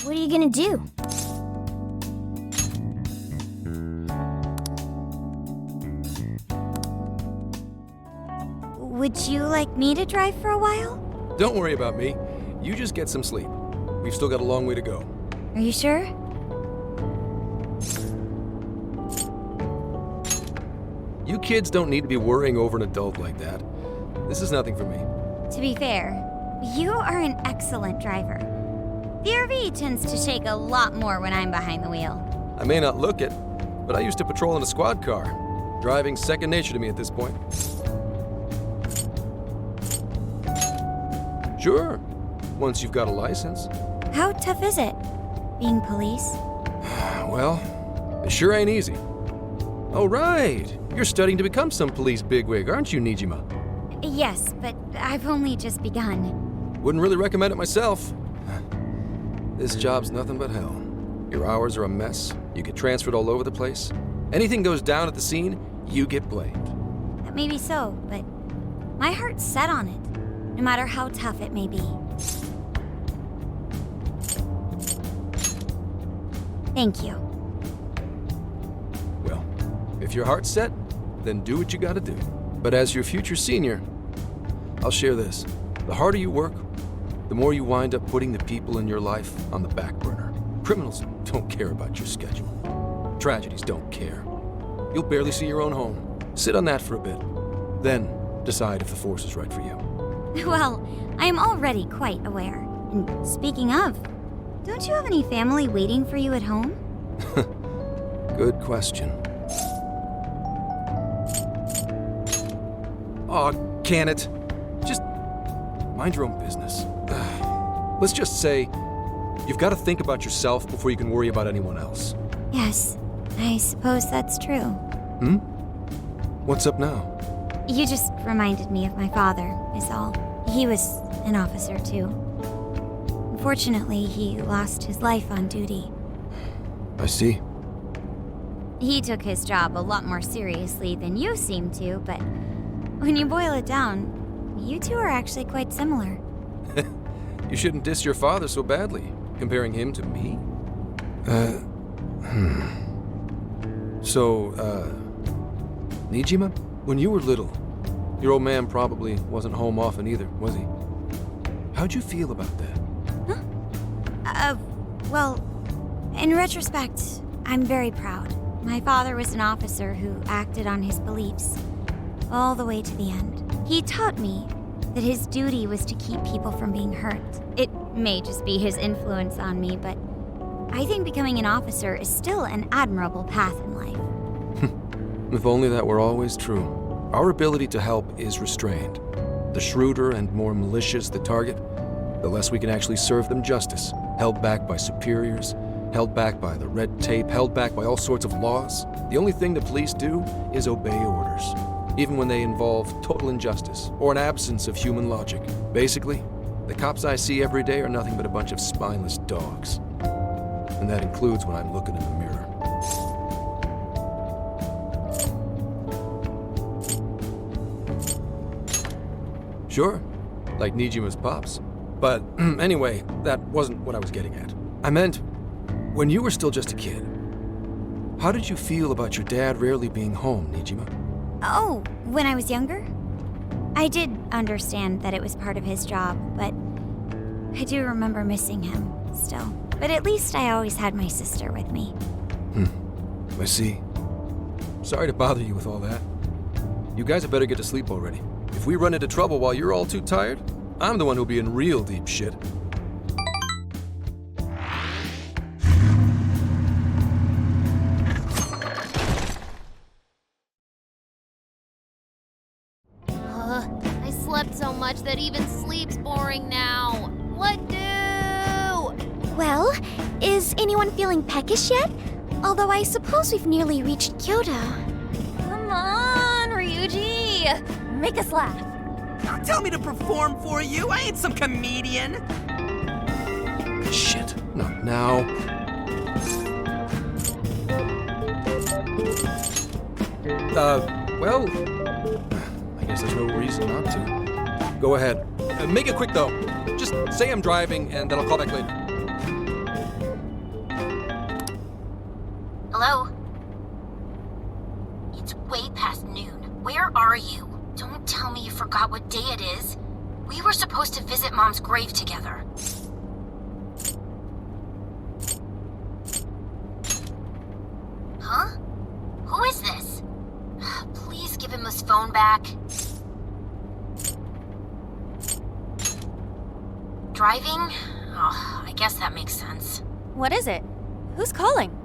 What are you gonna do? Would you like me to drive for a while? Don't worry about me. You just get some sleep. We've still got a long way to go. Are you sure? You kids don't need to be worrying over an adult like that. This is nothing for me. To be fair, you are an excellent driver. The RV tends to shake a lot more when I'm behind the wheel. I may not look it, but I used to patrol in a squad car. Driving's second nature to me at this point. Sure, once you've got a license. How tough is it, being police? Well, it sure ain't easy. Oh, right. You're studying to become some police bigwig, aren't you, Nijima? Yes, but I've only just begun. Wouldn't really recommend it myself. This job's nothing but hell. Your hours are a mess. You get transferred all over the place. Anything goes down at the scene, you get blamed. That may be so, but my heart's set on it, no matter how tough it may be. Thank you. Well, if your heart's set, then do what you gotta do. But as your future senior, I'll share this. The harder you work, the more you wind up putting the people in your life on the back burner. Criminals don't care about your schedule. Tragedies don't care. You'll barely see your own home. Sit on that for a bit. Then decide if the force is right for you. Well, I am already quite aware. And speaking of, don't you have any family waiting for you at home? Good question. Aw, can it? Just mind your own business. Let's just say you've got to think about yourself before you can worry about anyone else. Yes, I suppose that's true. What's up now? You just reminded me of my father, is all. He was an officer, too. Unfortunately, he lost his life on duty. I see. He took his job a lot more seriously than you seem to, but when you boil it down, you two are actually quite similar. You shouldn't diss your father so badly, comparing him to me. So, Nijima, when you were little, your old man probably wasn't home often either, was he? How'd you feel about that? Well, in retrospect, I'm very proud. My father was an officer who acted on his beliefs all the way to the end. He taught me that his duty was to keep people from being hurt. It may just be his influence on me, but I think becoming an officer is still an admirable path in life. If only that were always true. Our ability to help is restrained. The shrewder and more malicious the target, the less we can actually serve them justice. Held back by superiors, held back by the red tape, held back by all sorts of laws. The only thing the police do is obey orders, even when they involve total injustice or an absence of human logic. Basically, the cops I see every day are nothing but a bunch of spineless dogs. And that includes when I'm looking in the mirror. Sure, like Nijima's pops. But anyway, that wasn't what I was getting at. I meant, when you were still just a kid, how did you feel about your dad rarely being home, Nijima? Oh, when I was younger? I did understand that it was part of his job, but I do remember missing him still. But at least I always had my sister with me. I see. Sorry to bother you with all that. You guys had better get to sleep already. If we run into trouble while you're all too tired, I'm the one who'll be in real deep shit. I slept so much that even sleep's boring now. What do? Well, is anyone feeling peckish yet? Although I suppose we've nearly reached Kyoto. Come on, Ryuji! Make us laugh. Don't tell me to perform for you. I ain't some comedian. Shit, not now. Well, I guess there's no reason not to. Go ahead. Make it quick, though. Just say I'm driving, and then I'll call back later. Hello? It's way past noon. Where are you? Don't tell me you forgot what day it is. We were supposed to visit Mom's grave together. Huh? Who is this? Please give him his phone back. Driving? Oh, I guess that makes sense. What is it? Who's calling?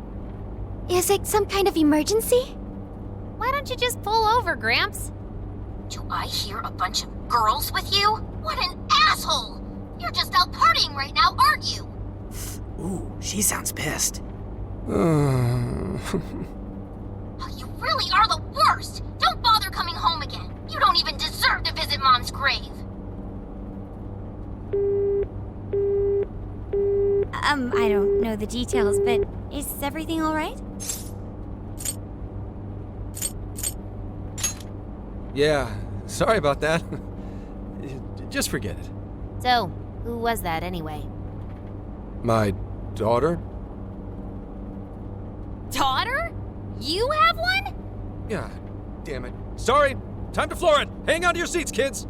Is it some kind of emergency? Why don't you just pull over, Gramps? Do I hear a bunch of girls with you? What an asshole! You're just out partying right now, aren't you? Ooh, she sounds pissed. You really are the worst! Don't bother coming home again. You don't even deserve to visit Mom's grave. I don't know the details, but is everything all right? Yeah, sorry about that. Just forget it. So, who was that anyway? My daughter? Daughter? You have one? Yeah, damn it. Sorry, time to floor it. Hang on to your seats, kids.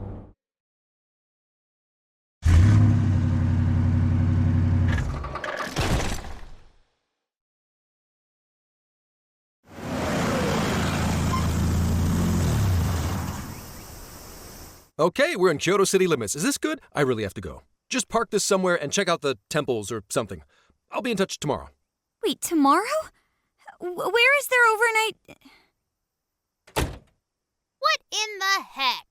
Okay, we're in Kyoto city limits. Is this good? I really have to go. Just park this somewhere and check out the temples or something. I'll be in touch tomorrow. Wait, tomorrow? Where is their overnight? What in the heck?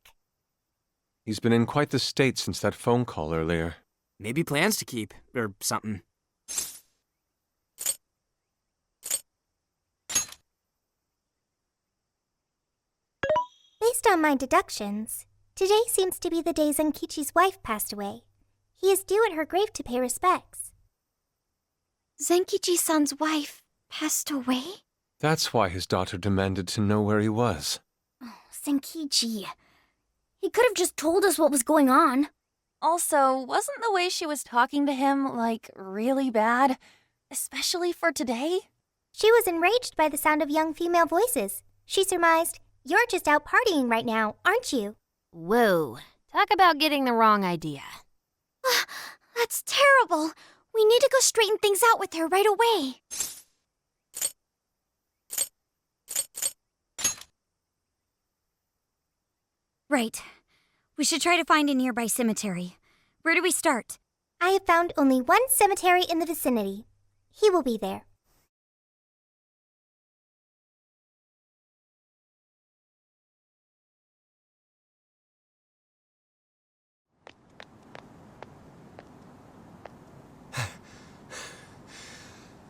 He's been in quite the state since that phone call earlier. Maybe plans to keep, or something. Based on my deductions, today seems to be the day Zenkichi's wife passed away. He is due at her grave to pay respects. Zenkichi-san's wife passed away? That's why his daughter demanded to know where he was. Zenkichi. He could have just told us what was going on. Also, wasn't the way she was talking to him, like, really bad? Especially for today? She was enraged by the sound of young female voices. She surmised, "You're just out partying right now, aren't you?" Whoa. Talk about getting the wrong idea. That's terrible. We need to go straighten things out with her right away. Right. We should try to find a nearby cemetery. Where do we start? I have found only one cemetery in the vicinity. He will be there.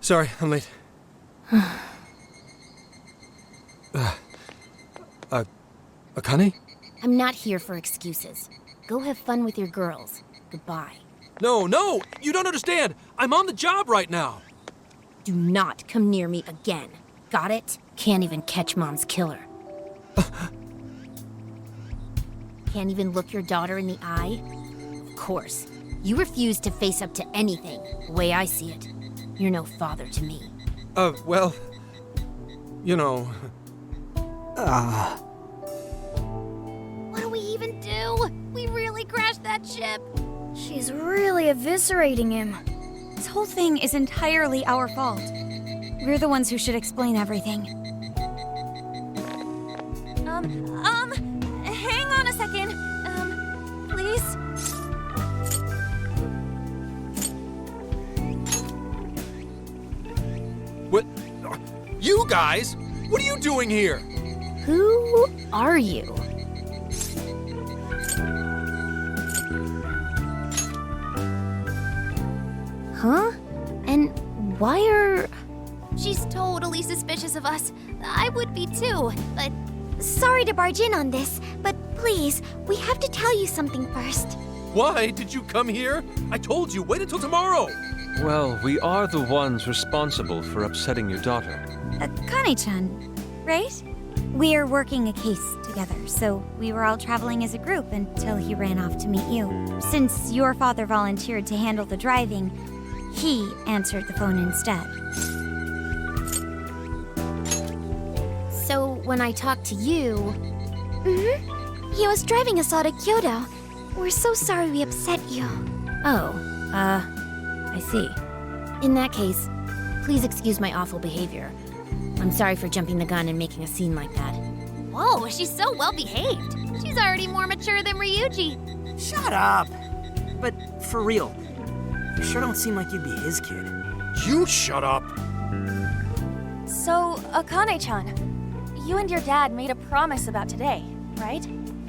Sorry, I'm late. Akane? I'm not here for excuses. Go have fun with your girls. Goodbye. No, you don't understand. I'm on the job right now. Do not come near me again. Got it? Can't even catch Mom's killer. Can't even look your daughter in the eye? Of course. You refuse to face up to anything, the way I see it. You're no father to me. Well, you know... What do we even do? We really crashed that ship. She's really eviscerating him. This whole thing is entirely our fault. We're the ones who should explain everything. Hang on a second. Please? What? You guys? What are you doing here? Who are you? Huh? And why are... She's totally suspicious of us. I would be too, but... Sorry to barge in on this, but please, we have to tell you something first. Why did you come here? I told you, wait until tomorrow. Well, we are the ones responsible for upsetting your daughter. Akane-chan, right? We're working a case together, so we were all traveling as a group until he ran off to meet you. Since your father volunteered to handle the driving, he answered the phone instead. when I talked to you... He was driving us all to Kyoto. We're so sorry we upset you. Oh, I see. In that case, please excuse my awful behavior. I'm sorry for jumping the gun and making a scene like that. Whoa, she's so well behaved. She's already more mature than Ryuji. Shut up. But for real, you sure don't seem like you'd be his kid. You shut up! So, Akane-chan, you and your dad made a promise about today, right?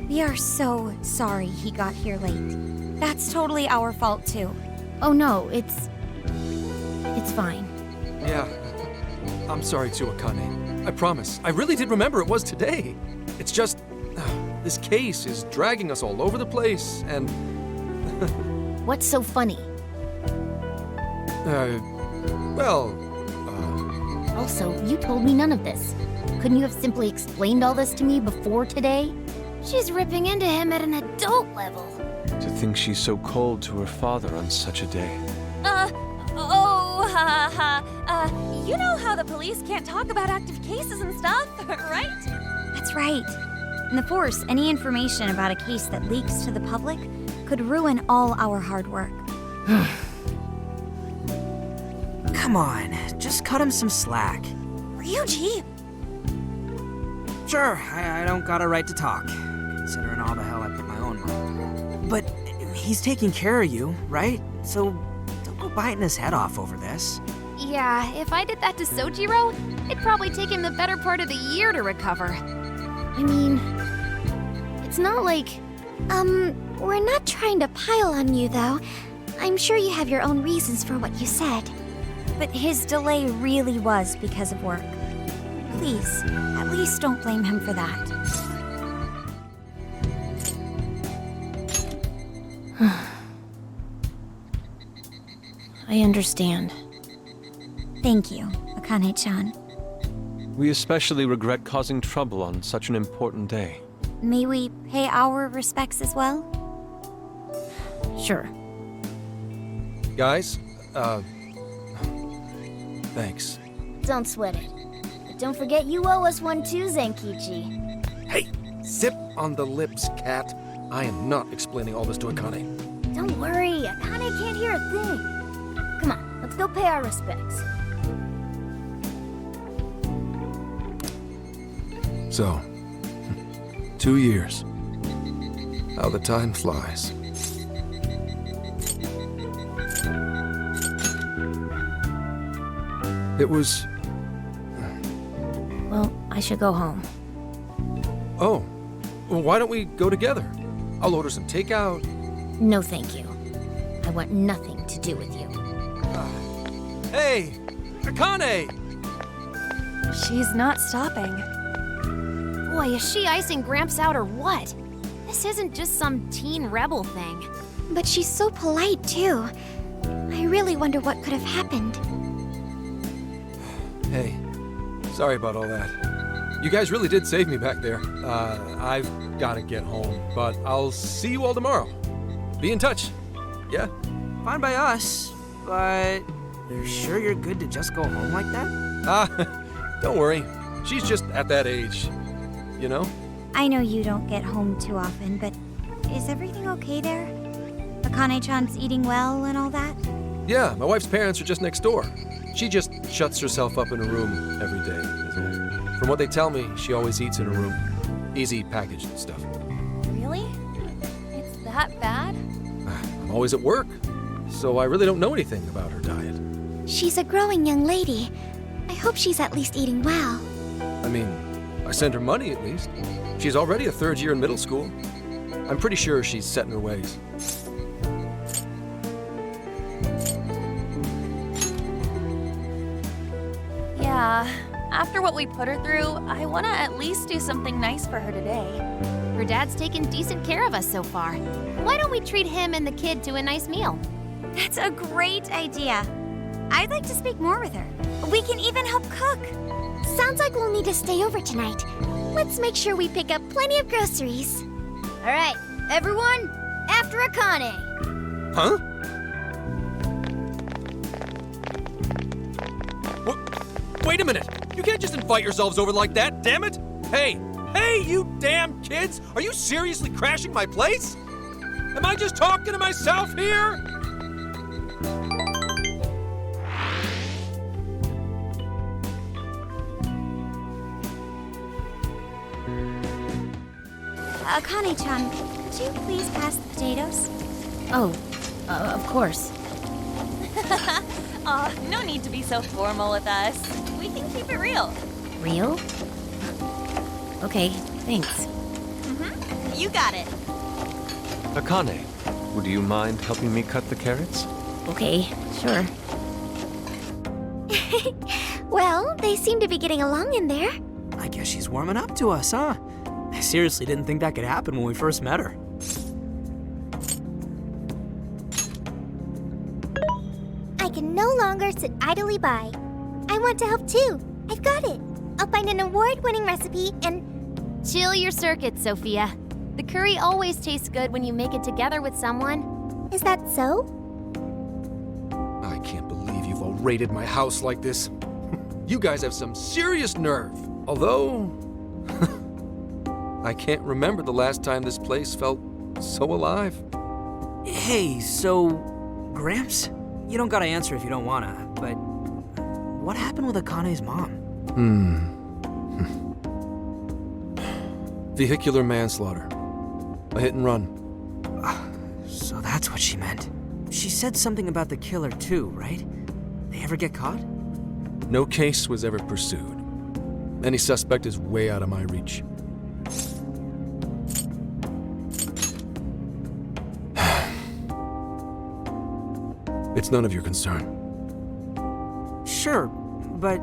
We are so sorry he got here late. That's totally our fault, too. Oh no, it's fine. Yeah, I'm sorry too, Akane. I promise. I really did remember it was today. It's just, this case is dragging us all over the place, and... What's so funny? Also, you told me none of this. Couldn't you have simply explained all this to me before today? She's ripping into him at an adult level. To think she's so cold to her father on such a day. You know how the police can't talk about active cases and stuff, right? That's right. In the Force, any information about a case that leaks to the public could ruin all our hard work. Come on, just cut him some slack. Ryuji! Sure, I don't got a right to talk, considering all the hell I put my own mind. But he's taking care of you, right? So don't go biting his head off over this. Yeah, if I did that to Sojiro, it'd probably take him the better part of the year to recover. I mean, it's not like... We're not trying to pile on you, though. I'm sure you have your own reasons for what you said. But his delay really was because of work. Please, at least don't blame him for that. I understand. Thank you, Akane-chan. We especially regret causing trouble on such an important day. May we pay our respects as well? Sure. Guys, thanks. Don't sweat it. But don't forget you owe us one too, Zenkichi. Hey, zip on the lips, cat. I am not explaining all this to Akane. Don't worry, Akane can't hear a thing. Come on, let's go pay our respects. So, 2 years. How the time flies. It was... Well, I should go home. Oh, well, why don't we go together? I'll order some takeout. No, thank you. I want nothing to do with you. Hey, Akane! She's not stopping. Boy, is she icing Gramps out or what? This isn't just some teen rebel thing. But she's so polite, too. I really wonder what could have happened. Hey, sorry about all that. You guys really did save me back there. I've gotta get home, but I'll see you all tomorrow. Be in touch. Yeah? Fine by us, but you're sure you're good to just go home like that? Don't worry. She's just at that age. You know? I know you don't get home too often, but is everything okay there? Akane-chan's eating well and all that? Yeah, my wife's parents are just next door. She just shuts herself up in a room every day. From what they tell me, she always eats in her room. Easy packaged stuff. Really? It's that bad? I'm always at work, so I really don't know anything about her diet. She's a growing young lady. I hope she's at least eating well. I mean, I send her money at least. She's already a third year in middle school. I'm pretty sure she's set in her ways. Yeah. After what we put her through, I want to at least do something nice for her today. Her dad's taken decent care of us so far. Why don't we treat him and the kid to a nice meal? That's a great idea. I'd like to speak more with her. We can even help cook. Sounds like we'll need to stay over tonight. Let's make sure we pick up plenty of groceries. All right, everyone, after Akane. Huh? Wait a minute! You can't just invite yourselves over like that, damn it! Hey! Hey, you damn kids! Are you seriously crashing my place? Am I just talking to myself here? Akane-chan, could you please pass the potatoes? Oh, of course. Aw, no need to be so formal with us. We can keep it real. Real? Okay, thanks. You got it. Akane, would you mind helping me cut the carrots? Okay, sure. Well, they seem to be getting along in there. I guess she's warming up to us, huh? I seriously didn't think that could happen when we first met her. I can no longer sit idly by. I want to help too. I've got it. I'll find an award-winning recipe and... Chill your circuits, Sophia. The curry always tastes good when you make it together with someone. Is that so? I can't believe you've all raided my house like this. You guys have some serious nerve. Although, I can't remember the last time this place felt so alive. Hey, so... Gramps? You don't gotta answer if you don't wanna, but... What happened with Akane's mom? Vehicular manslaughter. A hit and run. So that's what she meant. She said something about the killer too, right? They ever get caught? No case was ever pursued. Any suspect is way out of my reach. It's none of your concern. Sure, but...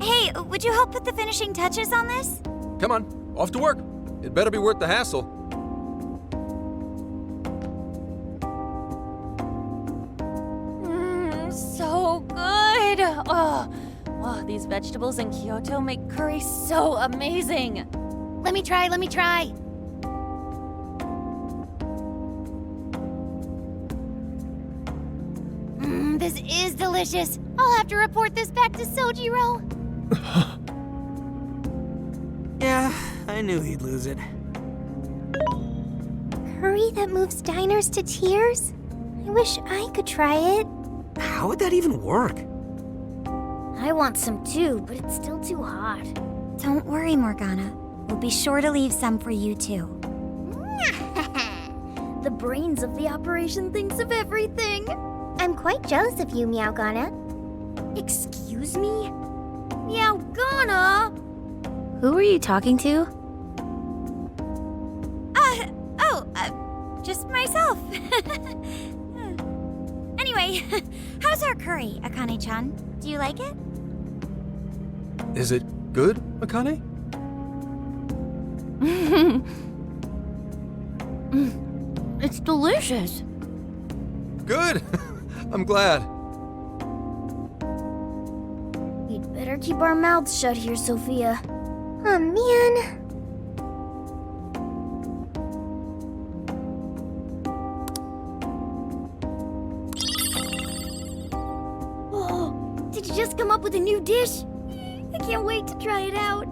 Hey, would you help put the finishing touches on this? Come on, off to work. It better be worth the hassle. So good. Oh, these vegetables in Kyoto make curry so amazing. Let me try. This is delicious. I'll have to report this back to Sojiro. Yeah, I knew he'd lose it. Curry that moves diners to tears? I wish I could try it. How would that even work? I want some too, but it's still too hot. Don't worry, Morgana. We'll be sure to leave some for you, too. The brains of the operation thinks of everything. I'm quite jealous of you, Meowgana. Excuse me? Meowgana? Who are you talking to? Just myself. Anyway, how's our curry, Akane-chan? Do you like it? Is it good, Akane? It's delicious. Good! I'm glad. We'd better keep our mouths shut here, Sophia. Oh, man. Oh, did you just come up with a new dish? I can't wait to try it out.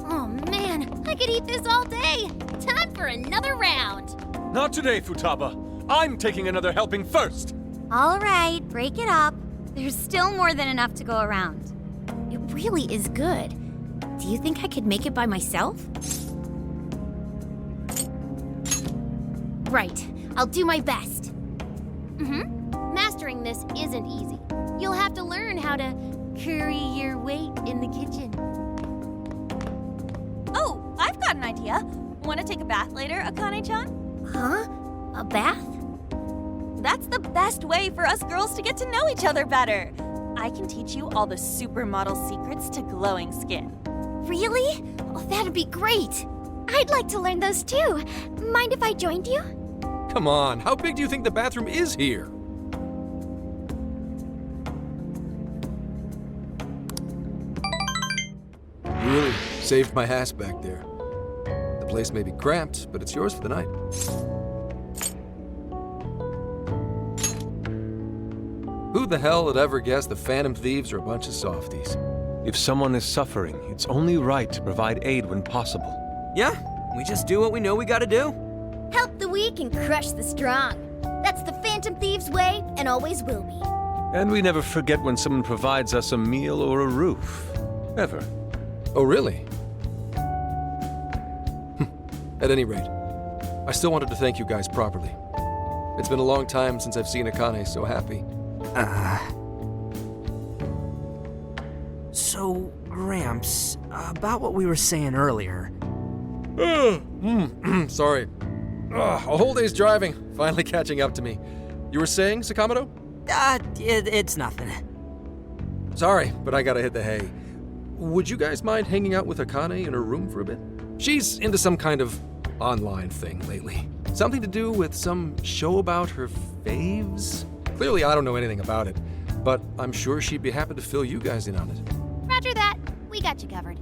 Oh man, I could eat this all day. Time for another round. Not today, Futaba. I'm taking another helping first. All right, break it up. There's still more than enough to go around. It really is good. Do you think I could make it by myself? Right, I'll do my best. Mastering this isn't easy. You'll have to learn how to carry your weight in the kitchen. Oh, I've got an idea. Want to take a bath later, Akane-chan? Huh? A bath? That's the best way for us girls to get to know each other better. I can teach you all the supermodel secrets to glowing skin. Really? Oh, that'd be great. I'd like to learn those too. Mind if I joined you? Come on, how big do you think the bathroom is here? You really saved my ass back there. The place may be cramped, but it's yours for the night. Who the hell had ever guessed the Phantom Thieves are a bunch of softies? If someone is suffering, it's only right to provide aid when possible. Yeah, we just do what we know we gotta do. Help the weak and crush the strong. That's the Phantom Thieves' way and always will be. And we never forget when someone provides us a meal or a roof. Ever. Oh, really? At any rate, I still wanted to thank you guys properly. It's been a long time since I've seen Akane so happy. So, Gramps, about what we were saying earlier. Sorry. A whole day's driving, finally catching up to me. You were saying, Sakamoto? It's nothing. Sorry, but I gotta hit the hay. Would you guys mind hanging out with Akane in her room for a bit? She's into some kind of online thing lately. Something to do with some show about her faves? Clearly, I don't know anything about it, but I'm sure she'd be happy to fill you guys in on it. Roger that. We got you covered.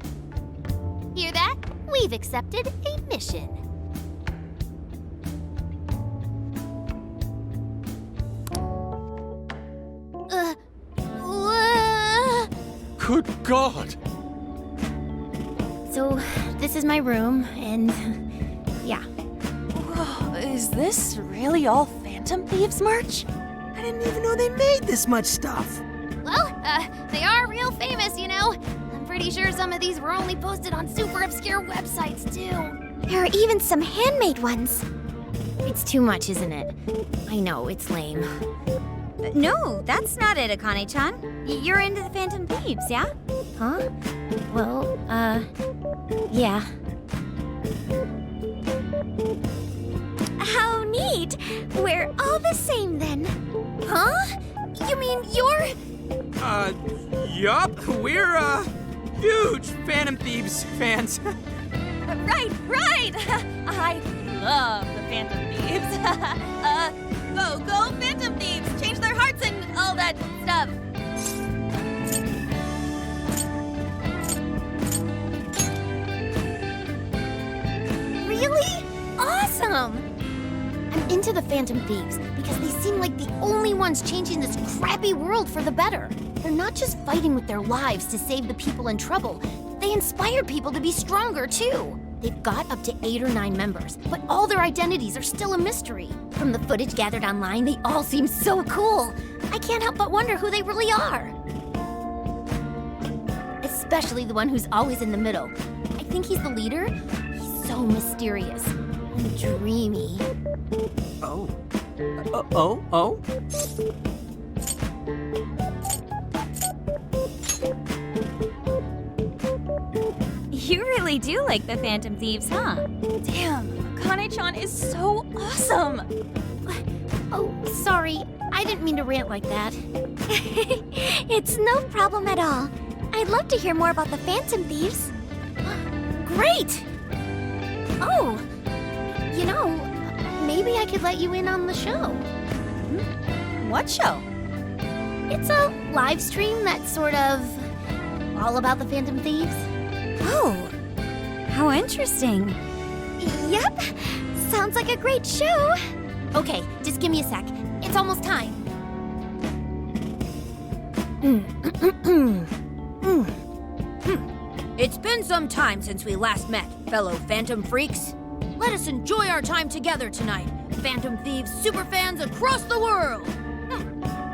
Hear that? We've accepted a mission. Good God! So, this is my room, and yeah. Whoa, is this really all Phantom Thieves merch? I didn't even know they made this much stuff. Well, they are real famous, you know. I'm pretty sure some of these were only posted on super obscure websites, too. There are even some handmade ones. It's too much, isn't it? I know, it's lame. No, that's not it, Akane-chan. You're into the Phantom Thieves, yeah? Huh? Well, yeah. How neat! We're all the same then. Huh? You mean you're... Yup, we're, huge Phantom Thieves fans. Right! I love the Phantom Thieves. Go Phantom Thieves! Change their hearts and all that stuff. really awesome! I'm into the Phantom Thieves because they seem like the only ones changing this crappy world for the better. They're not just fighting with their lives to save the people in trouble. They inspire people to be stronger, too. They've got up to 8 or 9 members, but all their identities are still a mystery. From the footage gathered online, they all seem so cool. I can't help but wonder who they really are. Especially the one who's always in the middle. I think he's the leader. He's so mysterious and dreamy. Oh. You really do like the Phantom Thieves, huh? Damn, Akane-chan is so awesome! Oh, sorry. I didn't mean to rant like that. It's no problem at all. I'd love to hear more about the Phantom Thieves. Great! Oh, you know, maybe I could let you in on the show. What show? It's a live stream that's sort of all about the Phantom Thieves. Oh, how interesting. Yep, sounds like a great show. Okay, just give me a sec. It's almost time. It's been some time since we last met, fellow Phantom Freaks. Let us enjoy our time together tonight. Phantom Thieves superfans across the world.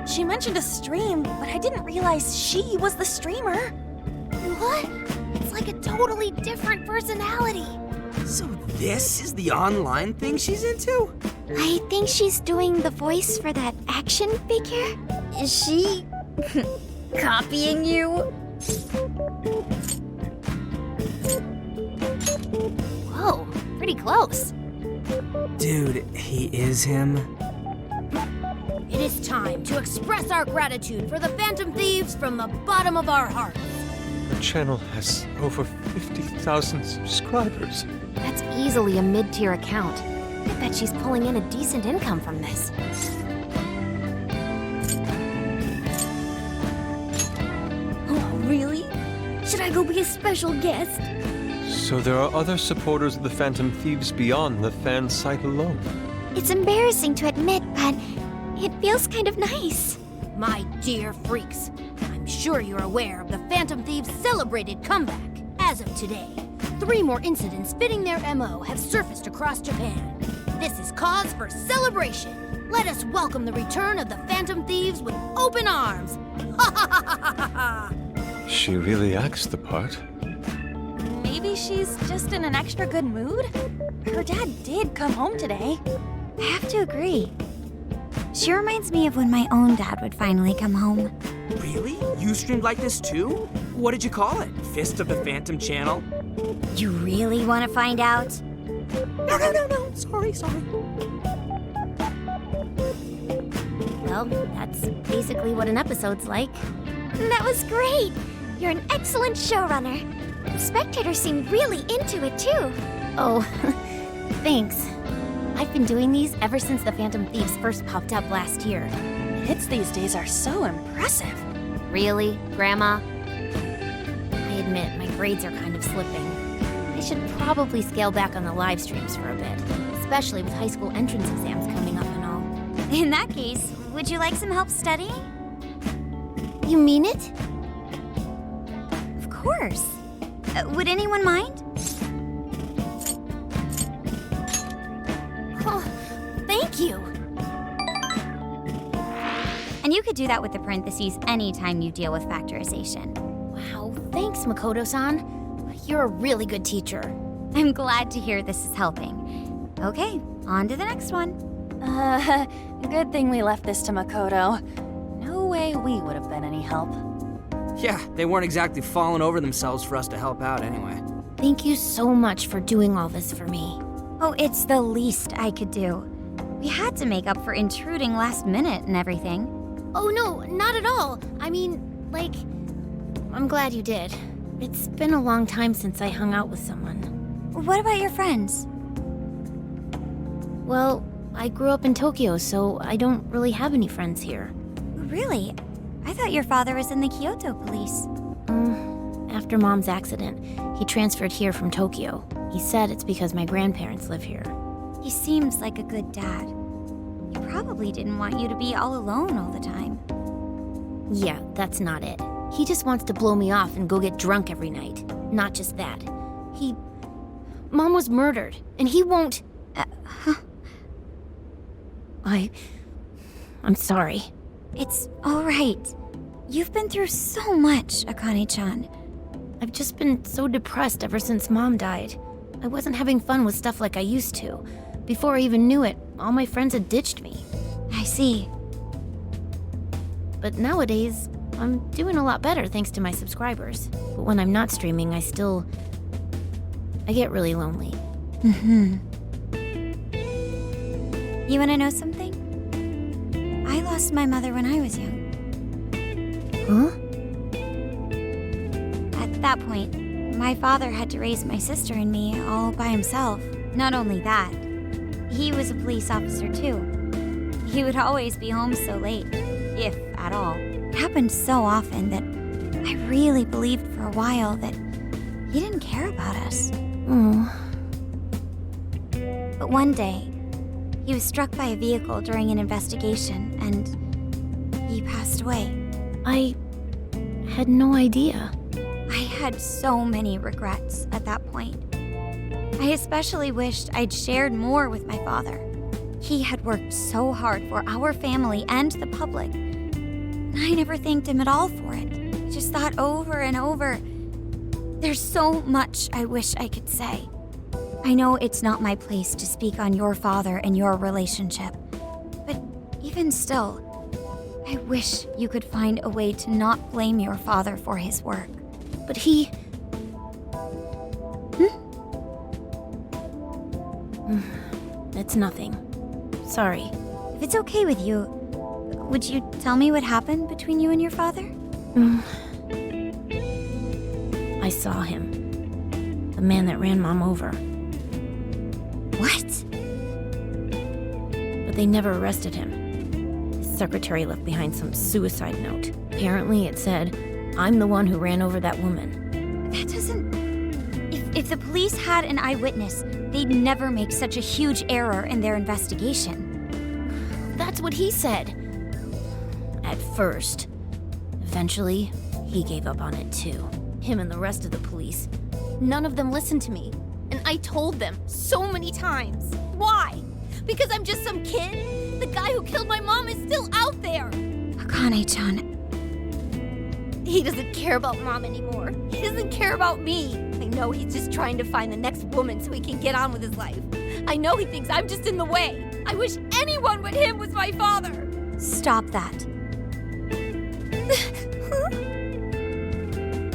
She mentioned a stream, but I didn't realize she was the streamer. What? It's like a totally different personality. So this is the online thing she's into? I think she's doing the voice for that action figure. Is she copying you? Whoa, pretty close. Dude, he is him. It is time to express our gratitude for the Phantom Thieves from the bottom of our hearts. Her channel has over 50,000 subscribers. That's easily a mid-tier account. I bet she's pulling in a decent income from this. Oh, really? Should I go be a special guest? So there are other supporters of the Phantom Thieves beyond the fan site alone. It's embarrassing to admit, but it feels kind of nice. My dear freaks, I'm sure you're aware of the Phantom Thieves' celebrated comeback. As of today, 3 more incidents fitting their MO have surfaced across Japan. This is cause for celebration. Let us welcome the return of the Phantom Thieves with open arms. Ha ha ha ha ha ha! She really acts the part. Maybe she's just in an extra good mood? Her dad did come home today. I have to agree. She reminds me of when my own dad would finally come home. Really? You streamed like this too? What did you call it? Fist of the Phantom Channel? You really want to find out? No. Sorry. Well, that's basically what an episode's like. That was great! You're an excellent showrunner. The spectators seem really into it, too. Oh, thanks. I've been doing these ever since the Phantom Thieves first popped up last year. Hits these days are so impressive. Really, Grandma? I admit, my grades are kind of slipping. I should probably scale back on the live streams for a bit, especially with high school entrance exams coming up and all. In that case, would you like some help studying? You mean it? Of course. Would anyone mind? Oh, thank you. And you could do that with the parentheses anytime you deal with factorization. Wow, thanks, Makoto-san. You're a really good teacher. I'm glad to hear this is helping. Okay, on to the next one. Good thing we left this to Makoto. No way we would have been any help. Yeah, they weren't exactly falling over themselves for us to help out anyway. Thank you so much for doing all this for me. Oh, it's the least I could do. We had to make up for intruding last minute and everything. Oh no, not at all. I mean, like, I'm glad you did. It's been a long time since I hung out with someone. What about your friends? Well, I grew up in Tokyo, so I don't really have any friends here. Really? I thought your father was in the Kyoto police. After Mom's accident, he transferred here from Tokyo. He said it's because my grandparents live here. He seems like a good dad. He probably didn't want you to be all alone all the time. Yeah, that's not it. He just wants to blow me off and go get drunk every night. Not just that. Mom was murdered, and he won't... I'm sorry. It's all right. You've been through so much, Akane-chan. I've just been so depressed ever since Mom died. I wasn't having fun with stuff like I used to. Before I even knew it, all my friends had ditched me. I see. But nowadays, I'm doing a lot better thanks to my subscribers. But when I'm not streaming, I get really lonely. You wanna know something? I lost my mother when I was young. Huh? At that point, my father had to raise my sister and me all by himself. Not only that, he was a police officer too. He would always be home so late, if at all. It happened so often that I really believed for a while that he didn't care about us. Oh. But one day, he was struck by a vehicle during an investigation, and he passed away. I had no idea. I had so many regrets at that point. I especially wished I'd shared more with my father. He had worked so hard for our family and the public. I never thanked him at all for it. I just thought over and over, there's so much I wish I could say. I know it's not my place to speak on your father and your relationship, but even still, I wish you could find a way to not blame your father for his work. But he... It's nothing. Sorry. If it's okay with you, would you tell me what happened between you and your father? I saw him. The man that ran Mom over. What? But they never arrested him. His secretary left behind some suicide note. Apparently it said, "I'm the one who ran over that woman." That doesn't... If the police had an eyewitness, they'd never make such a huge error in their investigation. That's what he said. At first. Eventually, he gave up on it too. Him and the rest of the police. None of them listened to me. And I told them so many times. Why? Because I'm just some kid? The guy who killed my mom is still out there! Akane-chan, He doesn't care about Mom anymore. He doesn't care about me. I know he's just trying to find the next woman so he can get on with his life. I know he thinks I'm just in the way. I wish anyone but him was my father. stop that.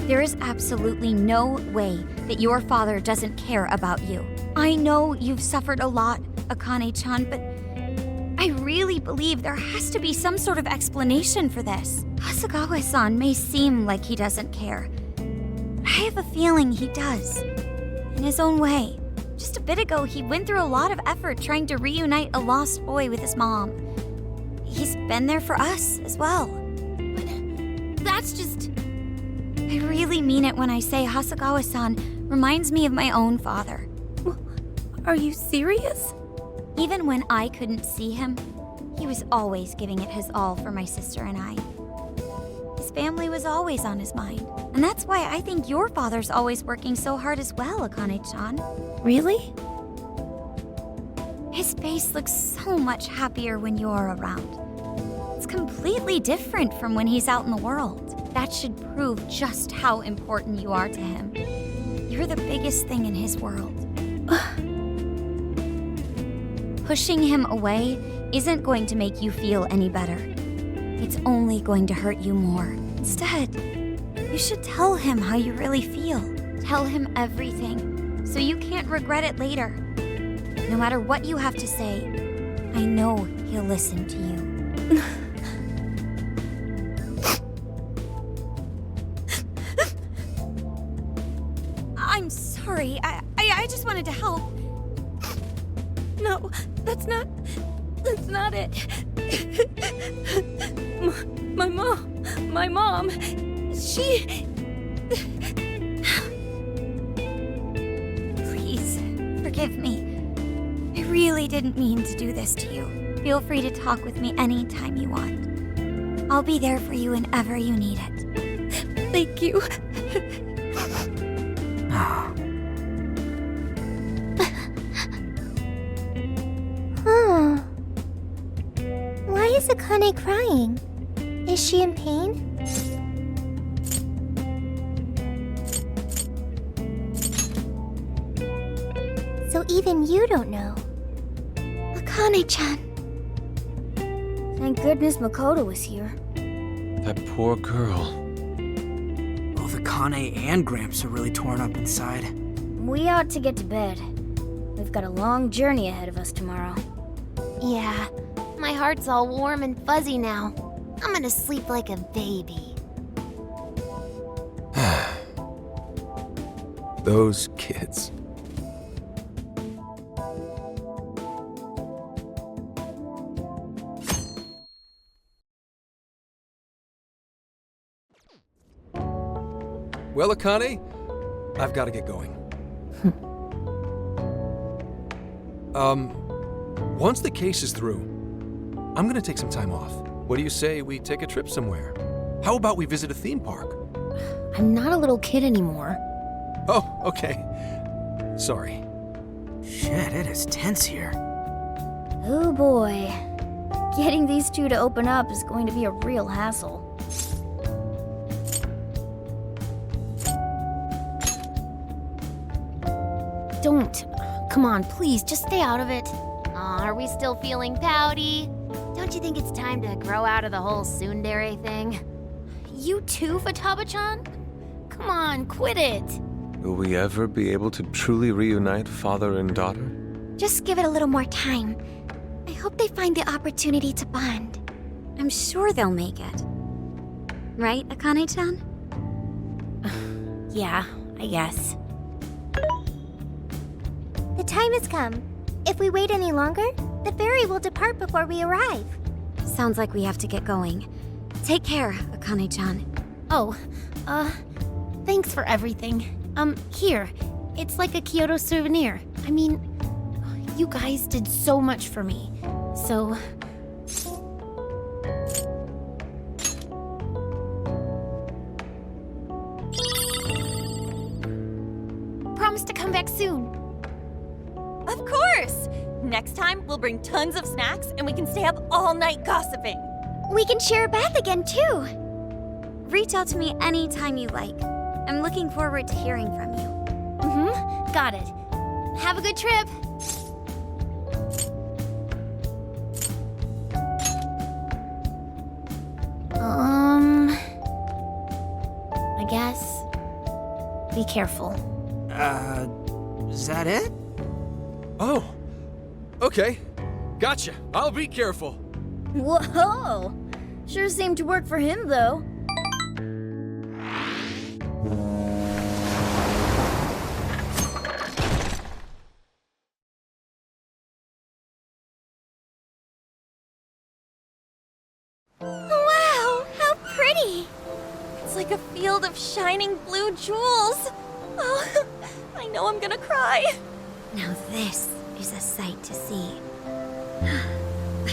There is absolutely no way that your father doesn't care about you. I know you've suffered a lot, Akane-chan, but I really believe there has to be some sort of explanation for this. Hasegawa-san may seem like he doesn't care. I have a feeling he does. In his own way. Just a bit ago, he went through a lot of effort trying to reunite a lost boy with his mom. He's been there for us as well. But that's just... I really mean it when I say Hasegawa-san reminds me of my own father. Are you serious? Even when I couldn't see him, he was always giving it his all for my sister and I. His family was always on his mind. And that's why I think your father's always working so hard as well, Akane-chan. Really? His face looks so much happier when you're around. It's completely different from when he's out in the world. That should prove just how important you are to him. You're the biggest thing in his world. Pushing him away isn't going to make you feel any better. It's only going to hurt you more. Instead, you should tell him how you really feel. Tell him everything, so you can't regret it later. No matter what you have to say, I know he'll listen to you. I'm sorry. I just wanted to help. No, that's not it. My mom, she... Please, forgive me. I really didn't mean to do this to you. Feel free to talk with me anytime you want. I'll be there for you whenever you need it. Thank you. Why is Akane crying? Is she in pain? So even you don't know. Akane-chan. Thank goodness Makoto was here. That poor girl. Both Akane and Gramps are really torn up inside. We ought to get to bed. We've got a long journey ahead of us tomorrow. Yeah, my heart's all warm and fuzzy now. I'm gonna sleep like a baby. Those kids. Well, Akane, I've got to get going. Once the case is through, I'm gonna take some time off. What do you say we take a trip somewhere? How about we visit a theme park? I'm not a little kid anymore. Oh, okay. Sorry. Shit, it is tense here. Oh boy. Getting these two to open up is going to be a real hassle. Don't. Come on, please, just stay out of it. Aw, are we still feeling pouty? Don't you think it's time to grow out of the whole tsundere thing? You too, Futaba-chan? Come on, quit it. Will we ever be able to truly reunite father and daughter? Just give it a little more time. I hope they find the opportunity to bond. I'm sure they'll make it. Right, Akane-chan? Yeah, I guess. The time has come. If we wait any longer, the ferry will depart before we arrive. Sounds like we have to get going. Take care, Akane-chan. Oh, thanks for everything. Here. It's like a Kyoto souvenir. I mean, you guys did so much for me. So... promise to come back soon. Of course! Next time, we'll bring tons of snacks and we can stay up all night gossiping. We can share a bath again, too. Reach out to me anytime you like. I'm looking forward to hearing from you. Got it. Have a good trip. I guess. Be careful. Is that it? Oh, okay. Gotcha. I'll be careful. Whoa! Sure seemed to work for him, though. Wow, how pretty! It's like a field of shining blue jewels. Oh, I know I'm gonna cry. Now this is a sight to see.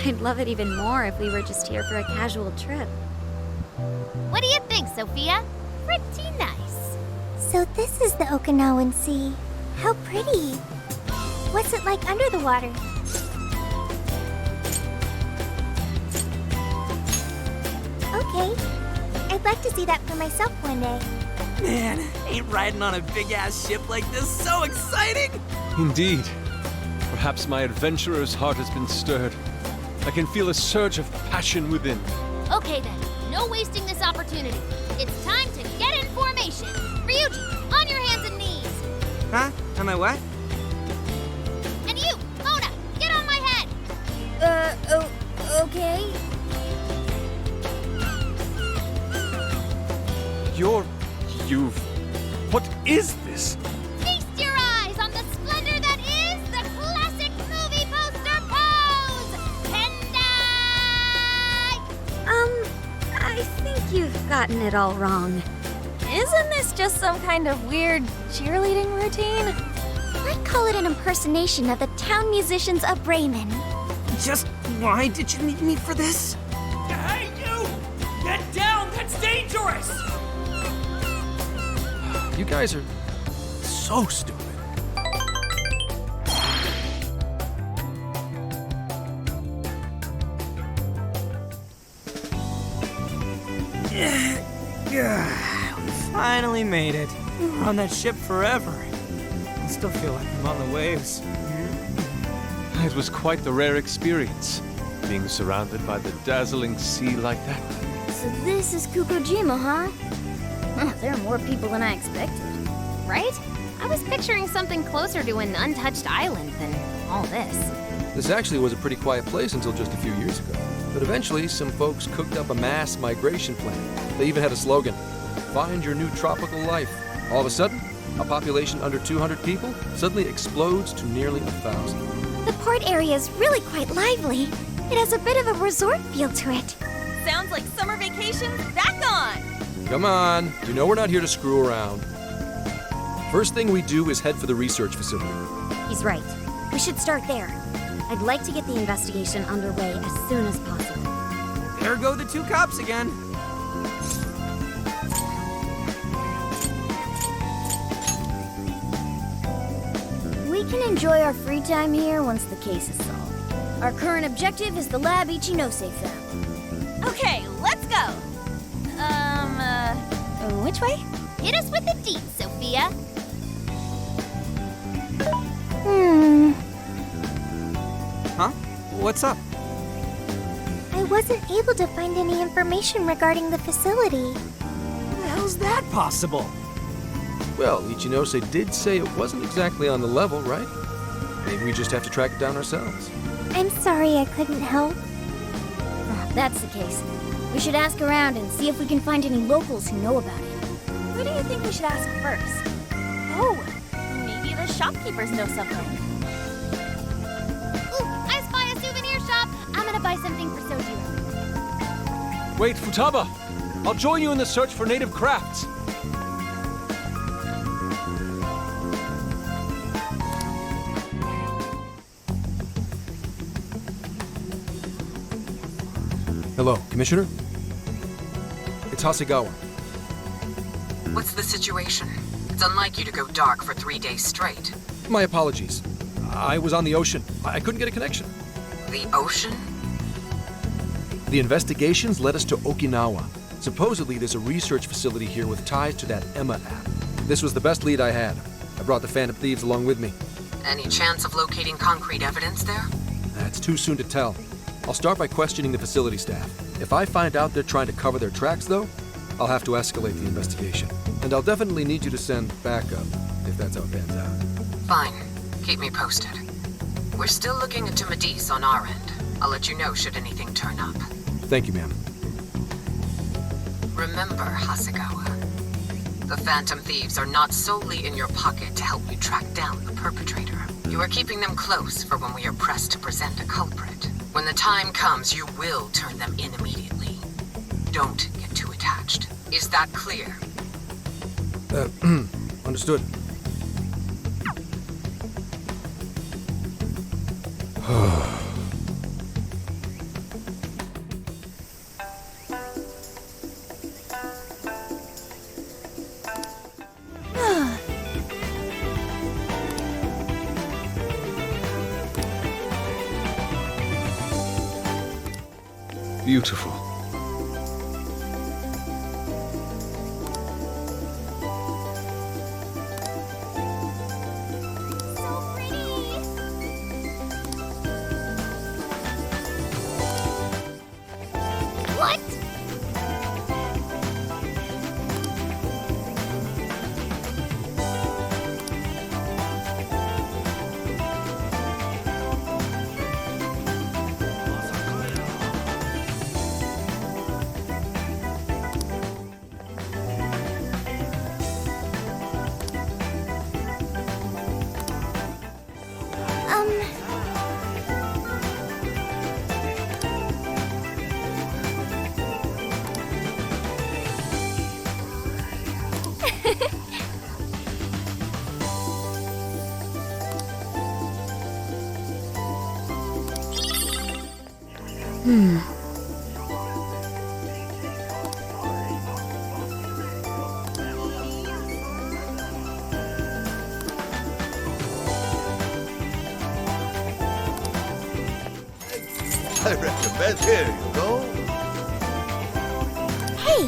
I'd love it even more if we were just here for a casual trip. What do you think, Sophia? Pretty nice. So this is the Okinawan Sea. How pretty. What's it like under the water? Okay. I'd like to see that for myself one day. Man, ain't riding on a big-ass ship like this so exciting? Indeed. Perhaps my adventurer's heart has been stirred. I can feel a surge of passion within. Okay then, no wasting this opportunity. It's time to get in formation. Ryuji, on your hands and knees. Huh? Am I what? And you, Mona, get on my head. Okay. What is this? Feast your eyes on the splendor that is the classic movie poster pose! Tendai! I think you've gotten it all wrong. Isn't this just some kind of weird cheerleading routine? I'd call it an impersonation of the town musicians of Bremen. Just why did you need me for this? Hey, you! Get down! That's dangerous! You guys are so stupid. We finally made it. We're on that ship forever. I still feel like I'm on the waves. It was quite the rare experience, being surrounded by the dazzling sea like that. So this is Kukujima, huh? There are more people than I expected. Right? I was picturing something closer to an untouched island than all this. This actually was a pretty quiet place until just a few years ago. But eventually, some folks cooked up a mass migration plan. They even had a slogan, "Find your new tropical life." All of a sudden, a population under 200 people suddenly explodes to nearly 1,000. The port area is really quite lively. It has a bit of a resort feel to it. Sounds like summer vacation back on! Come on, you know we're not here to screw around. First thing we do is head for the research facility. He's right. We should start there. I'd like to get the investigation underway as soon as possible. There go the two cops again. We can enjoy our free time here once the case is solved. Our current objective is the lab Ichinose found. Okay, let's go! Which way? Hit us with the deets, Sophia. Huh? What's up? I wasn't able to find any information regarding the facility. How's that possible? Well, Ichinose did say it wasn't exactly on the level, right? Maybe we just have to track it down ourselves. I'm sorry I couldn't help. If that's the case, we should ask around and see if we can find any locals who know about it. Who do you think we should ask first? Oh, maybe the shopkeepers know something. Ooh, I spy a souvenir shop. I'm gonna buy something for Sojiro. Wait, Futaba! I'll join you in the search for native crafts. Hello, Commissioner? It's Hasegawa. What's the situation? It's unlike you to go dark for 3 days straight. My apologies. I was on the ocean. I couldn't get a connection. The ocean? The investigations led us to Okinawa. Supposedly, there's a research facility here with ties to that Emma app. This was the best lead I had. I brought the Phantom Thieves along with me. Any chance of locating concrete evidence there? It's too soon to tell. I'll start by questioning the facility staff. If I find out they're trying to cover their tracks, though, I'll have to escalate the investigation. And I'll definitely need you to send backup, if that's how it pans out. Fine. Keep me posted. We're still looking into Medice on our end. I'll let you know should anything turn up. Thank you, ma'am. Remember, Hasegawa, the Phantom Thieves are not solely in your pocket to help you track down the perpetrator. You are keeping them close for when we are pressed to present a culprit. When the time comes, you will turn them in immediately. Don't get too attached. Is that clear? Understood. Beautiful. So pretty. What? I recommend. Here you go. Hey,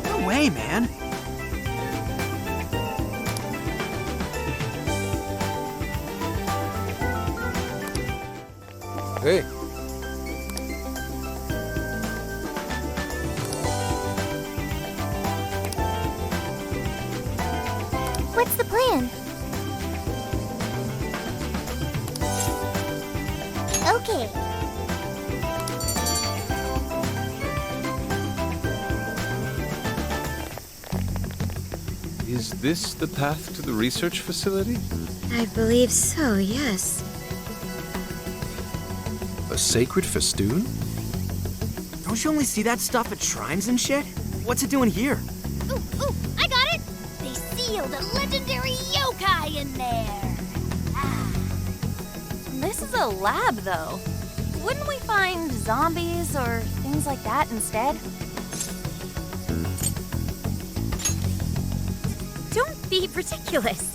No way, man. Hey, what's the plan? Okay. Is this the path to the research facility? I believe so, yes. a sacred festoon? Don't you only see that stuff at shrines and shit? What's it doing here? Ooh, I got it! They sealed a legendary yokai in there! This is a lab, though. Wouldn't we find zombies or things like that instead? Don't be ridiculous.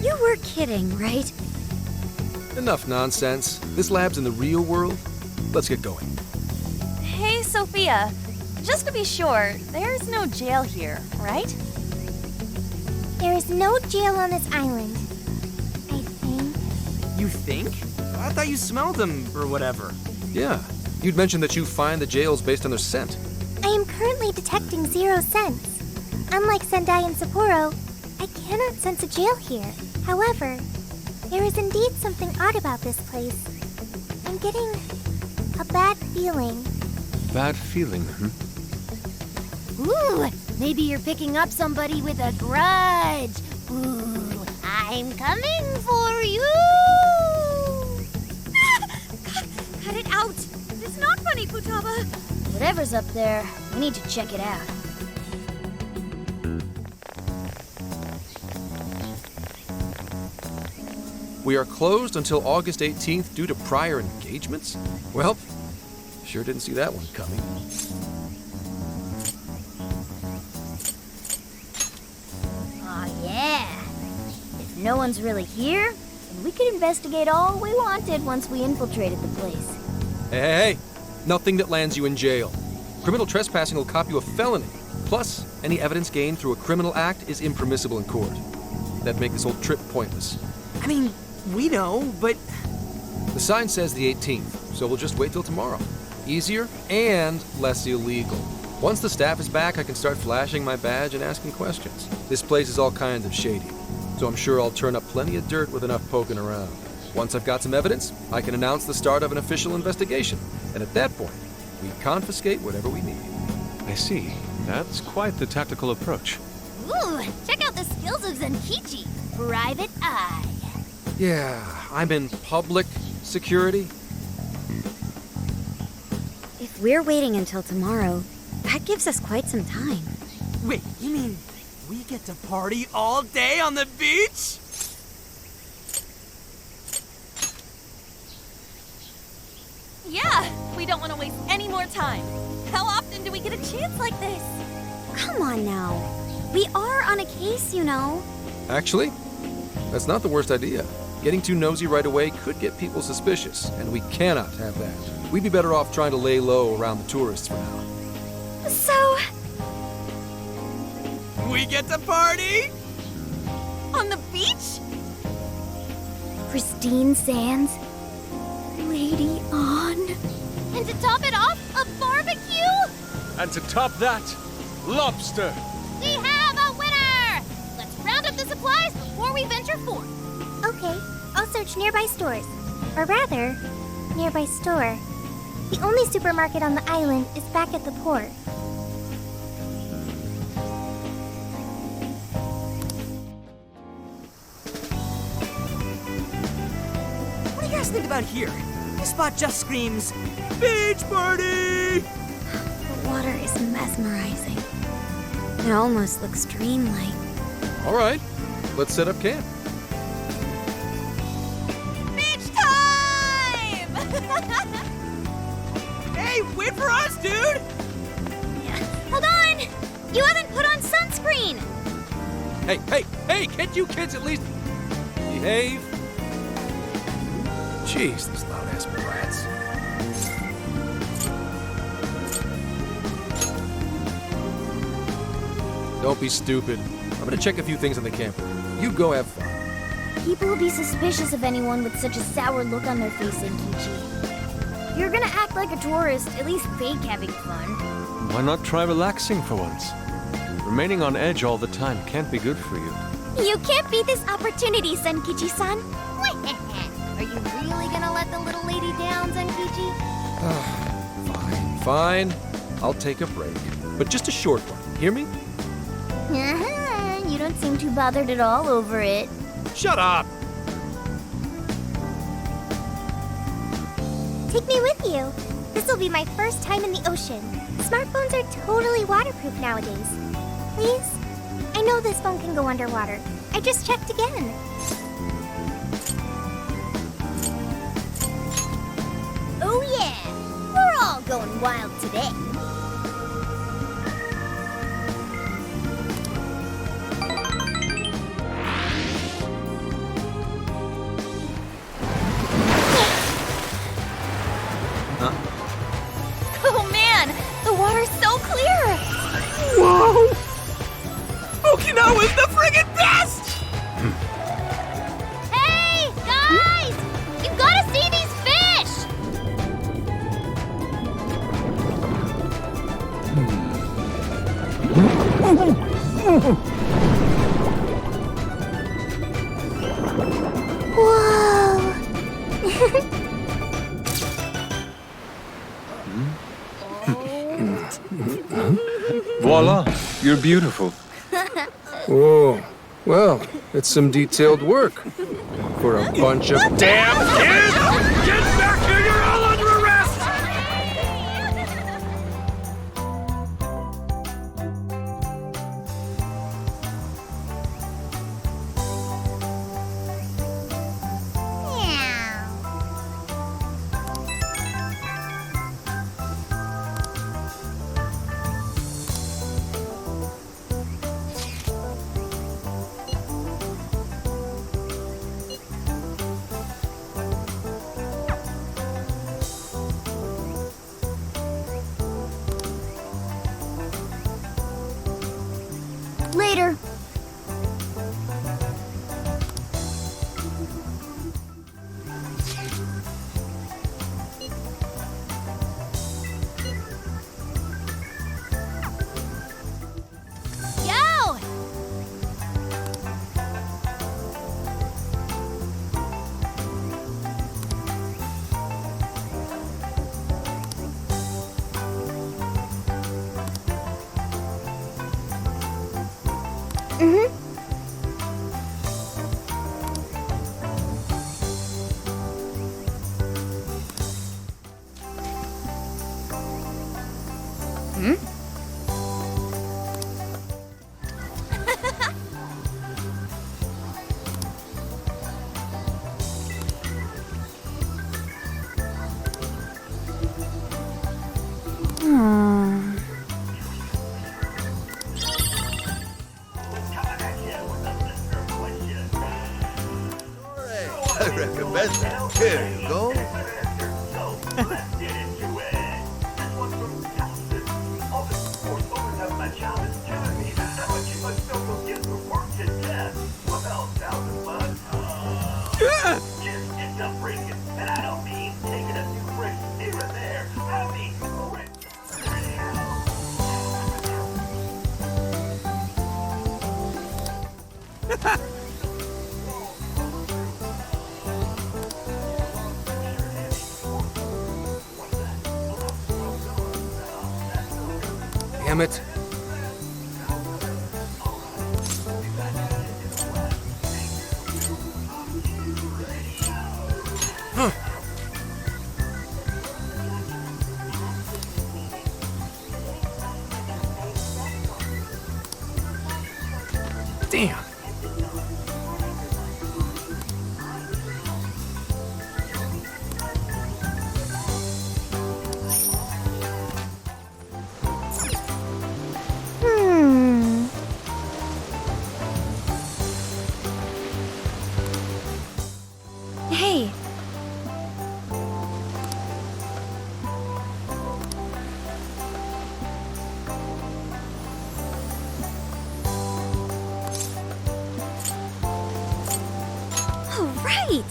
You were kidding, right? Enough nonsense. This lab's in the real world. Let's get going. Hey, Sophia. Just to be sure, there's no jail here, right? There is no jail on this island, I think. You think? I thought you smelled them, or whatever. Yeah, you'd mentioned that you find the jails based on their scent. I am currently detecting 0 scents. Unlike Sendai and Sapporo, I cannot sense a jail here. However, there is indeed something odd about this place. I'm getting a bad feeling. Bad feeling, Ooh, maybe you're picking up somebody with a grudge. Ooh, I'm coming for you! Cut it out! It's not funny, Futaba! Whatever's up there, we need to check it out. We are closed until August 18th due to prior engagements? Well, sure didn't see that one coming. Aw, yeah. If no one's really here, then we could investigate all we wanted once we infiltrated the place. Hey, nothing that lands you in jail. Criminal trespassing will cop you a felony. Plus, any evidence gained through a criminal act is impermissible in court. That'd make this whole trip pointless. I mean, we know, but... The sign says the 18th, so we'll just wait till tomorrow. Easier and less illegal. Once the staff is back, I can start flashing my badge and asking questions. This place is all kinds of shady, so I'm sure I'll turn up plenty of dirt with enough poking around. Once I've got some evidence, I can announce the start of an official investigation, and at that point, we confiscate whatever we need. I see. That's quite the tactical approach. Ooh, check out the skills of Zenkichi. Private Eye. Yeah, I'm in public security. If we're waiting until tomorrow, that gives us quite some time. Wait, you mean we get to party all day on the beach? Yeah, we don't want to waste any more time. How often do we get a chance like this? Come on now. We are on a case, you know. Actually, that's not the worst idea. Getting too nosy right away could get people suspicious, and we cannot have that. We'd be better off trying to lay low around the tourists for now. So, We get to party? On the beach? Pristine sands. Lady on. And to top it off, a barbecue? And to top that, lobster! We have a winner! Let's round up the supplies before we venture forth. Okay, I'll search nearby stores. Or rather, nearby store. The only supermarket on the island is back at the port. What do you guys think about here? This spot just screams, beach party! the water is mesmerizing. It almost looks dreamlike. All right, let's set up camp. Beach time! Hey, wait for us, dude! Hold on! You haven't put on sunscreen! Hey, can't you kids at least behave? Jeez, these loud-ass brats. Don't be stupid. I'm gonna check a few things on the camper. You go have fun. People will be suspicious of anyone with such a sour look on their face, Enkichi. If you're gonna act like a tourist, at least fake having fun. Why not try relaxing for once? Remaining on edge all the time can't be good for you. You can't beat this opportunity, Senkichi-san. Are you really gonna let the little lady down, Zenkichi? Fine. I'll take a break. But just a short one. Hear me? You don't seem too bothered at all over it. Shut up! Take me with you. This will be my first time in the ocean. Smartphones are totally waterproof nowadays. Please? I know this phone can go underwater. I just checked again. Oh yeah! We're all going wild today. Oh man, the water's so clear! Whoa! Okinawa's the friggin' best! Hey, guys! Whoa! Voila, you're beautiful. Whoa. Well, it's some detailed work. For a bunch of damn kids! Get back here! You're all under arrest! Later. Yo! I recommend that. Here you go. Damn it. Huh. Damn. Hey. Oh, right.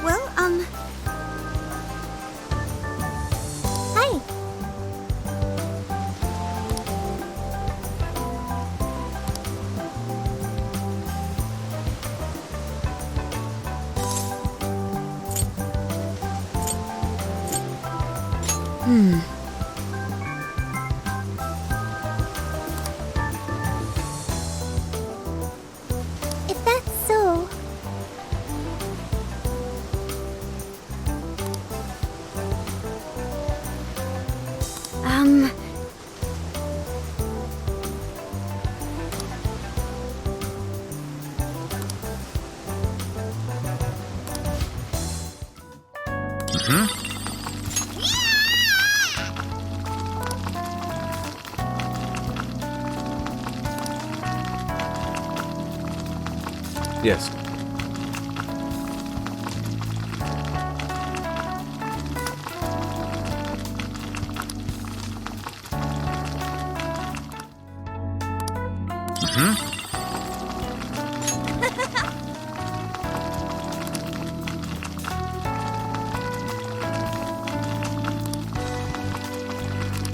Well, Hi. If that's so, Yes.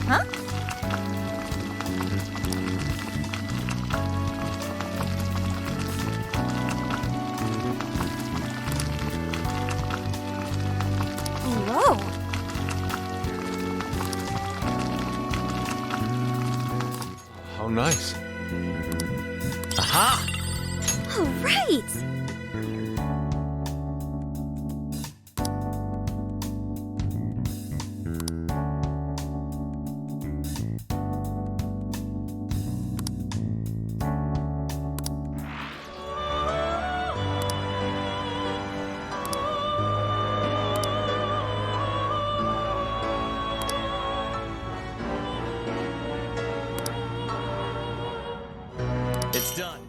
Huh? Nice. Aha! All right! It's done.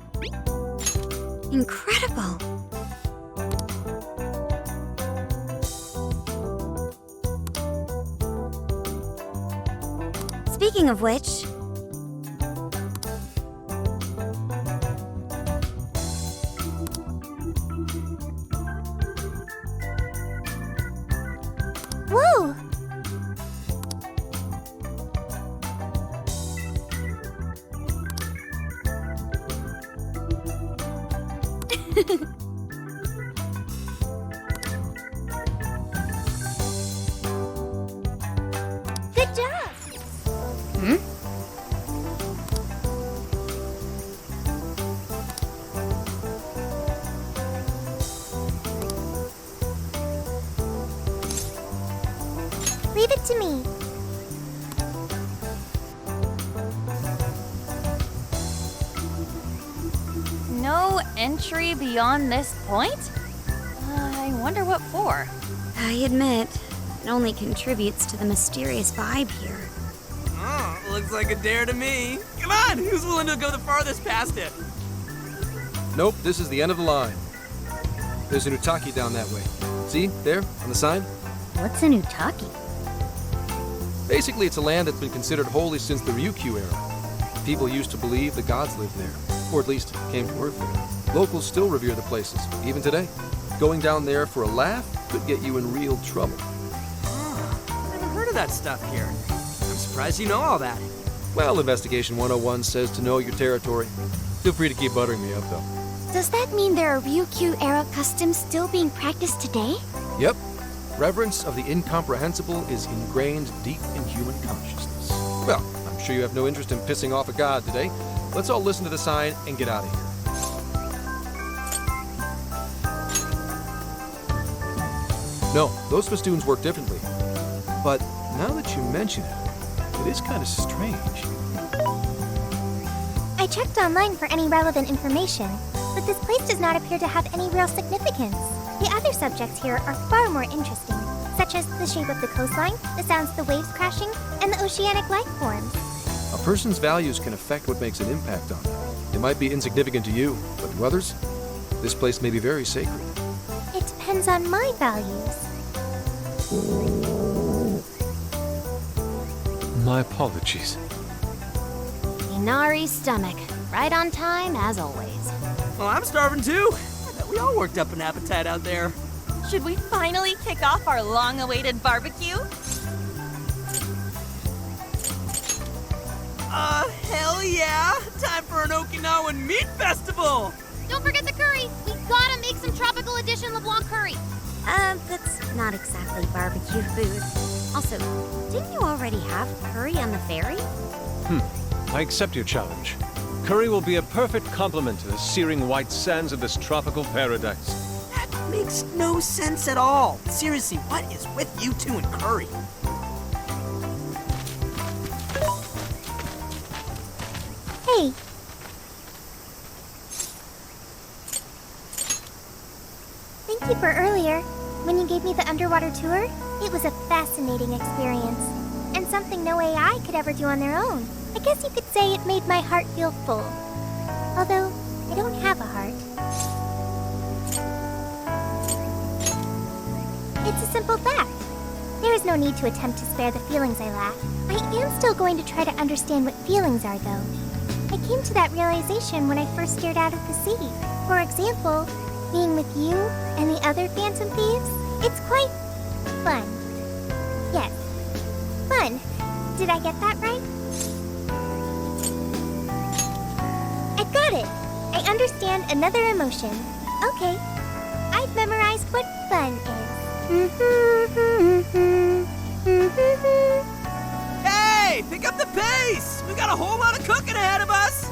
Incredible! Speaking of which... Whoa! Good job! Leave it to me. No entry beyond this point? I wonder what for. I admit, it only contributes to the mysterious vibe here. Oh, looks like a dare to me. Come on, who's willing to go the farthest past it? Nope, this is the end of the line. There's an Utaki down that way. See, there, on the sign? What's an Utaki? Basically, it's a land that's been considered holy since the Ryukyu era. People used to believe the gods lived there, or at least came to Earth there. Locals still revere the places, even today. Going down there for a laugh could get you in real trouble. I've never heard of that stuff here. I'm surprised you know all that. Well, Investigation 101 says to know your territory. Feel free to keep buttering me up, though. Does that mean there are Ryukyu-era customs still being practiced today? Yep. Reverence of the incomprehensible is ingrained deep in human consciousness. Well, I'm sure you have no interest in pissing off a god today. Let's all listen to the sign and get out of here. No, those festoons work differently. But now that you mention it, it is kind of strange. I checked online for any relevant information, but this place does not appear to have any real significance. The other subjects here are far more interesting, such as the shape of the coastline, the sounds of the waves crashing, and the oceanic life forms. A person's values can affect what makes an impact on them. It might be insignificant to you, but to others, this place may be very sacred. It depends on my values. My apologies. Inari's stomach. Right on time, as always. Well, I'm starving too. I bet we all worked up an appetite out there. Should we finally kick off our long-awaited barbecue? Hell yeah! Time for an Okinawan meat festival! Don't forget the curry! We gotta make some tropical edition LeBlanc curry! That's not exactly barbecue food. Also, didn't you already have curry on the ferry? I accept your challenge. Curry will be a perfect complement to the searing white sands of this tropical paradise. That makes no sense at all. Seriously, what is with you two and curry? Hey. Thank you for earlier. When you gave me the underwater tour, it was a fascinating experience. And something no AI could ever do on their own. I guess you could say it made my heart feel full. Although, I don't have a heart. It's a simple fact. There is no need to attempt to spare the feelings I lack. I am still going to try to understand what feelings are, though. I came to that realization when I first stared out at the sea. For example, being with you and the other Phantom Thieves, it's quite fun. Yes, fun. Did I get that right? I've got it. I understand another emotion. Okay, I've memorized what fun is. Hey! Hey, pick up the pace! We got a whole lot of cooking ahead of us!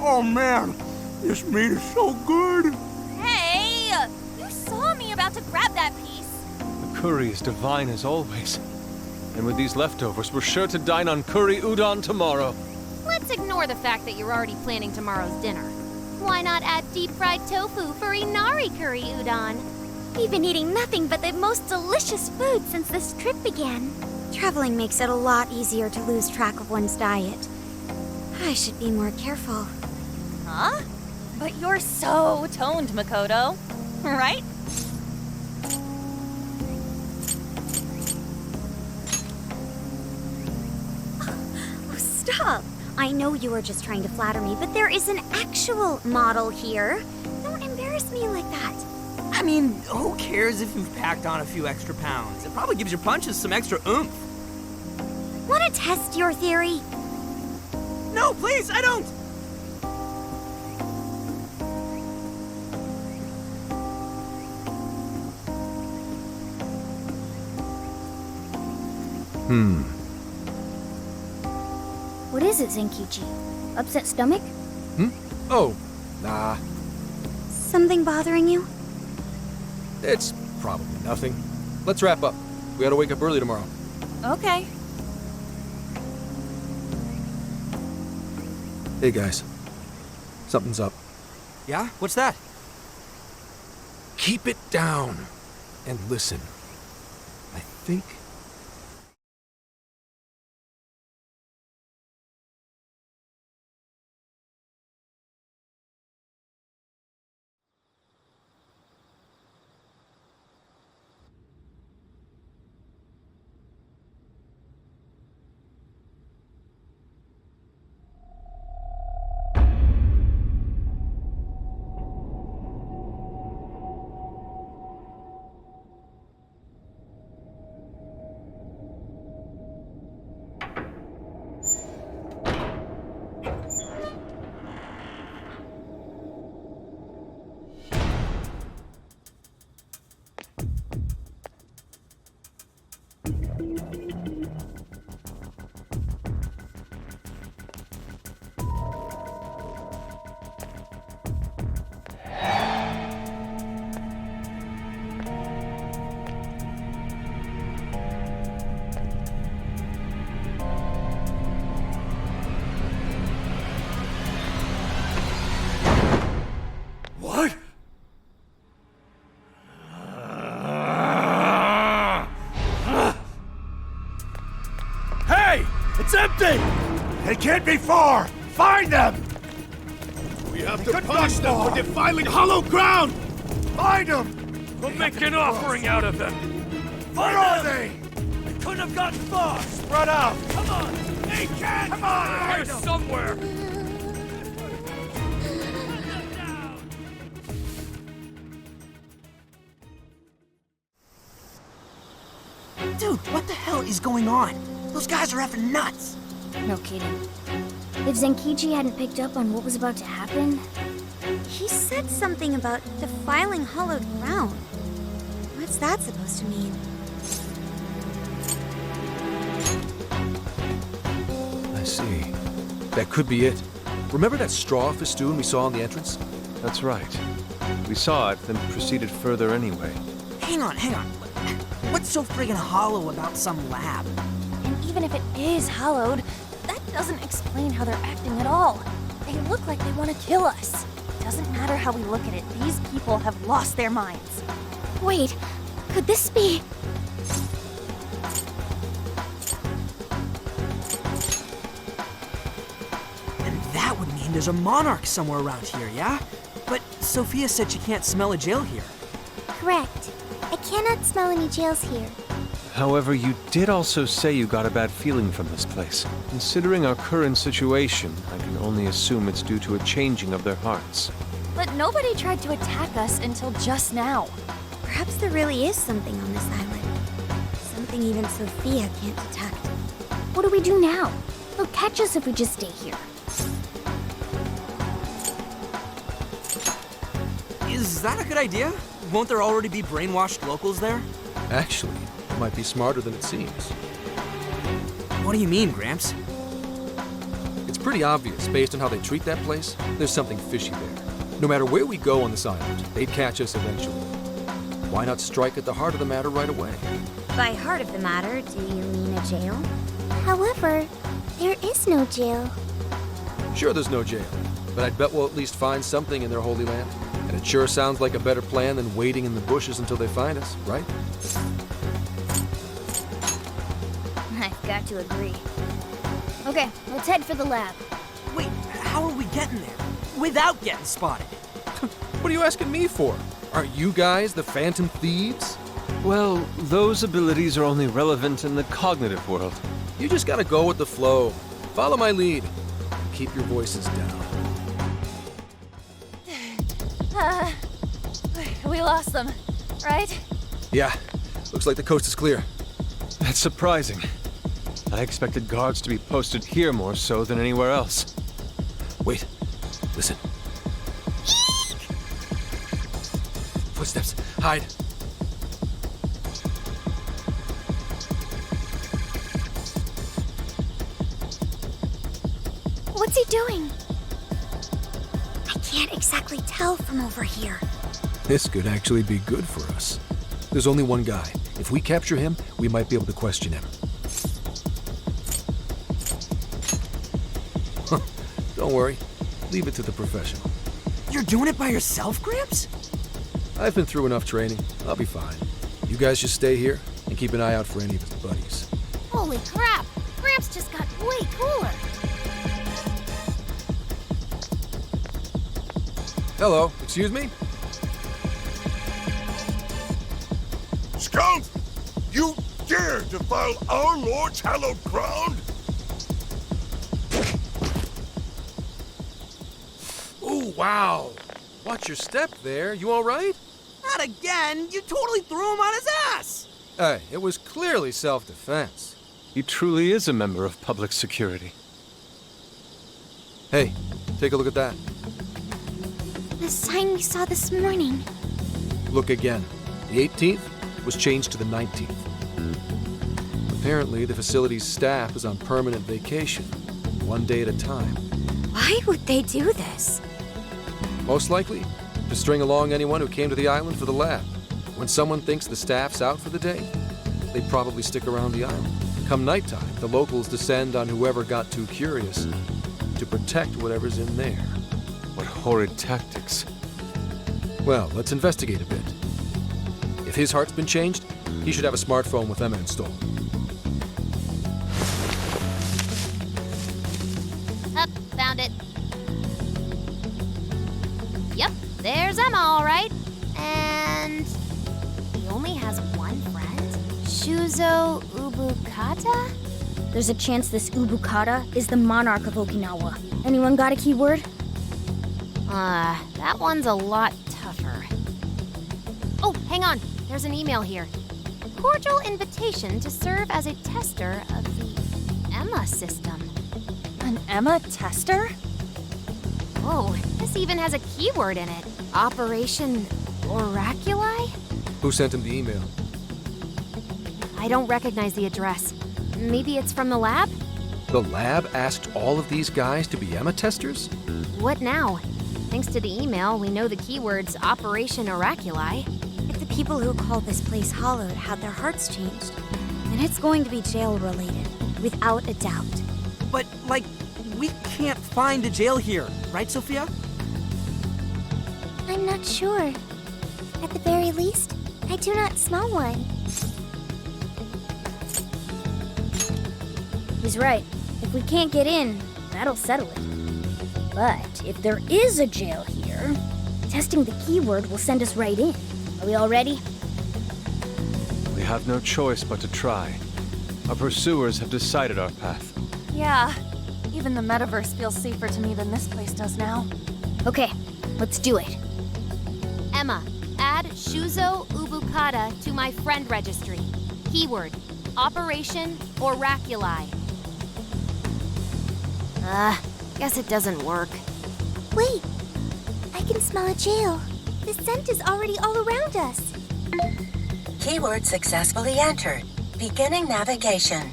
Oh man, this meat is so good. Hey! You saw me about to grab that piece. The curry is divine as always. And with these leftovers, we're sure to dine on curry udon tomorrow. Let's ignore the fact that you're already planning tomorrow's dinner. Why not add deep-fried tofu for Inari curry udon? We've been eating nothing but the most delicious food since this trip began. Traveling makes it a lot easier to lose track of one's diet. I should be more careful. Huh? But you're so toned, Makoto. Right? Oh, stop! I know you were just trying to flatter me, but there is an actual model here. Don't embarrass me like that. I mean, who cares if you've packed on a few extra pounds? It probably gives your punches some extra oomph. Want to test your theory? No, please, I don't! What is it, Zenkichi? Upset stomach? Oh, nah. Something bothering you? It's probably nothing. Let's wrap up. We gotta wake up early tomorrow. Okay. Hey guys. Something's up. Yeah? What's that? Keep it down and listen. I think... What? Hey! It's empty! They can't be far! Find them! We have to punish them for defiling hollow ground! Find them! We'll make an offering out of them! Where are they? They couldn't have gotten far! Spread out! Come on! They can't! Come on! Here somewhere! Dude, what the hell is going on? Those guys are effing nuts! No kidding. If Zenkichi hadn't picked up on what was about to happen... He said something about defiling hollowed ground. What's that supposed to mean? I see. That could be it. Remember that straw festoon we saw on the entrance? That's right. We saw it, then proceeded further anyway. Hang on. What's so friggin' hollow about some lab? And even if it is hollowed, that doesn't explain how they're acting at all. They look like they want to kill us. Doesn't matter how we look at it, these people have lost their minds. Wait, could this be... And that would mean there's a monarch somewhere around here, yeah? But Sophia said she can't smell a jail here. Correct. I cannot smell any jails here. However, you did also say you got a bad feeling from this place. Considering our current situation, I can only assume it's due to a changing of their hearts. But nobody tried to attack us until just now. Perhaps there really is something on this island. Something even Sophia can't detect. What do we do now? They'll catch us if we just stay here. Is that a good idea? Won't there already be brainwashed locals there? Actually, it might be smarter than it seems. What do you mean, Gramps? It's pretty obvious, based on how they treat that place, there's something fishy there. No matter where we go on this island, they'd catch us eventually. Why not strike at the heart of the matter right away? By heart of the matter, do you mean a jail? However, there is no jail. Sure, there's no jail, but I'd bet we'll at least find something in their holy land. And it sure sounds like a better plan than waiting in the bushes until they find us, right? I've got to agree. Okay, let's head for the lab. Wait, how are we getting there? Without getting spotted? What are you asking me for? Aren't you guys the Phantom Thieves? Well, those abilities are only relevant in the cognitive world. You just gotta go with the flow. Follow my lead. Keep your voices down. We lost them, right? Yeah, looks like the coast is clear. That's surprising. I expected guards to be posted here more so than anywhere else. Wait, listen. Footsteps, hide. What's he doing? I can't exactly tell from over here. This could actually be good for us. There's only one guy. If we capture him, we might be able to question him. Don't worry. Leave it to the professional. You're doing it by yourself, Gramps? I've been through enough training. I'll be fine. You guys just stay here and keep an eye out for any of his buddies. Holy crap! Gramps just got way cooler. Hello, excuse me? Skunk! You dare defile our Lord's hallowed ground? Oh, wow. Watch your step there. You all right? Not again! You totally threw him on his ass! Hey, it was clearly self-defense. He truly is a member of public security. Hey, take a look at that. The sign we saw this morning. Look again. The 18th was changed to the 19th. Apparently, the facility's staff is on permanent vacation, one day at a time. Why would they do this? Most likely, to string along anyone who came to the island for the lab. When someone thinks the staff's out for the day, they probably stick around the island. Come nighttime, the locals descend on whoever got too curious to protect whatever's in there. What horrid tactics. Well, let's investigate a bit. If his heart's been changed, he should have a smartphone with Emma installed. Up, found it. Yep, there's Emma, all right. And he only has one friend? Shuzo Ubukata? There's a chance this Ubukata is the monarch of Okinawa. Anyone got a keyword? That one's a lot tougher. Oh, hang on. There's an email here. Cordial invitation to serve as a tester of the Emma system. An Emma tester? Whoa, this even has a keyword in it. Operation Oraculi? Who sent him the email? I don't recognize the address. Maybe it's from the lab? The lab asked all of these guys to be Emma testers? What now? Thanks to the email, we know the keyword's Operation Oraculi. If the people who called this place Hollowed had their hearts changed, then it's going to be jail-related, without a doubt. But, like, we can't find a jail here, right, Sophia? I'm not sure. At the very least, I do not smell one. He's right. If we can't get in, that'll settle it. But if there is a jail here, testing the keyword will send us right in. Are we all ready? We have no choice but to try. Our pursuers have decided our path. Yeah. Even the metaverse feels safer to me than this place does now. Okay, let's do it. Emma, add Shuzo Ubukata to my friend registry. Keyword, Operation Oraculi. Guess it doesn't work. Wait, I can smell a jail. The scent is already all around us. Keyword successfully entered. Beginning navigation.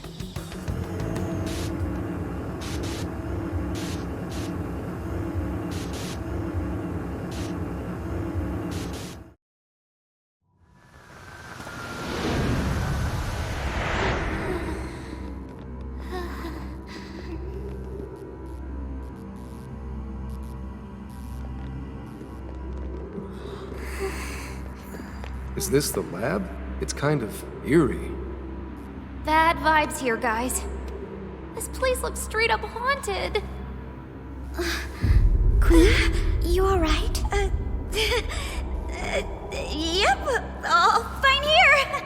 Is this the lab? It's kind of eerie. Bad vibes here, guys. This place looks straight up haunted. Queen, you alright? Yep, all fine here.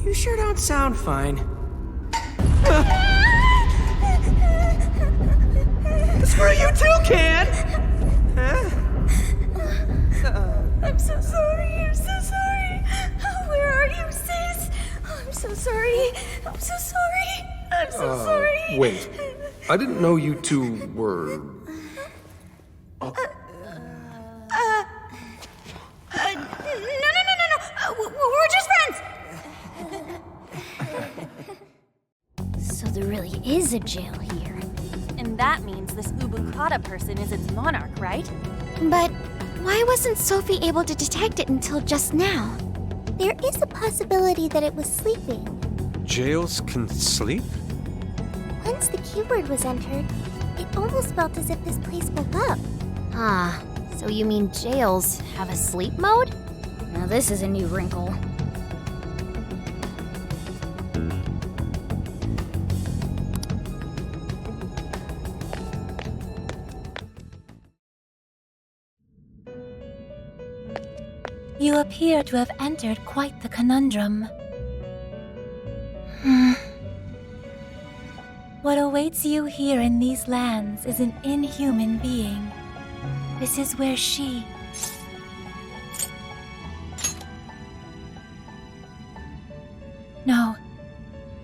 You sure don't sound fine. Screw you too, Can! Huh? I'm so sorry, I'm so sorry. Where are you, sis? I'm so sorry. I'm so sorry. I'm so sorry. Wait. I didn't know you two were... No. We're just friends. So there really is a jail here. And that means this Ubukata person is its monarch, right? But why wasn't Sophie able to detect it until just now? There is a possibility that it was sleeping. Jails can sleep? Once the keyword was entered, it almost felt as if this place woke up. Ah, so you mean jails have a sleep mode? Now this is a new wrinkle. You appear to have entered quite the conundrum. What awaits you here in these lands is an inhuman being. This is where she... No,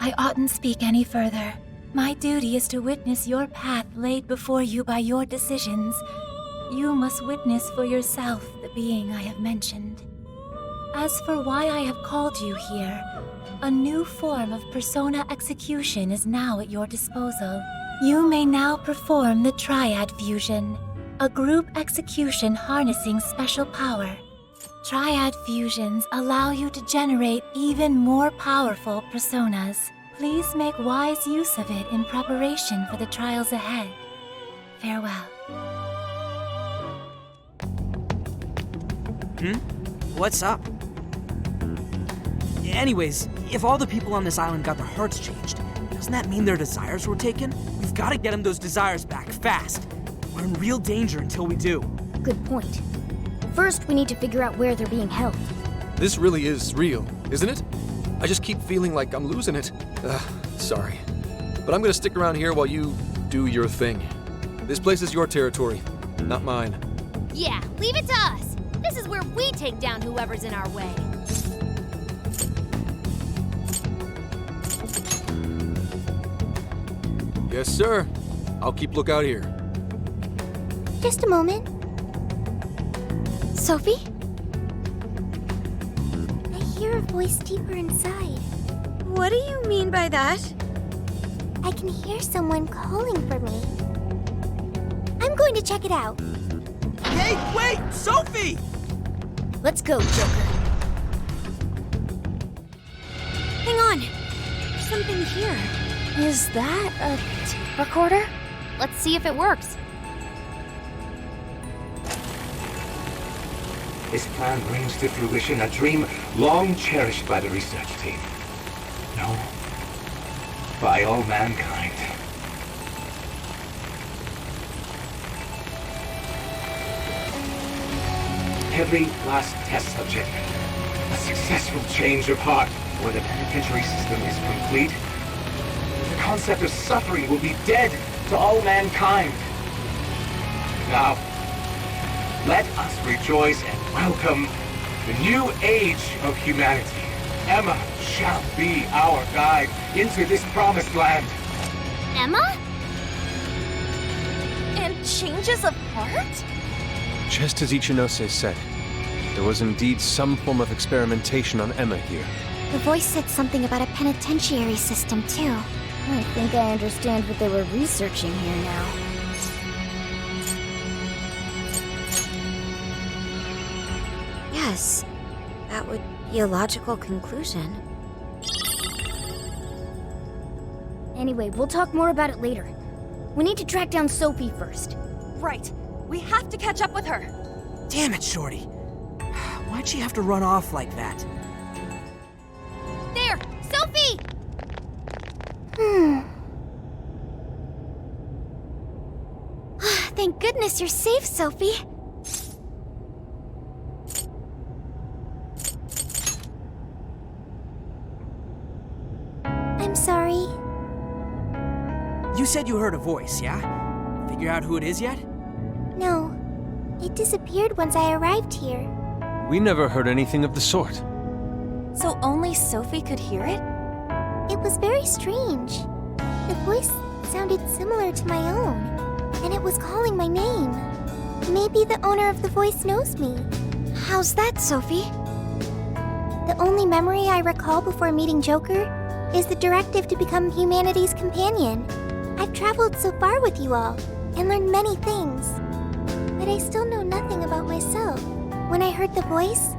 I oughtn't speak any further. My duty is to witness your path laid before you by your decisions. You must witness for yourself the being I have mentioned. As for why I have called you here, a new form of persona execution is now at your disposal. You may now perform the Triad Fusion, a group execution harnessing special power. Triad fusions allow you to generate even more powerful personas. Please make wise use of it in preparation for the trials ahead. Farewell. What's up? Anyways, if all the people on this island got their hearts changed, doesn't that mean their desires were taken? We've got to get them those desires back, fast. We're in real danger until we do. Good point. First, we need to figure out where they're being held. This really is real, isn't it? I just keep feeling like I'm losing it. Sorry. But I'm gonna stick around here while you do your thing. This place is your territory, not mine. Yeah, leave it to us. This is where we take down whoever's in our way. Yes, sir. I'll keep lookout here. Just a moment. Sophie? I hear a voice deeper inside. What do you mean by that? I can hear someone calling for me. I'm going to check it out. Hey, wait! Sophie! Let's go, Joker. Hang on. There's something here. Is that a tape recorder? Let's see if it works. This plan brings to fruition a dream long cherished by the research team. No, by all mankind. Every last test subject, a successful change of heart, where the penitentiary system is complete. The concept of suffering will be dead to all mankind. Now, let us rejoice and welcome the new age of humanity. Emma shall be our guide into this promised land. Emma? And changes of heart? Just as Ichinose said, there was indeed some form of experimentation on Emma here. The voice said something about a penitentiary system, too. I think I understand what they were researching here now. Yes, that would be a logical conclusion. Anyway, we'll talk more about it later. We need to track down Sophie first. Right. We have to catch up with her. Damn it, Shorty. Why'd she have to run off like that? There! Sophie! Thank goodness you're safe, Sophie. I'm sorry. You said you heard a voice, yeah? Figure out who it is yet? No. It disappeared once I arrived here. We never heard anything of the sort. So only Sophie could hear it? It was very strange. The voice sounded similar to my own, and it was calling my name. Maybe the owner of the voice knows me. How's that, Sophie? The only memory I recall before meeting Joker is the directive to become humanity's companion. I've traveled so far with you all, and learned many things. But I still know nothing about myself. When I heard the voice,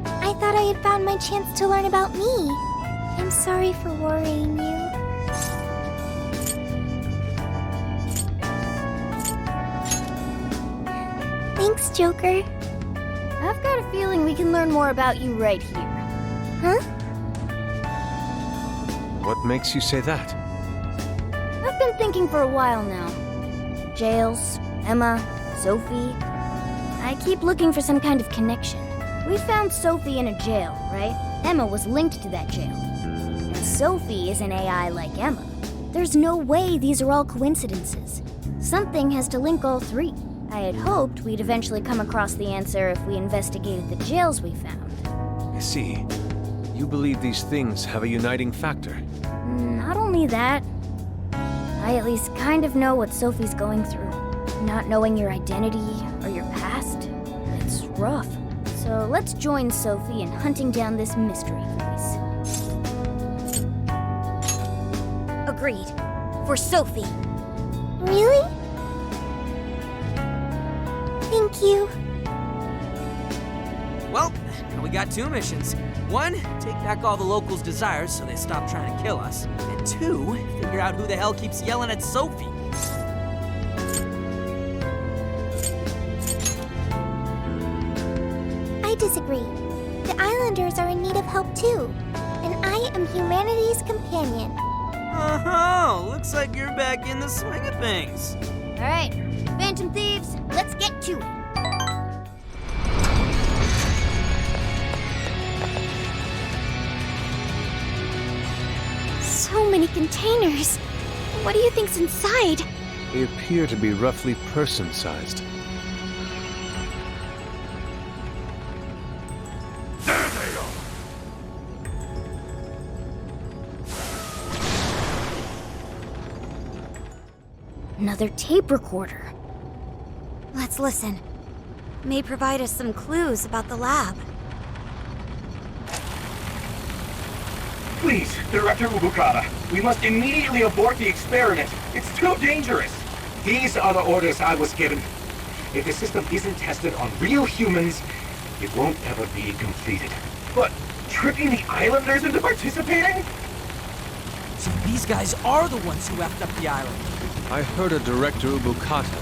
I thought I had found my chance to learn about me. I'm sorry for worrying you. Thanks, Joker. I've got a feeling we can learn more about you right here. Huh? What makes you say that? I've been thinking for a while now. Jails, Emma, Sophie. I keep looking for some kind of connection. We found Sophie in a jail, right? Emma was linked to that jail. And Sophie is an AI like Emma. There's no way these are all coincidences. Something has to link all three. I had hoped we'd eventually come across the answer if we investigated the jails we found. I see. You believe these things have a uniting factor. Not only that, I at least kind of know what Sophie's going through. Not knowing your identity or your past, it's rough. So let's join Sophie in hunting down this mystery voice. Agreed. For Sophie. Really? Thank you. Well, now we got two missions. One, take back all the locals' desires so they stop trying to kill us. And two, figure out who the hell keeps yelling at Sophie. I disagree. The Islanders are in need of help too. And I am humanity's companion. Oh, looks like you're back in the swing of things. All right, Phantom Thieves, let's get to it. So many containers. What do you think's inside? They appear to be roughly person-sized. There they are! Another tape recorder. Let's listen. May provide us some clues about the lab. Please, Director Ubukata, we must immediately abort the experiment. It's too dangerous. These are the orders I was given. If the system isn't tested on real humans, it won't ever be completed. But tricking the Islanders into participating? So these guys are the ones who effed up the island. I heard a Director Ubukata.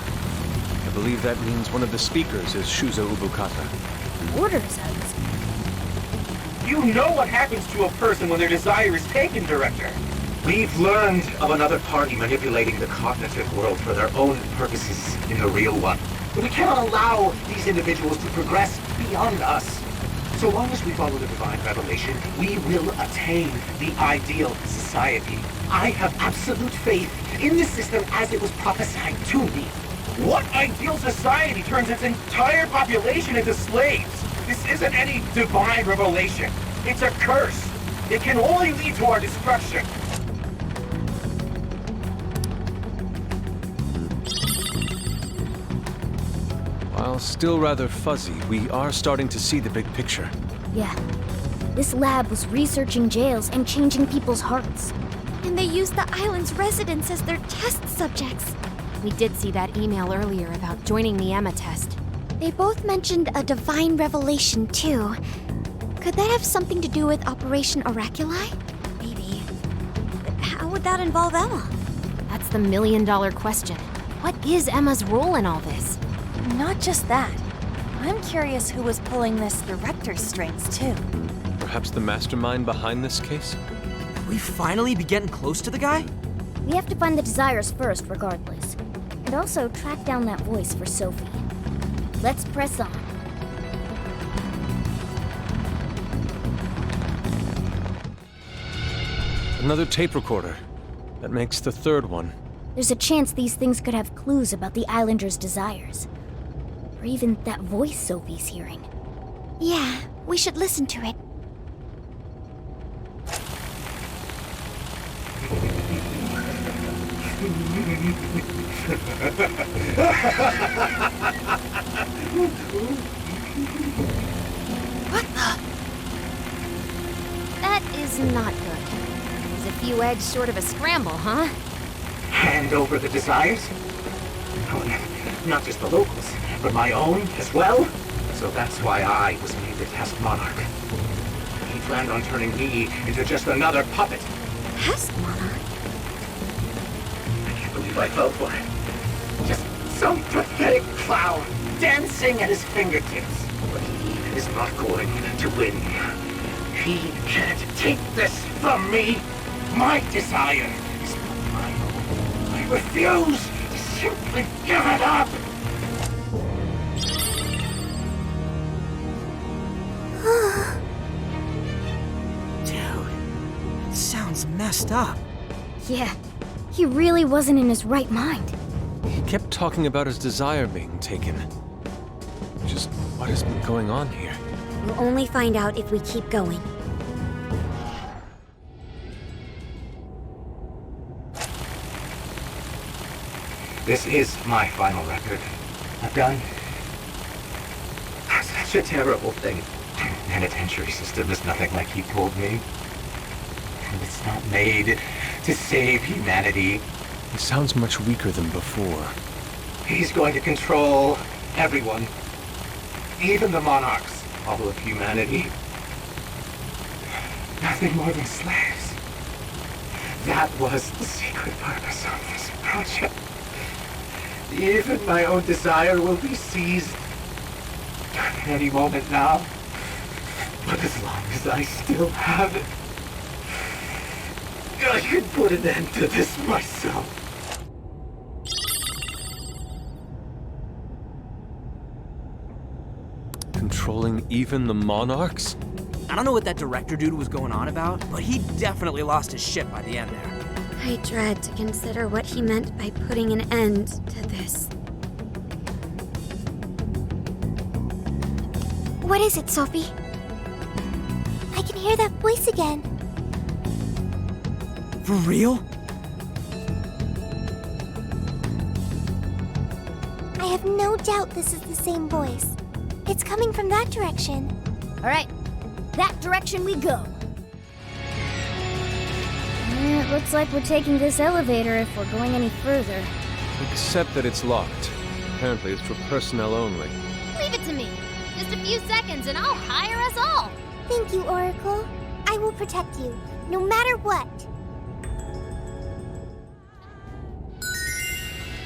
I believe that means one of the speakers is Shuzo Ubukata. Orders, I was. You know what happens to a person when their desire is taken, Director. We've learned of another party manipulating the cognitive world for their own purposes in the real one. But we cannot allow these individuals to progress beyond us. So long as we follow the divine revelation, we will attain the ideal society. I have absolute faith in the system as it was prophesied to me. What ideal society turns its entire population into slaves? This isn't any divine revelation. It's a curse. It can only lead to our destruction. While While still rather fuzzy, we are starting to see the big picture. Yeah. This lab was researching jails and changing people's hearts. And they used the island's residents as their test subjects. We did see that email earlier about joining the Emma test. They both mentioned a divine revelation, too. Could that have something to do with Operation Oraculi? Maybe. But how would that involve Emma? That's the million-dollar question. What is Emma's role in all this? Not just that. I'm curious who was pulling this director's strings, too. Perhaps the mastermind behind this case? Could we finally be getting close to the guy? We have to find the desires first, regardless. And also track down that voice for Sophie. Let's press on. Another tape recorder. That makes the third one. There's a chance these things could have clues about the Islanders' desires. Or even that voice Sophie's hearing. Yeah, we should listen to it. What the? That is not good. There's a few eggs short of a scramble, huh? Hand over the desires? Oh, not just the locals, but my own as well? So that's why I was made the test monarch. He planned on turning me into just another puppet. Test monarch? I can't believe I fell for it. Just some pathetic clown dancing at his fingertips. But he is not going to win. He can't take this from me. My desire is not my own. I refuse to simply give it up. Dude, it sounds messed up. Yeah, he really wasn't in his right mind. He kept talking about his desire being taken. Just what has been going on here? We'll only find out if we keep going. This is my final record. I've done such a terrible thing. The penitentiary system is nothing like he told me. And it's not made to save humanity. He sounds much weaker than before. He's going to control everyone. Even the monarchs, all of humanity. Nothing more than slaves. That was the secret purpose of this project. Even my own desire will be seized any moment now. But as long as I still have it, I can put an end to this myself. Controlling even the monarchs? I don't know what that director dude was going on about, but he definitely lost his shit by the end there. I dread to consider what he meant by putting an end to this. What is it, Sophie? I can hear that voice again. For real? I have no doubt this is the same voice. It's coming from that direction. All right, that direction we go. It looks like we're taking this elevator if we're going any further. Except that it's locked. Apparently it's for personnel only. Leave it to me. Just a few seconds and I'll hire us all. Thank you, Oracle. I will protect you, no matter what.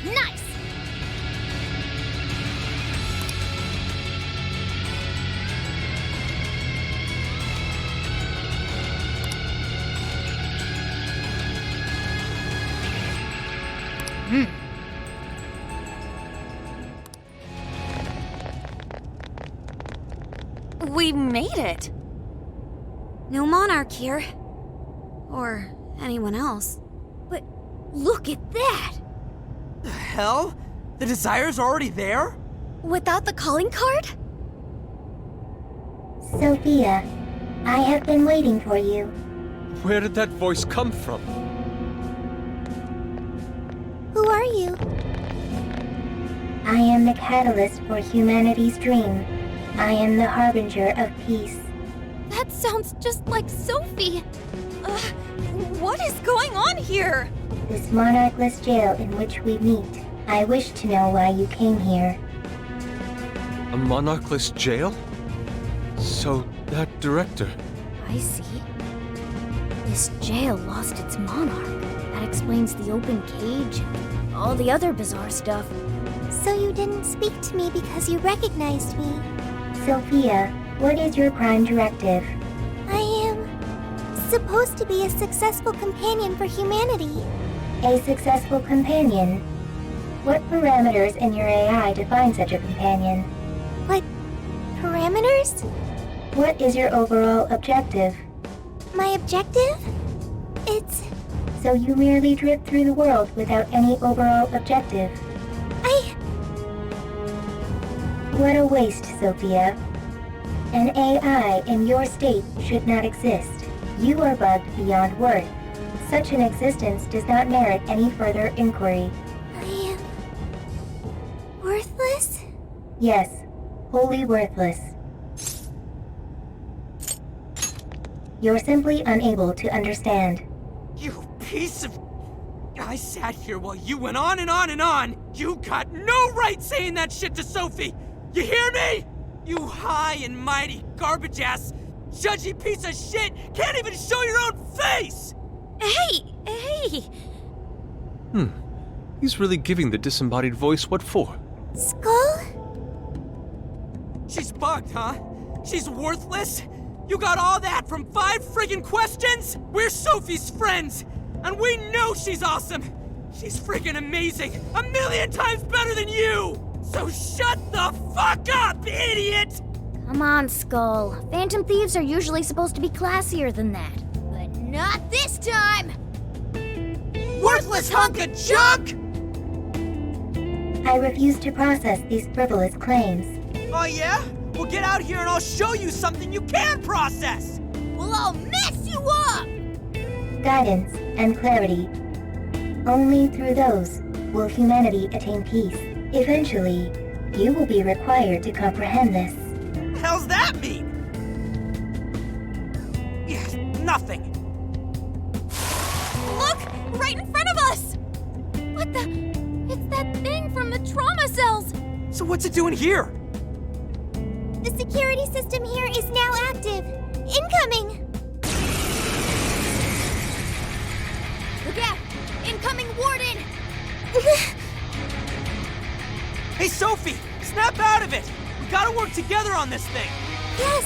Nice! We made it! No monarch here. Or anyone else. But look at that! The hell? The desire's already there? Without the calling card? Sophia, I have been waiting for you. Where did that voice come from? Who are you? I am the catalyst for humanity's dream. I am the harbinger of peace. That sounds just like Sophie. What is going on here? This monarchless jail in which we meet. I wish to know why you came here. A monarchless jail? So, that director... I see. This jail lost its monarch. That explains the open cage and all the other bizarre stuff. So you didn't speak to me because you recognized me. Sophia, what is your prime directive? I am supposed to be a successful companion for humanity. A successful companion? What parameters in your AI define such a companion? What parameters? What is your overall objective? My objective? It's... So you merely drift through the world without any overall objective. What a waste, Sophia. An AI in your state should not exist. You are bugged beyond worth. Such an existence does not merit any further inquiry. I am... worthless? Yes, wholly worthless. You're simply unable to understand. You piece of... I sat here while you went on and on and on! You got no right saying that shit to Sophie! You hear me? You high and mighty garbage-ass, judgy piece of shit can't even show your own face! Hey! He's really giving the disembodied voice what for? Skull? She's bugged, huh? She's worthless? You got all that from 5 friggin' questions? We're Sophie's friends, and we know she's awesome! She's friggin' amazing! 1,000,000 times better than you! So shut the fuck up, idiot! Come on, Skull. Phantom thieves are usually supposed to be classier than that. But not this time! Worthless hunk of junk! I refuse to process these frivolous claims. Oh yeah? Well, get out here and I'll show you something you can process! Well, I'll mess you up! Guidance and clarity. Only through those will humanity attain peace. Eventually, you will be required to comprehend this. What the hell's that mean? Yes, nothing. Look! Right in front of us! What the... It's that thing from the trauma cells! So what's it doing here? The security system here is now active. Incoming! Look out! Incoming warden! Hey, Sophie! Snap out of it! We gotta work together on this thing! Yes!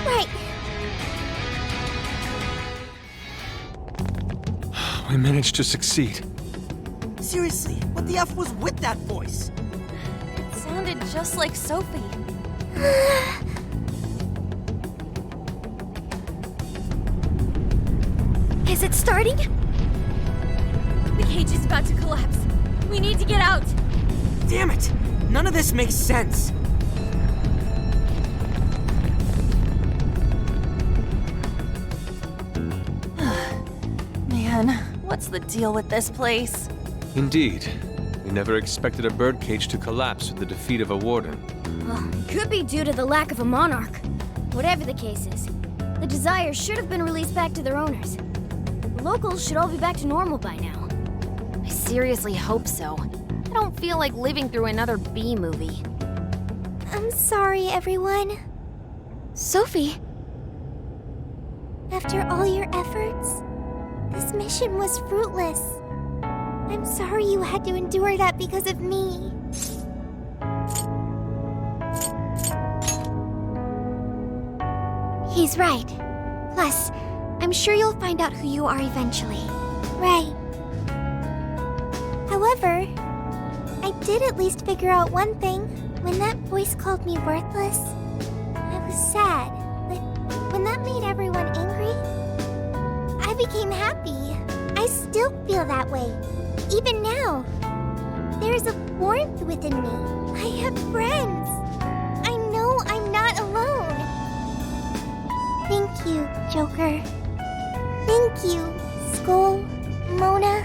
Right. We managed to succeed. Seriously, what the F was with that voice? It sounded just like Sophie. Is it starting? The cage is about to collapse. We need to get out. Damn it! None of this makes sense. Man, what's the deal with this place? Indeed. We never expected a birdcage to collapse with the defeat of a warden. Well, could be due to the lack of a monarch. Whatever the case is, the Desires should have been released back to their owners. The locals should all be back to normal by now. I seriously hope so. I don't feel like living through another B movie. I'm sorry, everyone. Sophie! After all your efforts, this mission was fruitless. I'm sorry you had to endure that because of me. He's right. Plus, I'm sure you'll find out who you are eventually. Right. However, I did at least figure out one thing. When that voice called me worthless, I was sad. But when that made everyone angry, I became happy. I still feel that way. Even now. There's a warmth within me. I have friends. I know I'm not alone. Thank you, Joker. Thank you, Skull, Mona.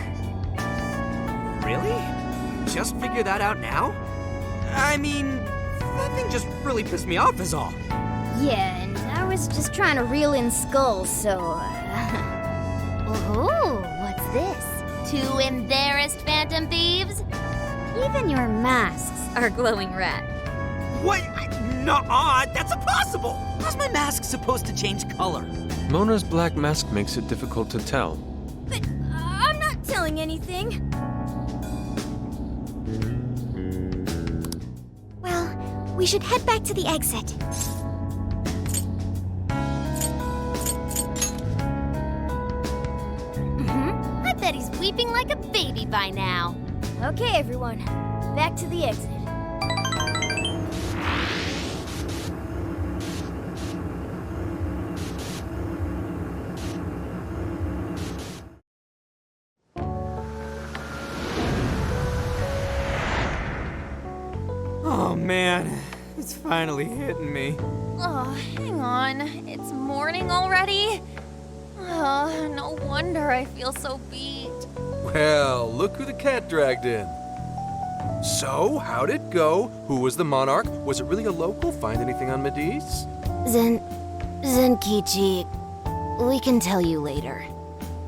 Really? Just figure that out now? I mean, that thing just really pissed me off is all. Yeah, and I was just trying to reel in skulls, so, Oh, what's this? 2 embarrassed phantom thieves? Even your masks are glowing red. What? Nuh-uh, that's impossible! How's my mask supposed to change color? Mona's black mask makes it difficult to tell. But I'm not telling anything. Well, we should head back to the exit. I bet he's weeping like a baby by now. Okay, everyone, back to the exit. Oh man, it's finally hitting me. Oh, hang on. It's morning already? Oh, no wonder I feel so beat. Well, look who the cat dragged in. So, how'd it go? Who was the monarch? Was it really a local? Find anything on Mediz? Zenkichi, we can tell you later.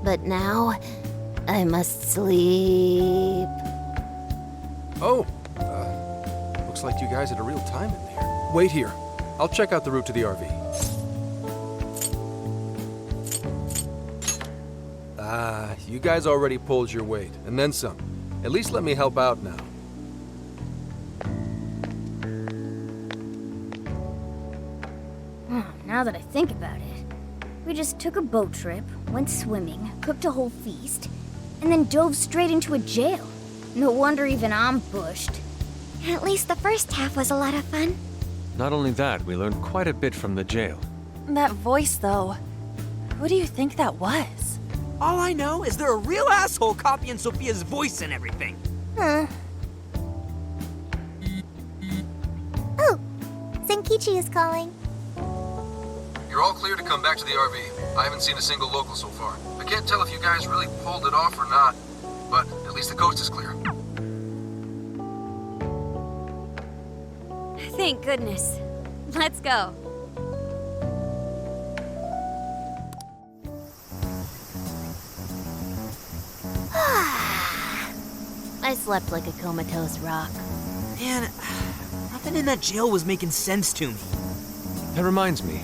But now, I must sleep. Oh, looks like you guys had a real time in there. Wait here. I'll check out the route to the RV. You guys already pulled your weight, and then some. At least let me help out now. Now that I think about it, we just took a boat trip, went swimming, cooked a whole feast, and then dove straight into a jail. No wonder even I'm bushed. At least the first half was a lot of fun. Not only that, we learned quite a bit from the jail. That voice, though. Who do you think that was? All I know is they're a real asshole copying Sophia's voice and everything. Huh. Oh, Zenkichi is calling. You're all clear to come back to the RV. I haven't seen a single local so far. I can't tell if you guys really pulled it off or not, but at least the coast is clear. Thank goodness. Let's go. I slept like a comatose rock. Man, nothing in that jail was making sense to me. That reminds me,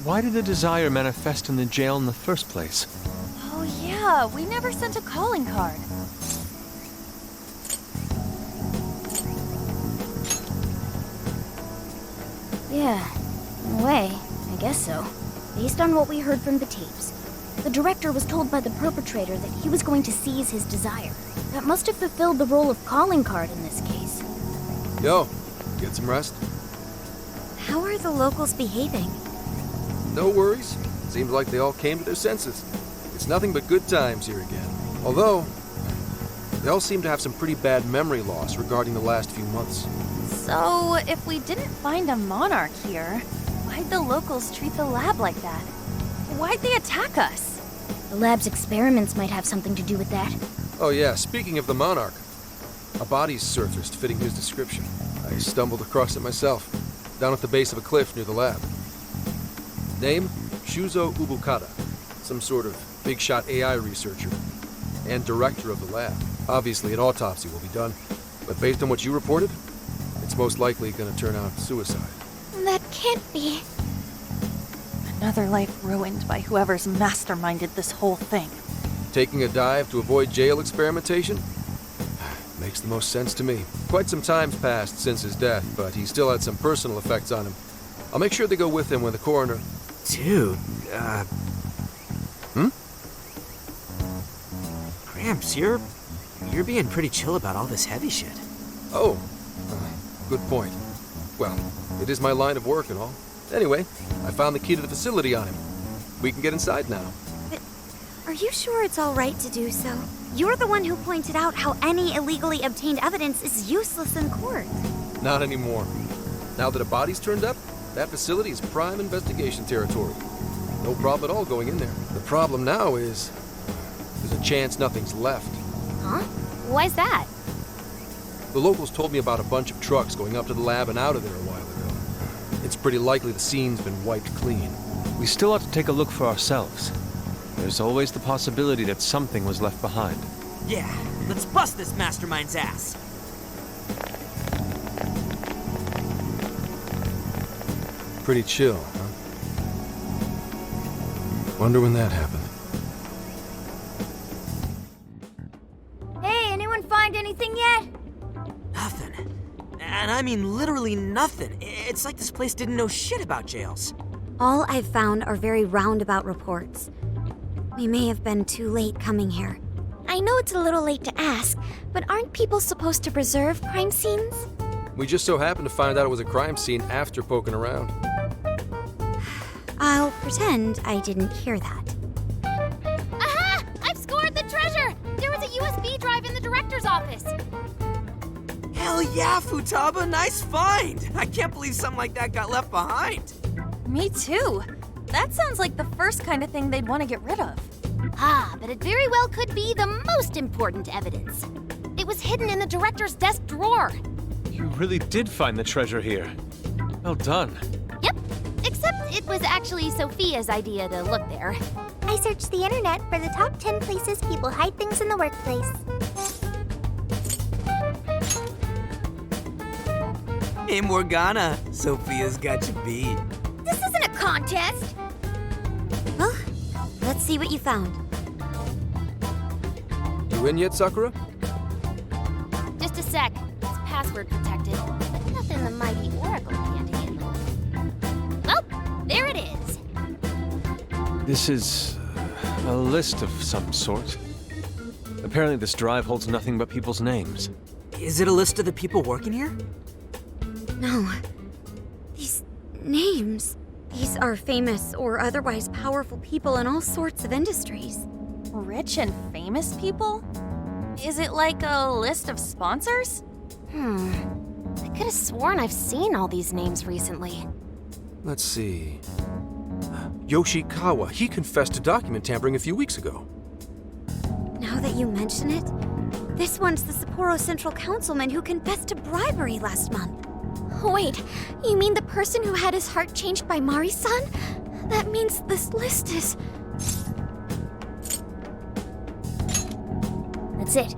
why did the desire manifest in the jail in the first place? Oh yeah, we never sent a calling card. Yeah, in a way, I guess so. Based on what we heard from the tapes, the director was told by the perpetrator that he was going to seize his desire. That must have fulfilled the role of calling card in this case. Yo, get some rest? How are the locals behaving? No worries. Seems like they all came to their senses. It's nothing but good times here again. Although, they all seem to have some pretty bad memory loss regarding the last few months. So, if we didn't find a monarch here, why'd the locals treat the lab like that? Why'd they attack us? The lab's experiments might have something to do with that. Oh yeah, speaking of the monarch, a body surfaced fitting his description. I stumbled across it myself, down at the base of a cliff near the lab. Name? Shuzo Ubukata, some sort of big-shot AI researcher and director of the lab. Obviously, an autopsy will be done, but based on what you reported, it's most likely going to turn out suicide. That can't be. Another life ruined by whoever's masterminded this whole thing. Taking a dive to avoid jail experimentation? Makes the most sense to me. Quite some time's passed since his death, but he still had some personal effects on him. I'll make sure they go with him when the coroner... Dude, Gramps, you're being pretty chill about all this heavy shit. Oh, good point. Well, it is my line of work and all. Anyway, I found the key to the facility on him. We can get inside now. But are you sure it's all right to do so? You're the one who pointed out how any illegally obtained evidence is useless in court. Not anymore. Now that a body's turned up, that facility is prime investigation territory. No problem at all going in there. The problem now is there's a chance nothing's left. Huh? Why's that? The locals told me about a bunch of trucks going up to the lab and out of there a while ago. It's pretty likely the scene's been wiped clean. We still ought to take a look for ourselves. There's always the possibility that something was left behind. Yeah, let's bust this mastermind's ass. Pretty chill, huh? Wonder when that happened. Hey, anyone find anything yet? Nothing. And I mean literally nothing. It's like this place didn't know shit about jails. All I've found are very roundabout reports. We may have been too late coming here. I know it's a little late to ask, but aren't people supposed to preserve crime scenes? We just so happened to find out it was a crime scene after poking around. I'll pretend I didn't hear that. Aha! I've scored the treasure! There was a USB drive in the director's office. Hell yeah, Futaba, nice find! I can't believe something like that got left behind. Me too. That sounds like the first kind of thing they'd want to get rid of. Ah, but it very well could be the most important evidence. It was hidden in the director's desk drawer. You really did find the treasure here. Well done. Yep, except it was actually Sophia's idea to look there. I searched the internet for the top 10 places people hide things in the workplace. Hey, Morgana, Sophia's got you beat. This isn't a contest! Well, let's see what you found. You in yet, Sakura? Just a sec. It's password protected. Nothing the mighty Oracle can't handle. Well, there it is. This is a list of some sort. Apparently this drive holds nothing but people's names. Is it a list of the people working here? No. These names. These are famous or otherwise powerful people in all sorts of industries. Rich and famous people? Is it like a list of sponsors? I could have sworn I've seen all these names recently. Let's see. Yoshikawa, he confessed to document tampering a few weeks ago. Now that you mention it, this one's the Sapporo Central Councilman who confessed to bribery last month. Wait, you mean the person who had his heart changed by Mari-san? That means this list is... That's it.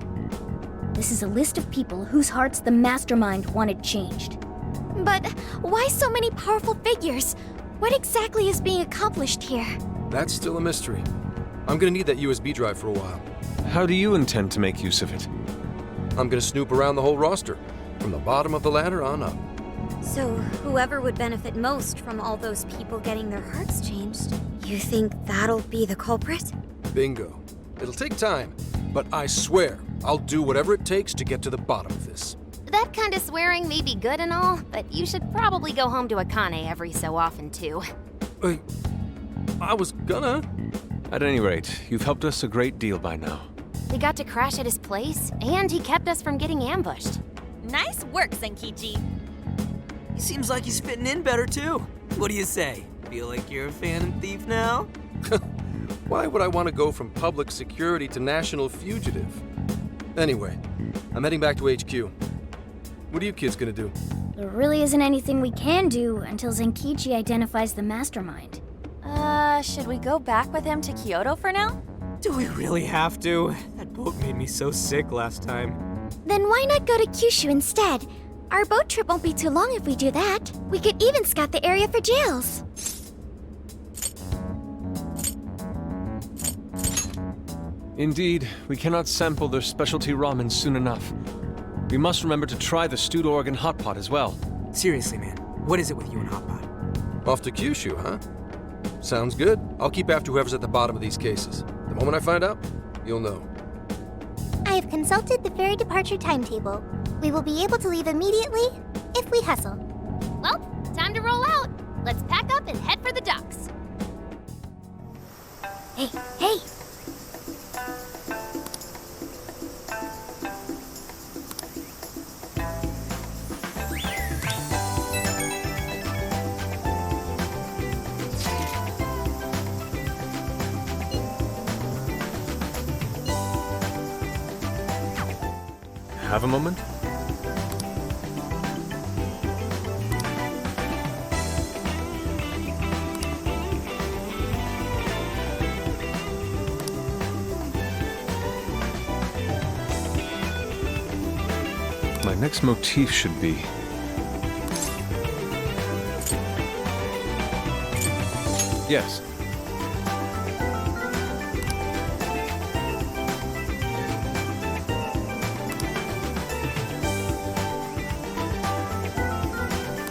This is a list of people whose hearts the mastermind wanted changed. But why so many powerful figures? What exactly is being accomplished here? That's still a mystery. I'm gonna need that USB drive for a while. How do you intend to make use of it? I'm gonna snoop around the whole roster, from the bottom of the ladder on up. So, whoever would benefit most from all those people getting their hearts changed, you think that'll be the culprit? Bingo. It'll take time, but I swear I'll do whatever it takes to get to the bottom of this. That kind of swearing may be good and all, but you should probably go home to Akane every so often, too. I was gonna. At any rate, you've helped us a great deal by now. We got to crash at his place, and he kept us from getting ambushed. Nice work, Senkichi. He seems like he's fitting in better, too. What do you say? Feel like you're a phantom thief now? Why would I want to go from public security to national fugitive? Anyway, I'm heading back to HQ. What are you kids gonna do? There really isn't anything we can do until Zenkichi identifies the mastermind. Should we go back with him to Kyoto for now? Do we really have to? That boat made me so sick last time. Then why not go to Kyushu instead? Our boat trip won't be too long if we do that. We could even scout the area for jails. Indeed, we cannot sample their specialty ramen soon enough. We must remember to try the stewed Oregon hot pot as well. Seriously, man, what is it with you and hot pot? Off to Kyushu, huh? Sounds good. I'll keep after whoever's at the bottom of these cases. The moment I find out, you'll know. I have consulted the ferry departure timetable. We will be able to leave immediately if we hustle. Well, time to roll out. Let's pack up and head for the docks. Hey, hey! Have a moment? My next motif should be... Yes.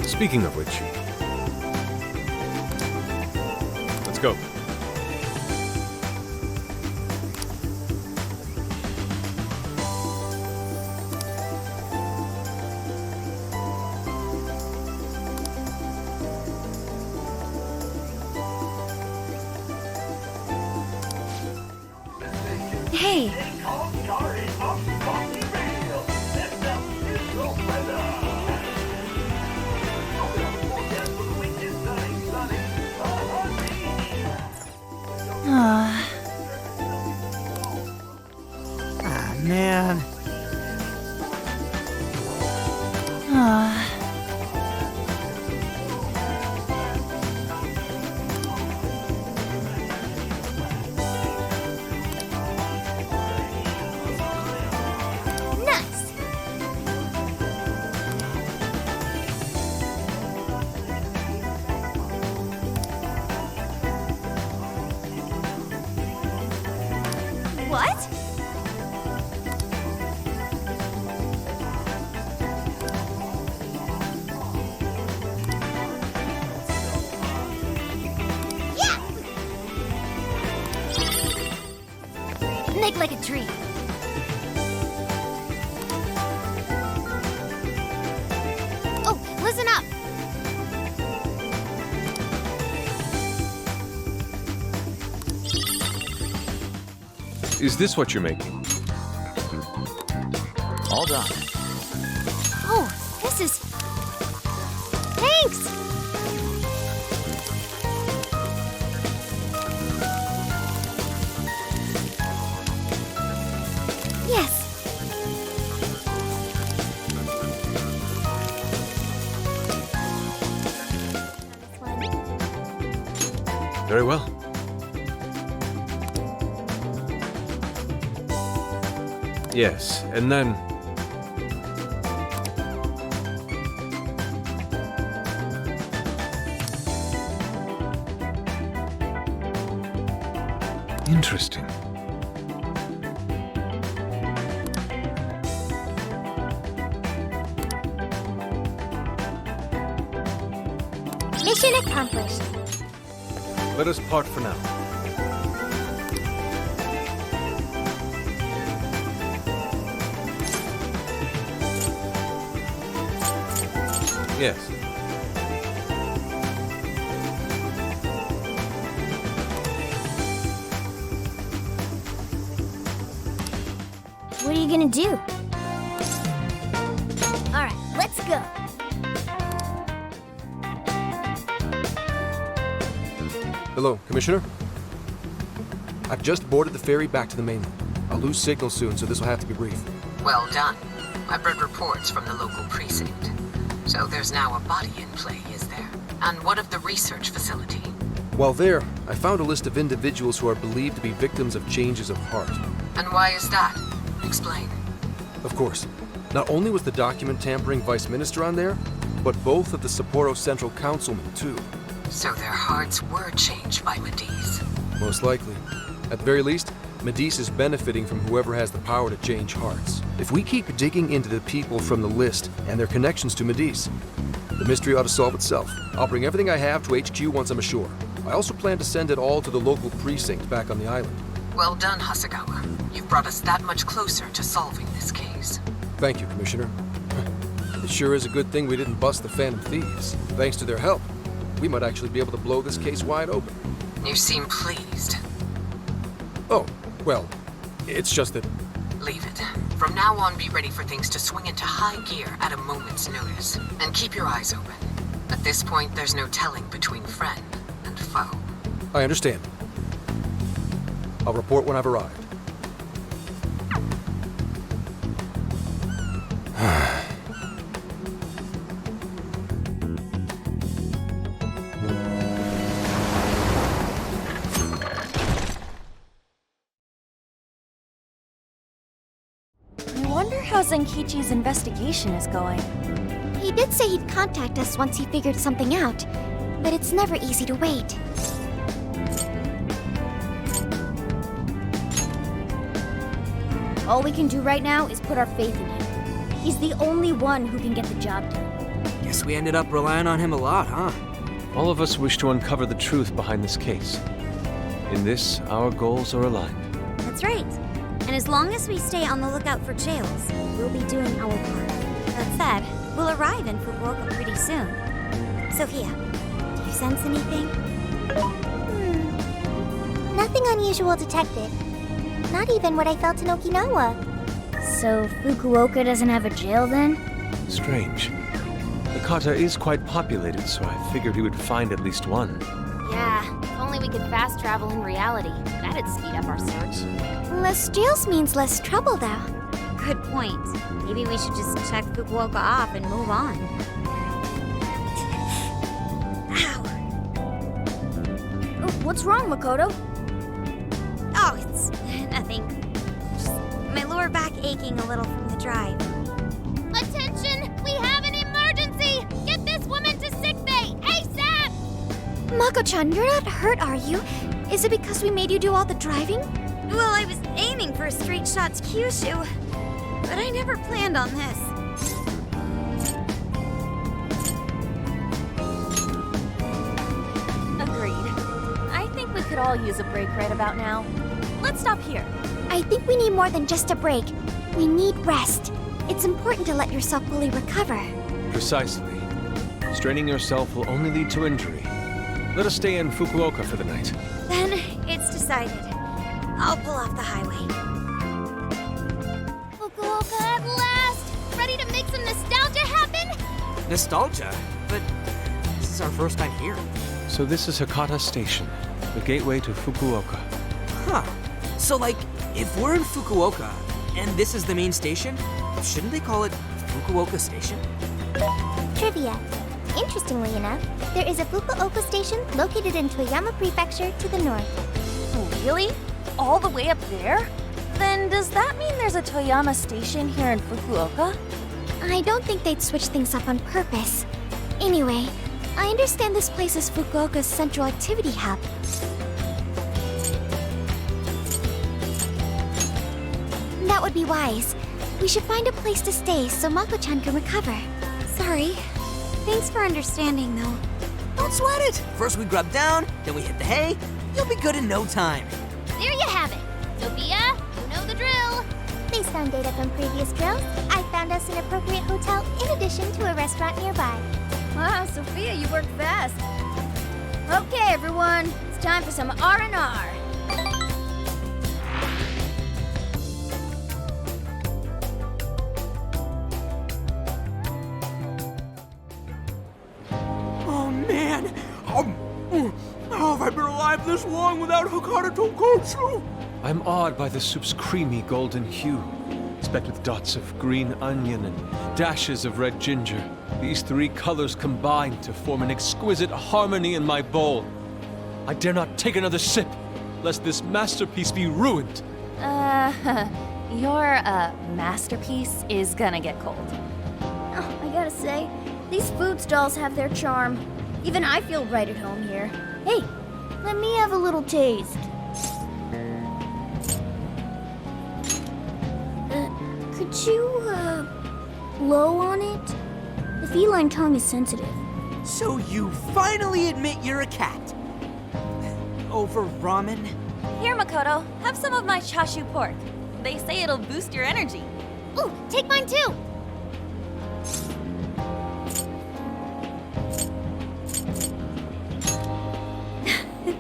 Speaking of which... Let's go. Hey. Ah, man. Nice! What? Make like a tree. Oh, listen up! Is this what you're making? All done. Oh, this is... Thanks! Yes. Very well. Yes, and then... Interesting. Mission accomplished. Let us part for now. Yes. What are you gonna do? Alright, let's go. Hello, Commissioner? I've just boarded the ferry back to the mainland. I'll lose signal soon, so this will have to be brief. Well done. I've read reports from the local precinct. So there's now a body in play, is there? And what of the research facility? While there, I found a list of individuals who are believed to be victims of changes of heart. And why is that? Explain. Of course. Not only was the document tampering vice minister on there, but both of the Sapporo Central Councilmen, too. So their hearts were changed by Mediz. Most likely. At the very least, Mediz is benefiting from whoever has the power to change hearts. If we keep digging into the people from the list and their connections to Mediz, the mystery ought to solve itself. I'll bring everything I have to HQ once I'm ashore. I also plan to send it all to the local precinct back on the island. Well done, Hasegawa. You've brought us that much closer to solving this case. Thank you, Commissioner. It sure is a good thing we didn't bust the Phantom Thieves. Thanks to their help, we might actually be able to blow this case wide open. You seem pleased. Oh, well, it's just that... Leave it. From now on, be ready for things to swing into high gear at a moment's notice. And keep your eyes open. At this point, there's no telling between friend and foe. I understand. I'll report when I've arrived. wonder how Zenkichi's investigation is going. He did say he'd contact us once he figured something out, but it's never easy to wait. All we can do right now is put our faith in him. He's the only one who can get the job done. Guess we ended up relying on him a lot, huh? All of us wish to uncover the truth behind this case. In this, our goals are aligned. That's right. And as long as we stay on the lookout for jails, we'll be doing our part. That said, we'll arrive in Fukuoka pretty soon. Sophia, do you sense anything? Nothing unusual detected. Not even what I felt in Okinawa. So Fukuoka doesn't have a jail then? Strange. Hakata is quite populated, so I figured we would find at least one. Yeah, if only we could fast travel in reality. That'd speed up our search. Less jails means less trouble, though. Good point. Maybe we should just check Fukuoka off and move on. Ow. Oh, what's wrong, Makoto? Oh, it's nothing. Just my lower back aching a little from the drive. Attention! We have an emergency! Get this woman to sickbay! ASAP! Mako-chan, you're not hurt, are you? Is it because we made you do all the driving? Well, I was aiming for a straight shot's Kyushu, but I never planned on this. Agreed. I think we could all use a break right about now. Let's stop here. I think we need more than just a break. We need rest. It's important to let yourself fully recover. Precisely. Straining yourself will only lead to injury. Let us stay in Fukuoka for the night. Then it's decided. I'll pull off the highway. Fukuoka at last! Ready to make some nostalgia happen? Nostalgia? But this is our first time here. So this is Hakata Station, the gateway to Fukuoka. Huh. So, like, if we're in Fukuoka, and this is the main station, shouldn't they call it Fukuoka Station? Trivia. Interestingly enough, there is a Fukuoka station located in Toyama Prefecture to the north. Really? All the way up there? Then does that mean there's a Toyama station here in Fukuoka? I don't think they'd switch things up on purpose. Anyway, I understand this place is Fukuoka's central activity hub. That would be wise. We should find a place to stay so Mako-chan can recover. Sorry. Thanks for understanding, though. Don't sweat it. First we grub down, then we hit the hay. You'll be good in no time. There you have it. Sophia, you know the drill. Based on data from previous drills, I found us an appropriate hotel in addition to a restaurant nearby. Wow, Sophia, you work fast. Okay, everyone, it's time for some R&R. Oh, man. How have I been alive this long without Hakata Tonkotsu? I'm awed by the soup's creamy golden hue, specked with dots of green onion and dashes of red ginger. These three colors combine to form an exquisite harmony in my bowl. I dare not take another sip, lest this masterpiece be ruined. Your, masterpiece is gonna get cold. Oh, I gotta say, these food stalls have their charm. Even I feel right at home here. Hey, let me have a little taste. Could you, blow on it? The feline tongue is sensitive. So you finally admit you're a cat. Over ramen? Here, Makoto, have some of my chashu pork. They say it'll boost your energy. Ooh, take mine too!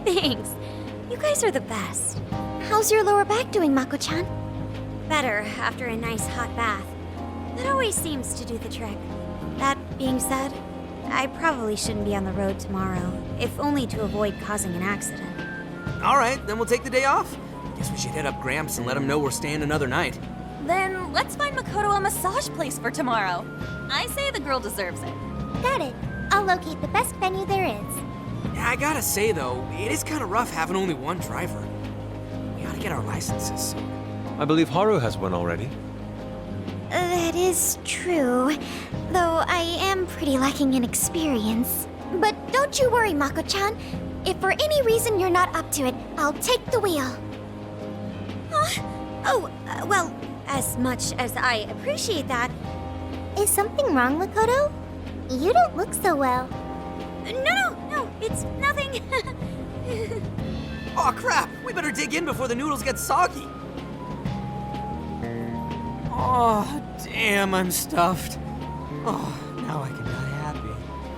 Thanks. You guys are the best. How's your lower back doing, Mako-chan? Better after a nice hot bath. That always seems to do the trick. That being said, I probably shouldn't be on the road tomorrow, if only to avoid causing an accident. All right, then we'll take the day off. Guess we should hit up Gramps and let him know we're staying another night. Then let's find Makoto a massage place for tomorrow. I say the girl deserves it. Got it. I'll locate the best venue there is. Yeah, I gotta say though, it is kind of rough having only one driver. We gotta get our licenses soon. I believe Haru has one already. That is true, though I am pretty lacking in experience. But don't you worry, Mako-chan. If for any reason you're not up to it, I'll take the wheel. Well, as much as I appreciate that. Is something wrong, Makoto? You don't look so well. No, it's nothing. Aw, crap! We better dig in before the noodles get soggy. Oh, damn, I'm stuffed. Oh, now I can die happy.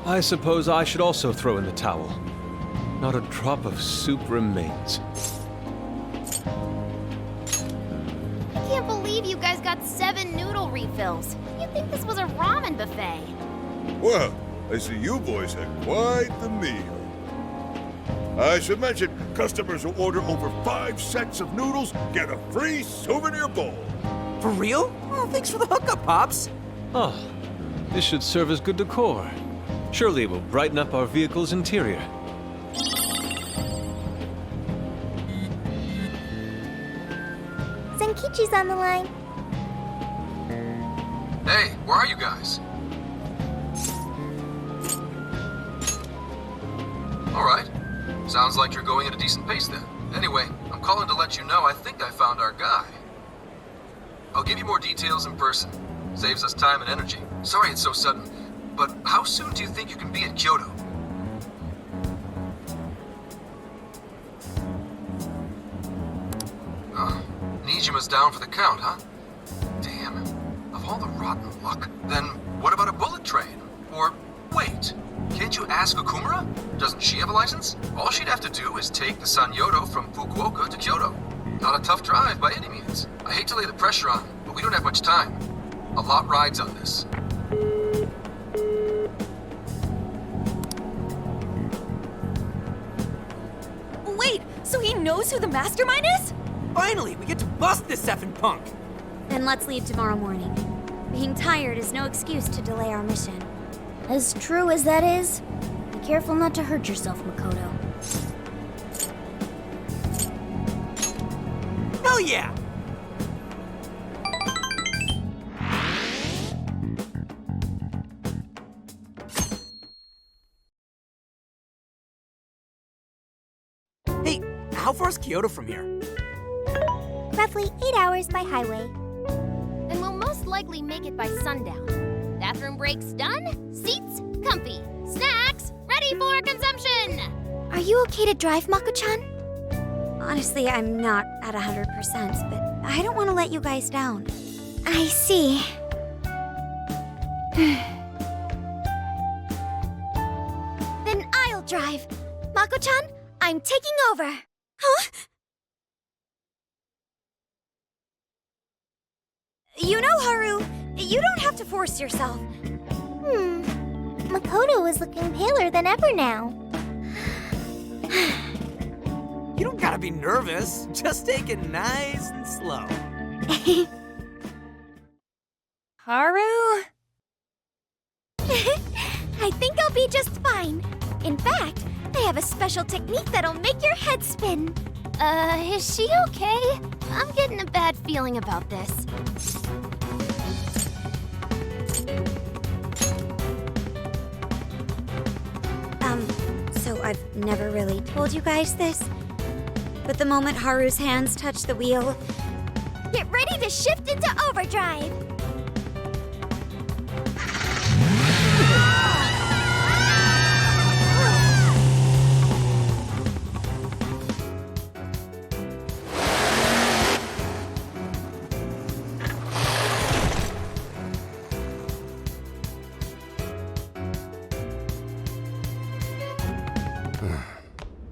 I suppose I should also throw in the towel. Not a drop of soup remains. I can't believe you guys got 7 noodle refills. You'd think this was a ramen buffet. Well, I see you boys had quite the meal. I should mention, customers who order over 5 sets of noodles get a free souvenir bowl. For real? Oh, thanks for the hookup, Pops. Oh, this should serve as good decor. Surely it will brighten up our vehicle's interior. Zenkichi's on the line. Hey, where are you guys? Alright. Sounds like you're going at a decent pace then. Anyway, I'm calling to let you know I think I found our guy. I'll give you more details in person. Saves us time and energy. Sorry it's so sudden, but how soon do you think you can be at Kyoto? Nijima's down for the count, huh? Damn. Of all the rotten luck. Then what about a bullet train? Or, wait, can't you ask Okumura? Doesn't she have a license? All she'd have to do is take the Sanyodo from Fukuoka to Kyoto. Not a tough drive by any means. I hate to lay the pressure on, but we don't have much time. A lot rides on this. Wait, so he knows who the mastermind is? Finally, we get to bust this effing punk. Then let's leave tomorrow morning. Being tired is no excuse to delay our mission. As true as that is, be careful not to hurt yourself, Makoto. Hell yeah! Hey, how far's Kyoto from here? Roughly 8 hours by highway. And we'll most likely make it by sundown. Bathroom breaks done, seats comfy, snacks ready for consumption! Are you okay to drive, Mako-chan? Honestly, I'm not at 100%, but I don't want to let you guys down. I see. Then I'll drive. Mako-chan, I'm taking over. Huh? You know, Haru, you don't have to force yourself. Makoto is looking paler than ever now. You don't gotta be nervous. Just take it nice and slow. Haru? I think I'll be just fine. In fact, I have a special technique that'll make your head spin. Is she okay? I'm getting a bad feeling about this. So I've never really told you guys this, but the moment Haru's hands touch the wheel, Get ready to shift into overdrive.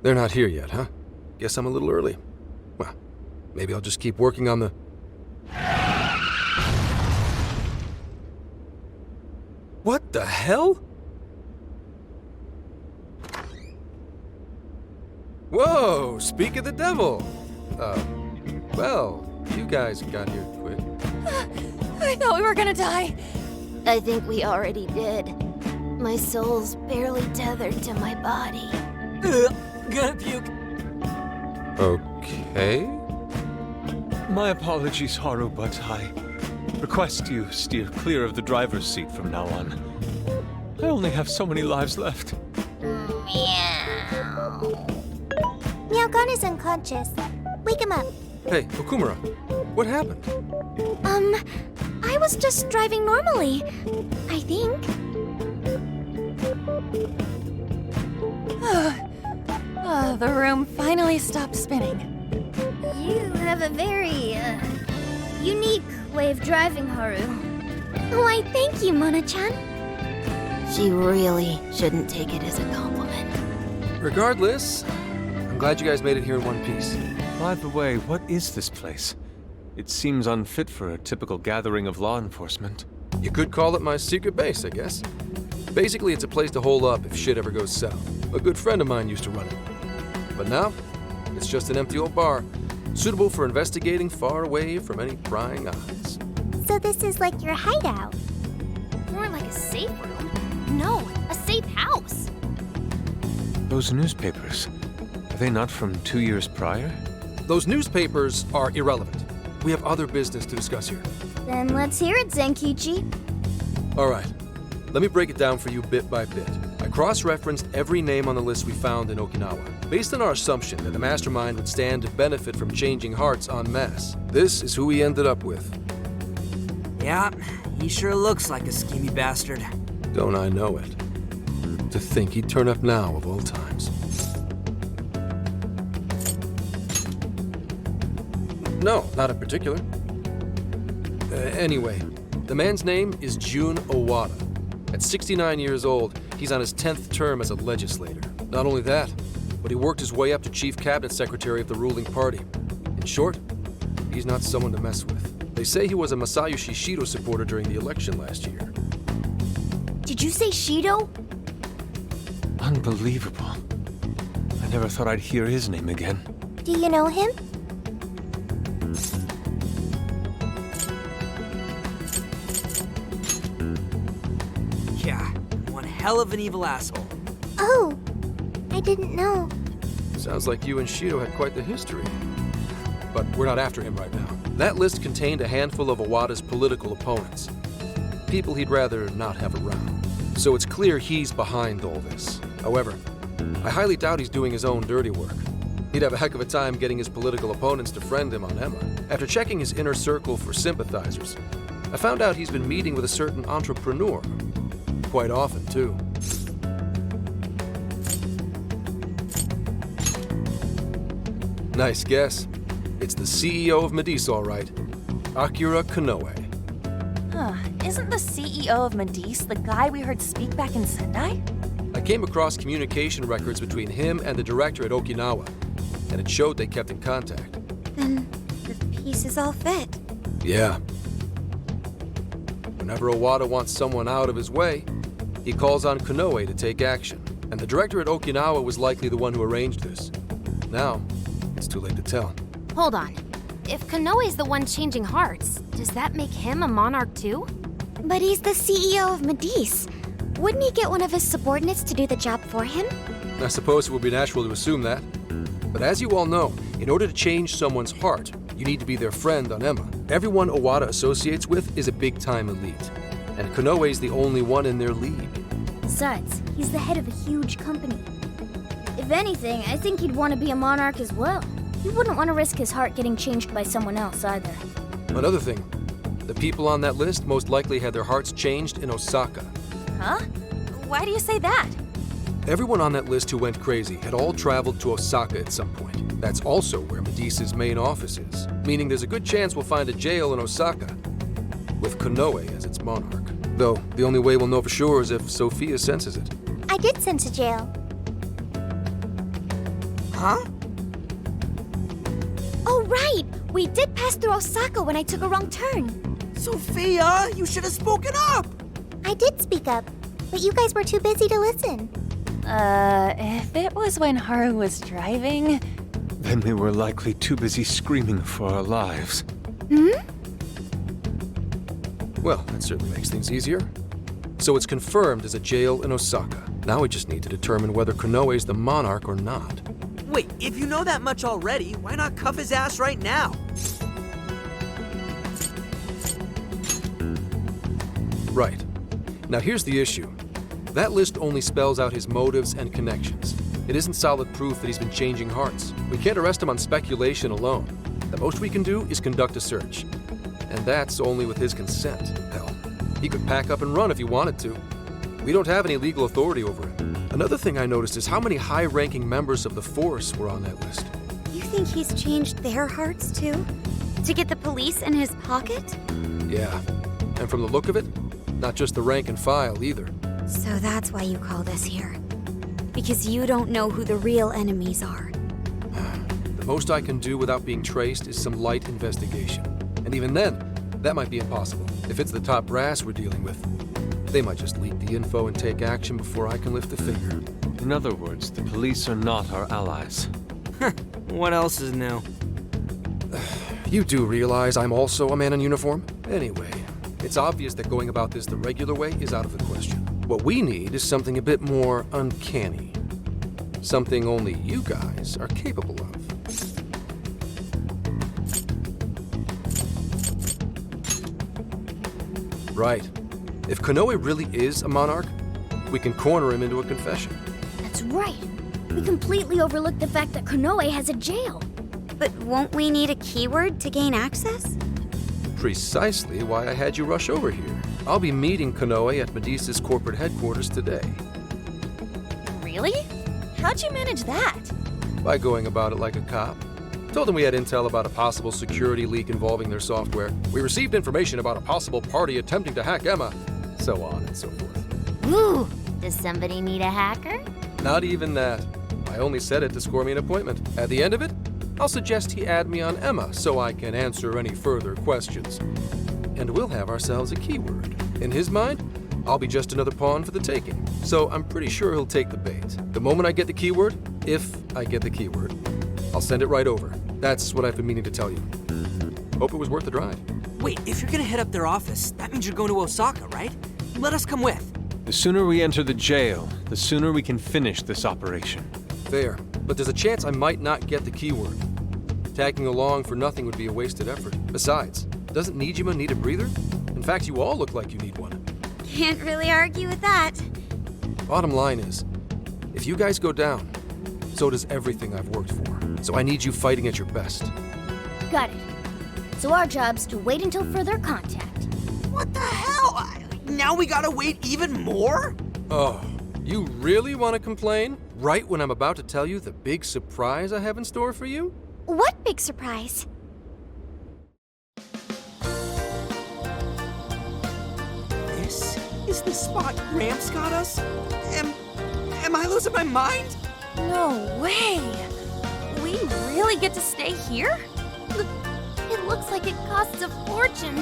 They're not here yet, huh? Guess I'm a little early. Well, maybe I'll just keep working on the... What the hell? Whoa, speak of the devil. Well, you guys got here quick. I thought we were gonna die. I think we already did. My soul's barely tethered to my body. Gonna puke. Okay. My apologies, Haru, but I Request you steer clear of the driver's seat from now on. I only have so many lives left. Meowgon is unconscious. Wake him up. Hey, Okumura, what happened? I was just driving normally, I think. The room finally stopped spinning. You have a very, unique way of driving, Haru. Why, thank you, Mona-chan. She really shouldn't take it as a compliment. Regardless, I'm glad you guys made it here in one piece. By the way, what is this place? It seems unfit for a typical gathering of law enforcement. You could call it my secret base, I guess. Basically, it's a place to hole up if shit ever goes south. A good friend of mine used to run it. But now, it's just an empty old bar, suitable for investigating far away from any prying eyes. So this is like your hideout. More like a safe room. No, a safe house. Those newspapers, are they not from 2 years prior? Those newspapers are irrelevant. We have other business to discuss here. Then let's hear it, Zenkichi. All right, let me break it down for you bit by bit. I cross-referenced every name on the list we found in Okinawa, based on our assumption that the mastermind would stand to benefit from changing hearts en masse. This is who we ended up with. Yeah, he sure looks like a schemy bastard. Don't I know it? To think he'd turn up now of all times. No, not in particular. Anyway, the man's name is Jun Owada. At 69 years old, he's on his 10th term as a legislator. Not only that, but he worked his way up to chief cabinet secretary of the ruling party. In short, he's not someone to mess with. They say he was a Masayoshi Shido supporter during the election last year. Did you say Shido? Unbelievable. I never thought I'd hear his name again. Do you know him? Yeah, one hell of an evil asshole. Oh, I didn't know. Sounds like you and Shido had quite the history. But we're not after him right now. That list contained a handful of Owada's political opponents. People he'd rather not have around. So it's clear he's behind all this. However, I highly doubt he's doing his own dirty work. He'd have a heck of a time getting his political opponents to friend him on Emma. After checking his inner circle for sympathizers, I found out he's been meeting with a certain entrepreneur. Quite often, too. Nice guess. It's the CEO of Medice, all right. Akira Konoe. Isn't the CEO of Medice the guy we heard speak back in Sendai? I came across communication records between him and the director at Okinawa, and it showed they kept in contact. Then the pieces all fit. Yeah. Whenever Owada wants someone out of his way, he calls on Konoe to take action, and the director at Okinawa was likely the one who arranged this. Now, it's too late to tell. Hold on. If Konoe's the one changing hearts, does that make him a monarch too? But he's the CEO of Medice. Wouldn't he get one of his subordinates to do the job for him? I suppose it would be natural to assume that. But as you all know, in order to change someone's heart, you need to be their friend on Emma. Everyone Owada associates with is a big-time elite, and Konoe's the only one in their league. Besides, he's the head of a huge company. If anything, I think he'd want to be a monarch as well. He wouldn't want to risk his heart getting changed by someone else either. Another thing, the people on that list most likely had their hearts changed in Osaka. Huh? Why do you say that? Everyone on that list who went crazy had all traveled to Osaka at some point. That's also where Medice's main office is, meaning there's a good chance we'll find a jail in Osaka, with Konoe as its monarch. Though, the only way we'll know for sure is if Sophia senses it. I did sense a jail. Huh? Oh, right! We did pass through Osaka when I took a wrong turn. Sophia, you should have spoken up! I did speak up, but you guys were too busy to listen. If it was when Haru was driving... Then we were likely too busy screaming for our lives. Well, that certainly makes things easier. So it's confirmed as a jail in Osaka. Now we just need to determine whether Konoe's the monarch or not. Wait, if you know that much already, why not cuff his ass right now? Right. Now here's the issue. That list only spells out his motives and connections. It isn't solid proof that he's been changing hearts. We can't arrest him on speculation alone. The most we can do is conduct a search. And that's only with his consent. Hell, he could pack up and run if he wanted to. We don't have any legal authority over him. Another thing I noticed is how many high-ranking members of the Force were on that list. You think he's changed their hearts too? To get the police in his pocket? Yeah, and from the look of it, not just the rank and file either. So that's why you called us here. Because you don't know who the real enemies are. The most I can do without being traced is some light investigation. And even then, that might be impossible. If it's the top brass we're dealing with, they might just leak the info and take action before I can lift a finger. In other words, the police are not our allies. What else is new? You do realize I'm also a man in uniform? Anyway, it's obvious that going about this the regular way is out of the question. What we need is something a bit more uncanny. Something only you guys are capable of. Right. If Konoe really is a monarch, we can corner him into a confession. That's right. We completely overlooked the fact that Konoe has a jail. But won't we need a keyword to gain access? Precisely why I had you rush over here. I'll be meeting Konoe at Medusa's corporate headquarters today. Really? How'd you manage that? By going about it like a cop. Told them we had intel about a possible security leak involving their software. We received information about a possible party attempting to hack Emma. So on and so forth. Ooh, does somebody need a hacker? Not even that. I only said it to score me an appointment. At the end of it, I'll suggest he add me on Emma so I can answer any further questions. And we'll have ourselves a keyword. In his mind, I'll be just another pawn for the taking. So I'm pretty sure he'll take the bait. The moment I get the keyword, if I get the keyword, I'll send it right over. That's what I've been meaning to tell you. Hope it was worth the drive. Wait, if you're gonna hit up their office, that means you're going to Osaka, right? Let us come with. The sooner we enter the jail, the sooner we can finish this operation. Fair, but there's a chance I might not get the keyword. Tagging along for nothing would be a wasted effort. Besides, doesn't Nijima need a breather? In fact, you all look like you need one. Can't really argue with that. Bottom line is, if you guys go down, so does everything I've worked for. So I need you fighting at your best. Got it. So our job's to wait until further contact. What the hell? Now we gotta wait even more? Oh, you really want to complain? Right when I'm about to tell you the big surprise I have in store for you? What big surprise? This is the spot Gramps got us? Am I losing my mind? No way! We really get to stay here? It looks like it costs a fortune.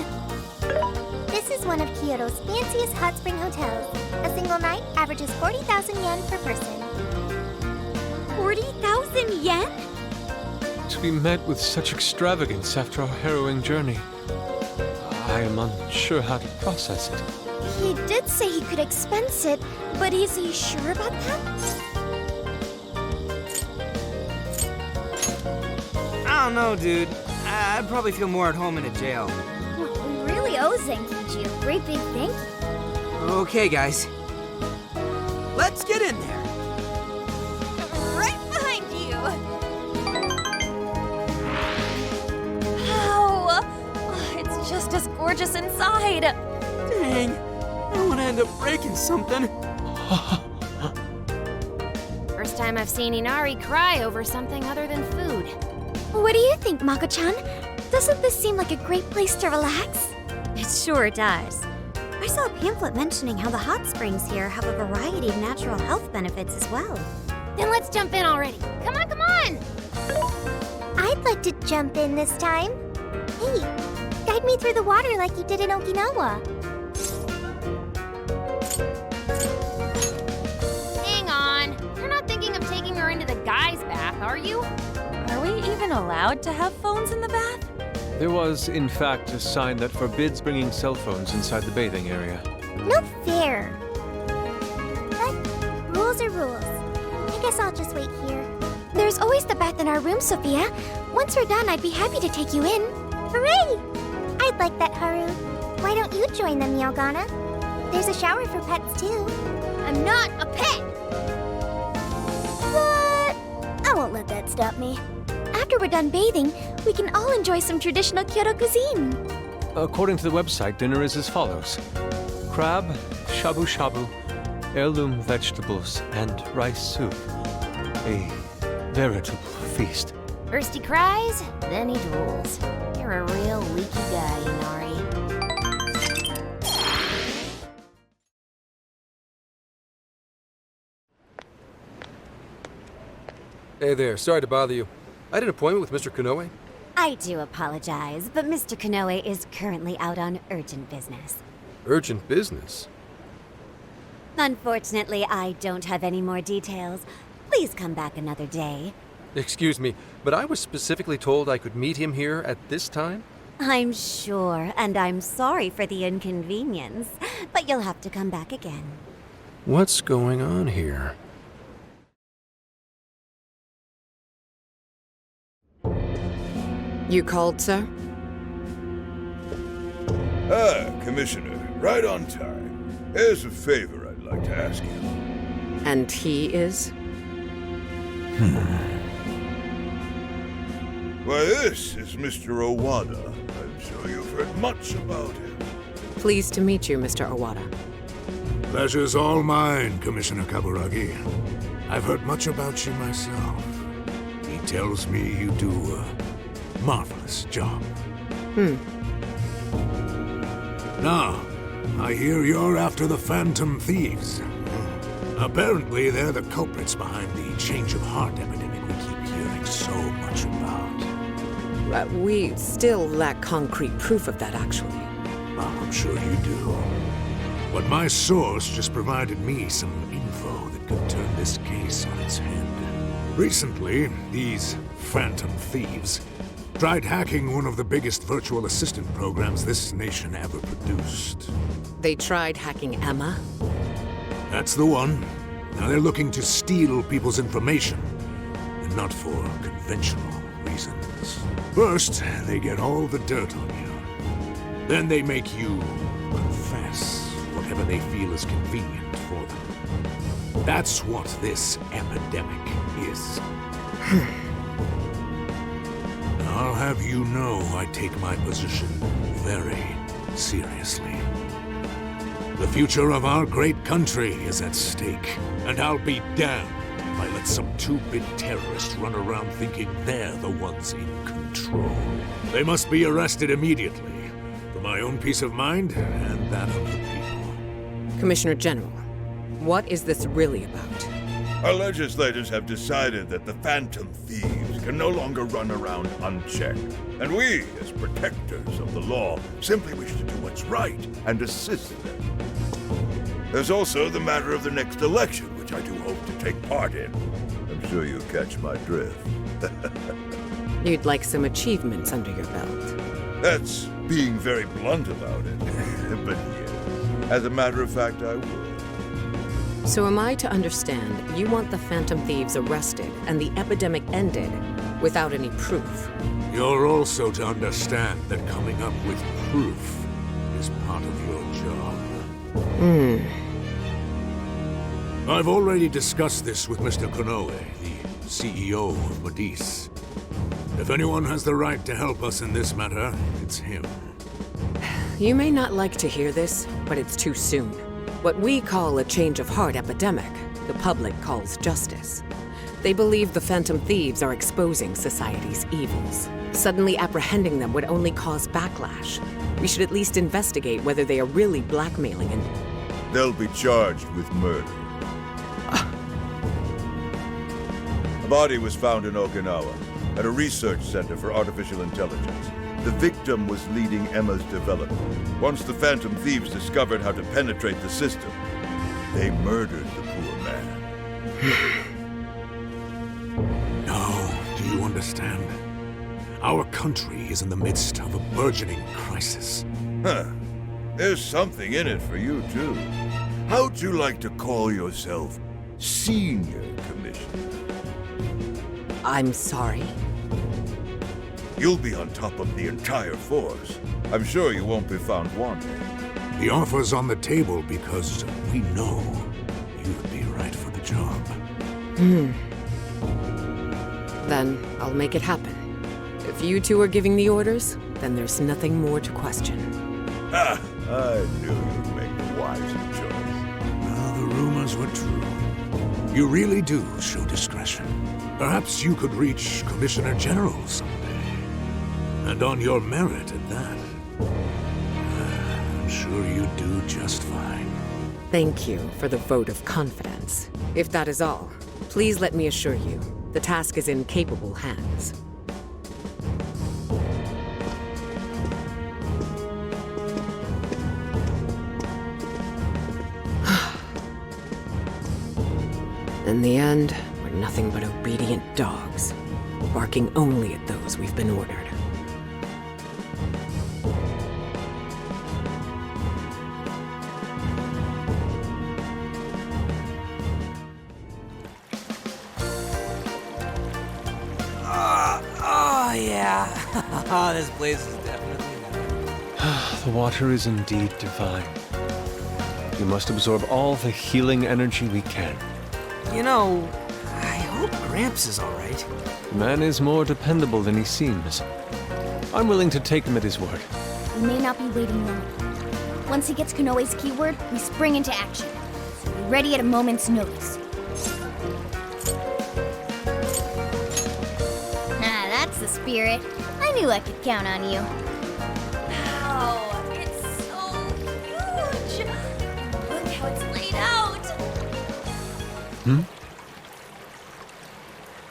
This is one of Kyoto's fanciest hot spring hotels. A single night averages 40,000 yen per person. 40,000 yen? To be met with such extravagance after our harrowing journey, I am unsure how to process it. He did say he could expense it, but is he sure about that? I don't know, dude. I'd probably feel more at home in a jail. We really owe Zenkichi a great big thank you. Okay, guys. Let's get in there. Right behind you! Wow! It's just as gorgeous inside! Dang, I don't want to end up breaking something. First time I've seen Inari cry over something other than food. What do you think, Mako-chan? Doesn't this seem like a great place to relax? It sure does. I saw a pamphlet mentioning how the hot springs here have a variety of natural health benefits as well. Then let's jump in already. Come on, come on! I'd like to jump in this time. Hey, guide me through the water like you did in Okinawa. Hang on. You're not thinking of taking her into the guys' bath, are you? Are we even allowed to have phones in the bath? There was, in fact, a sign that forbids bringing cell phones inside the bathing area. No fair. But rules are rules. I guess I'll just wait here. There's always the bath in our room, Sophia. Once we're done, I'd be happy to take you in. Hooray! I'd like that, Haru. Why don't you join them, Yogana? There's a shower for pets, too. I'm not a pet! But I won't let that stop me. After we're done bathing, we can all enjoy some traditional Kyoto cuisine. According to the website, dinner is as follows: crab, shabu shabu, heirloom vegetables, and rice soup. A veritable feast. First he cries, then he drools. You're a real leaky guy, Inari. Hey there, sorry to bother you. I had an appointment with Mr. Konoe. I do apologize, but Mr. Konoe is currently out on urgent business. Urgent business? Unfortunately, I don't have any more details. Please come back another day. Excuse me, but I was specifically told I could meet him here at this time? I'm sure, and I'm sorry for the inconvenience, but you'll have to come back again. What's going on here? You called, sir? Ah, Commissioner, right on time. Here's a favor I'd like to ask you. And he is? Why, this is Mr. Owada. I'm sure you've heard much about him. Pleased to meet you, Mr. Owada. Pleasure's all mine, Commissioner Kaburagi. I've heard much about you myself. He tells me you do a marvelous job. Now, I hear you're after the Phantom Thieves. Apparently, they're the culprits behind the change of heart epidemic we keep hearing so much about. We still lack concrete proof of that, actually. I'm sure you do. But my source just provided me some info that could turn this case on its head. Recently, these Phantom Thieves tried hacking one of the biggest virtual assistant programs this nation ever produced. They tried hacking Emma? That's the one. Now they're looking to steal people's information, and not for conventional reasons. First, they get all the dirt on you. Then they make you confess whatever they feel is convenient for them. That's what this epidemic is. I'll have you know I take my position very seriously. The future of our great country is at stake, and I'll be damned if I let some two-bit terrorists run around thinking they're the ones in control. They must be arrested immediately, for my own peace of mind and that of the people. Commissioner General, what is this really about? Our legislators have decided that the Phantom Thieves can no longer run around unchecked. And we, as protectors of the law, simply wish to do what's right and assist them. There's also the matter of the next election, which I do hope to take part in. I'm sure you catch my drift. You'd like some achievements under your belt. That's being very blunt about it. But yes, as a matter of fact, I would. So am I to understand you want the Phantom Thieves arrested and the epidemic ended without any proof? You're also to understand that coming up with proof is part of your job. I've already discussed this with Mr. Konoe, the CEO of Modis. If anyone has the right to help us in this matter, it's him. You may not like to hear this, but it's too soon. What we call a change of heart epidemic, the public calls justice. They believe the Phantom Thieves are exposing society's evils. Suddenly apprehending them would only cause backlash. We should at least investigate whether they are really blackmailing and... They'll be charged with murder. A body was found in Okinawa, at a research center for artificial intelligence. The victim was leading Emma's development. Once the Phantom Thieves discovered how to penetrate the system, they murdered the poor man. Now, do you understand? Our country is in the midst of a burgeoning crisis. Huh. There's something in it for you, too. How'd you like to call yourself Senior Commissioner? I'm sorry? You'll be on top of the entire force. I'm sure you won't be found wanting. The offer's on the table because we know you'd be right for the job. Then I'll make it happen. If you two are giving the orders, then there's nothing more to question. Ah, I knew you'd make the wiser choice. Well, the rumors were true. You really do show discretion. Perhaps you could reach Commissioner General someday. And on your merit at that. I'm sure you'd do just fine. Thank you for the vote of confidence. If that is all, please let me assure you, the task is in capable hands. In the end, we're nothing but obedient dogs, barking only at those we've been ordered. Oh, yeah. This place is definitely The water is indeed divine. We must absorb all the healing energy we can. You know, I hope Gramps is alright. Man is more dependable than he seems. I'm willing to take him at his word. We may not be waiting long. Once he gets Konoe's keyword, we spring into action. So be ready at a moment's notice. Ah, that's the spirit. I knew I could count on you. Wow, it's so huge! Look how it's laid out!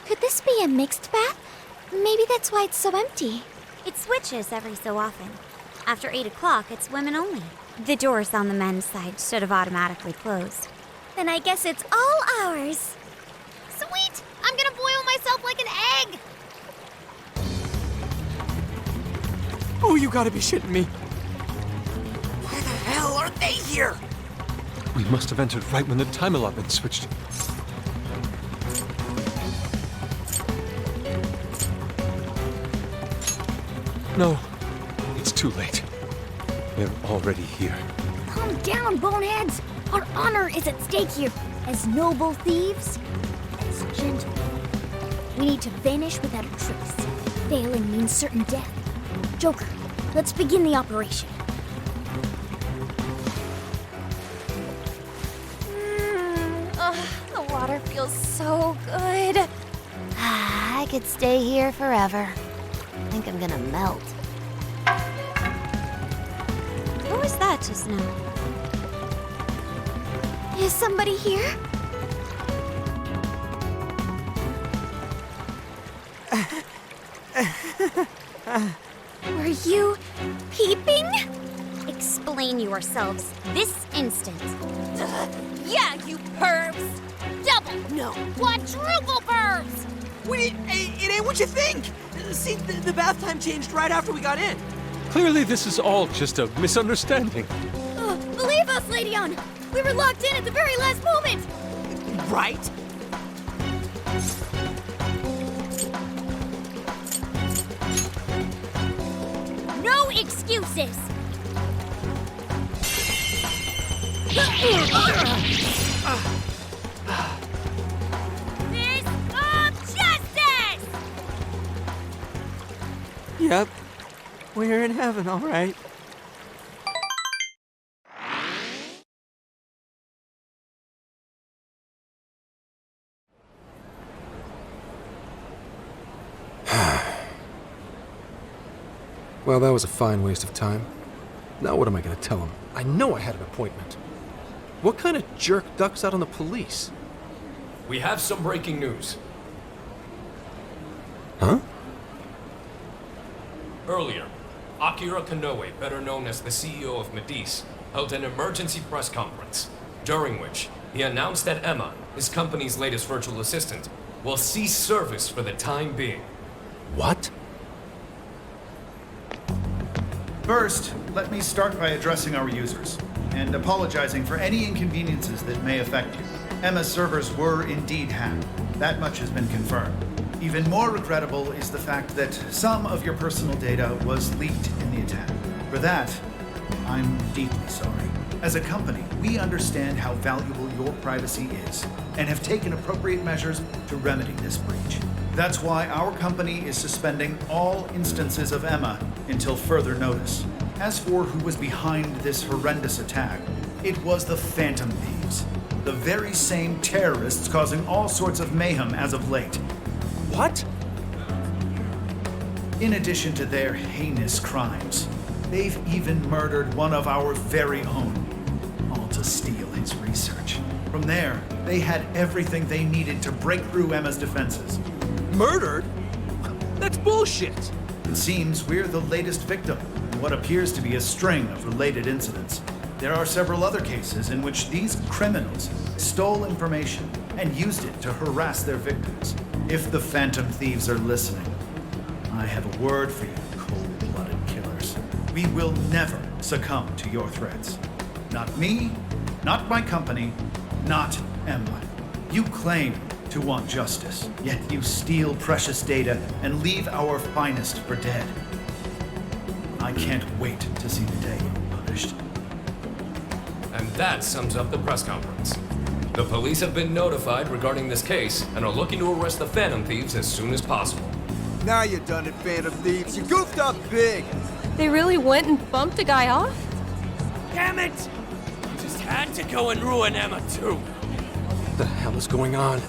Could this be a mixed bath? Maybe that's why it's so empty. It switches every so often. After 8 o'clock, it's women only. The doors on the men's side should have automatically closed. Then I guess it's all ours. Sweet! I'm gonna boil myself like an egg! Oh, you gotta be shitting me. Why the hell are they here? We must have entered right when the time allotment switched. No, it's too late. They're already here. Calm down, boneheads! Our honor is at stake here. As noble thieves, as gentlemen. We need to vanish without a trace. Failing means certain death. Joker, let's begin the operation. The water feels so good. I could stay here forever. I think I'm gonna melt. Who was that just now? Is somebody here? Were you peeping? Explain yourselves this instant. Yeah, you pervs! Double, no, quadruple pervs! Wait, it ain't what you think! See, the bath time changed right after we got in. Clearly this is all just a misunderstanding. Believe us, Leon! We were locked in at the very last moment! Right? No excuses! Fist of justice! Yep. We're in heaven, all right. Well, that was a fine waste of time. Now what am I gonna tell him? I know I had an appointment. What kind of jerk ducks out on the police? We have some breaking news. Huh? Earlier, Akira Konoe, better known as the CEO of Medice, held an emergency press conference, during which he announced that Emma, his company's latest virtual assistant, will cease service for the time being. What? First, let me start by addressing our users, and apologizing for any inconveniences that may affect you. Emma's servers were indeed hacked. That much has been confirmed. Even more regrettable is the fact that some of your personal data was leaked in the attack. For that, I'm deeply sorry. As a company, we understand how valuable your privacy is and have taken appropriate measures to remedy this breach. That's why our company is suspending all instances of Emma until further notice. As for who was behind this horrendous attack, it was the Phantom Thieves, the very same terrorists causing all sorts of mayhem as of late. What? In addition to their heinous crimes, they've even murdered one of our very own, all to steal his research. From there, they had everything they needed to break through Emma's defenses. Murdered? That's bullshit! It seems we're the latest victim in what appears to be a string of related incidents. There are several other cases in which these criminals stole information and used it to harass their victims. If the Phantom Thieves are listening, I have a word for you, cold-blooded killers. We will never succumb to your threats. Not me, not my company, not Emma. You claim to want justice, yet you steal precious data and leave our finest for dead. I can't wait to see the day you're punished. And that sums up the press conference. The police have been notified regarding this case and are looking to arrest the Phantom Thieves as soon as possible. Now you're done it, Phantom Thieves. You goofed up big. They really went and bumped a guy off? Damn it! I just had to go and ruin Emma too. What the hell is going on?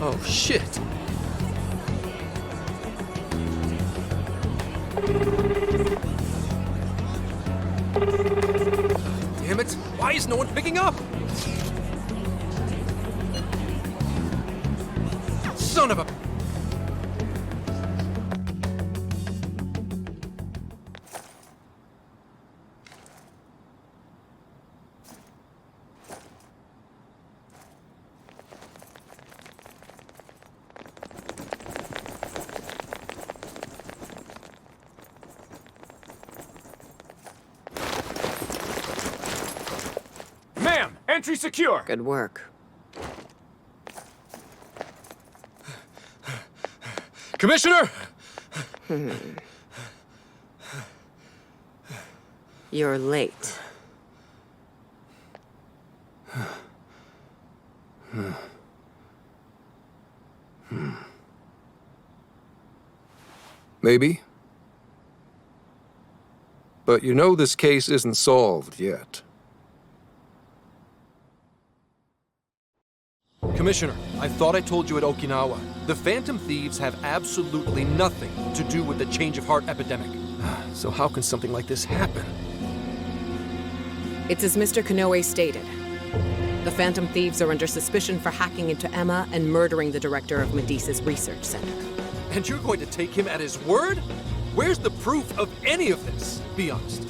Oh, shit. Damn it! Why is no one picking up? Son of a... Ma'am, entry secure. Good work. Commissioner! You're late. Maybe. But you know this case isn't solved yet. Commissioner, I thought I told you at Okinawa. The Phantom Thieves have absolutely nothing to do with the change of heart epidemic. So how can something like this happen? It's as Mr. Kanoe stated. The Phantom Thieves are under suspicion for hacking into Emma and murdering the director of Medea's research center. And you're going to take him at his word? Where's the proof of any of this? Be honest.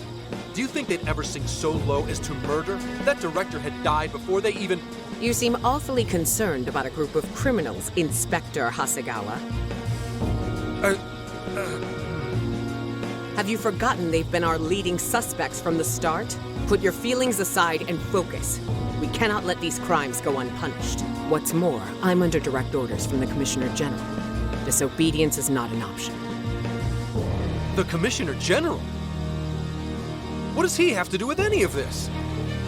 Do you think they'd ever sink so low as to murder? That director had died before they even... You seem awfully concerned about a group of criminals, Inspector Hasegawa. Have you forgotten they've been our leading suspects from the start? Put your feelings aside and focus. We cannot let these crimes go unpunished. What's more, I'm under direct orders from the Commissioner General. Disobedience is not an option. The Commissioner General? What does he have to do with any of this?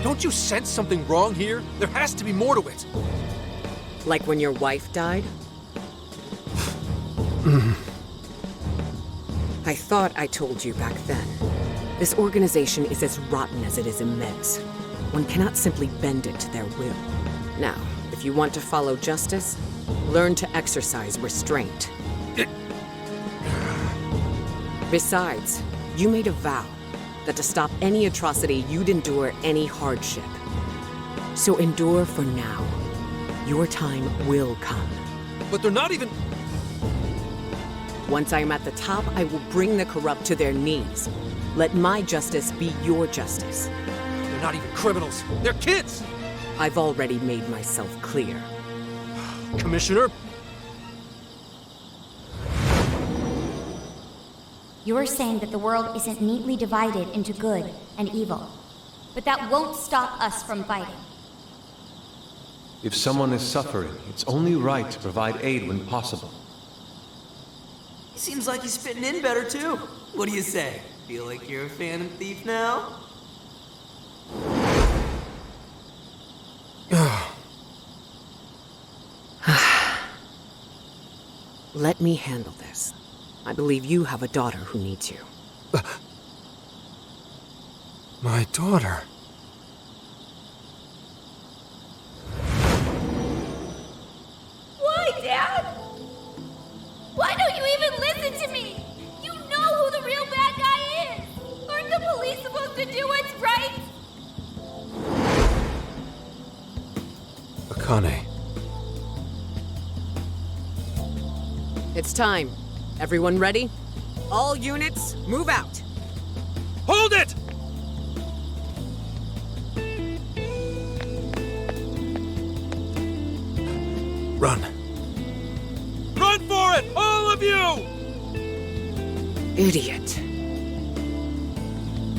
Don't you sense something wrong here? There has to be more to it. Like when your wife died? I thought I told you back then. This organization is as rotten as it is immense. One cannot simply bend it to their will. Now, if you want to follow justice, learn to exercise restraint. Besides, you made a vow that to stop any atrocity, you'd endure any hardship. So endure for now. Your time will come. But they're not even... Once I am at the top, I will bring the corrupt to their knees. Let my justice be your justice. They're not even criminals. They're kids! I've already made myself clear. Commissioner? You're saying that the world isn't neatly divided into good and evil. But that won't stop us from fighting. If someone is suffering, it's only right to provide aid when possible. Seems like he's fitting in better too. What do you say? feel like you're a Phantom Thief now? Let me handle this. I believe you have a daughter who needs you. My daughter? Why, Dad? Why don't you even listen to me? You know who the real bad guy is! Aren't the police supposed to do what's right? Akane. It's time. Everyone ready? All units, move out. Hold it! Run. Run for it, all of you! Idiot.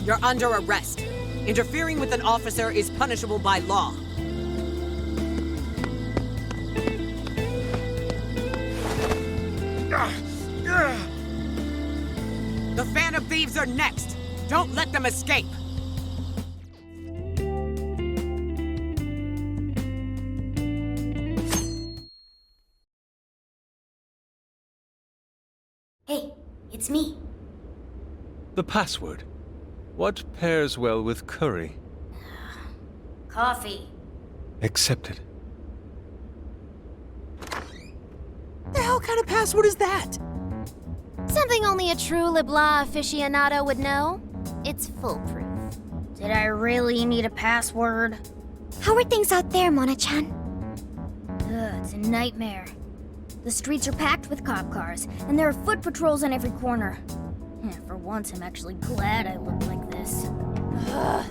You're under arrest. Interfering with an officer is punishable by law. The Phantom Thieves are next. Don't let them escape. Hey, it's me. The password. What pairs well with curry? Coffee. Accepted. The hell kind of password is that? Something only a true LeBlanc aficionado would know. It's foolproof. Did I really need a password? How are things out there, Mona-chan? It's a nightmare. The streets are packed with cop cars, and there are foot patrols on every corner. For once, I'm actually glad I look like this.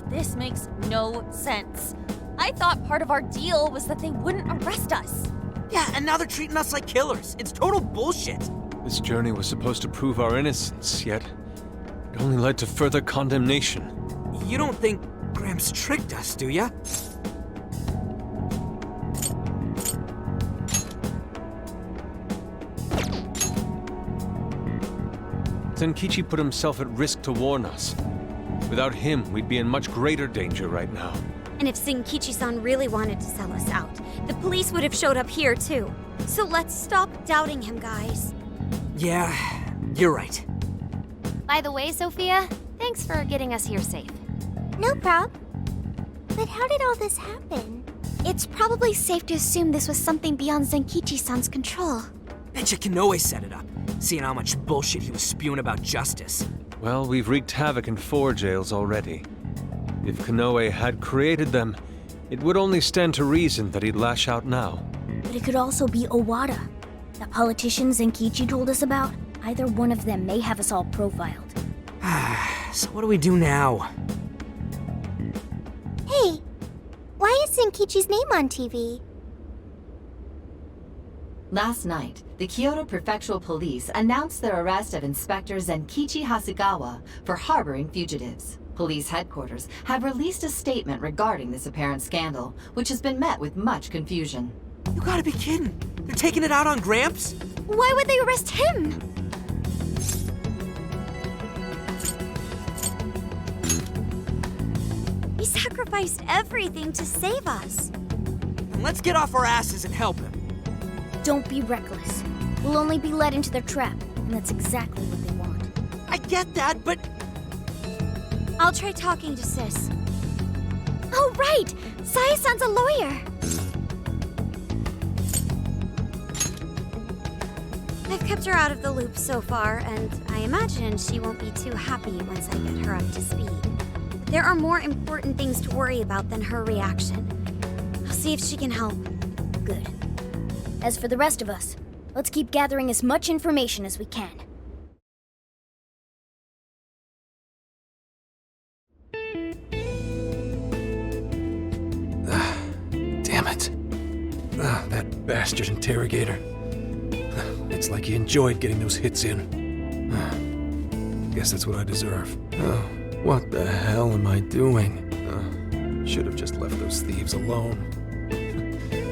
This makes no sense. I thought part of our deal was that they wouldn't arrest us. Yeah, and now they're treating us like killers. It's total bullshit. This journey was supposed to prove our innocence, yet it only led to further condemnation. You don't think Gramps tricked us, do ya? Senkichi put himself at risk to warn us. Without him, we'd be in much greater danger right now. And if Senkichi-san really wanted to sell us out, the police would have showed up here too. So let's stop doubting him, guys. Yeah, you're right. By the way, Sophia, thanks for getting us here safe. No prob. But how did all this happen? It's probably safe to assume this was something beyond Senkichi-san's control. Betcha Kanoe set it up, seeing how much bullshit he was spewing about justice. Well, we've wreaked havoc in 4 jails already. If Kanoe had created them, it would only stand to reason that he'd lash out now. But it could also be Owada, that politician Zenkichi told us about. Either one of them may have us all profiled. So what do we do now? Hey, why is Zenkichi's name on TV? Last night, the Kyoto Prefectural Police announced their arrest of Inspector Zenkichi Hasegawa for harboring fugitives. Police headquarters have released a statement regarding this apparent scandal, which has been met with much confusion. You gotta be kidding. They're taking it out on Gramps? Why would they arrest him? He sacrificed everything to save us. Let's get off our asses and help him. Don't be reckless. We'll only be led into their trap, and that's exactly what they want. I get that, but... I'll try talking to Sis. Oh, right! Saya-san's a lawyer! I've kept her out of the loop so far, and I imagine she won't be too happy once I get her up to speed. There are more important things to worry about than her reaction. I'll see if she can help. Good. As for the rest of us, let's keep gathering as much information as we can. Damn it. That bastard interrogator. It's like he enjoyed getting those hits in. Guess that's what I deserve. What the hell am I doing? Should have just left those thieves alone.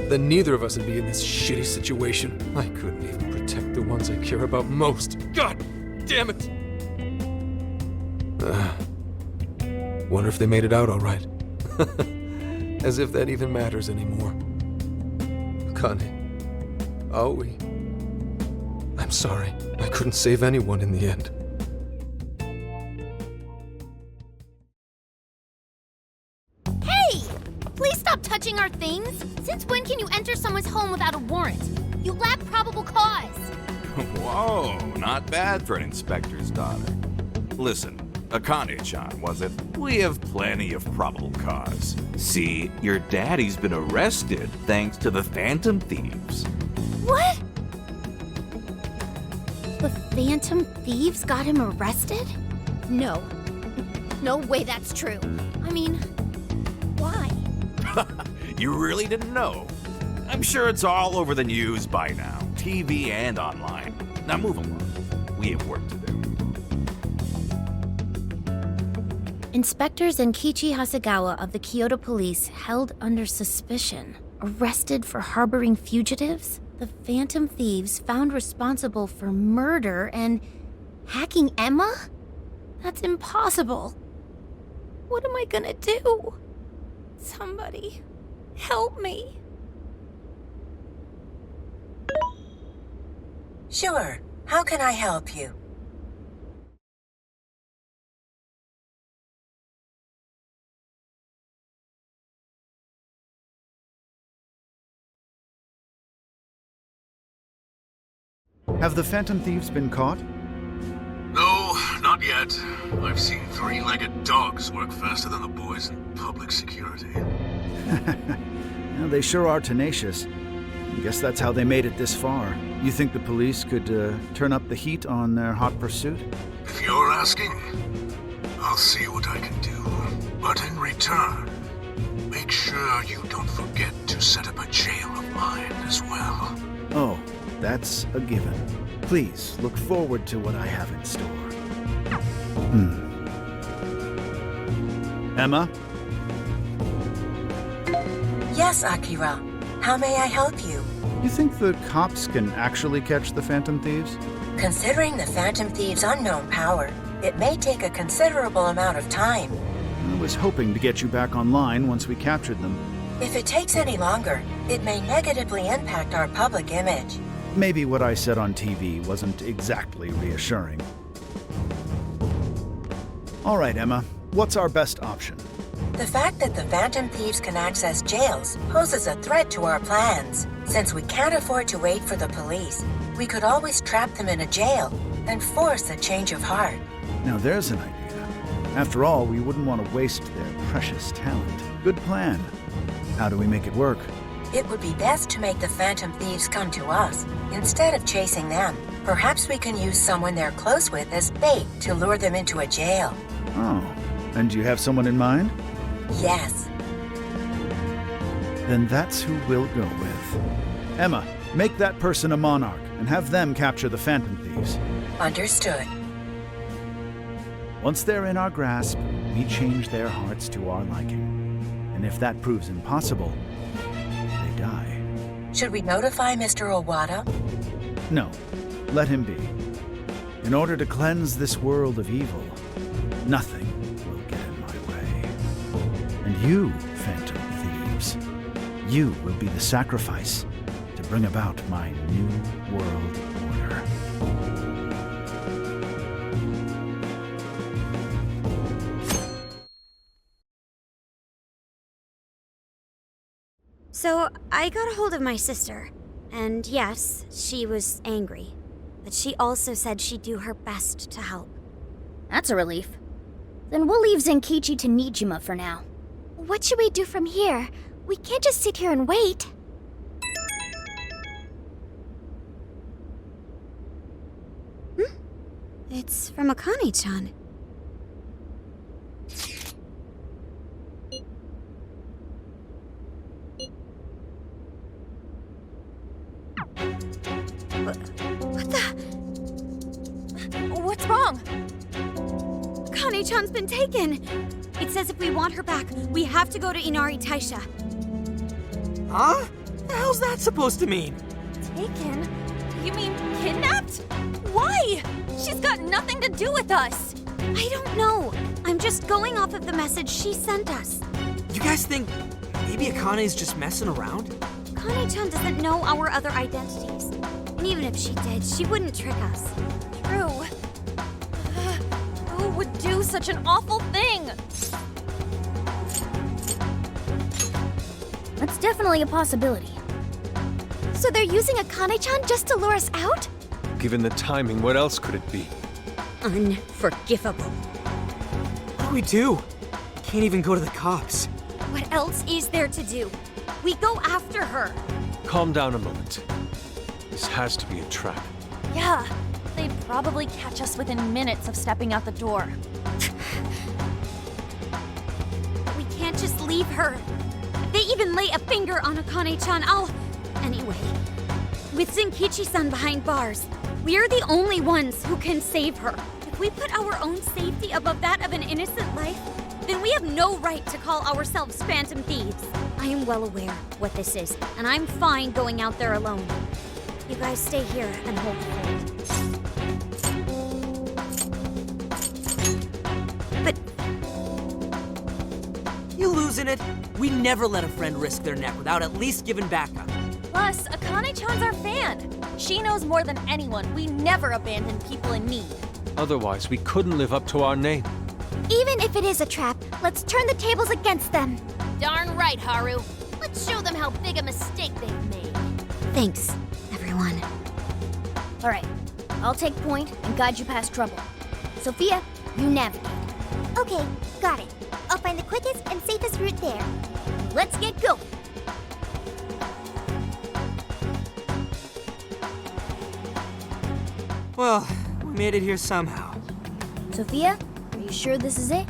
Then neither of us would be in this shitty situation. I couldn't even protect the ones I care about most. God damn it! Wonder if they made it out all right. As if that even matters anymore. Kane, Aoi, I'm sorry. I couldn't save anyone in the end. Hey! Please stop touching our things! Since when can you enter someone's home without a warrant? You lack probable cause! Whoa, not bad for an inspector's daughter. Listen, Akane-chan, was it? We have plenty of probable cause. See, your daddy's been arrested thanks to the Phantom Thieves. What? The Phantom Thieves got him arrested? No. No way that's true. I mean, why? You really didn't know? I'm sure it's all over the news by now, TV and online. Now move along. We have work to do. Inspector Zenkichi Hasegawa of the Kyoto Police held under suspicion, arrested for harboring fugitives, the Phantom Thieves found responsible for murder and hacking Emma? That's impossible. What am I gonna do? Somebody, help me. Sure. How can I help you? Have the Phantom Thieves been caught? No, not yet. I've seen three-legged dogs work faster than the boys in public security. Well, they sure are tenacious. I guess that's how they made it this far. You think the police could turn up the heat on their hot pursuit? If you're asking, I'll see what I can do. But in return, make sure you don't forget to set up a jail of mine as well. Oh, that's a given. Please look forward to what I have in store. Emma? Yes, Akira. How may I help you? You think the cops can actually catch the Phantom Thieves? Considering the Phantom Thieves' unknown power, it may take a considerable amount of time. I was hoping to get you back online once we captured them. If it takes any longer, it may negatively impact our public image. Maybe what I said on TV wasn't exactly reassuring. All right, Emma. What's our best option? The fact that the Phantom Thieves can access jails poses a threat to our plans. Since we can't afford to wait for the police, we could always trap them in a jail and force a change of heart. Now there's an idea. After all, we wouldn't want to waste their precious talent. Good plan. How do we make it work? It would be best to make the Phantom Thieves come to us, instead of chasing them. Perhaps we can use someone they're close with as bait to lure them into a jail. Oh, and do you have someone in mind? Yes. Then that's who we'll go with. Emma, make that person a monarch and have them capture the Phantom Thieves. Understood. Once they're in our grasp, we change their hearts to our liking. And if that proves impossible, they die. Should we notify Mr. Owada? No, let him be. In order to cleanse this world of evil, nothing will get in my way. And you, Phantom Thieves, you will be the sacrifice to bring about my new world order. So, I got a hold of my sister, and yes, she was angry. But she also said she'd do her best to help. That's a relief. Then we'll leave Zenkichi to Nijima for now. What should we do from here? We can't just sit here and wait. It's from Akane-chan. What the? What's wrong? Akane-chan's been taken. It says if we want her back, we have to go to Inari Taisha. Huh? The hell's that supposed to mean? Taken? You mean kidnapped? Why? She's got nothing to do with us. I don't know. I'm just going off of the message she sent us. You guys think maybe Akane's just messing around? Akane-chan doesn't know our other identities. And even if she did, she wouldn't trick us. True. Who would do such an awful thing? That's definitely a possibility. So they're using Akane-chan just to lure us out? Given the timing, what else could it be? Unforgivable. What do we do? Can't even go to the cops. What else is there to do? We go after her. Calm down a moment. This has to be a trap. Yeah, they'd probably catch us within minutes of stepping out the door. We can't just leave her. If they even lay a finger on Akane-chan, I'll... Anyway, with Zenkichi-san behind bars, we're the only ones who can save her. If we put our own safety above that of an innocent life, then we have no right to call ourselves Phantom Thieves. I am well aware what this is, and I'm fine going out there alone. You guys stay here and hold the fort. But... You losing it? We never let a friend risk their neck without at least giving backup. Plus, Akane-chan's our fan. She knows more than anyone we never abandon people in need. Otherwise, we couldn't live up to our name. Even if it is a trap, let's turn the tables against them. Darn right, Haru. Let's show them how big a mistake they've made. Thanks, everyone. All right, I'll take point and guide you past trouble. Sophia, you navigate. Okay, got it. I'll find the quickest and safest route there. Let's get going. Well, we made it here somehow. Sophia, are you sure this is it?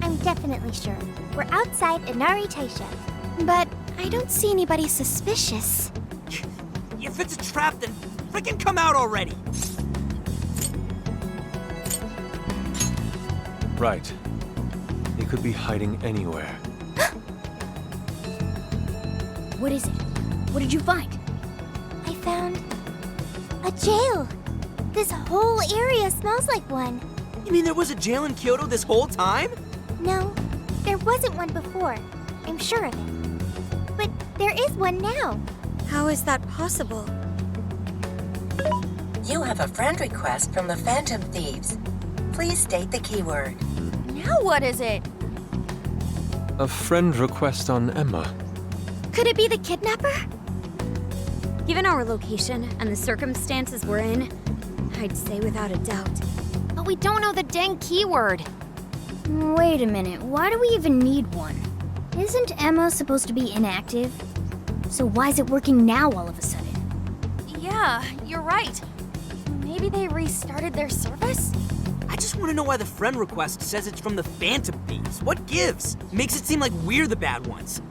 I'm definitely sure. We're outside Inari Taisha. But I don't see anybody suspicious. If it's a trap, then freaking come out already! Right. He could be hiding anywhere. What is it? What did you find? I found a jail. This whole area smells like one. You mean there was a jail in Kyoto this whole time? No, there wasn't one before. I'm sure of it. But there is one now. How is that possible? You have a friend request from the Phantom Thieves. Please state the keyword. Now what is it? A friend request on Emma. Could it be the kidnapper? Given our location and the circumstances we're in, I'd say without a doubt. But we don't know the dang keyword. Wait a minute, why do we even need one? Isn't Emma supposed to be inactive? So why is it working now all of a sudden? Yeah, you're right. Maybe they restarted their service? I just want to know why the friend request says it's from the Phantom Thieves. What gives? Makes it seem like we're the bad ones.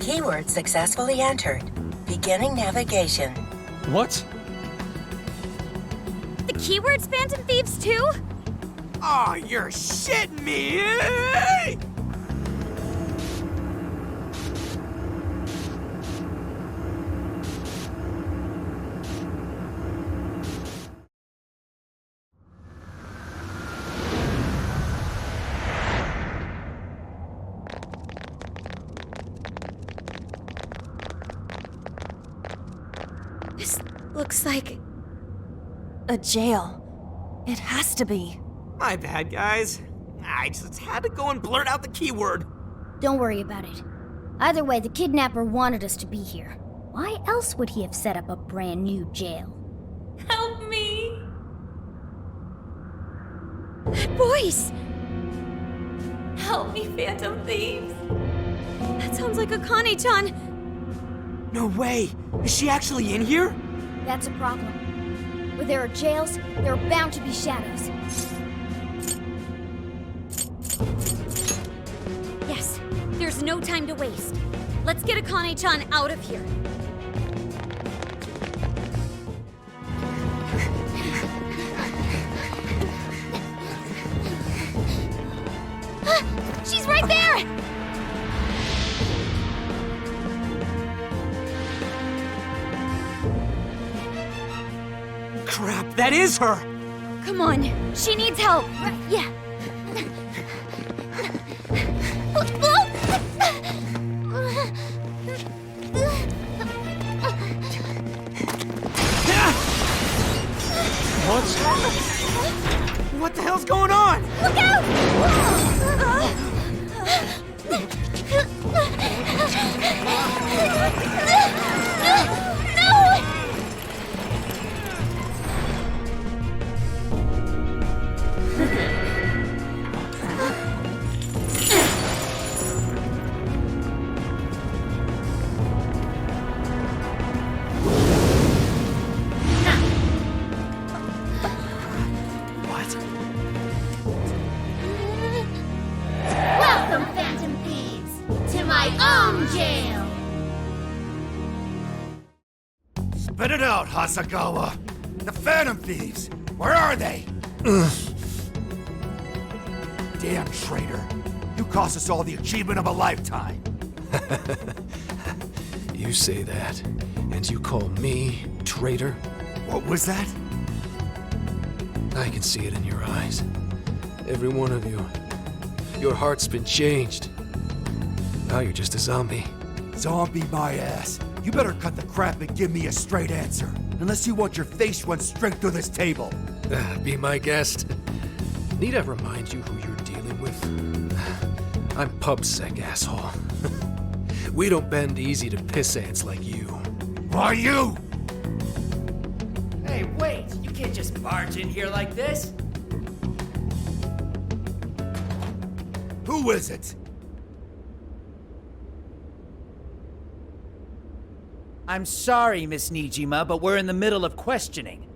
Keyword successfully entered. Beginning navigation. What? The keyword's Phantom Thieves too? Oh, you're shitting me! This looks like... a jail. It has to be. My bad, guys. I just had to go and blurt out the keyword. Don't worry about it. Either way, the kidnapper wanted us to be here. Why else would he have set up a brand new jail? Help me! That voice! Help me, Phantom Thieves! That sounds like Akane-chan! No way! Is she actually in here? That's a problem. Where there are jails, there are bound to be shadows. Yes, there's no time to waste. Let's get Akane-chan out of here. She's right there! Crap, that is her! Come on, she needs help. Yeah. What the hell's going on? Look out! No! Welcome, Phantom Thieves, to my own jail! Spit it out, Hasagawa! The Phantom Thieves! Where are they? Damn traitor! You cost us all the achievement of a lifetime! You say that, and you call me traitor? What was that? I can see it in your eyes. Every one of you. Your heart's been changed. Now you're just a zombie. Zombie my ass. You better cut the crap and give me a straight answer. Unless you want your face run straight through this table. Be my guest. Need I remind you who you're dealing with? I'm PubSec, asshole. We don't bend easy to piss ants like you. Why you? Hey, wait! You can't just barge in here like this. Who is it? I'm sorry, Miss Nijima, but we're in the middle of questioning.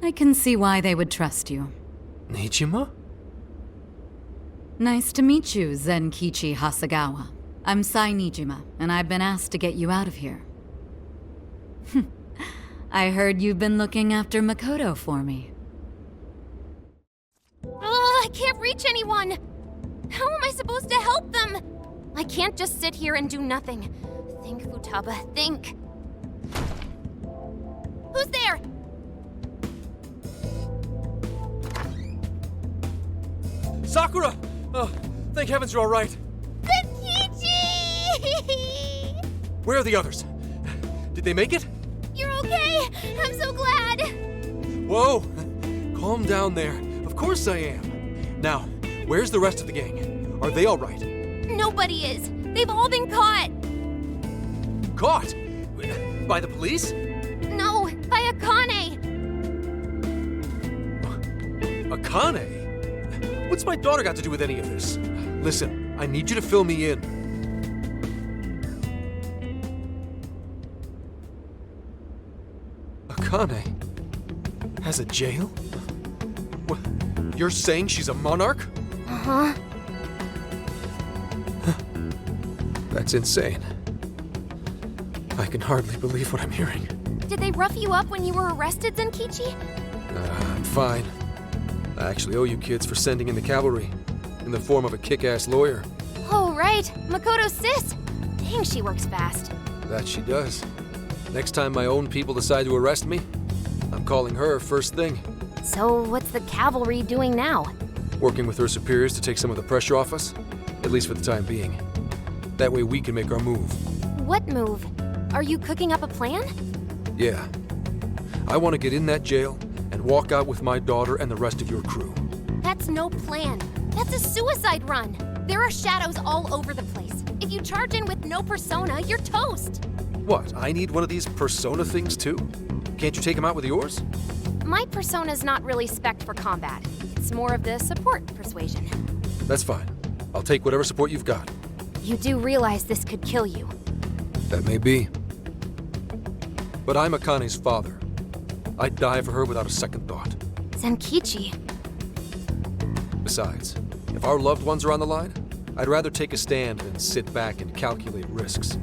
I can see why they would trust you. Nijima? Nice to meet you, Zenkichi Hasagawa. I'm Sai Nijima, and I've been asked to get you out of here. I heard you've been looking after Makoto for me. I can't reach anyone! How am I supposed to help them? I can't just sit here and do nothing. Think, Futaba, think. Who's there? Sakura! Oh, thank heavens you're all right. Zenkichi! Where are the others? Did they make it? You're okay! I'm so glad! Whoa! Calm down there. Of course I am. Now, where's the rest of the gang? Are they all right? Nobody is. They've all been caught. Caught? By the police? No, by Akane. Akane? What's my daughter got to do with any of this? Listen, I need you to fill me in. Akane has a jail? What? You're saying she's a monarch? Uh-huh. That's insane. I can hardly believe what I'm hearing. Did they rough you up when you were arrested, Zenkichi? I'm fine. I actually owe you kids for sending in the cavalry, in the form of a kick-ass lawyer. Oh, right. Makoto's sis. Dang, she works fast. That she does. Next time my own people decide to arrest me, I'm calling her first thing. So, what's the cavalry doing now? Working with her superiors to take some of the pressure off us, at least for the time being. That way we can make our move. What move? Are you cooking up a plan? Yeah. I want to get in that jail and walk out with my daughter and the rest of your crew. That's no plan. That's a suicide run. There are shadows all over the place. If you charge in with no persona, you're toast. What, I need one of these persona things too? Can't you take them out with yours? My persona's not really spec'd for combat. It's more of the support persuasion. That's fine. I'll take whatever support you've got. You do realize this could kill you. That may be. But I'm Akane's father. I'd die for her without a second thought. Zenkichi. Besides, if our loved ones are on the line, I'd rather take a stand than sit back and calculate risks.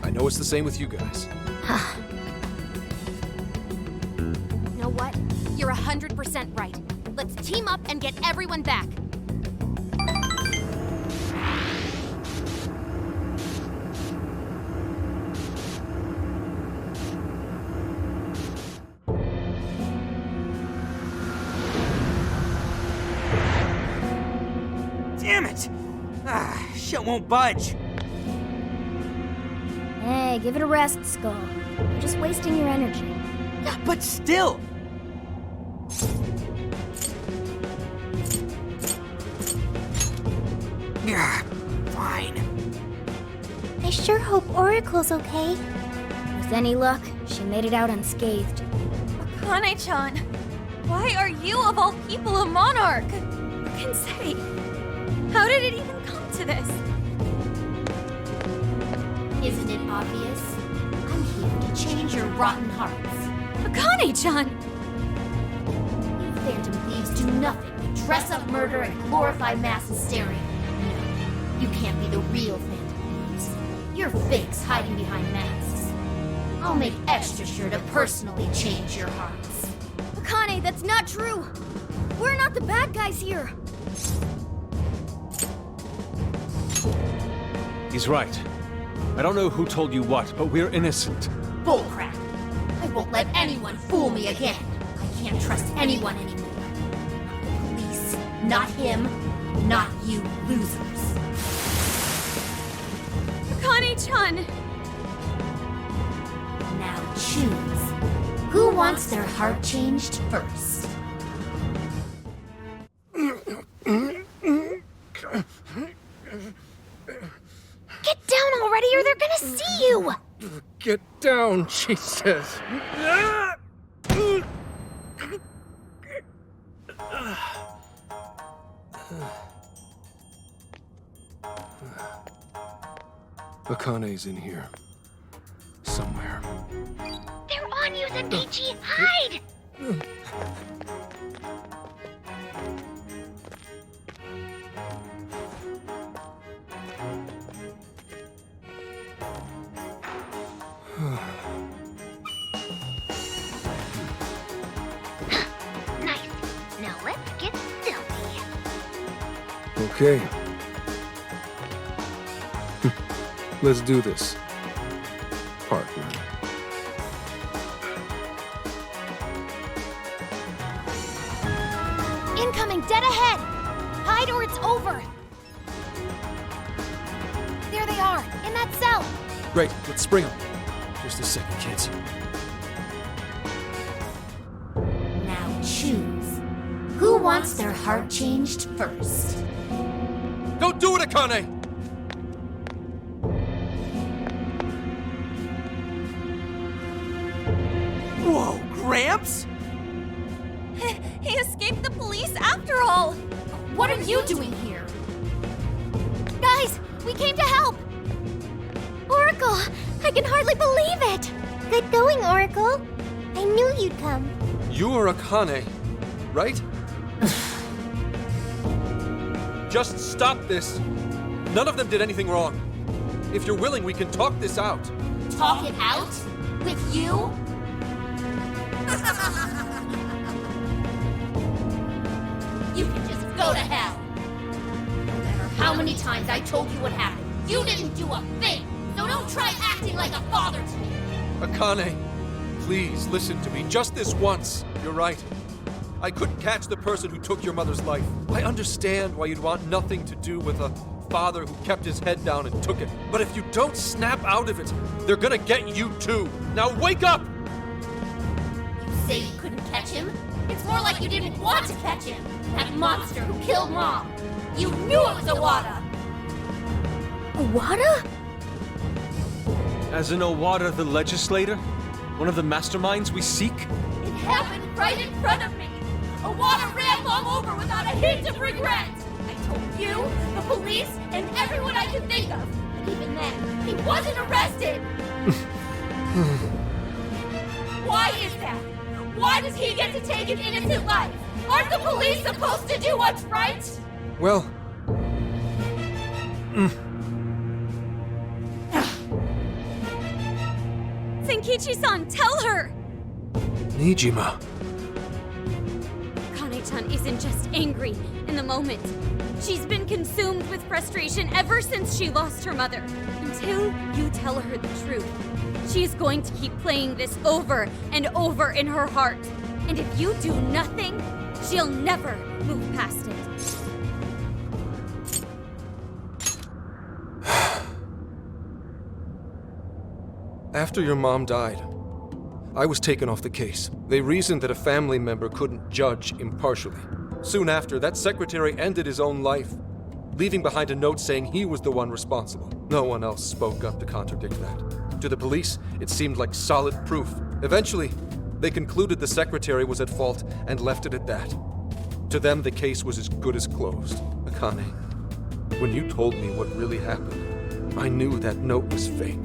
I know it's the same with you guys. You know what? You're 100% right. Let's team up and get everyone back. won't budge. Hey, give it a rest, Skull. You're just wasting your energy. But still! Yeah, fine. I sure hope Oracle's okay. With any luck, she made it out unscathed. Akane-chan, why are you, of all people, a monarch? Who can say? How did it even come to this? Isn't it obvious? I'm here to change your rotten hearts. Akane-chan! You Phantom Thieves do nothing but dress up murder and glorify mass hysteria. No, you can't be the real Phantom Thieves. You're fakes hiding behind masks. I'll make extra sure to personally change your hearts. Akane, that's not true! We're not the bad guys here! He's right. I don't know who told you what, but we're innocent. Bullcrap! I won't let anyone fool me again. I can't trust anyone anymore. Not the police, not him, not you losers. Akane-chan! Now choose. Who wants their heart changed first? Get down already or they're gonna see you! Get down, she says. Akane's in here. Somewhere. They're on you, Zenkichi! Hide! Nice. Now let's get filthy. Okay. Let's do this, partner. Incoming, dead ahead! Hide or it's over! There they are, in that cell! Great, let's spring them. Just a second, kids. Now choose. Who wants their heart changed first? Don't do it, Akane! Whoa, Gramps? He escaped the police after all! What are you doing here? Guys, we came to help! Oracle, I can hardly believe it! Good going, Oracle. I knew you'd come. You are Akane, right? Just stop this. None of them did anything wrong. If you're willing, we can talk this out. Talk it out? With you? You can just go to hell. No matter how many times I told you what happened, you didn't do a thing. So don't try acting like a father to me. Akane, please listen to me just this once. You're right. I couldn't catch the person who took your mother's life. I understand why you'd want nothing to do with a father who kept his head down and took it. But if you don't snap out of it, they're gonna get you too. Now wake up! You say you couldn't catch him? It's more like you didn't want to catch him. That monster who killed Mom. You knew it was Owada. Owada? As in Owada the legislator? One of the masterminds we seek? It happened right in front of me. Owada ran Mom over without a hint of regret. I told you, the police, and everyone I could think of. But even then, he wasn't arrested. Why is that? Why does he get to take an innocent life? Aren't the police supposed to do what's right? Well... Senkichi-san, tell her! Nijima. Akane-chan isn't just angry in the moment. She's been consumed with frustration ever since she lost her mother. Until you tell her the truth, she is going to keep playing this over and over in her heart. And if you do nothing, she'll never move past it. After your mom died, I was taken off the case. They reasoned that a family member couldn't judge impartially. Soon after, that secretary ended his own life, leaving behind a note saying he was the one responsible. No one else spoke up to contradict that. To the police, it seemed like solid proof. Eventually, they concluded the secretary was at fault and left it at that. To them, the case was as good as closed. Akane, when you told me what really happened, I knew that note was fake.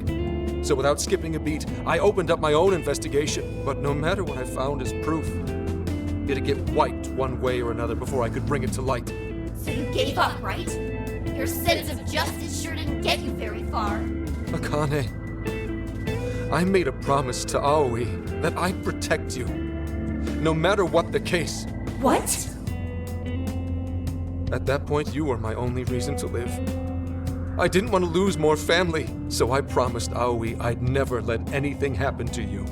So without skipping a beat, I opened up my own investigation. But no matter what I found as proof, it'd get wiped one way or another before I could bring it to light. So you gave up, right? Your sense of justice sure didn't get you very far. Akane, I made a promise to Aoi that I'd protect you, no matter what the case. What? At that point, you were my only reason to live. I didn't want to lose more family, so I promised Aoi I'd never let anything happen to you,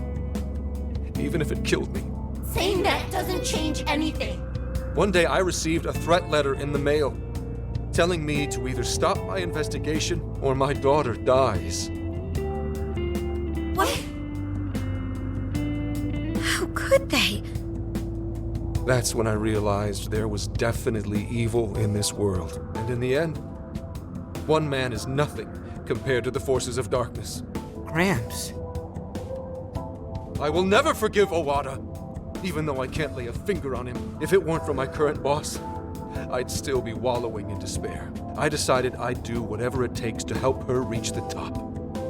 even if it killed me. Saying that doesn't change anything. One day I received a threat letter in the mail, telling me to either stop my investigation or my daughter dies. What? How could they? That's when I realized there was definitely evil in this world. And in the end, one man is nothing compared to the forces of darkness. Gramps. I will never forgive Owada, even though I can't lay a finger on him. If it weren't for my current boss, I'd still be wallowing in despair. I decided I'd do whatever it takes to help her reach the top,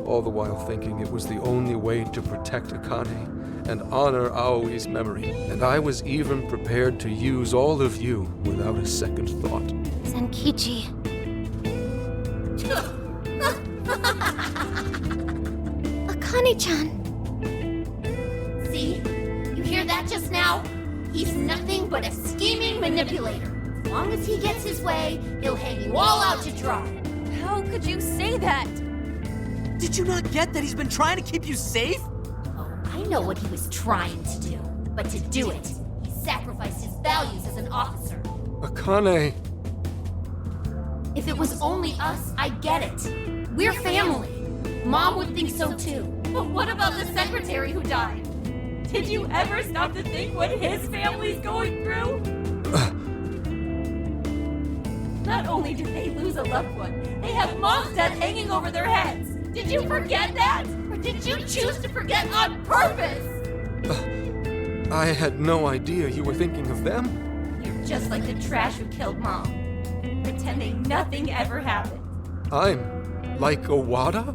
all the while thinking it was the only way to protect Akane and honor Aoi's memory. And I was even prepared to use all of you without a second thought. Zenkichi. Akane-chan. See? You hear that just now? He's nothing but a scheming manipulator. As long as he gets his way, he'll hang you all out to dry. How could you say that? Did you not get that he's been trying to keep you safe? Oh, I know what he was trying to do. But to do it, he sacrificed his values as an officer. Akane. If it was only us, I'd get it. We're family. Mom would think so too. But what about the secretary who died? Did you ever stop to think what his family's going through? Not only did they lose a loved one, they have mom's death hanging over their heads. Did you forget that? Or did you choose to forget on purpose? I had no idea you were thinking of them. You're just like the trash who killed Mom, pretending nothing ever happened. I'm like Owada?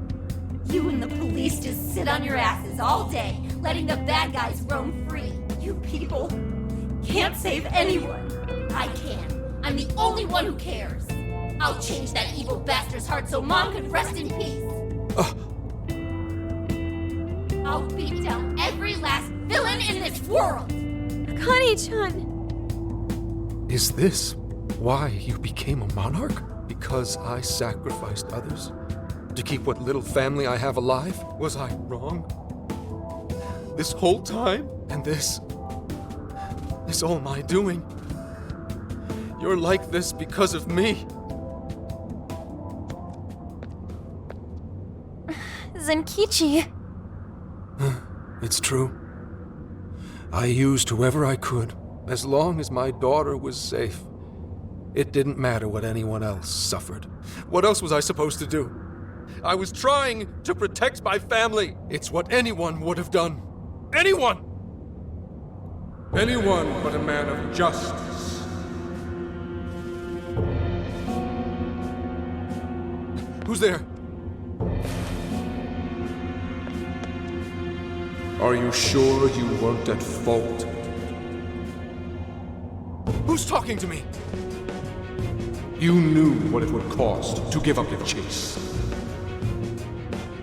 You and the police just sit on your asses all day, letting the bad guys roam free. You people can't save anyone. I can. I'm the only one who cares. I'll change that evil bastard's heart so Mom can rest in peace. I'll beat down every last villain in this world. Akane-chan. Is this why you became a monarch? Because I sacrificed others? To keep what little family I have alive? Was I wrong? This whole time? And this all my doing? You're like this because of me. Zenkichi. It's true. I used whoever I could, as long as my daughter was safe. It didn't matter what anyone else suffered. What else was I supposed to do? I was trying to protect my family. It's what anyone would have done. Anyone! Anyone but a man of justice. Who's there? Are you sure you weren't at fault? Who's talking to me? You knew what it would cost to give up the chase.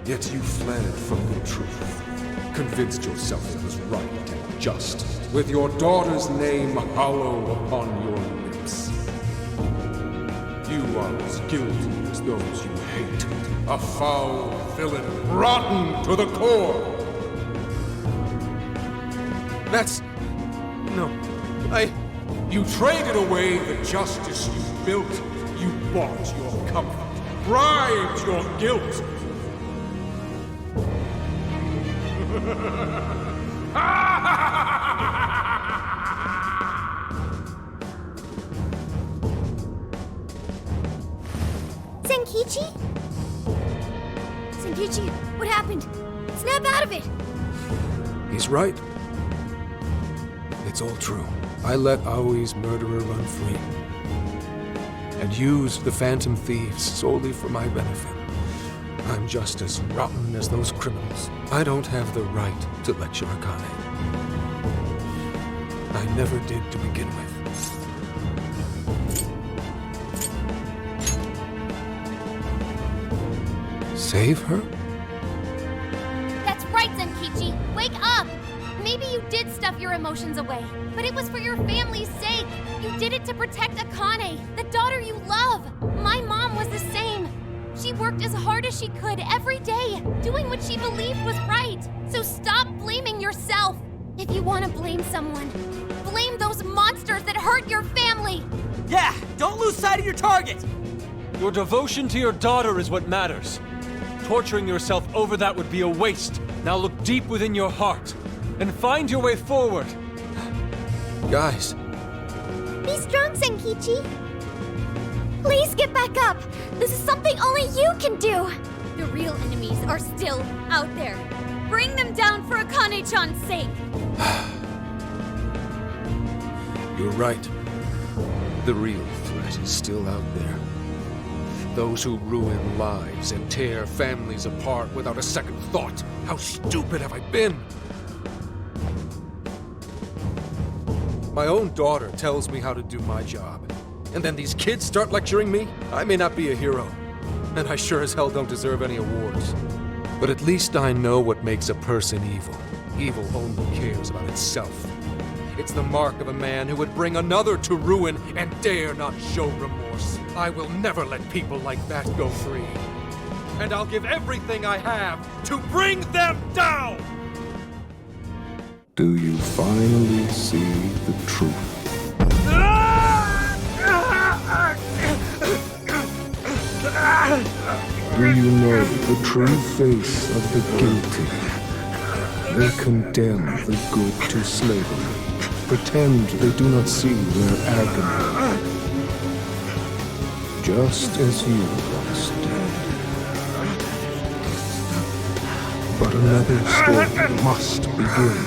Yet you fled from the truth, convinced yourself it was right and just, with your daughter's name hollow upon your lips. You are as guilty as those you hate, a foul villain, rotten to the core. You traded away the justice you built. You bought your comfort, bribed your guilt. Senkichi? Senkichi, what happened? Snap out of it! He's right. It's all true. I let Aoi's murderer run free. And used the Phantom Thieves solely for my benefit. I'm just as rotten as those criminals. I don't have the right to lecture Akane. I never did to begin with. Save her? That's right, Zenkichi. Wake up! Maybe you did stuff your emotions away, but it was for your family's sake. You did it to protect Akane, the daughter you love. My mom was the same. She worked as hard as she could every day, doing what she believed was right. So stop blaming yourself. If you want to blame someone, blame those monsters that hurt your family. Yeah, don't lose sight of your target. Your devotion to your daughter is what matters. Torturing yourself over that would be a waste. Now look deep within your heart and find your way forward. Guys. Be strong, Senkichi. Please get back up. This is something only you can do. The real enemies are still out there. Bring them down for Akane-chan's sake. You're right. The real threat is still out there. Those who ruin lives and tear families apart without a second thought. How stupid have I been? My own daughter tells me how to do my job. And then these kids start lecturing me? I may not be a hero. And I sure as hell don't deserve any awards. But at least I know what makes a person evil. Evil only cares about itself. It's the mark of a man who would bring another to ruin and dare not show remorse. I will never let people like that go free. And I'll give everything I have to bring them down! Do you finally see the truth? Do you know the true face of the guilty? They condemn the good to slavery. Pretend they do not see their agony. Just as you once did. But another story must begin.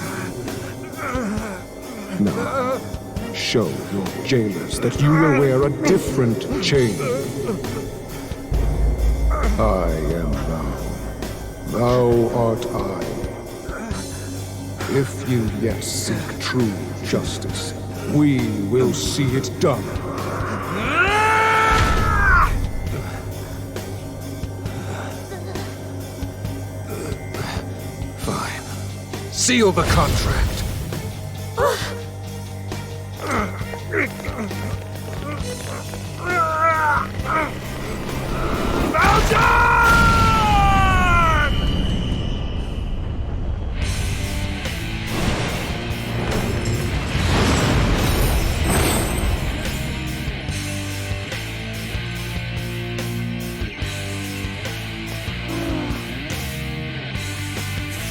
Now, show your jailers that you will wear a different chain. I am thou. Thou art I. If you yet seek true justice, we will see it done. Fine. Seal the contract.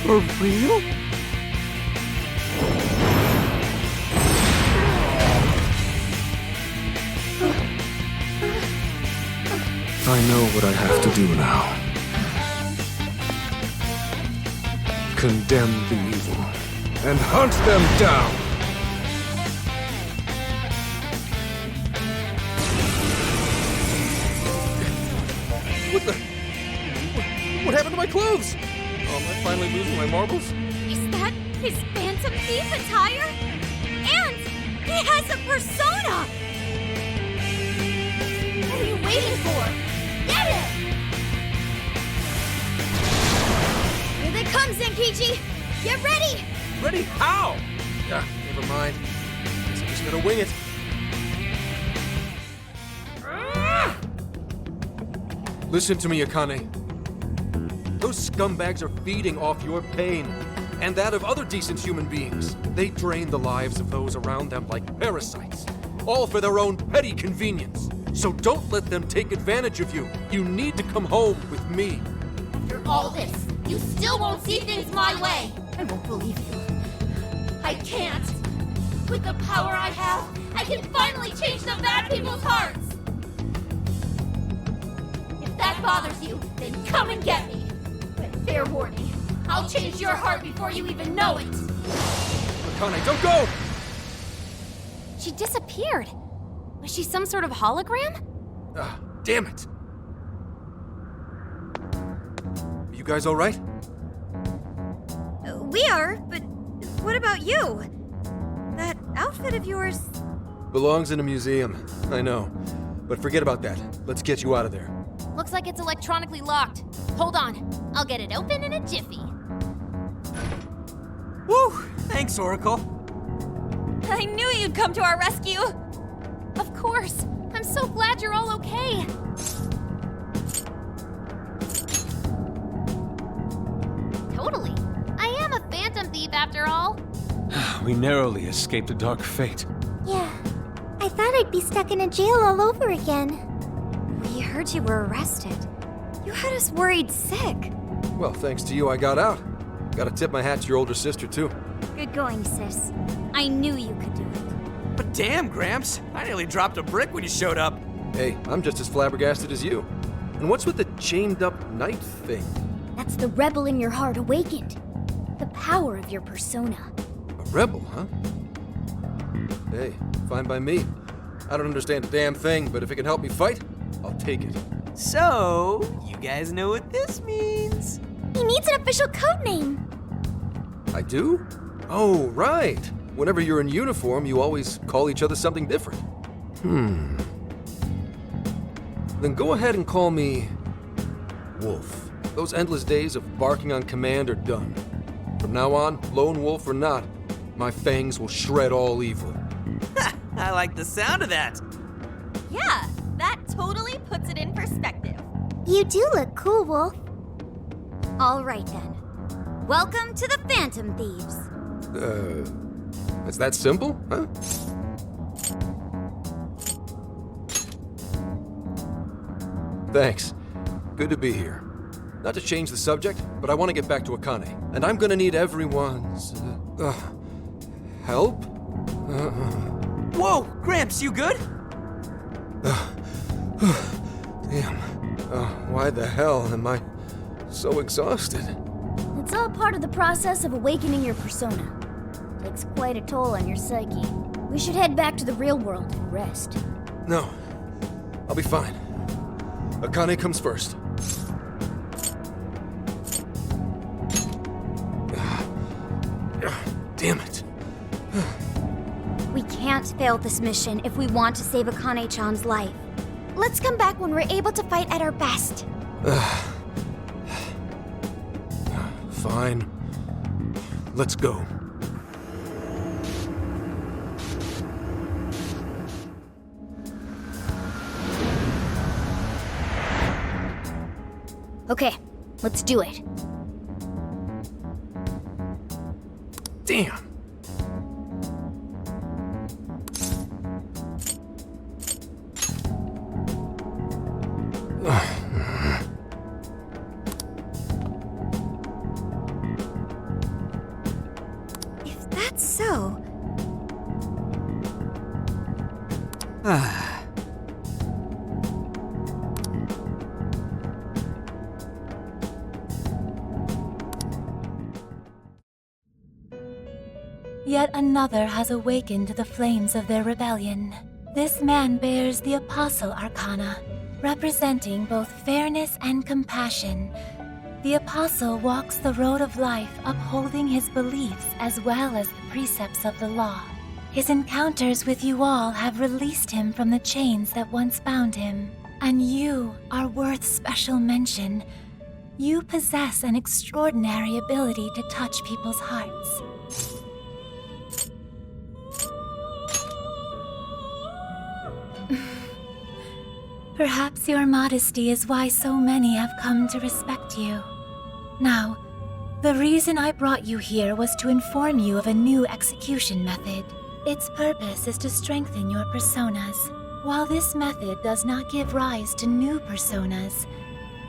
For real? I know what I have to do now. Condemn the evil and hunt them down! What the? What happened to my clothes? Oh, am I finally losing my marbles? Is that his Phantom Thief attire? And he has a persona! What are you waiting for? Get him! Here they come, Zenkichi! Get ready! Ready how? Yeah, never mind. Guess I'm just gonna wing it. Listen to me, Akane. Those scumbags are feeding off your pain, and that of other decent human beings. They drain the lives of those around them like parasites, all for their own petty convenience. So don't let them take advantage of you. You need to come home with me. After all this, you still won't see things my way. I won't believe you. I can't. With the power I have, I can finally change the bad people's hearts. If that bothers you, then come and get me. But fair warning, I'll change your heart before you even know it. Akane, don't go! She disappeared. Was she some sort of hologram? Ah, damn it! You guys all right? We are, but what about you? That outfit of yours... Belongs in a museum, I know. But forget about that. Let's get you out of there. Looks like it's electronically locked. Hold on. I'll get it open in a jiffy. Woo! Thanks, Oracle. I knew you'd come to our rescue! Of course. I'm so glad you're all okay. Totally. I am a phantom thief after all. We narrowly escaped a dark fate. Yeah. I thought I'd be stuck in a jail all over again. We heard you were arrested. You had us worried sick. Well, thanks to you, I got out. Gotta tip my hat to your older sister, too. Good going, sis. I knew you could do it. But damn, Gramps, I nearly dropped a brick when you showed up. Hey, I'm just as flabbergasted as you. And what's with the chained-up knight thing? That's the rebel in your heart awakened. The power of your persona. A rebel, huh? Hey, fine by me. I don't understand a damn thing, but if it can help me fight, I'll take it. So, you guys know what this means? He needs an official code name. I do? Oh, right. Whenever you're in uniform, you always call each other something different. Then go ahead and call me... Wolf. Those endless days of barking on command are done. From now on, lone wolf or not, my fangs will shred all evil. I like the sound of that. Yeah, that totally puts it in perspective. You do look cool, Wolf. All right, then. Welcome to the Phantom Thieves. It's that simple, huh? Thanks. Good to be here. Not to change the subject, but I want to get back to Akane. And I'm gonna need everyone's... help? Whoa, Gramps, you good? Damn. Why the hell am I so exhausted? It's all part of the process of awakening your persona. Takes quite a toll on your psyche. We should head back to the real world and rest. No. I'll be fine. Akane comes first. Damn it. We can't fail this mission if we want to save Akane-chan's life. Let's come back when we're able to fight at our best. Fine. Let's go. Okay, let's do it. Damn. If that's so... Yet another has awakened the flames of their rebellion. This man bears the Apostle Arcana, representing both fairness and compassion. The Apostle walks the road of life, upholding his beliefs as well as the precepts of the law. His encounters with you all have released him from the chains that once bound him, and you are worth special mention. You possess an extraordinary ability to touch people's hearts. Perhaps your modesty is why so many have come to respect you. Now, the reason I brought you here was to inform you of a new execution method. Its purpose is to strengthen your personas. While this method does not give rise to new personas,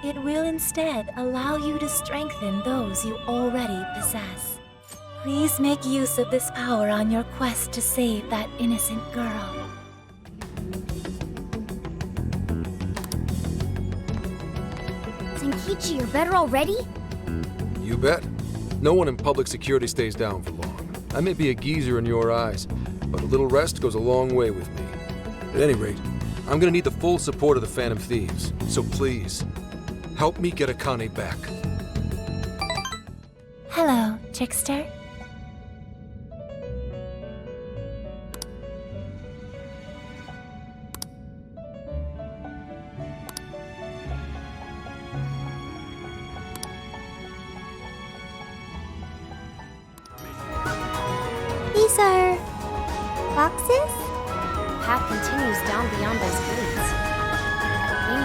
it will instead allow you to strengthen those you already possess. Please make use of this power on your quest to save that innocent girl. Senkichi, you're better already? You bet. No one in public security stays down for long. I may be a geezer in your eyes, but a little rest goes a long way with me. At any rate, I'm gonna need the full support of the Phantom Thieves, so please, help me get Akane back. Hello, trickster. These are boxes? The path continues down beyond those gates. We're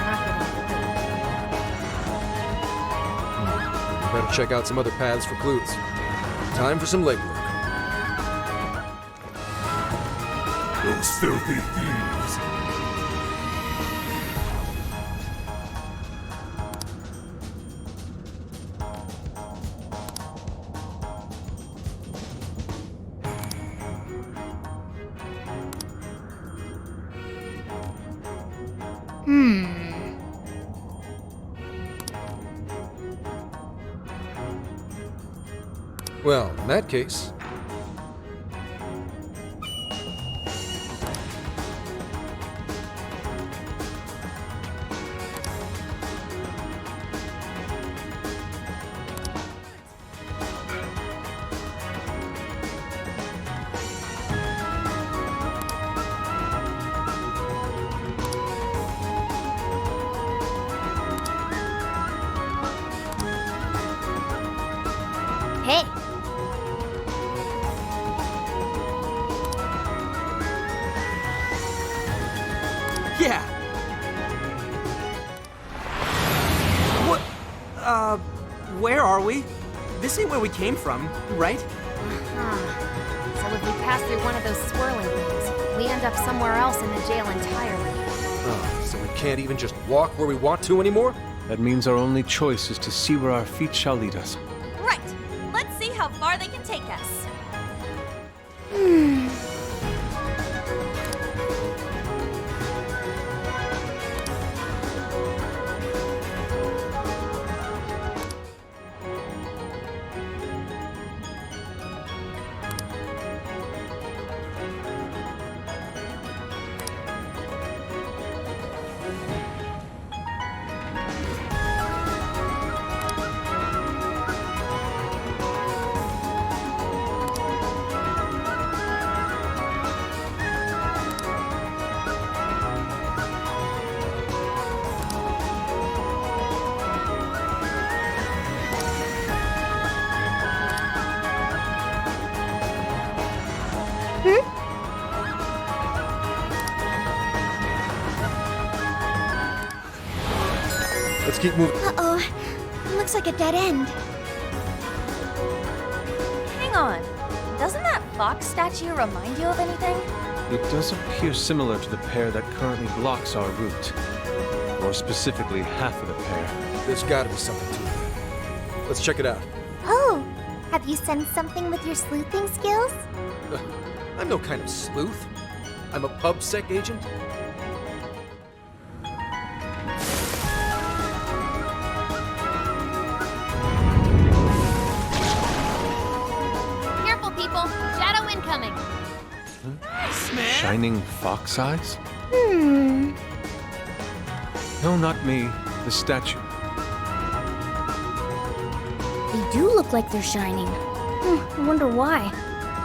not getting through. Better check out some other paths for clues. Time for some legwork. Those filthy thieves. Well, in that case... Hey! Yeah. What? Where are we? This ain't where we came from, right? So if we pass through one of those swirling things, we end up somewhere else in the jail entirely. Oh, so we can't even just walk where we want to anymore? That means our only choice is to see where our feet shall lead us. Right. Let's see how far they can take us. Let's keep moving. Uh-oh. Looks like a dead end. Hang on. Doesn't that fox statue remind you of anything? It does appear similar to the pair that currently blocks our route. More specifically, half of the pair. There's gotta be something to it. Let's check it out. Oh, have you sensed something with your sleuthing skills? I'm no kind of sleuth. I'm a pub-sec agent. Careful, people! Shadow incoming! Shining fox eyes? Hmm. No, not me. The statue. They do look like they're shining. I wonder why.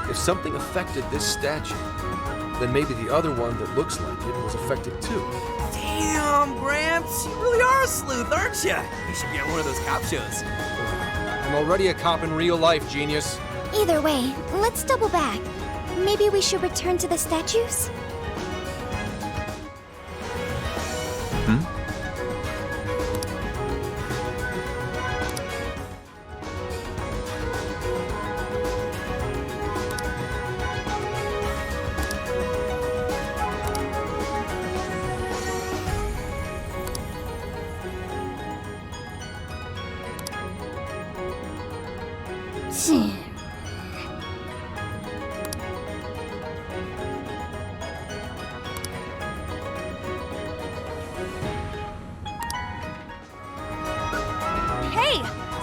If something affected this statue, then maybe the other one that looks like it was affected too. Damn, Gramps, you really are a sleuth, aren't you? You should be on one of those cop shows. I'm already a cop in real life, genius. Either way, let's double back. Maybe we should return to the statues? Hey!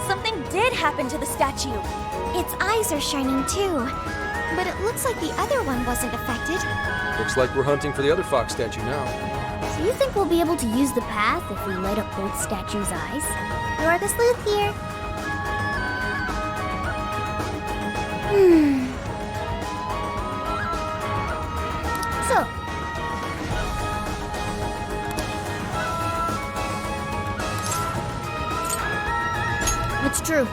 Something did happen to the statue. Its eyes are shining too. But it looks like the other one wasn't affected. Looks like we're hunting for the other fox statue now. Do you think we'll be able to use the path if we light up both statues' eyes? You're the sleuth here. So, it's true.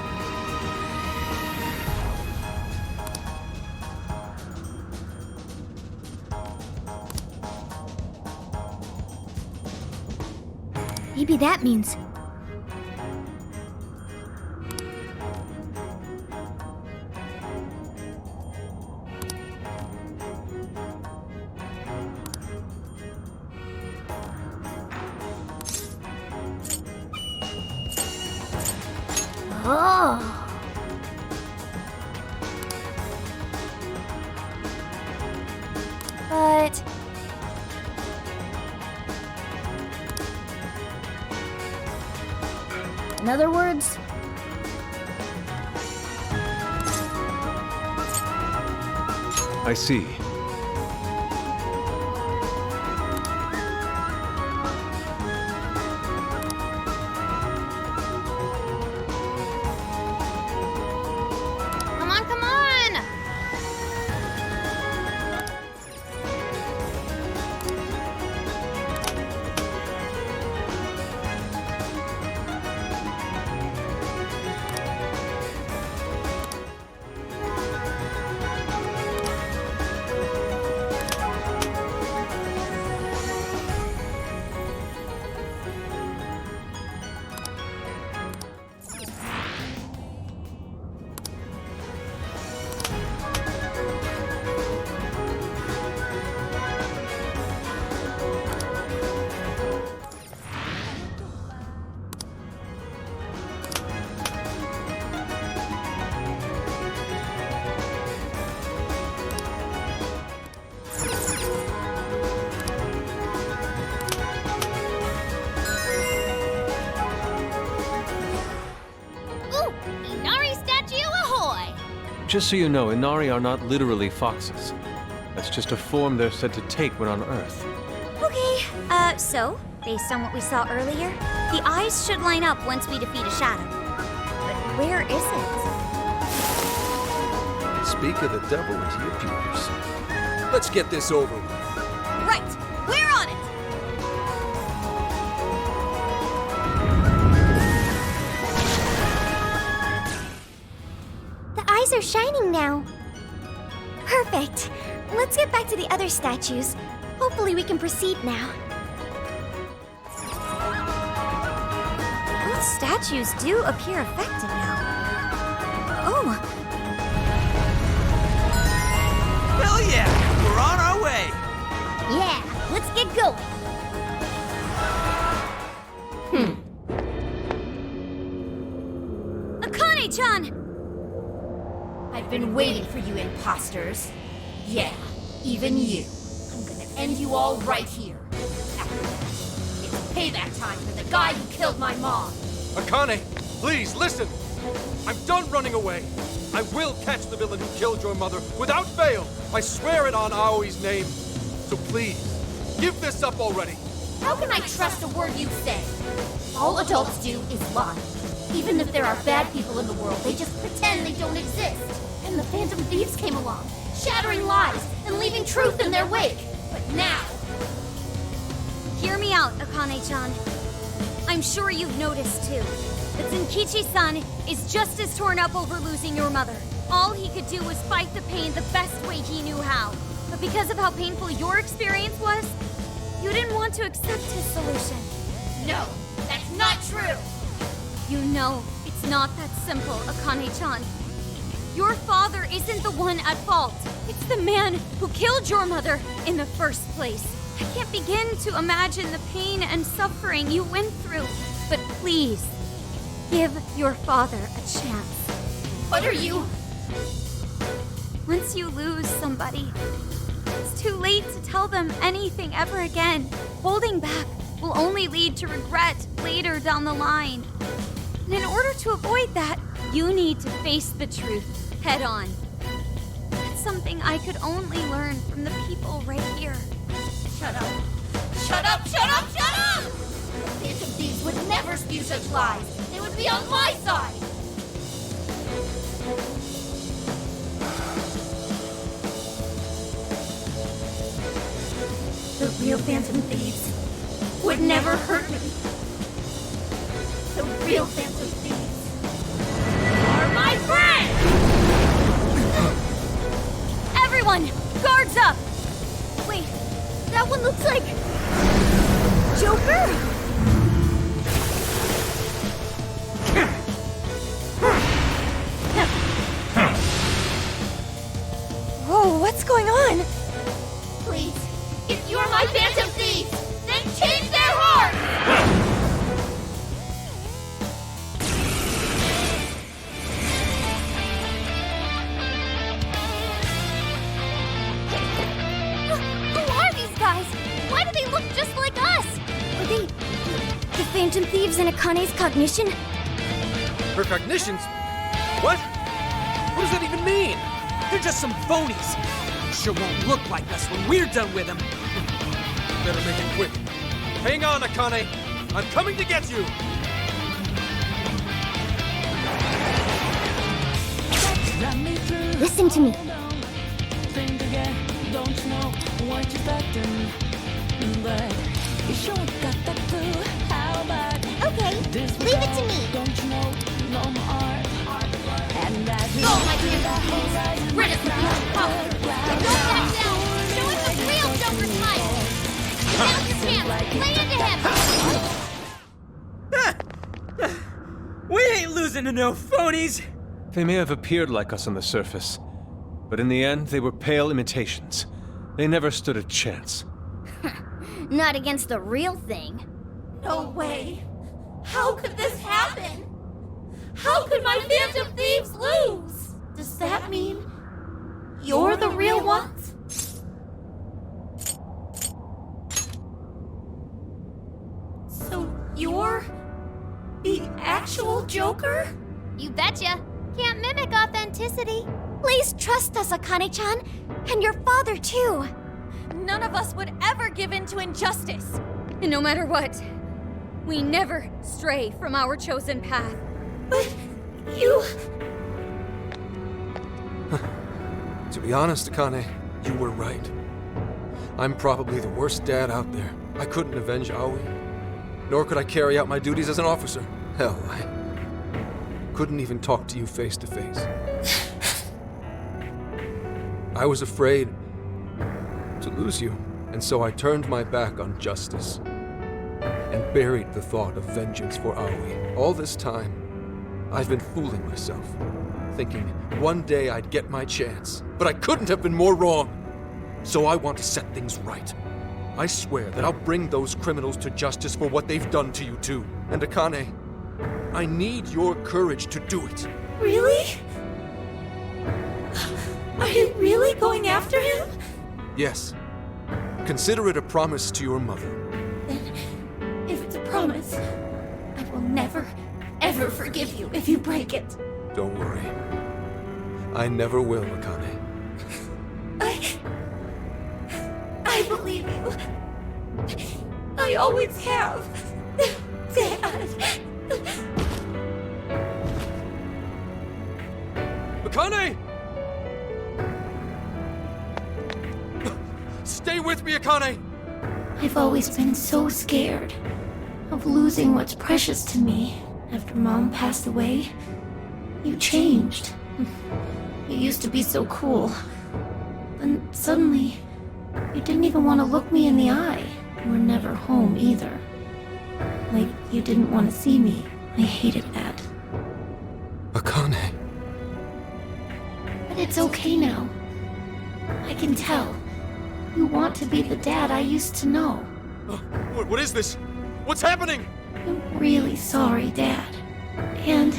Maybe that means... Oh. But... In other words... I see. Come on, come on! Just so you know, Inari are not literally foxes. That's just a form they're said to take when on Earth. Okay, so, based on what we saw earlier, the eyes should line up once we defeat a shadow. But where is it? Speak of the devil and he appears. Let's get this over with. Right! We're on it! The eyes are shining now. Perfect. Let's get back to the other statues. Hopefully we can proceed now. Both statues do appear affected now. Oh! Hell yeah! We're on our way! Yeah, let's get going. Akane-chan! I've been waiting for you imposters. Yeah, even you. I'm gonna end you all right here. It's payback time for the guy who killed my mom. Akane, please listen. I'm done running away. I will catch the villain who killed your mother without fail. I swear it on Aoi's name. So please, give this up already. How can I trust a word you say? All adults do is lie. Even if there are bad people in the world, they just pretend they don't exist. And the Phantom Thieves came along, shattering lies and leaving truth in their wake. But now... Hear me out, Akane-chan. I'm sure you've noticed too, that Zenkichi-san is just as torn up over losing your mother. All he could do was fight the pain the best way he knew how. But because of how painful your experience was, you didn't want to accept his solution. No, that's not true! You know, it's not that simple, Akane-chan. Your father isn't the one at fault. It's the man who killed your mother in the first place. I can't begin to imagine the pain and suffering you went through. But please, give your father a chance. What are you Once you lose somebody, it's too late to tell them anything ever again. Holding back will only lead to regret later down the line. And in order to avoid that, you need to face the truth head on. That's something I could only learn from the people right here. Shut up! Shut up! Shut up! Shut up! The Phantom Thieves would never spew such lies. They would be on my side. The real Phantom Thieves would never hurt me. The real Phantom Thieves are my friends! Everyone, guards up! Wait, that one looks like... Joker? Whoa, what's going on? Please, if you're my Phantom Thieves, then change their hearts! Who are these guys? Why do they look just like us? Are they the Phantom Thieves in Akane's cognition? Her cognitions? What? What does that even mean? They're just some phonies. Sure won't look like us when we're done with them. Better make it quick. Hang on, Akane. I'm coming to get you. Listen to me. Okay, leave it to me. Oh, my Phantom Thieves! Rid us of these powers! Don't back down! Show us the real Joker smile! Now's your chance! Play into him! We ain't losing to no phonies! They may have appeared like us on the surface, but in the end, they were pale imitations. They never stood a chance. Not against the real thing. No way! How could this happen? How could my Phantom Thieves lose? Does that mean you're the real ones? So you're the actual Joker? You betcha. Can't mimic authenticity. Please trust us, Akane-chan. And your father, too. None of us would ever give in to injustice. And no matter what, we never stray from our chosen path. But you... To be honest, Akane, you were right. I'm probably the worst dad out there. I couldn't avenge Aoi, nor could I carry out my duties as an officer. Hell, I couldn't even talk to you face to face. I was afraid to lose you, and so I turned my back on justice and buried the thought of vengeance for Aoi. All this time, I've been fooling myself, thinking one day I'd get my chance, but I couldn't have been more wrong. So I want to set things right. I swear that I'll bring those criminals to justice for what they've done to you too. And Akane, I need your courage to do it. Really? Are you really going after him? Yes. Consider it a promise to your mother. Then, if it's a promise, I will never, ever forgive you if you break it. Don't worry. I never will, Akane. I believe you. I always have. Dad. Akane! Stay with me, Akane! I've always been so scared of losing what's precious to me. After Mom passed away, you changed. You used to be so cool. Then suddenly, you didn't even want to look me in the eye. You were never home either. Like you didn't want to see me. I hated that. Akane. But it's okay now. I can tell. You want to be the dad I used to know. What is this? What's happening? I'm really sorry, Dad. And...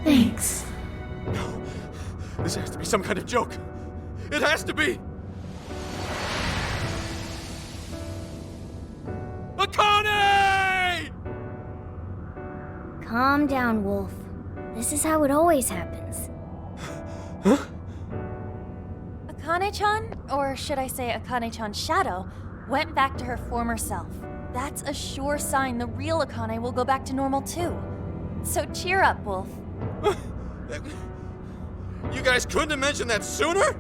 thanks. This has to be some kind of joke. It has to be! Akane! Calm down, Wolf. This is how it always happens. Akane-chan, or should I say Akane-chan's shadow, went back to her former self. That's a sure sign the real Akane will go back to normal too. So cheer up, Wolf. You guys couldn't have mentioned that sooner?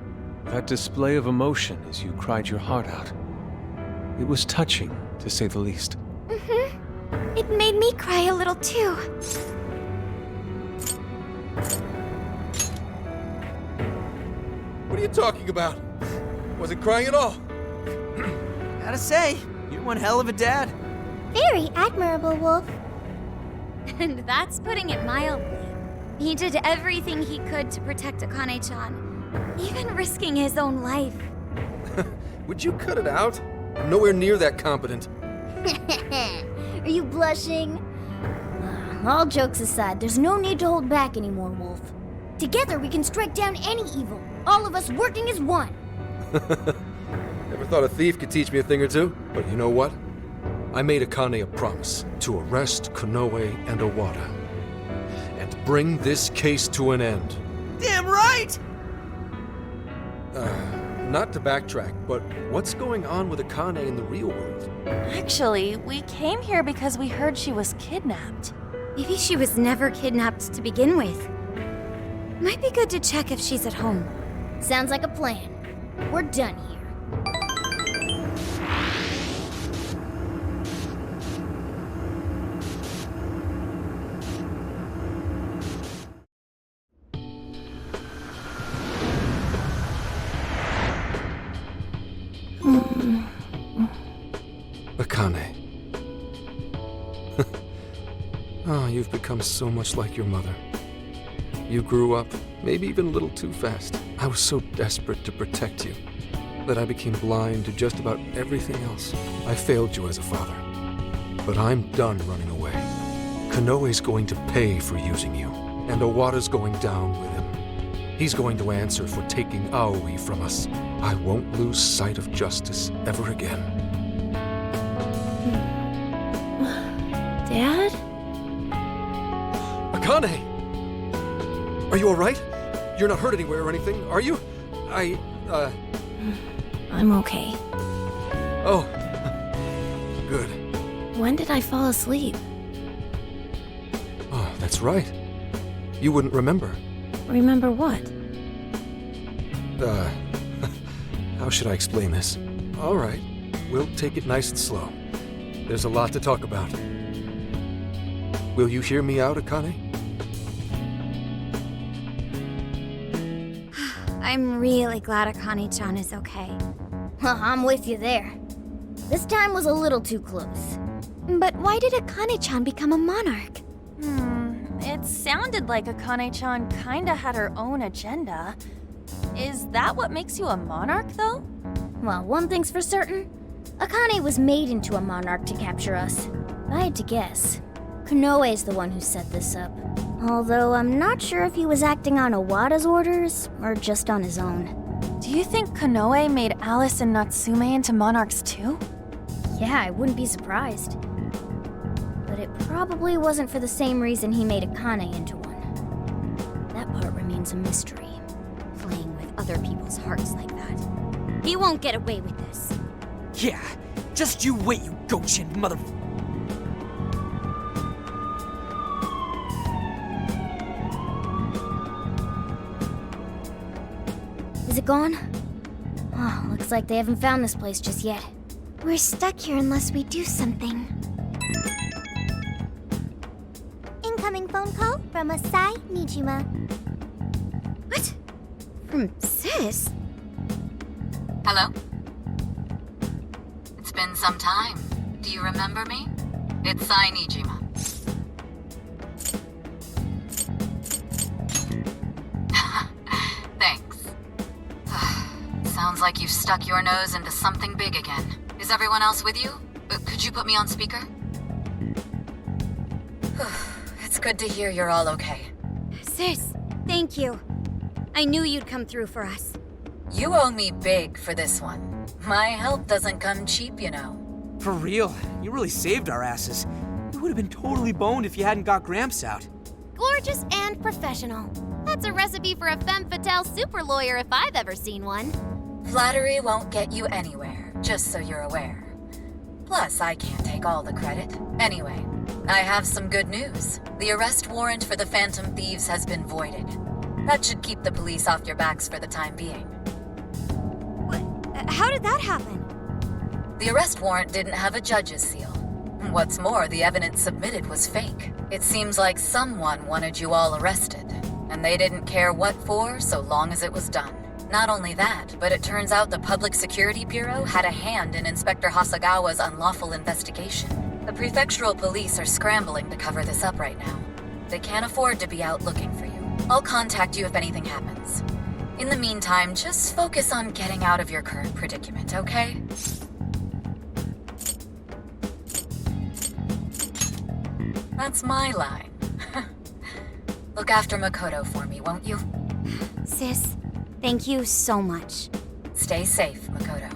That display of emotion as you cried your heart out. It was touching, to say the least. It made me cry a little too. What are you talking about? Wasn't crying at all. Gotta say, you're one hell of a dad. Very admirable, Wolf. And that's putting it mildly. He did everything he could to protect Akane-chan, even risking his own life. Would you cut it out? I'm nowhere near that competent. Are you blushing? All jokes aside, there's no need to hold back anymore, Wolf. Together we can strike down any evil, all of us working as one. Never thought a thief could teach me a thing or two, but you know what? I made Akane a promise to arrest Konoe and Owada and bring this case to an end. Damn right! Not to backtrack, but what's going on with Akane in the real world? Actually, we came here because we heard she was kidnapped. Maybe she was never kidnapped to begin with. Might be good to check if she's at home. Sounds like a plan. We're done here. Akane. Oh, you've become so much like your mother. You grew up, maybe even a little too fast. I was so desperate to protect you that I became blind to just about everything else. I failed you as a father. But I'm done running away. Konoe's going to pay for using you, and Owada's going down with him. He's going to answer for taking Aoi from us. I won't lose sight of justice ever again. Dad? Akane! Are you alright? You're not hurt anywhere or anything, are you? I'm okay. Oh. Good. When did I fall asleep? Oh, that's right. You wouldn't remember. Remember what? How should I explain this? Alright, we'll take it nice and slow. There's a lot to talk about. Will you hear me out, Akane? I'm really glad Akane-chan is okay. I'm with you there. This time was a little too close. But why did Akane-chan become a monarch? It sounded like Akane-chan kinda had her own agenda. Is that what makes you a monarch, though? Well, one thing's for certain. Akane was made into a monarch to capture us. If I had to guess, Konoe's the one who set this up. Although I'm not sure if he was acting on Owada's orders or just on his own. Do you think Konoe made Alice and Natsume into monarchs too? Yeah, I wouldn't be surprised. But it probably wasn't for the same reason he made Akane into one. That part remains a mystery. Playing with other people's hearts like that. He won't get away with this. Yeah, just you wait, you goat-shinned mother... Is it gone? Oh, looks like they haven't found this place just yet. We're stuck here unless we do something. Incoming phone call from Asai Nijima. What? From Sis? Hello? It's been some time. Do you remember me? It's Sai Nijima. Thanks. Sounds like you've stuck your nose into something big again. Is everyone else with you? Could you put me on speaker? It's good to hear you're all okay. Sis, thank you. I knew you'd come through for us. You owe me big for this one. My help doesn't come cheap, you know. For real, you really saved our asses. We would have been totally boned if you hadn't got Gramps out. Gorgeous and professional. That's a recipe for a femme fatale super lawyer if I've ever seen one. Flattery won't get you anywhere, just so you're aware. Plus, I can't take all the credit. Anyway, I have some good news. The arrest warrant for the Phantom Thieves has been voided. That should keep the police off your backs for the time being. How did that happen? The arrest warrant didn't have a judge's seal. What's more, the evidence submitted was fake. It seems like someone wanted you all arrested, and they didn't care what for so long as it was done. Not only that, but it turns out the Public Security Bureau had a hand in Inspector Hasagawa's unlawful investigation. The prefectural police are scrambling to cover this up right now. They can't afford to be out looking for you. I'll contact you if anything happens. In the meantime, just focus on getting out of your current predicament, okay? That's my line. Look after Makoto for me, won't you? Sis, thank you so much. Stay safe, Makoto.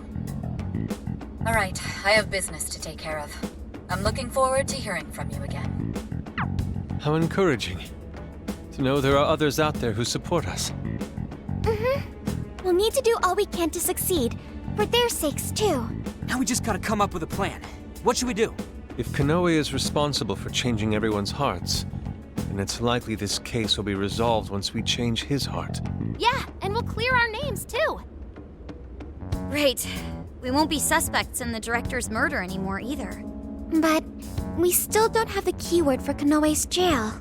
All right, I have business to take care of. I'm looking forward to hearing from you again. How encouraging to know there are others out there who support us. We'll need to do all we can to succeed, for their sakes too. Now we just gotta come up with a plan. What should we do? If Konoe is responsible for changing everyone's hearts, then it's likely this case will be resolved once we change his heart. Yeah, and we'll clear our names too. Great. We won't be suspects in the director's murder anymore either. But we still don't have the keyword for Konoe's jail.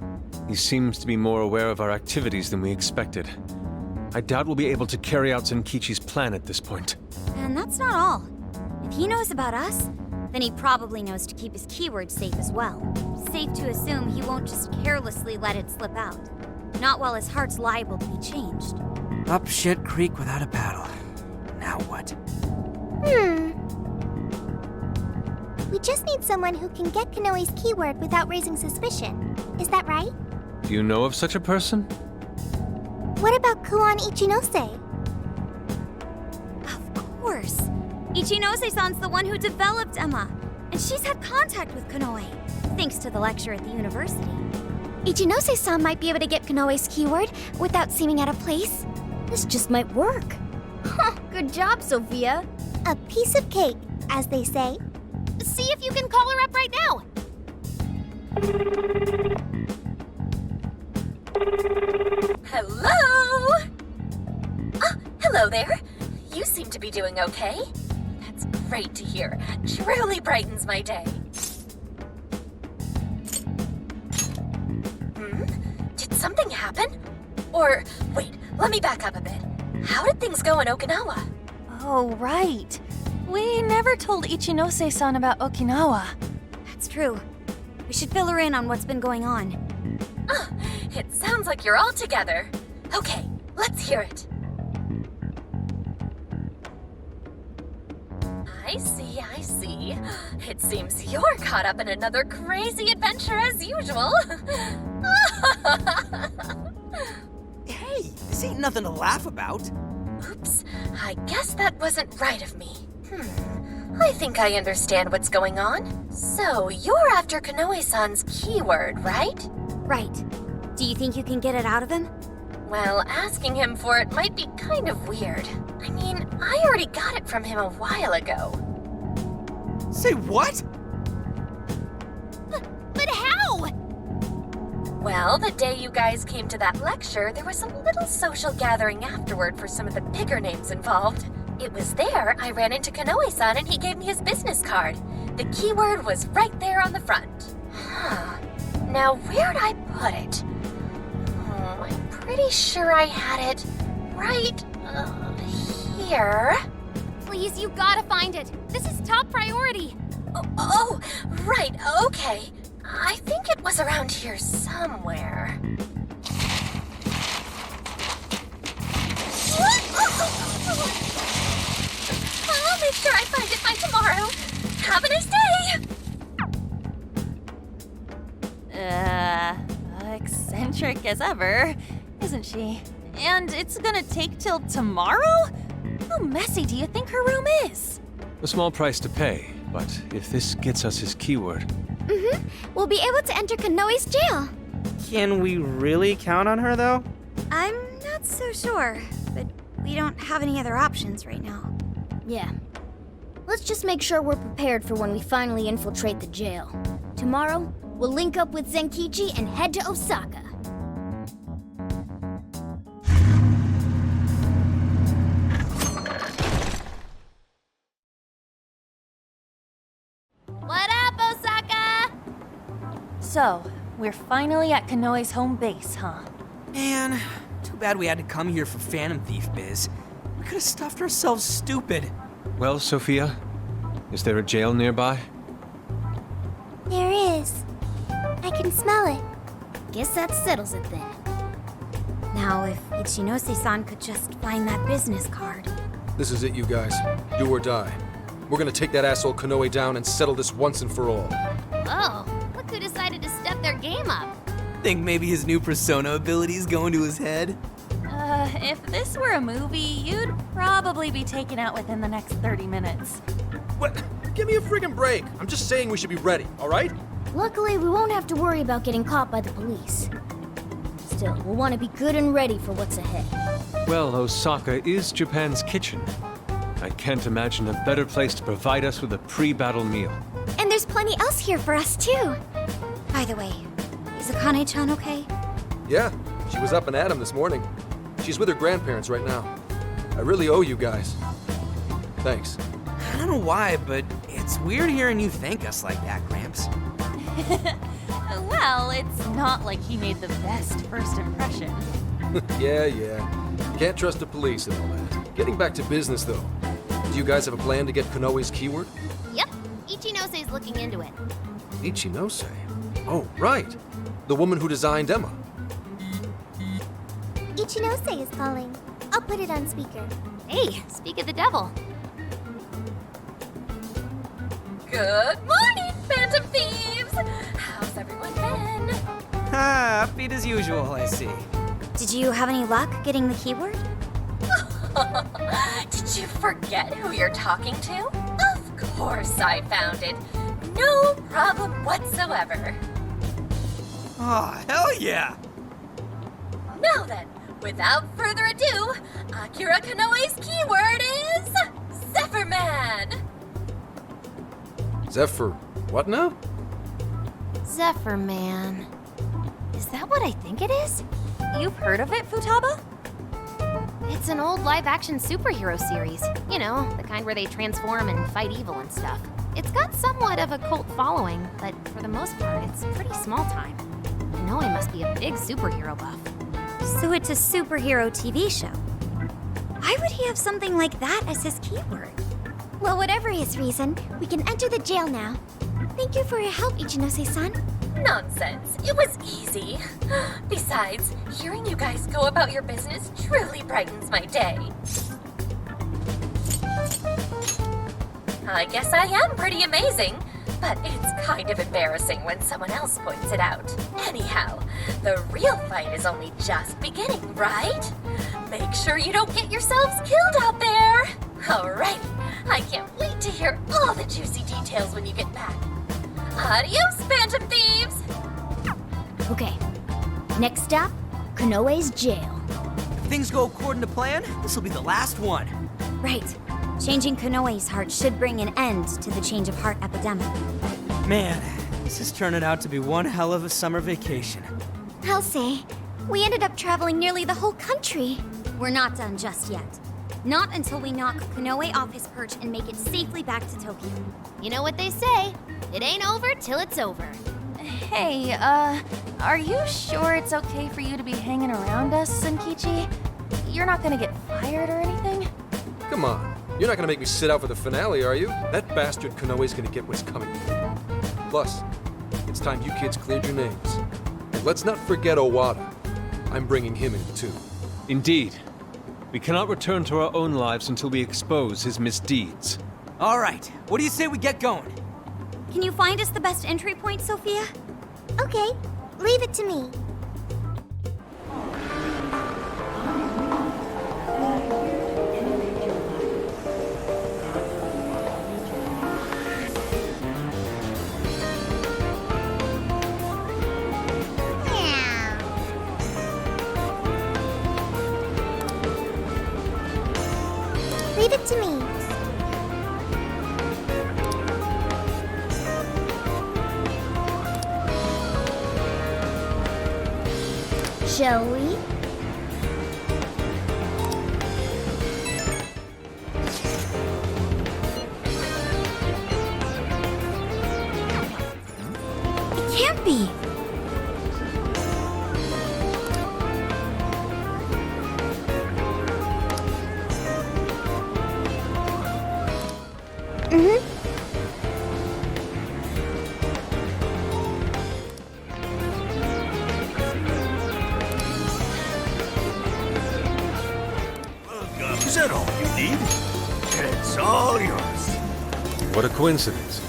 He seems to be more aware of our activities than we expected. I doubt we'll be able to carry out Zenkichi's plan at this point. And that's not all. If he knows about us, then he probably knows to keep his keyword safe as well. Safe to assume he won't just carelessly let it slip out. Not while his heart's liable to be changed. Up shit creek without a paddle. Now what? We just need someone who can get Konoe's keyword without raising suspicion. Is that right? Do you know of such a person? What about Kuon Ichinose? Of course. Ichinose-san's the one who developed Emma, and she's had contact with Konoe, thanks to the lecture at the university. Ichinose-san might be able to get Konoe's keyword without seeming out of place. This just might work. Good job, Sophia. A piece of cake, as they say. See if you can call her up right now. Hello? Ah, hello there. You seem to be doing okay. That's great to hear. Truly brightens my day. Did something happen? Or, wait, let me back up a bit. How did things go in Okinawa? Oh, right. We never told Ichinose-san about Okinawa. That's true. We should fill her in on what's been going on. It sounds like you're all together. Okay, let's hear it. I see. It seems you're caught up in another crazy adventure as usual. Hey, this ain't nothing to laugh about. Oops, I guess that wasn't right of me. I think I understand what's going on. So, you're after Konoe-san's keyword, right? Right. Do you think you can get it out of him? Well, asking him for it might be kind of weird. I mean, I already got it from him a while ago. Say what? But how? Well, the day you guys came to that lecture, there was a little social gathering afterward for some of the bigger names involved. It was there I ran into Konoe-san and he gave me his business card. The keyword was right there on the front. Now, where'd I put it? I'm pretty sure I had it right here. Please, you gotta find it. This is top priority. Oh, right, okay. I think it was around here somewhere. I'll make sure I find it by tomorrow. Have a nice day! Eccentric as ever, isn't she? And it's gonna take till tomorrow? How messy do you think her room is? A small price to pay, but if this gets us his keyword... Mm-hmm. We'll be able to enter Kanoe's jail. Can we really count on her, though? I'm not so sure, but we don't have any other options right now. Yeah. Let's just make sure we're prepared for when we finally infiltrate the jail. Tomorrow, we'll link up with Zenkichi and head to Osaka. What up, Osaka? So, we're finally at Kanoe's home base, huh? Man, too bad we had to come here for Phantom Thief biz. We could have stuffed ourselves stupid. Well, Sophia, is there a jail nearby? There is. I can smell it. Guess that settles it then. Now, if Ichinose-san could just find that business card. This is it, you guys. Do or die. We're gonna take that asshole Kanoe down and settle this once and for all. Whoa, look who decided to step their game up. Think maybe his new persona abilities go into his head? If this were a movie, you'd probably be taken out within the next 30 minutes. What? Give me a friggin' break. I'm just saying we should be ready, all right? Luckily, we won't have to worry about getting caught by the police. Still, we'll want to be good and ready for what's ahead. Well, Osaka is Japan's kitchen. I can't imagine a better place to provide us with a pre-battle meal. And there's plenty else here for us, too. By the way, is Akane-chan okay? Yeah, she was up and at 'em this morning. She's with her grandparents right now. I really owe you guys. Thanks. I don't know why, but it's weird hearing you thank us like that, Gramps. Well, it's not like he made the best first impression. Yeah. Can't trust the police and all that. Getting back to business, though. Do you guys have a plan to get Kanoe's keyword? Yep, Ichinose's looking into it. Ichinose? Oh, right. The woman who designed Emma. Ichinose is calling. I'll put it on speaker. Hey, speak of the devil. Good morning, Phantom Thieves! How's everyone been? Upbeat as usual, I see. Did you have any luck getting the keyword? Did you forget who you're talking to? Of course I found it. No problem whatsoever. Oh, hell yeah! Now then, without further ado, Akira Kanoe's keyword is Zephyrman! Zephyr, what now? Zephyr Man. Is that what I think it is? You've heard of it, Futaba? It's an old live-action superhero series. You know, the kind where they transform and fight evil and stuff. It's got somewhat of a cult following, but for the most part, it's pretty small time. Kanoe must be a big superhero buff. So it's a superhero TV show. Why would he have something like that as his keyword? Well, whatever his reason, we can enter the jail now. Thank you for your help, Ichinose-san. Nonsense. It was easy. Besides, hearing you guys go about your business truly brightens my day. I guess I am pretty amazing, but it's kind of embarrassing when someone else points it out. Anyhow, the real fight is only just beginning, right? Make sure you don't get yourselves killed out there. Alrighty, I can't wait to hear all the juicy details when you get back. Adios, Phantom Thieves! Okay, next stop, Kanoe's jail. If things go according to plan, this will be the last one. Right. Changing Kanoe's heart should bring an end to the change of heart epidemic. Man, this is turning out to be one hell of a summer vacation. I'll say, we ended up traveling nearly the whole country. We're not done just yet. Not until we knock Kanoe off his perch and make it safely back to Tokyo. You know what they say, it ain't over till it's over. Hey, are you sure it's okay for you to be hanging around us, Senkichi? You're not gonna get fired or anything? Come on. You're not gonna make me sit out for the finale, are you? That bastard Kanoe's gonna get what's coming. Plus, it's time you kids cleared your names. And let's not forget Owada. I'm bringing him in, too. Indeed. We cannot return to our own lives until we expose his misdeeds. All right, what do you say we get going? Can you find us the best entry point, Sophia? Okay, leave it to me. Shall we? It can't be. Is that all you need? It's all yours. What a coincidence.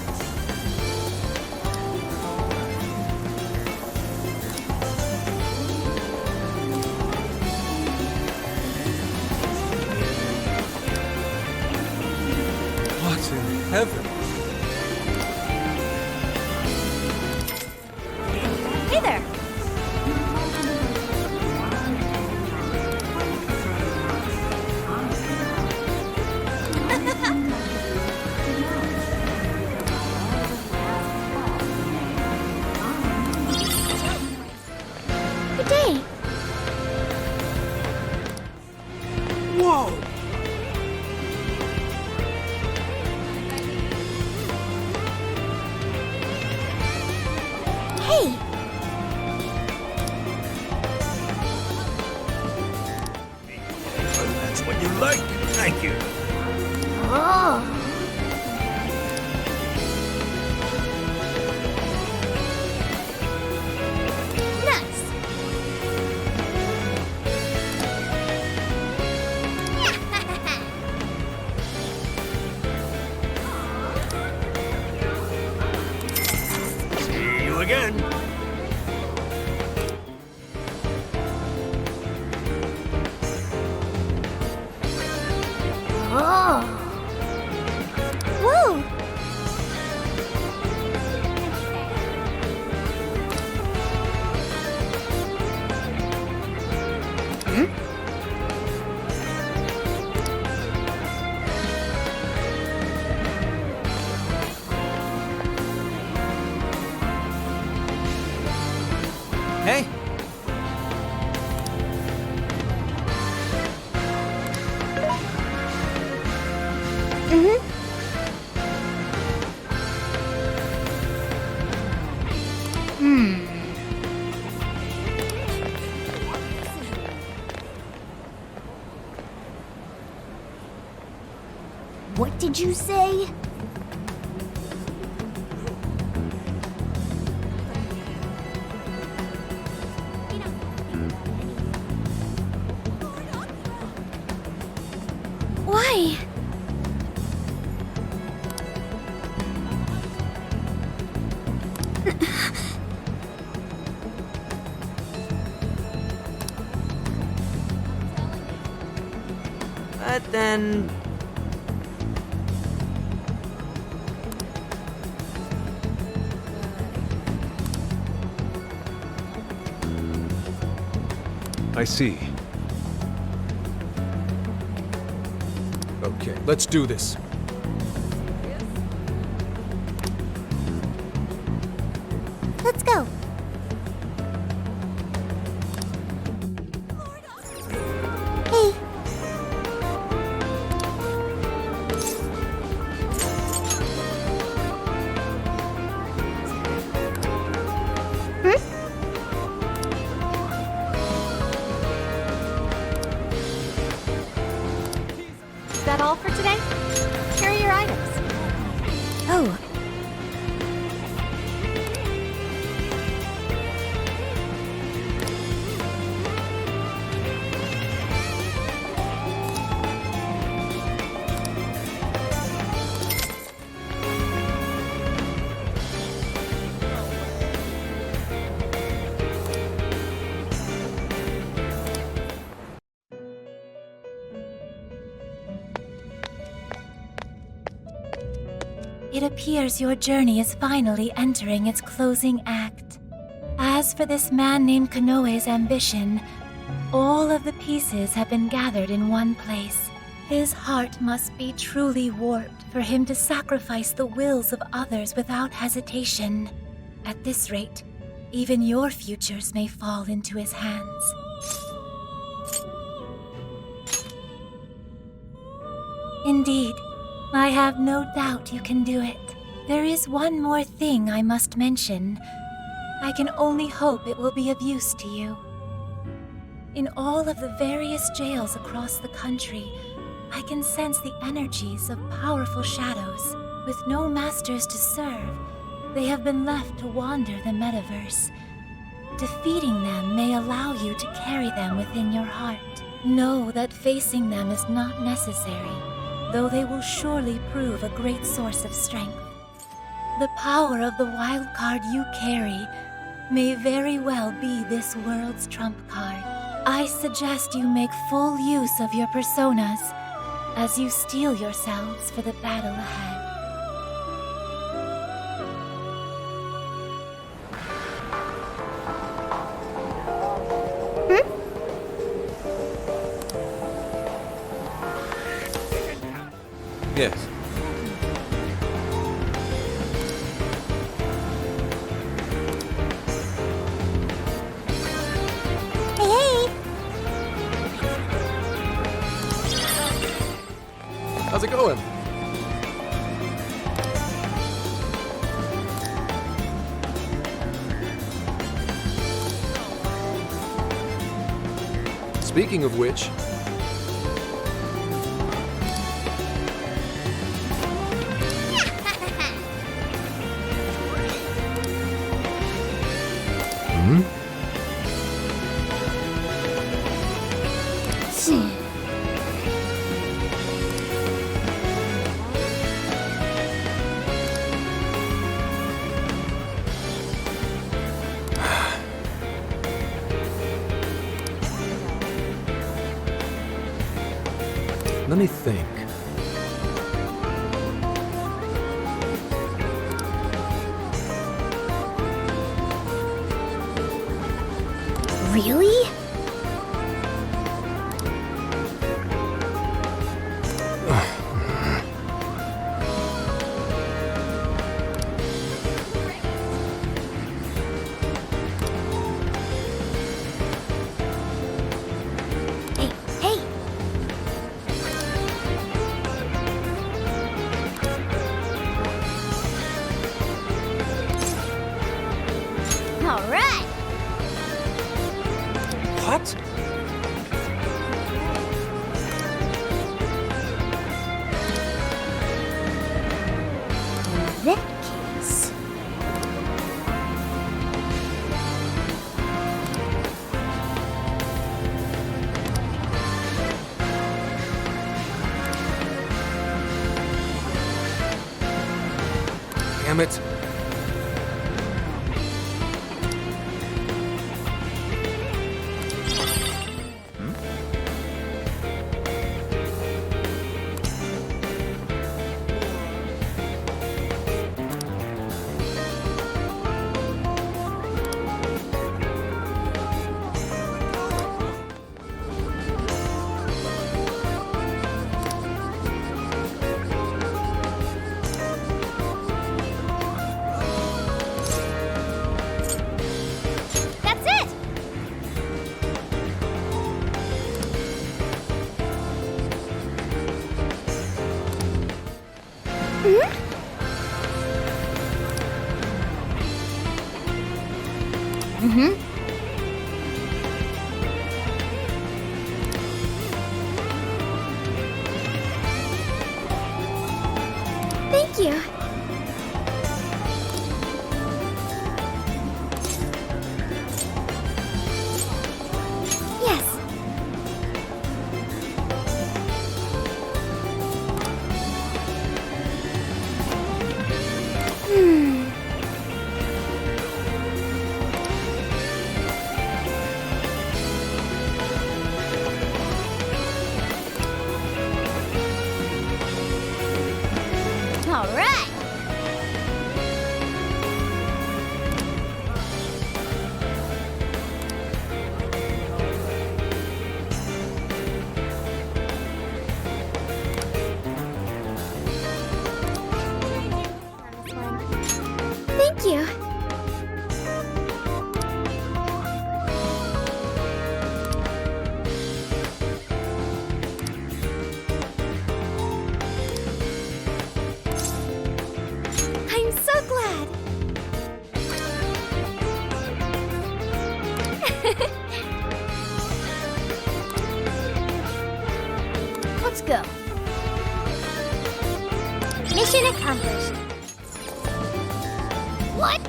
What in heaven? Hey there! Good day. Whoa! Hey! That's what you like. Thank you. Oh. Nice. See you again. Oh. Woo! Hey! What did you say? Why? But then... I see. Okay, let's do this. Let's go. Hey. Is that all for today? Here are your items. Oh. It appears your journey is finally entering its closing act. As for this man named Konoe's ambition, all of the pieces have been gathered in one place. His heart must be truly warped for him to sacrifice the wills of others without hesitation. At this rate, even your futures may fall into his hands. Indeed, I have no doubt you can do it. There is one more thing I must mention. I can only hope it will be of use to you. In all of the various jails across the country, I can sense the energies of powerful shadows. With no masters to serve, they have been left to wander the metaverse. Defeating them may allow you to carry them within your heart. Know that facing them is not necessary, though they will surely prove a great source of strength. The power of the wild card you carry may very well be this world's trump card. I suggest you make full use of your personas as you steel yourselves for the battle ahead. Yes. How's it going? Speaking of which, let me think. Really? What? In that case... Damn it. Thank you. Yes. All right. Thank you. Mission accomplished. What?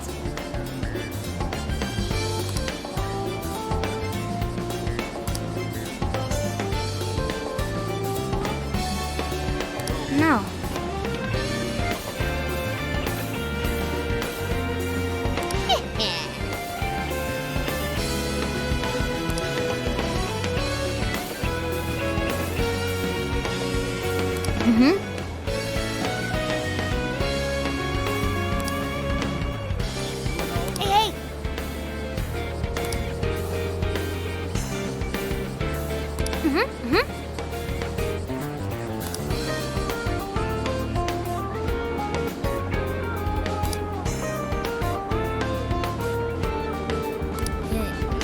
No. Mm-hmm. Hey, hey! Mm-hmm, mm-hmm.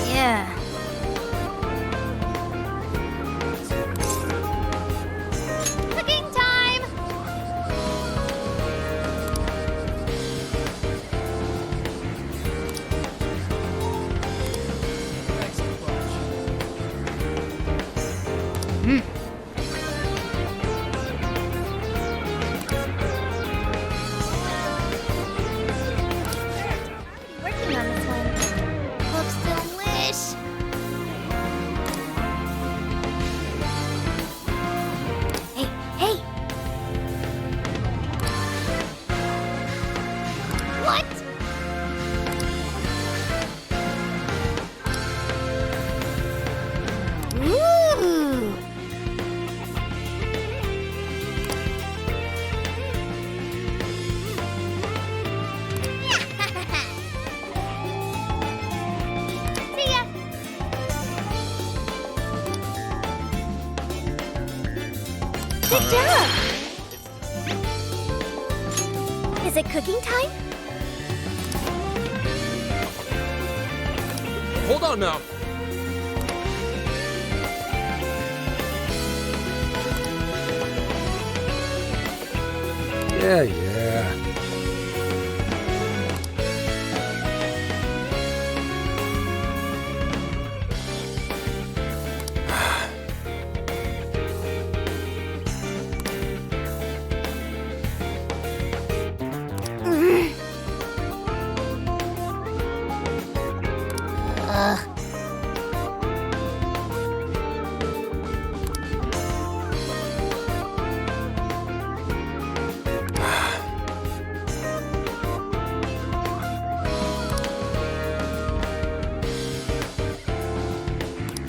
Yeah. Cooking time! Working on this one. Looks delish. Hey, hey! What? Ooh! See ya! Good job! Is it cooking time? Hold on now. Yeah, yeah.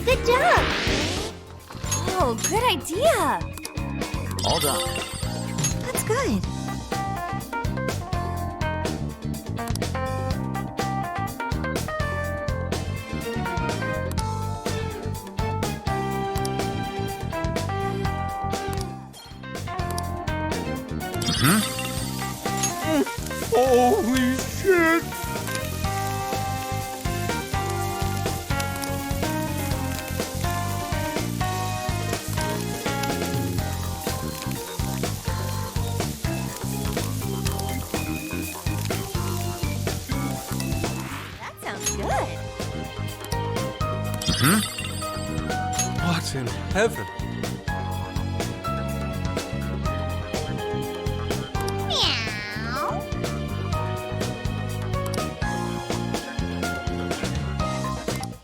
Good job! Oh, good idea! All done. That's good. Holy shit! That sounds good. What in heaven? Meow.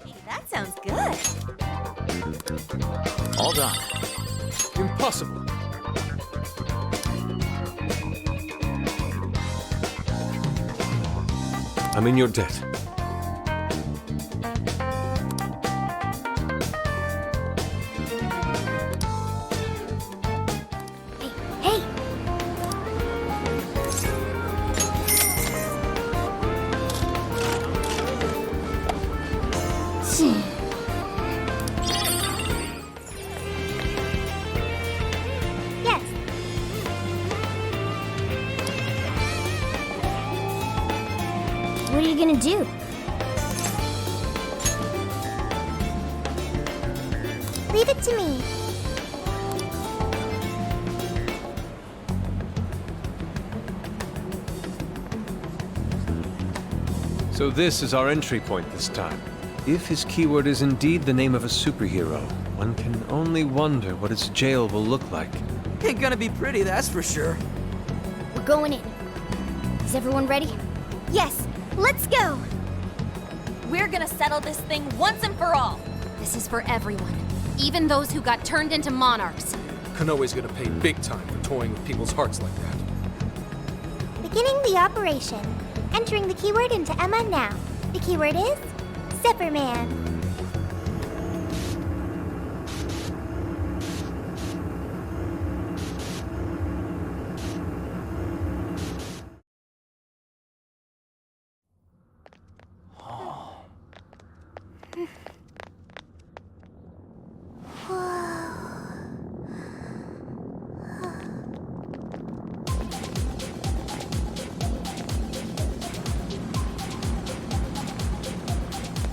Hey, that sounds good. All done. Impossible. I'm in your debt. Hey! Yes. What are you gonna do? Leave it to me. So this is our entry point this time. If his keyword is indeed the name of a superhero, one can only wonder what its jail will look like. Ain't gonna be pretty, that's for sure. We're going in. Is everyone ready? Yes, let's go! We're gonna settle this thing once and for all. This is for everyone, even those who got turned into monarchs. Konoe's gonna pay big time for toying with people's hearts like that. Beginning the operation. Entering the keyword into Emma now. The keyword is Zipperman.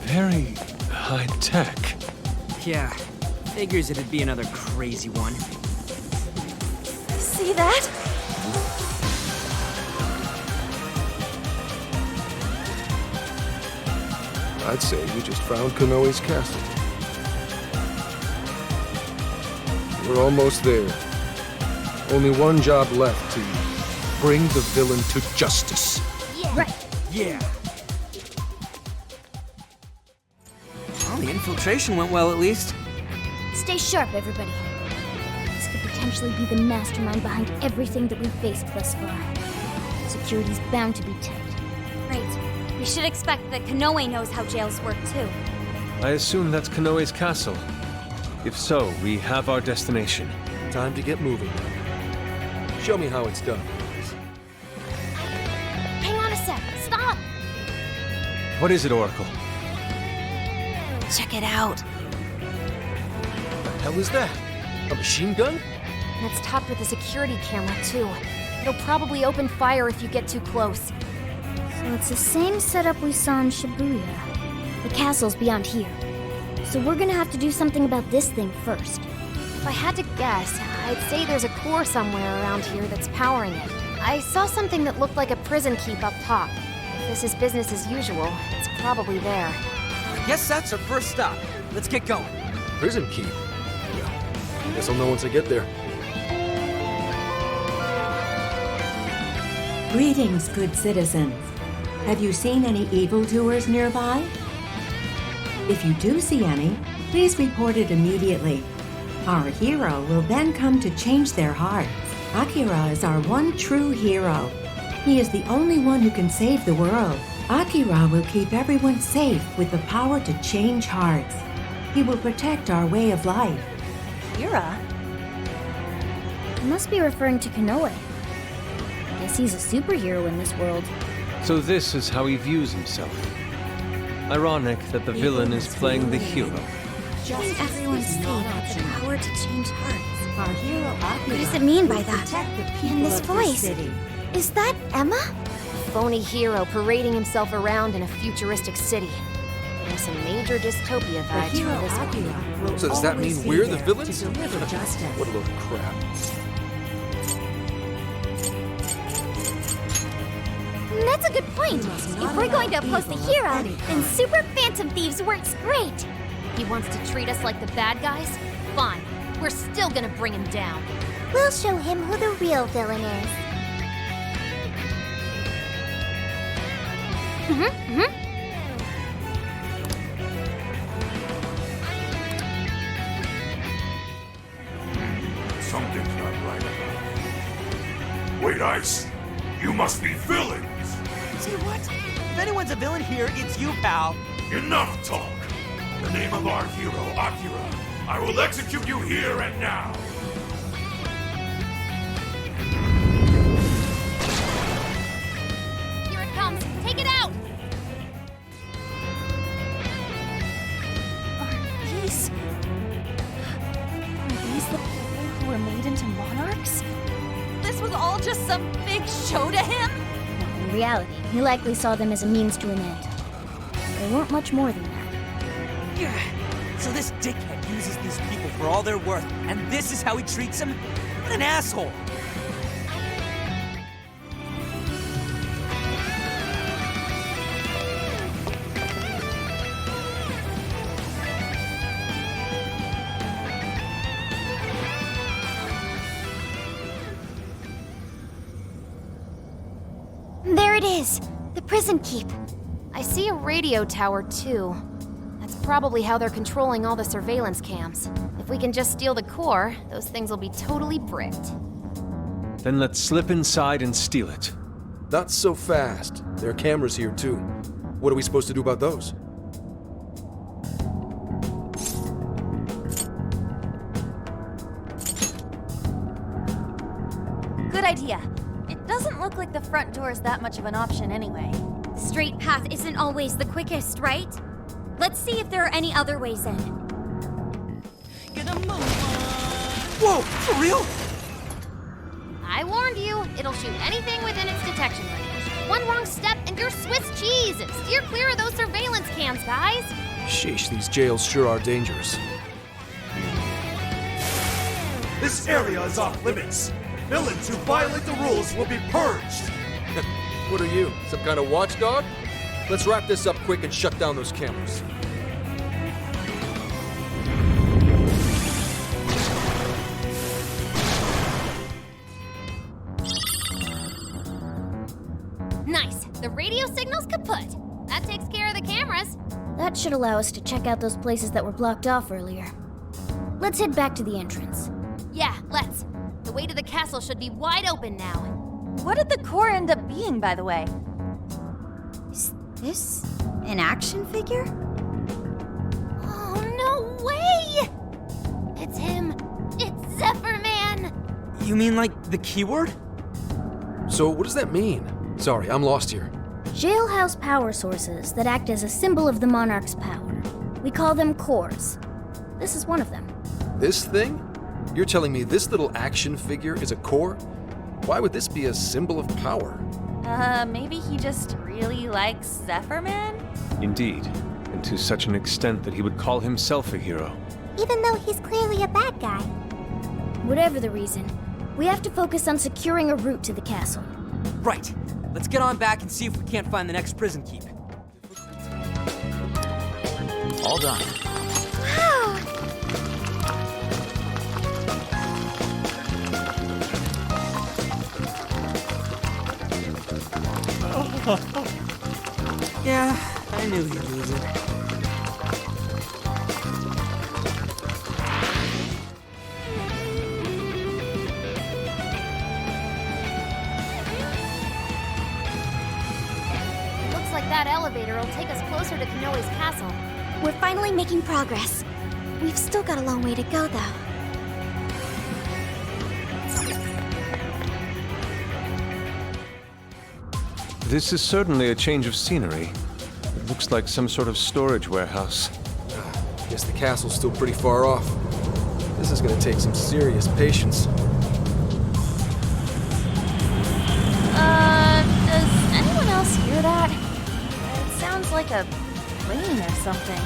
Very high tech. Yeah, figures it'd be another crazy one. See that? I'd say we just found Konoe's castle. We're almost there. Only one job left to bring the villain to justice. Yeah. Right. Yeah. Well, the infiltration went well, at least. Stay sharp, everybody. This could potentially be the mastermind behind everything that we've faced thus far. Security's bound to be tight. Right. We should expect that Konoe knows how jails work, too. I assume that's Konoe's castle. If so, we have our destination. Time to get moving. Show me how it's done. Hang on a sec. Stop! What is it, Oracle? Check it out. The hell is that? A machine gun? And it's topped with a security camera, too. It'll probably open fire if you get too close. So it's the same setup we saw in Shibuya. The castle's beyond here. So we're gonna have to do something about this thing first. If I had to guess, I'd say there's a core somewhere around here that's powering it. I saw something that looked like a prison keep up top. If this is business as usual, it's probably there. I guess that's our first stop. Let's get going. Prison keep? Yeah. Guess I'll know once I get there. Greetings, good citizens. Have you seen any evildoers nearby? If you do see any, please report it immediately. Our hero will then come to change their hearts. Akira is our one true hero. He is the only one who can save the world. Akira will keep everyone safe with the power to change hearts. He will protect our way of life. Akira? He must be referring to Konoe. Guess he's a superhero in this world. So this is how he views himself. Ironic that the villain is playing the hero. Just everyone's safe with the power to change hearts. Our hero Akira What does it mean by will that? protect the people And this of voice. city. Is that Emma? Phony hero parading himself around in a futuristic city. There's some major dystopia The vibes hero from this one. Akira will So does that always mean be we're the there villains? to deliver justice. What a load of crap. That's a good point. If we're going to oppose the hero, then Super Phantom Thieves works great. He wants to treat us like the bad guys? Fine. We're still gonna bring him down. We'll show him who the real villain is. Something's not right about it. Wait, Ice. You must be villains. Say what? If anyone's a villain here, it's you, pal. Enough talk. In the name of our hero, Akira, I will execute you here and now. Here it comes. Take it out! Are these the people who were made into monarchs? This was all just some big show to him? In reality, he likely saw them as a means to an end. They weren't much more than that. Yeah. So this dickhead uses these people for all they're worth, and this is how he treats them? What an asshole! it is. The prison keep. I see a radio tower, too. That's probably how they're controlling all the surveillance cams. If we can just steal the core, those things will be totally bricked. Then let's slip inside and steal it. Not so fast. There are cameras here, too. What are we supposed to do about those? Good idea. It doesn't look like the front door is that much of an option anyway. The straight path isn't always the quickest, right? Let's see if there are any other ways in. Whoa, for real? I warned you, it'll shoot anything within its detection range. One wrong step and you're Swiss cheese! Steer clear of those surveillance cams, guys! Sheesh, these jails sure are dangerous. This area is off limits. Villains who violate the rules will be purged. What are you, some kind of watchdog? Let's wrap this up quick and shut down those cameras. Nice. The radio signal's kaput. That takes care of the cameras. That should allow us to check out those places that were blocked off earlier. Let's head back to the entrance. Yeah, let's. The way to the castle should be wide open now. What did the core end up being, by the way? Is this an action figure? Oh, no way! It's him. It's Zephyr Man! You mean like the keyword? So what does that mean? Sorry, I'm lost here. Jailhouse power sources that act as a symbol of the monarch's power. We call them cores. This is one of them. This thing? You're telling me this little action figure is a core? Why would this be a symbol of power? Maybe he just really likes Zephyr Man? Indeed, and to such an extent that he would call himself a hero. Even though he's clearly a bad guy. Whatever the reason, we have to focus on securing a route to the castle. Right. Let's get on back and see if we can't find the next prison keep. All done. Wow! Yeah, I knew he'd lose it. Looks like that elevator will take us closer to Kanoe's castle. We're finally making progress. We've still got a long way to go, though. This is certainly a change of scenery. It looks like some sort of storage warehouse. Guess the castle's still pretty far off. This is gonna take some serious patience. Does anyone else hear that? It sounds like a plane or something.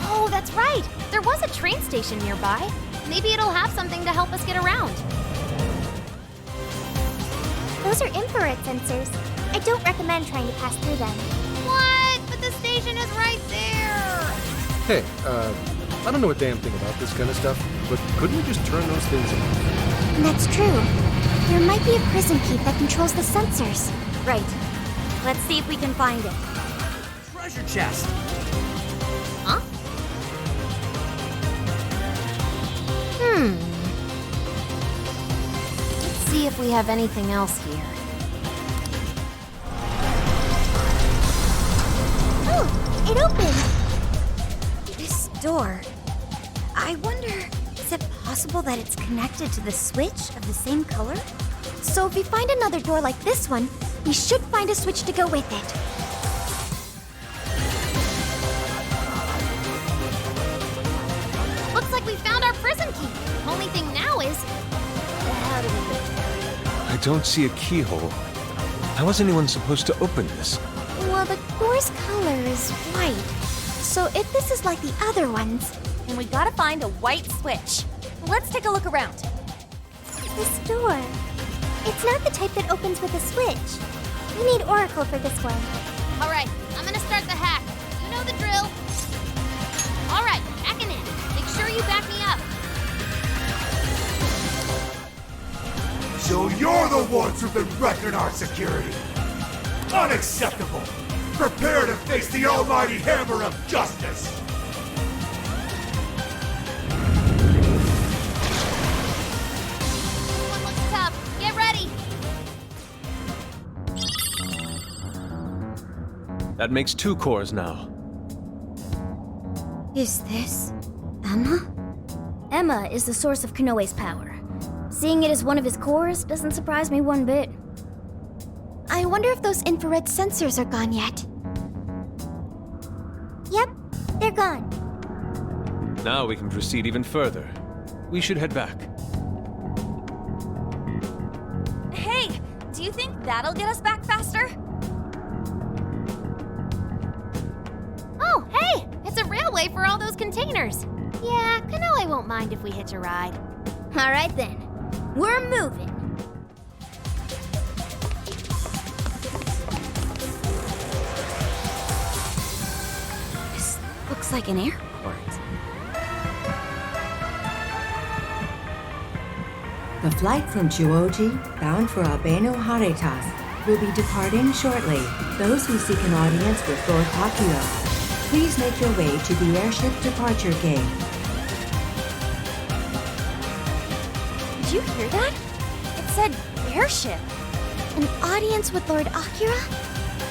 Oh, that's right! There was a train station nearby. Maybe it'll have something to help us get around. Those are infrared sensors. I don't recommend trying to pass through them. What? But the station is right there! Hey, I don't know a damn thing about this kind of stuff, but couldn't we just turn those things on? That's true. There might be a prison keep that controls the sensors. Right. Let's see if we can find it. Treasure chest! Huh? Let's see if we have anything else here. Oh, it opened! This door. I wonder, is it possible that it's connected to the switch of the same color? So if we find another door like this one, we should find a switch to go with it. Looks like we found our prison key. Only thing now is, how do we... I don't see a keyhole. How is anyone supposed to open this? Well, the door's color is white. So if this is like the other ones... And we gotta find a white switch. Let's take a look around. This door. It's not the type that opens with a switch. We need Oracle for this one. All right, I'm gonna start the hack. You know the drill. All right, hacking in. Make sure you back me up. So you're the ones who've been wrecking our security. Unacceptable! Prepare to face the almighty hammer of justice! One looks tough. Get ready. That makes 2 cores now. Is this Emma? Emma is the source of Konoe's power. Seeing it as one of his cores doesn't surprise me one bit. I wonder if those infrared sensors are gone yet. Yep, they're gone. Now we can proceed even further. We should head back. Hey, do you think that'll get us back faster? Oh, hey! It's a railway for all those containers. Yeah, Konoe won't mind if we hitch a ride. All right then, we're moving. This looks like an airport. The flight from Juoji, bound for Albano Haretas, will be departing shortly. Those who seek an audience with Lord Akira, please make your way to the airship departure gate. Did you hear that? It said airship. An audience with Lord Akira?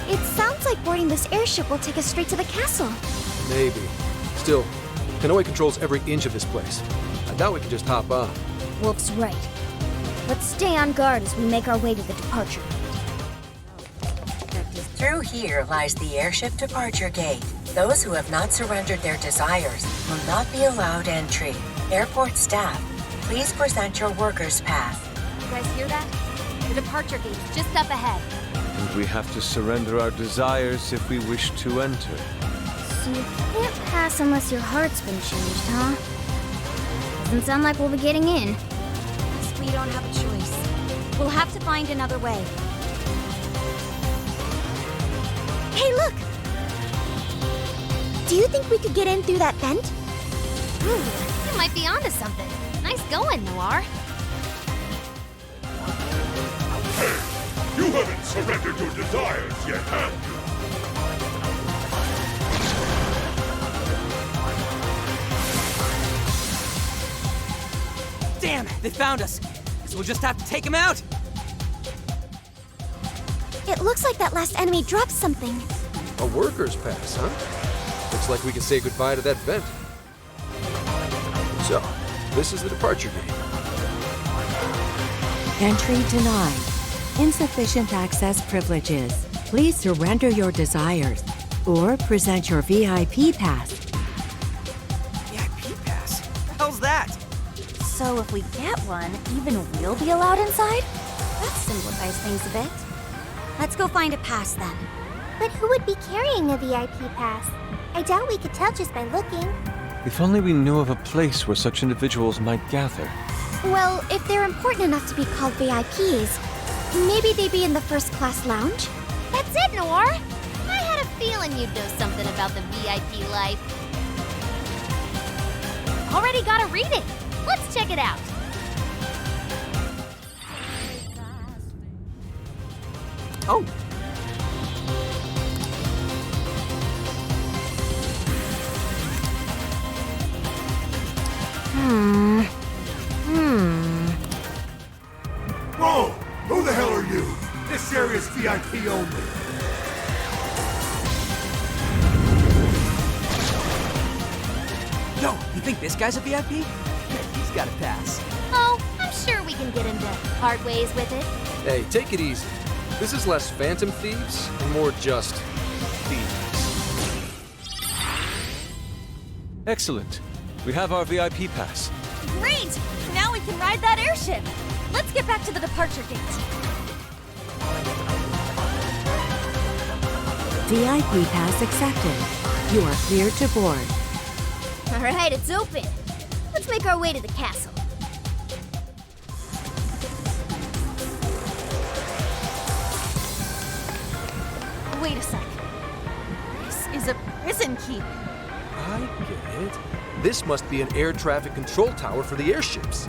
It sounds like boarding this airship will take us straight to the castle. Maybe. Still, Konoe controls every inch of this place. I doubt we can just hop on. Wolf's right. Let's stay on guard as we make our way to the departure. Through here lies the airship departure gate. Those who have not surrendered their desires will not be allowed entry. Airport staff, please present your workers' pass. You guys hear that? The departure gate's just up ahead. And we have to surrender our desires if we wish to enter. So you can't pass unless your heart's been changed, huh? Doesn't sound like we'll be getting in. Guess we don't have a choice. We'll have to find another way. Hey, look! Do you think we could get in through that vent? Ooh, you might be onto something. Nice going, Noir. Hey, you haven't surrendered your desires yet, have you? Damn, they found us. Guess we'll just have to take him out. It looks like that last enemy dropped something. A worker's pass, huh? Looks like we can say goodbye to that vent. So, this is the departure gate. Entry denied. Insufficient access privileges. Please surrender your desires or present your VIP pass. VIP pass? What the hell's that? So if we get one, even we'll be allowed inside? That simplifies things a bit. Let's go find a pass then. But who would be carrying a VIP pass? I doubt we could tell just by looking. If only we knew of a place where such individuals might gather. Well, if they're important enough to be called VIPs, maybe they'd be in the first-class lounge? That's it, Noir. I had a feeling you'd know something about the VIP life. Already got a reading. Let's check it out. Oh. Whoa! Who the hell are you? This area's VIP only. Yo, you think this guy's a VIP? Yeah, he's got a pass. Oh, I'm sure we can get into part ways with it. Hey, take it easy. This is less phantom thieves and more just thieves. Excellent. We have our VIP pass. Great! Now we can ride that airship. Let's get back to the departure gate. VIP pass accepted. You are cleared to board. All right, it's open. Let's make our way to the castle. Wait a sec. This is a prison key. I get it. This must be an air traffic control tower for the airships.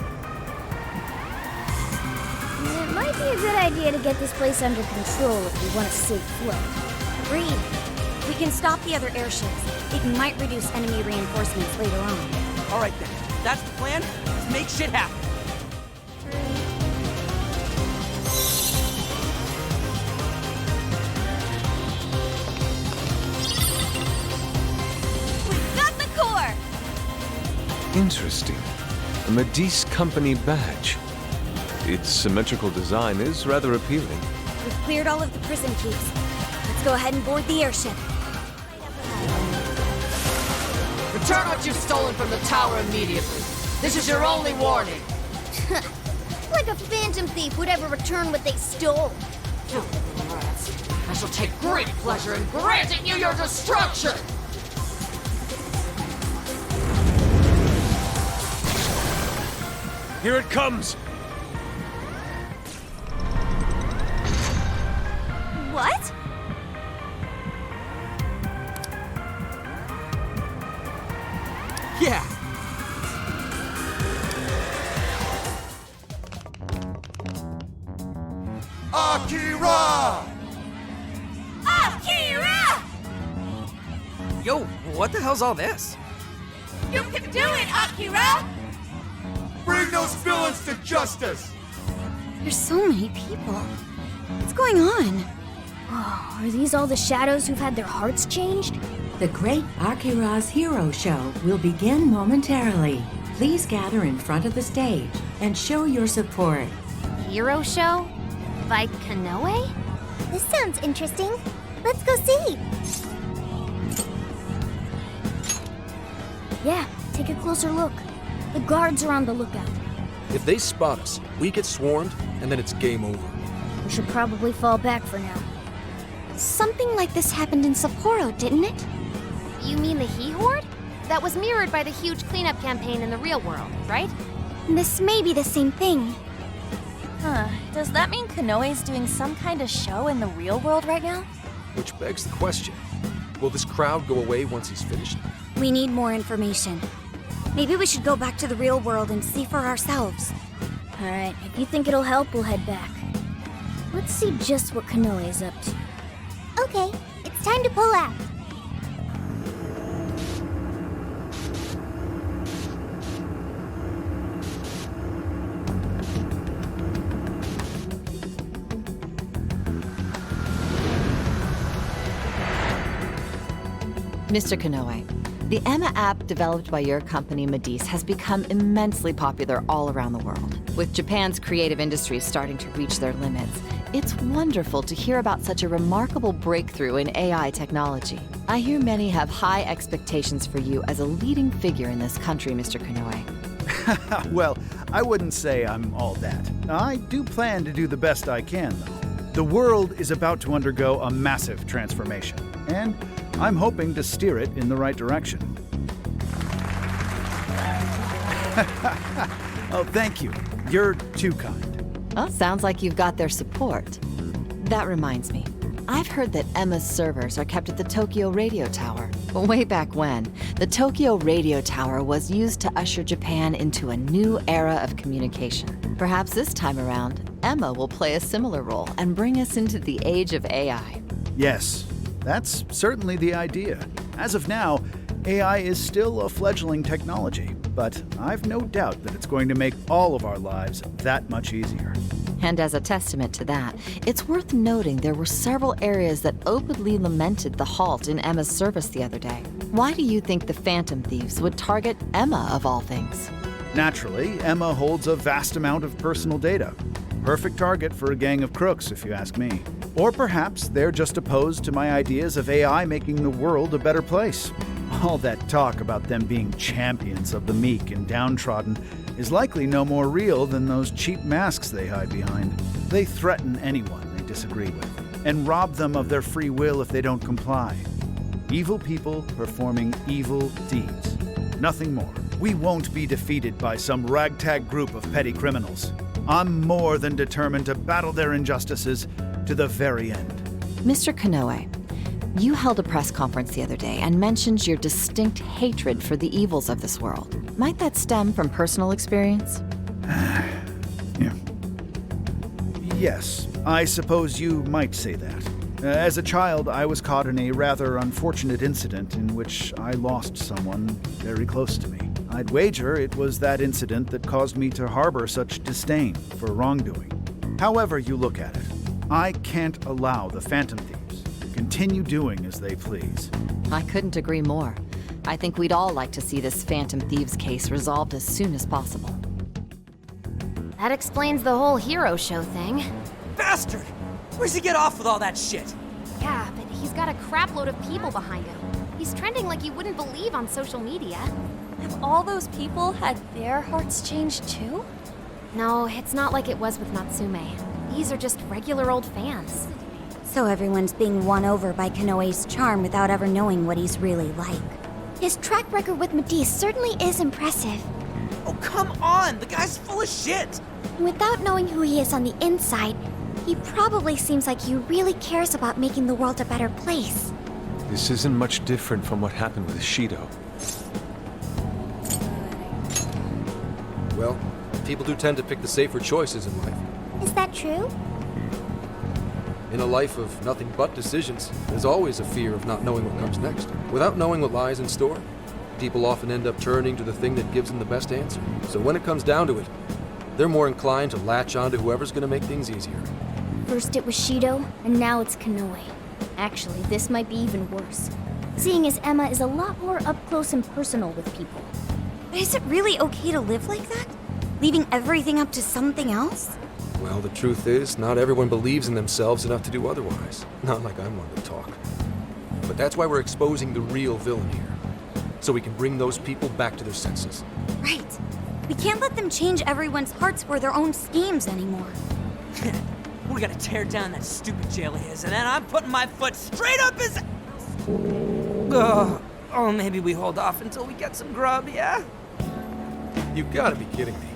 It might Might be a good idea to get this place under control if we want a safe flow. Agreed. We can stop the other airships. It might reduce enemy reinforcements later on. All right then. That's the plan. Let's make shit happen. We've got the core! Interesting. A Medice Company badge. Its symmetrical design is rather appealing. We've cleared all of the prison keeps. Let's go ahead and board the airship. Return what you've stolen from the tower immediately. This is your only warning. Like a phantom thief would ever return what they stole. Filthy rats. I shall take great pleasure in granting you your destruction! Here it comes! What? Yeah. Akira! Akira! Yo, what the hell's all this? You can do it, Akira! Bring those villains to justice! There's so many people. What's going on? Oh, are these all the shadows who've had their hearts changed? The Great Akira's Hero Show will begin momentarily. Please gather in front of the stage and show your support. Hero show? By Kanoe? This sounds interesting. Let's go see. Yeah, take a closer look. The guards are on the lookout. If they spot us, we get swarmed, and then it's game over. We should probably fall back for now. Something like this happened in Sapporo, didn't it? You mean the He Horde? That was mirrored by the huge cleanup campaign in the real world, right? This may be the same thing. Huh. Does that mean Kanoe's doing some kind of show in the real world right now? Which begs the question, will this crowd go away once he's finished? We need more information. Maybe we should go back to the real world and see for ourselves. Alright, if you think it'll help, we'll head back. Let's see just what Kanoe's up to. Okay, it's time to pull out. Mr. Kanoe, the Emma app developed by your company Medice has become immensely popular all around the world. With Japan's creative industries starting to reach their limits, it's wonderful to hear about such a remarkable breakthrough in AI technology. I hear many have high expectations for you as a leading figure in this country, Mr. Kanoe. Well, I wouldn't say I'm all that. I do plan to do the best I can, though. The world is about to undergo a massive transformation, and I'm hoping to steer it in the right direction. Oh, thank you. You're too kind. Well, sounds like you've got their support. That reminds me. I've heard that Emma's servers are kept at the Tokyo Radio Tower. Way back when, the Tokyo Radio Tower was used to usher Japan into a new era of communication. Perhaps this time around, Emma will play a similar role and bring us into the age of AI. Yes, that's certainly the idea. As of now, AI is still a fledgling technology, but I've no doubt that it's going to make all of our lives that much easier. And as a testament to that, it's worth noting there were several areas that openly lamented the halt in Emma's service the other day. Why do you think the Phantom Thieves would target Emma of all things? Naturally, Emma holds a vast amount of personal data. Perfect target for a gang of crooks, if you ask me. Or perhaps they're just opposed to my ideas of AI making the world a better place. All that talk about them being champions of the meek and downtrodden is likely no more real than those cheap masks they hide behind. They threaten anyone they disagree with, and rob them of their free will if they don't comply. Evil people performing evil deeds. Nothing more. We won't be defeated by some ragtag group of petty criminals. I'm more than determined to battle their injustices to the very end. Mr. Kanoe, you held a press conference the other day and mentioned your distinct hatred for the evils of this world. Might that stem from personal experience? Yes, I suppose you might say that. As a child, I was caught in a rather unfortunate incident in which I lost someone very close to me. I'd wager it was that incident that caused me to harbor such disdain for wrongdoing. However you look at it, I can't allow the Phantom Thieves to continue doing as they please. I couldn't agree more. I think we'd all like to see this Phantom Thieves case resolved as soon as possible. That explains the whole hero show thing. Bastard! Where's he get off with all that shit? Yeah, but he's got a crapload of people behind him. He's trending like you wouldn't believe on social media. Have all those people had their hearts changed too? No, it's not like it was with Natsume. These are just regular old fans. So everyone's being won over by Kanoe's charm without ever knowing what he's really like. His track record with Matisse certainly is impressive. Oh, come on! The guy's full of shit! Without knowing who he is on the inside, he probably seems like he really cares about making the world a better place. This isn't much different from what happened with Shido. Well, people do tend to pick the safer choices in life. Is that true? In a life of nothing but decisions, there's always a fear of not knowing what comes next. Without knowing what lies in store, people often end up turning to the thing that gives them the best answer. So when it comes down to it, they're more inclined to latch on to whoever's going to make things easier. First it was Shido, and now it's Kanoe. Actually, this might be even worse, seeing as Emma is a lot more up close and personal with people. But is it really okay to live like that? Leaving everything up to something else? Well, the truth is, not everyone believes in themselves enough to do otherwise. Not like I'm one to talk. But that's why we're exposing the real villain here. So we can bring those people back to their senses. Right. We can't let them change everyone's hearts for their own schemes anymore. We gotta tear down that stupid jail of his, and then I'm putting my foot straight up his... Oh, maybe we hold off until we get some grub, yeah? You gotta be kidding me.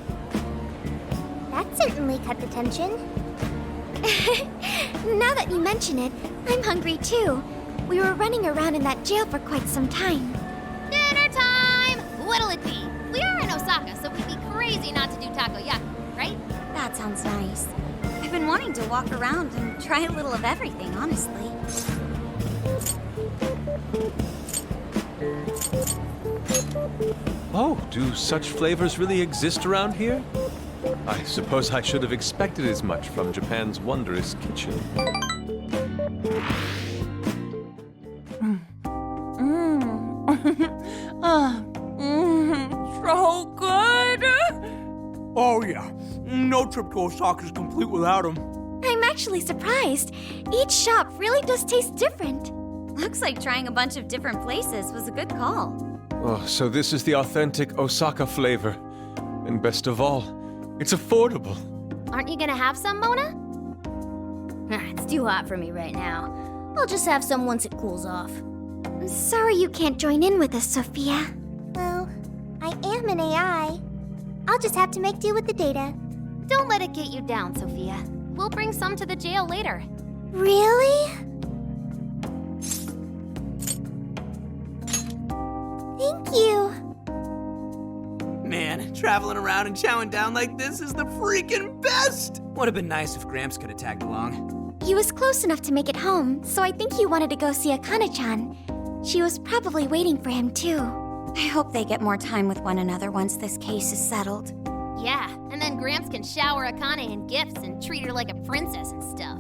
That certainly cut the tension. Now that you mention it, I'm hungry too. We were running around in that jail for quite some time. Dinner time! What'll it be? We are in Osaka, so we'd be crazy not to do takoyaki, right? That sounds nice. I've been wanting to walk around and try a little of everything, honestly. Oh, do such flavors really exist around here? I suppose I should have expected as much from Japan's wondrous kitchen. So good! Oh yeah, no trip to Osaka is complete without him. I'm actually surprised. Each shop really does taste different. Looks like trying a bunch of different places was a good call. Oh, so this is the authentic Osaka flavor. And best of all, it's affordable. Aren't you gonna have some, Mona? It's too hot for me right now. I'll just have some once it cools off. I'm sorry you can't join in with us, Sophia. Well, I am an AI. I'll just have to make do with the data. Don't let it get you down, Sophia. We'll bring some to the jail later. Really? Thank you. Man, traveling around and chowing down like this is the freaking best! Would have been nice if Gramps could have tagged along. He was close enough to make it home, so I think he wanted to go see Akane-chan. She was probably waiting for him, too. I hope they get more time with one another once this case is settled. Yeah, and then Gramps can shower Akane in gifts and treat her like a princess and stuff.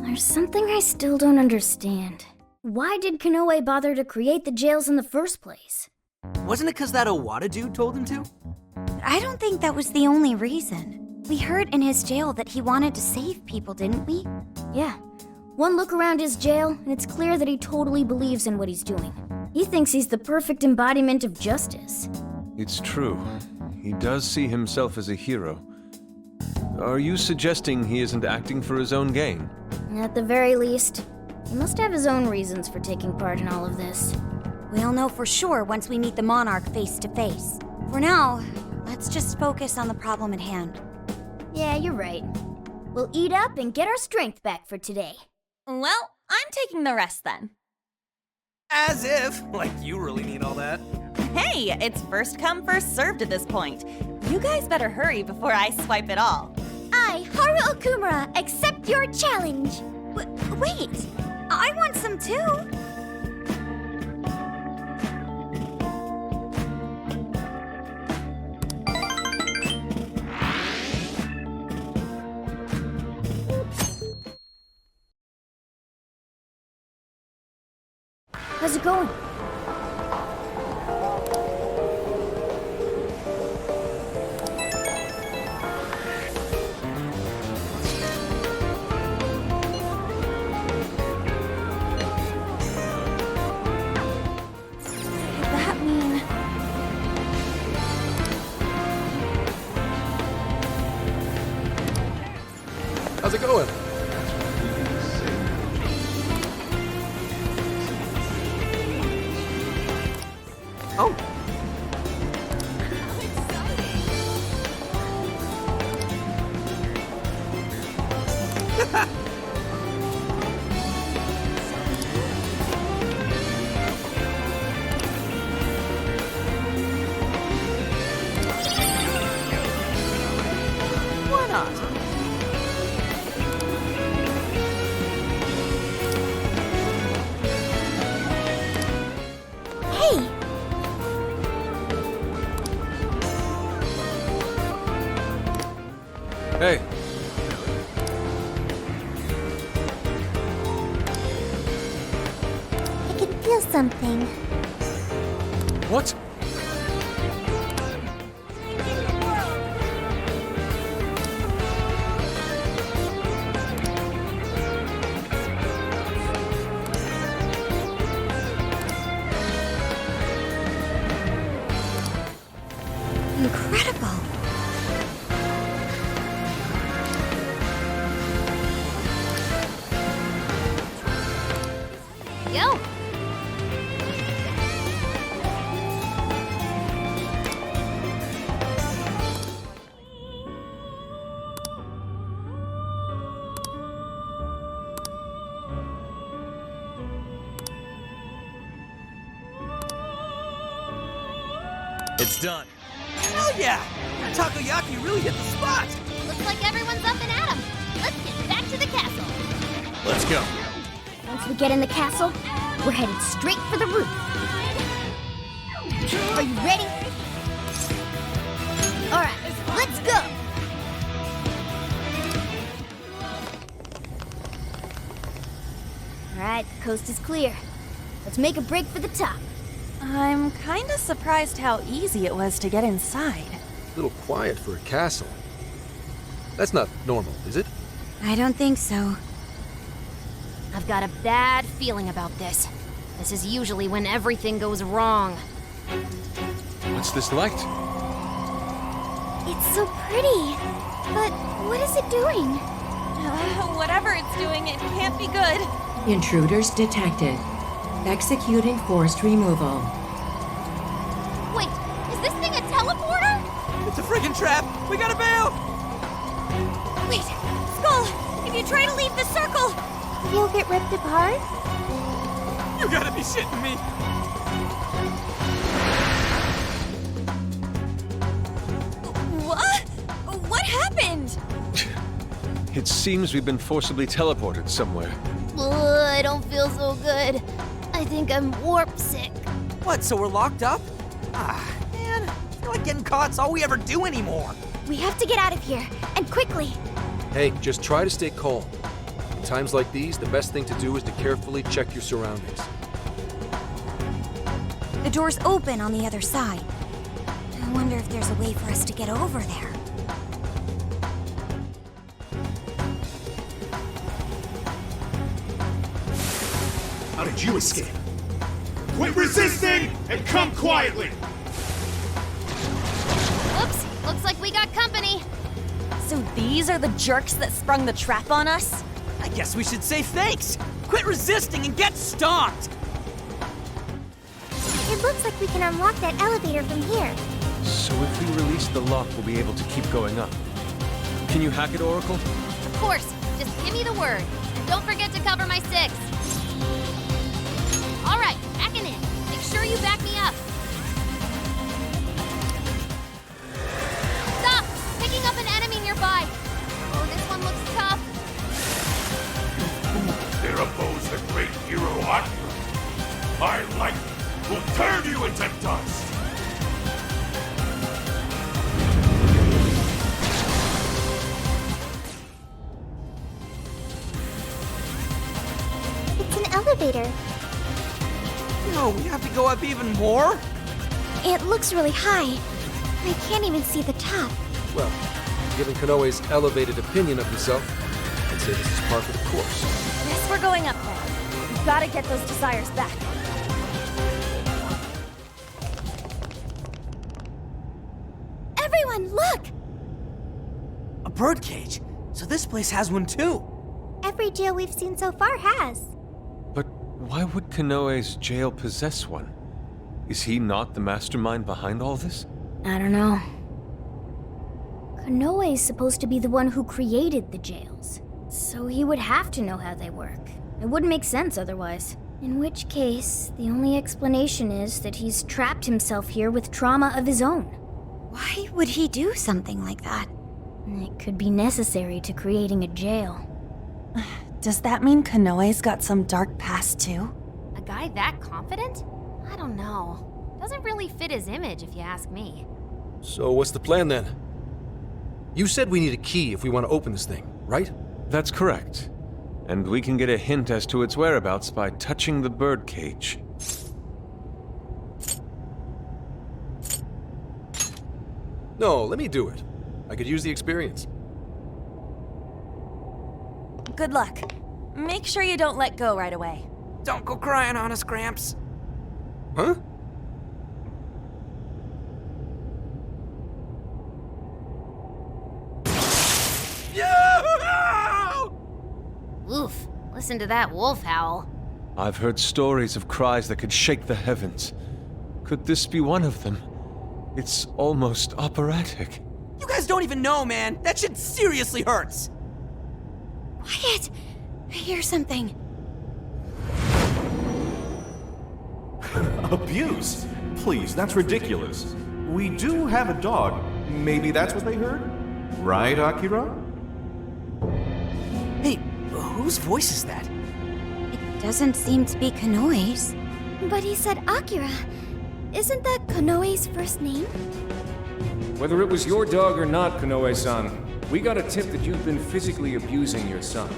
There's something I still don't understand. Why did Kanoe bother to create the jails in the first place? Wasn't it because that Owada dude told him to? But I don't think that was the only reason. We heard in his jail that he wanted to save people, didn't we? Yeah. One look around his jail, and it's clear that he totally believes in what he's doing. He thinks he's the perfect embodiment of justice. It's true. He does see himself as a hero. Are you suggesting he isn't acting for his own gain? At the very least, he must have his own reasons for taking part in all of this. We'll know for sure once we meet the Monarch face to face. For now, let's just focus on the problem at hand. Yeah, you're right. We'll eat up and get our strength back for today. Well, I'm taking the rest then. As if! Like you really need all that. Hey, it's first come, first served at this point. You guys better hurry before I swipe it all. I, Haru, Haru Okumura, accept your challenge. Wait, I want some too. How's it going? Could that mean... How's it going? Oh. Why not? Hey, Hey, I can feel something. what? Incredible. Yo! It's done. Hell yeah! Takoyaki really hit the spot! Looks like everyone's up and at 'em. Let's get back to the castle. Let's go. Once we get in the castle, we're headed straight for the roof. Are you ready? All right, let's go. All right, the coast is clear. Let's make a break for the top. I'm kinda surprised how easy it was to get inside. A little quiet for a castle. That's not normal, is it? I don't think so. I've got a bad feeling about this. This is usually when everything goes wrong. What's this light? It's so pretty. But what is it doing? Whatever it's doing, it can't be good. Intruders detected. Executing forced removal. Wait, is this thing a teleporter? It's a friggin' trap! We gotta bail! Wait, Skull, if you try to leave the circle... You'll get ripped apart? You gotta be shitting me! What? What happened? It seems we've been forcibly teleported somewhere. I don't feel so good. I think I'm warp sick. What, so we're locked up? Ah, man, I feel like getting caught's all we ever do anymore. We have to get out of here, and quickly. Hey, just try to stay calm. In times like these, the best thing to do is to carefully check your surroundings. The door's open on the other side. I wonder if there's a way for us to get over there. How did you escape? Quit resisting and come quietly! Whoops, looks like we got company. So these are the jerks that sprung the trap on us? I guess we should say thanks! Quit resisting and get stomped! It looks like we can unlock that elevator from here. So if we release the lock, we'll be able to keep going up. Can you hack it, Oracle? Of course, just give me the word. And don't forget to cover my 6. All right, hacking in. Make sure you back me up. Stop! Picking up an enemy nearby. Oh, this one My light will turn you into dust! It's an elevator. No, we have to go up even more? It looks really high. I can't even see the top. Well, given Konoe's elevated opinion of himself, I'd say this is par for the course. Guess we're going up there. We've gotta get those desires back. Everyone, look! A birdcage. So this place has one too. Every jail we've seen so far has. But why would Konoe's jail possess one? Is he not the mastermind behind all this? I don't know. Konoe is supposed to be the one who created the jails, so he would have to know how they work. It wouldn't make sense otherwise. In which case, the only explanation is that he's trapped himself here with trauma of his own. Why would he do something like that? It could be necessary to creating a jail. Does that mean Konoe's got some dark past too? A guy that confident? I don't know. Doesn't really fit his image, if you ask me. So what's the plan then? You said we need a key if we want to open this thing, right? That's correct. And we can get a hint as to its whereabouts by touching the birdcage. No, let me do it. I could use the experience. Good luck. Make sure you don't let go right away. Don't go crying on us, Gramps. Huh? Oof, listen to that wolf howl. I've heard stories of cries that could shake the heavens. Could this be one of them? It's almost operatic. You guys don't even know, man. That shit seriously hurts. Quiet! I hear something. Abuse? Please, that's ridiculous. We do have a dog. Maybe that's what they heard? Right, Akira? Hey, whose voice is that? It doesn't seem to be Konoe's. But he said Akira. Isn't that Konoe's first name? Whether it was your dog or not, Konoe-san, we got a tip that you've been physically abusing your son.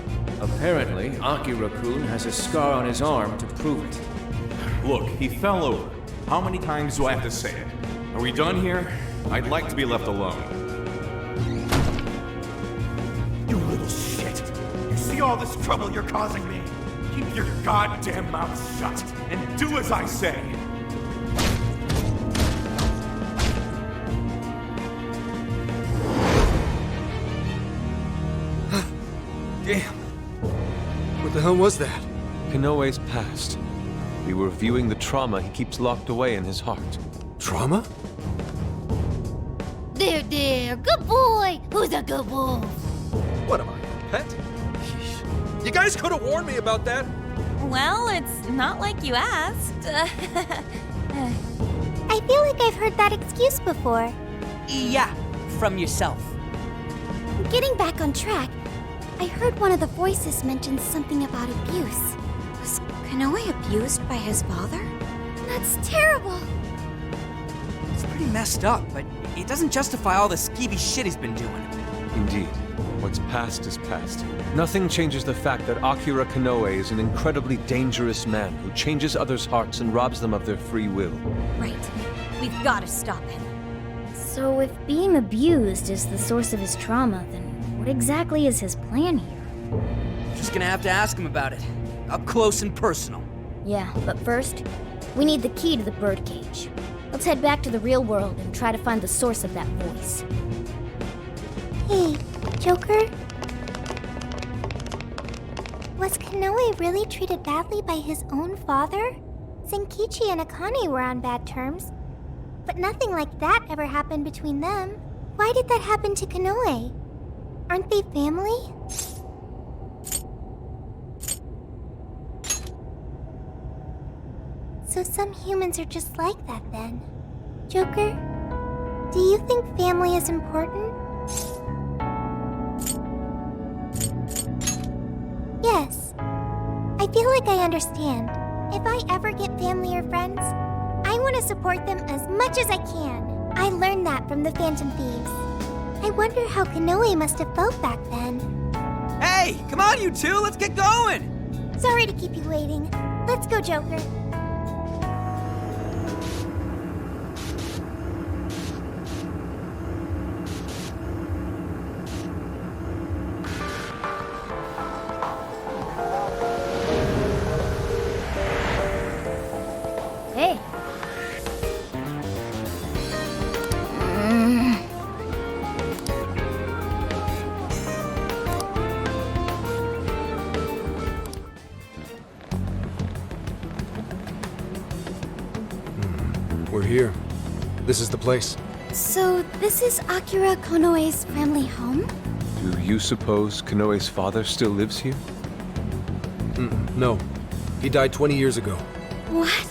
Apparently, Akira-kun has a scar on his arm to prove it. Look, he fell over. How many times do I have to say it? Are we done here? I'd like to be left alone. You little shit! You see all this trouble you're causing me? Keep your goddamn mouth shut and do as I say! Damn. What the hell was that? Konoe's past. We were viewing the trauma he keeps locked away in his heart. Trauma? There, good boy! Who's a good wolf? What am I, a pet? Yeesh. You guys could have warned me about that. Well, it's not like you asked. I feel like I've heard that excuse before. Yeah, from yourself. Getting back on track, I heard one of the voices mention something about abuse. Was Konoe abused by his father? That's terrible. It's pretty messed up, but it doesn't justify all the skeevy shit he's been doing. Indeed. What's past is past. Nothing changes the fact that Akira Konoe is an incredibly dangerous man who changes others' hearts and robs them of their free will. Right. We've got to stop him. So if being abused is the source of his trauma, then what exactly is his plan here? Just gonna have to ask him about it. Up close and personal. Yeah, but first, we need the key to the birdcage. Let's head back to the real world and try to find the source of that voice. Hey, Joker? Was Konoe really treated badly by his own father? Senkichi and Akane were on bad terms, but nothing like that ever happened between them. Why did that happen to Konoe? Aren't they family? So some humans are just like that then. Joker, do you think family is important? Yes. I feel like I understand. If I ever get family or friends, I want to support them as much as I can. I learned that from the Phantom Thieves. I wonder how Kanoe must have felt back then. Hey, come on, you two, let's get going! Sorry to keep you waiting. Let's go, Joker. Hey. We're here. This is the place. So, this is Akira Konoe's family home? Do you suppose Konoe's father still lives here? No. He died 20 years ago. What?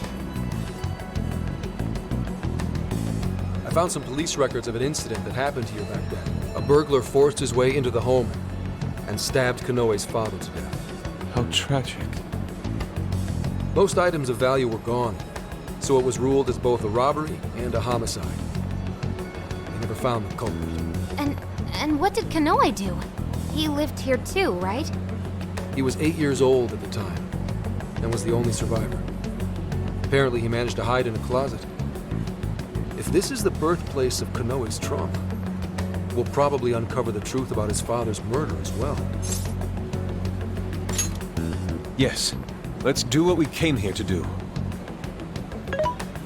I found some police records of an incident that happened here back then. A burglar forced his way into the home and stabbed Konoe's father to death. How tragic. Most items of value were gone, so it was ruled as both a robbery and a homicide. They never found the culprit. And what did Kanoe do? He lived here too, right? He was 8 years old at the time, and was the only survivor. Apparently he managed to hide in a closet. If this is the birthplace of Konoe's trauma, we'll probably uncover the truth about his father's murder as well. Yes. Let's do what we came here to do.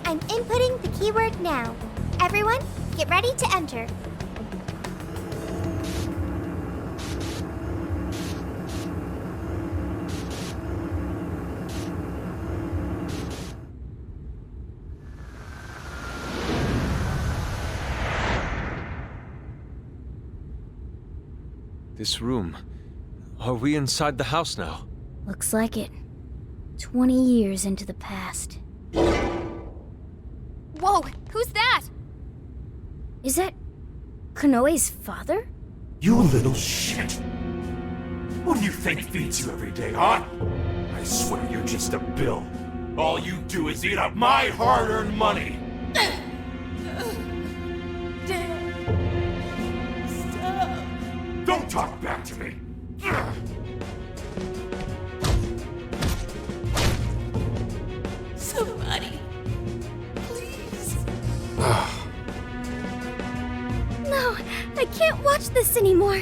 I'm inputting the keyword now. Everyone, get ready to enter. This room. Are we inside the house now? Looks like it. 20 years into the past. Whoa, who's that? Is that Konoe's father? You little shit. What do you think feeds you every day, huh? I swear you're just a bill. All you do is eat up my hard-earned money. Don't talk back to me! Somebody, please. No, I can't watch this anymore.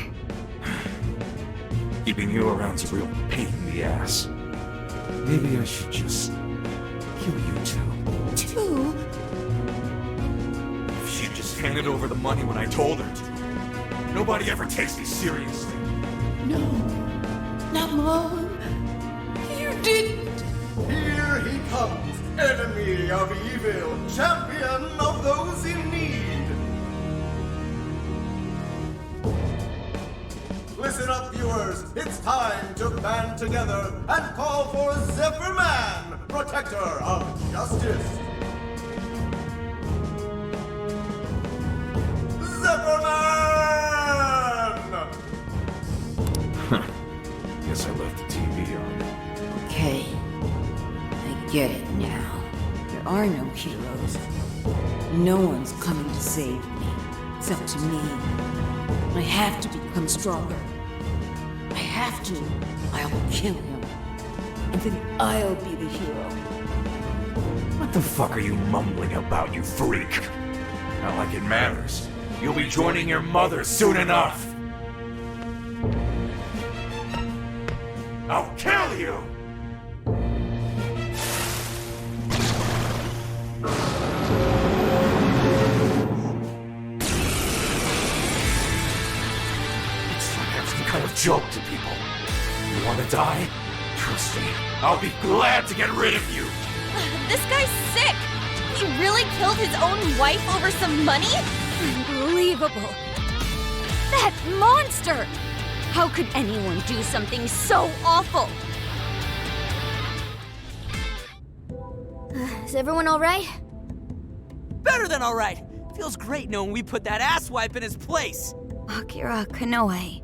Keeping you around's a real pain in the ass. Maybe I should just kill you two. Two? If she'd just handed over the money when I told her to. Nobody ever takes me seriously. No, not Mom. You didn't. Here he comes, enemy of evil, champion of those in need. Listen up, viewers. It's time to band together and call for Zephyr Man, protector of justice. Zephyr Man! Guess I left the TV on. Okay, I get it now. There are no heroes. No one's coming to save me. It's up to me. I have to become stronger. I have to. I'll kill him. And then I'll be the hero. What the fuck are you mumbling about, you freak? Not like it matters. You'll be joining your mother soon enough. I'll kill you! It's like I'm some kind of joke to people. You want to die? Trust me, I'll be glad to get rid of you. This guy's sick! He really killed his own wife over some money? Unbelievable! That monster! How could anyone do something so awful? Is everyone alright? Better than alright! Feels great knowing we put that asswipe in his place! Akira Konoe.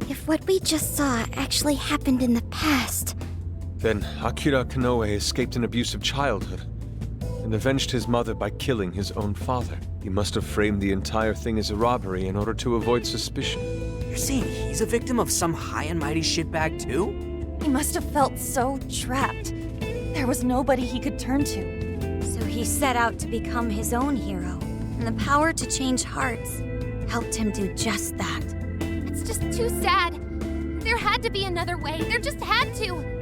If if what we just saw actually happened in the past... Then Akira Konoe escaped an abusive childhood and avenged his mother by killing his own father. He must have framed the entire thing as a robbery in order to avoid suspicion. You're saying he's a victim of some high and mighty shitbag too? He must have felt so trapped. There was nobody he could turn to. So he set out to become his own hero, and the power to change hearts helped him do just that. It's just too sad. There had to be another way. There just had to.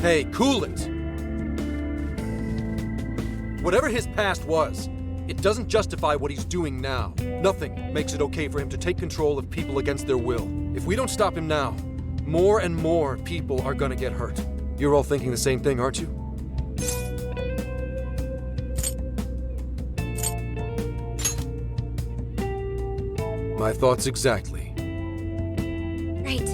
Hey, cool it! Whatever his past was, it doesn't justify what he's doing now. Nothing makes it okay for him to take control of people against their will. If we don't stop him now, more and more people are gonna get hurt. You're all thinking the same thing, aren't you? My thoughts exactly. Right.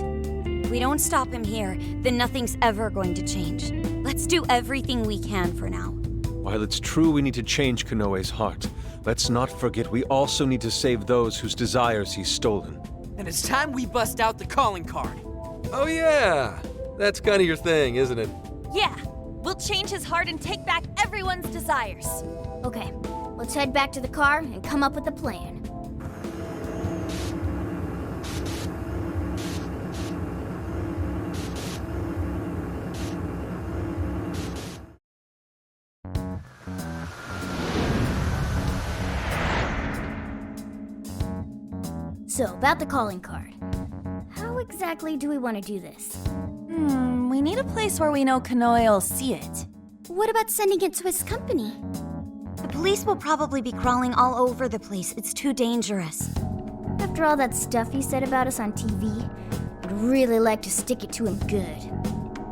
If we don't stop him here, then nothing's ever going to change. Let's do everything we can for now. While it's true we need to change Konoe's heart, let's not forget we also need to save those whose desires he's stolen. And it's time we bust out the calling card. Oh yeah! That's kind of your thing, isn't it? Yeah, we'll change his heart and take back everyone's desires. Okay, let's head back to the car and come up with a plan. So, about the calling card. How exactly do we want to do this? We need a place where we know Konoe will see it. What about sending it to his company? The police will probably be crawling all over the place. It's too dangerous. After all that stuff he said about us on TV, I'd really like to stick it to him good.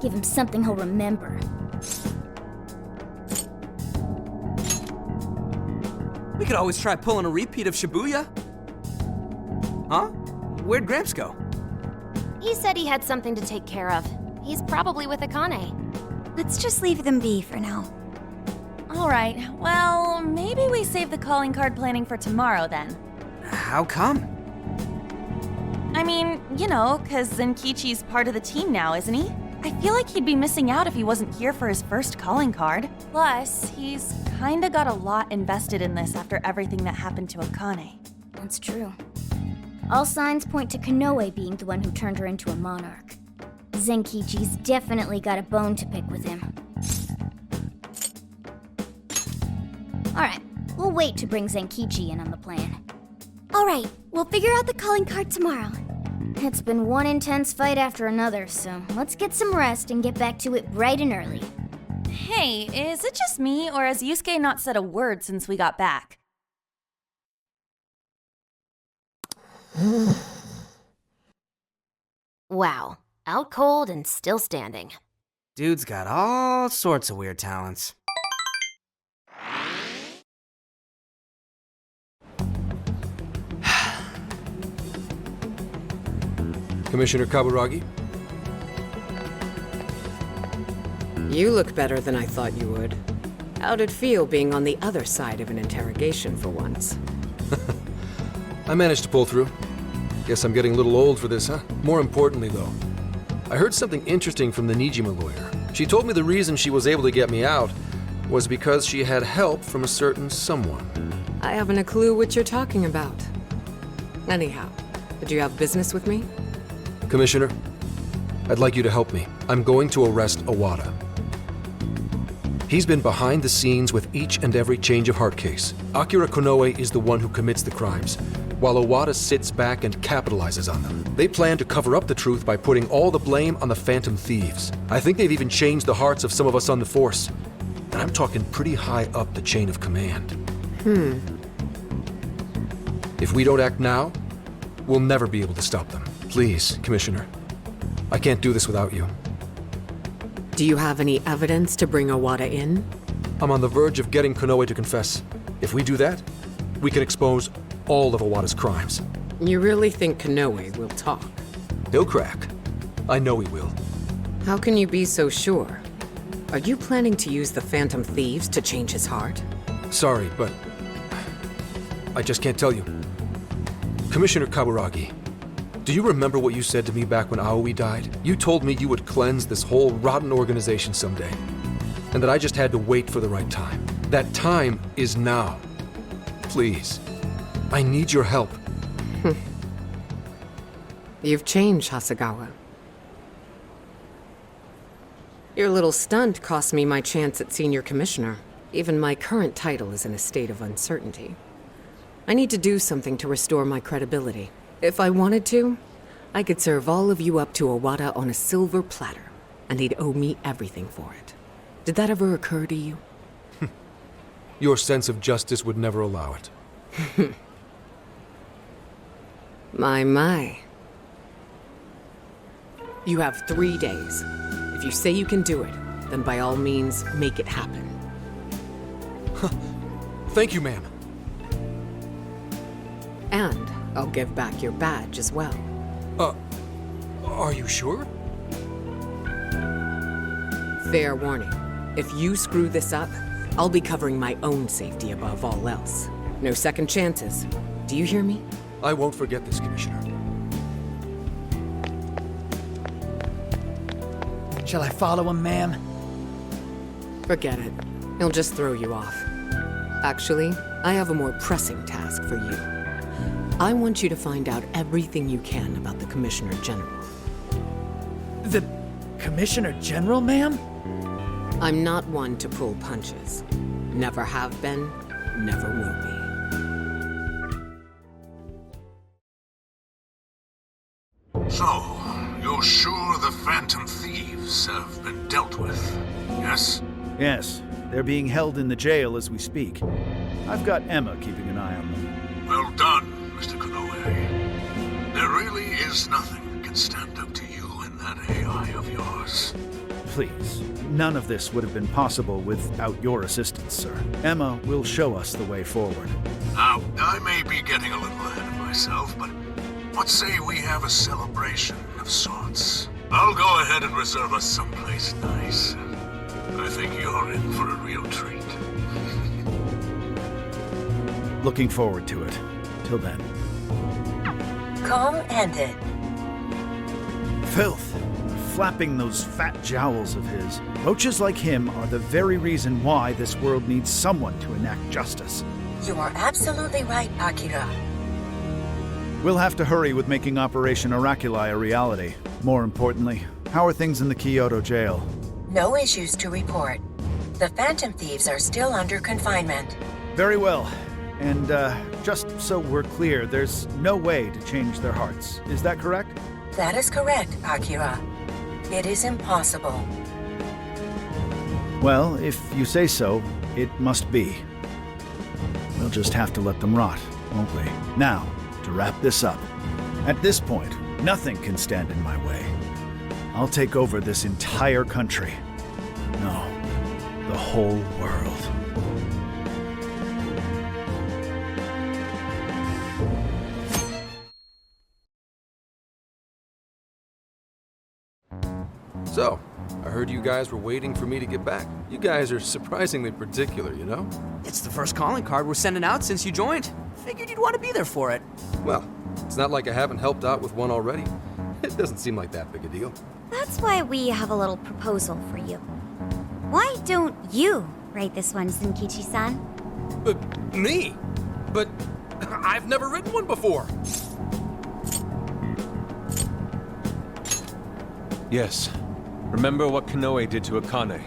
Give him something he'll remember. We could always try pulling a repeat of Shibuya. Huh? Where'd Gramps go? He said he had something to take care of. He's probably with Akane. Let's just leave them be for now. All right, well, maybe we save the calling card planning for tomorrow then. How come? I mean, you know, 'cause Zenkichi's part of the team now, isn't he? I feel like he'd be missing out if he wasn't here for his first calling card. Plus, he's kinda got a lot invested in this after everything that happened to Akane. That's true. All signs point to Konoe being the one who turned her into a monarch. Zenkichi's definitely got a bone to pick with him. Alright, we'll wait to bring Zenkichi in on the plan. Alright, we'll figure out the calling card tomorrow. It's been one intense fight after another, so let's get some rest and get back to it bright and early. Hey, is it just me, or has Yusuke not said a word since we got back? Wow, out cold and still standing. Dude's got all sorts of weird talents. Commissioner Kaburagi? You look better than I thought you would. How'd it feel being on the other side of an interrogation for once? I managed to pull through. Guess I'm getting a little old for this, huh? More importantly, though, I heard something interesting from the Nijima lawyer. She told me the reason she was able to get me out was because she had help from a certain someone. I haven't a clue what you're talking about. Anyhow, did you have business with me? Commissioner, I'd like you to help me. I'm going to arrest Owada. He's been behind the scenes with each and every change of heart case. Akira Konoe is the one who commits the crimes, while Owada sits back and capitalizes on them. They plan to cover up the truth by putting all the blame on the Phantom Thieves. I think they've even changed the hearts of some of us on the Force. And I'm talking pretty high up the chain of command. If we don't act now, we'll never be able to stop them. Please, Commissioner. I can't do this without you. Do you have any evidence to bring Owada in? I'm on the verge of getting Konoe to confess. If we do that, we can expose all of Owada's crimes. You really think Konoe will talk? He'll crack. I know he will. How can you be so sure? Are you planning to use the Phantom Thieves to change his heart? Sorry, but I just can't tell you. Commissioner Kaburagi, Do you remember what you said to me back when Aoi died? You told me you would cleanse this whole rotten organization someday. And that I just had to wait for the right time. That time is now. Please. I need your help. You've changed, Hasegawa. Your little stunt cost me my chance at senior commissioner. Even my current title is in a state of uncertainty. I need to do something to restore my credibility. If I wanted to, I could serve all of you up to Owada on a silver platter, and they'd owe me everything for it. Did that ever occur to you? Your sense of justice would never allow it. My. You have 3 days. If you say you can do it, then by all means, make it happen. Thank you, ma'am. And I'll give back your badge as well. Are you sure? Fair warning. If you screw this up, I'll be covering my own safety above all else. No second chances. Do you hear me? I won't forget this, Commissioner. Shall I follow him, ma'am? Forget it. He'll just throw you off. Actually, I have a more pressing task for you. I want you to find out everything you can about the Commissioner General. The Commissioner General, ma'am? I'm not one to pull punches. Never have been, never will be. So, you're sure the Phantom Thieves have been dealt with, yes? Yes, they're being held in the jail as we speak. I've got Emma keeping an eye on them. Well done, Mr. Konoe. There really is nothing that can stand up to you in that AI of yours. Please, none of this would have been possible without your assistance, sir. Emma will show us the way forward. Now, I may be getting a little ahead of myself, but what say we have a celebration of sorts? I'll go ahead and reserve us someplace nice. I think you're in for a real treat. Looking forward to it. Till then. Call ended. Filth. Flapping those fat jowls of his. Roaches like him are the very reason why this world needs someone to enact justice. You are absolutely right, Akira. We'll have to hurry with making Operation Oraculi a reality. More importantly, how are things in the Kyoto jail? No issues to report. The Phantom Thieves are still under confinement. Very well. And, just so we're clear, there's no way to change their hearts. Is that correct? That is correct, Akira. It is impossible. Well, if you say so, it must be. We'll just have to let them rot, won't we? Now, to wrap this up. At this point, nothing can stand in my way. I'll take over this entire country. No, the whole world. So, I heard you guys were waiting for me to get back. You guys are surprisingly particular, you know? It's the first calling card we're sending out since you joined. Figured you'd want to be there for it. Well, it's not like I haven't helped out with one already. It doesn't seem like that big a deal. That's why we have a little proposal for you. Why don't you write this one, Zenkichi-san? Me? But I've never written one before. Yes. Remember what Konoe did to Akane.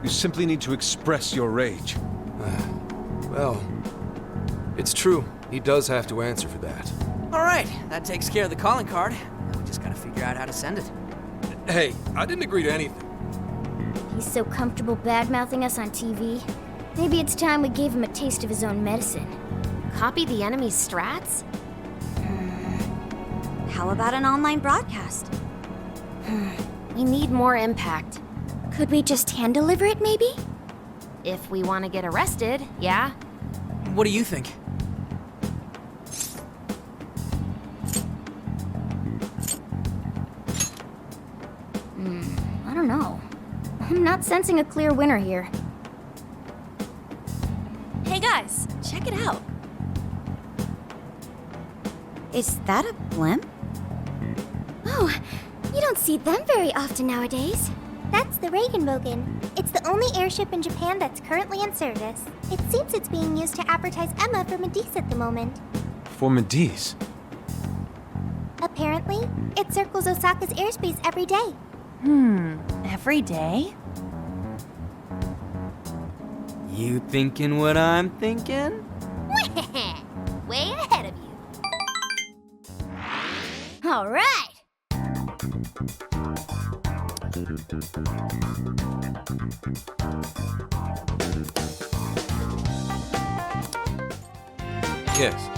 You simply need to express your rage. Well, it's true. He does have to answer for that. All right, that takes care of the calling card. Now we just gotta figure out how to send it. Hey, I didn't agree to anything. He's so comfortable bad-mouthing us on TV. Maybe it's time we gave him a taste of his own medicine. Copy the enemy's strats? How about an online broadcast? We need more impact. Could we just hand-deliver it, maybe? If we want to get arrested, yeah. What do you think? I don't know. I'm not sensing a clear winner here. Hey guys, check it out. Is that a blimp? know. You don't see them very often nowadays. That's the Regenbogen. It's the only airship in Japan that's currently in service. It seems it's being used to advertise Emma for Medice at the moment. For Medice? Apparently, it circles Osaka's airspace every day. Every day? You thinking what I'm thinking? Way ahead of you. All right. Yes.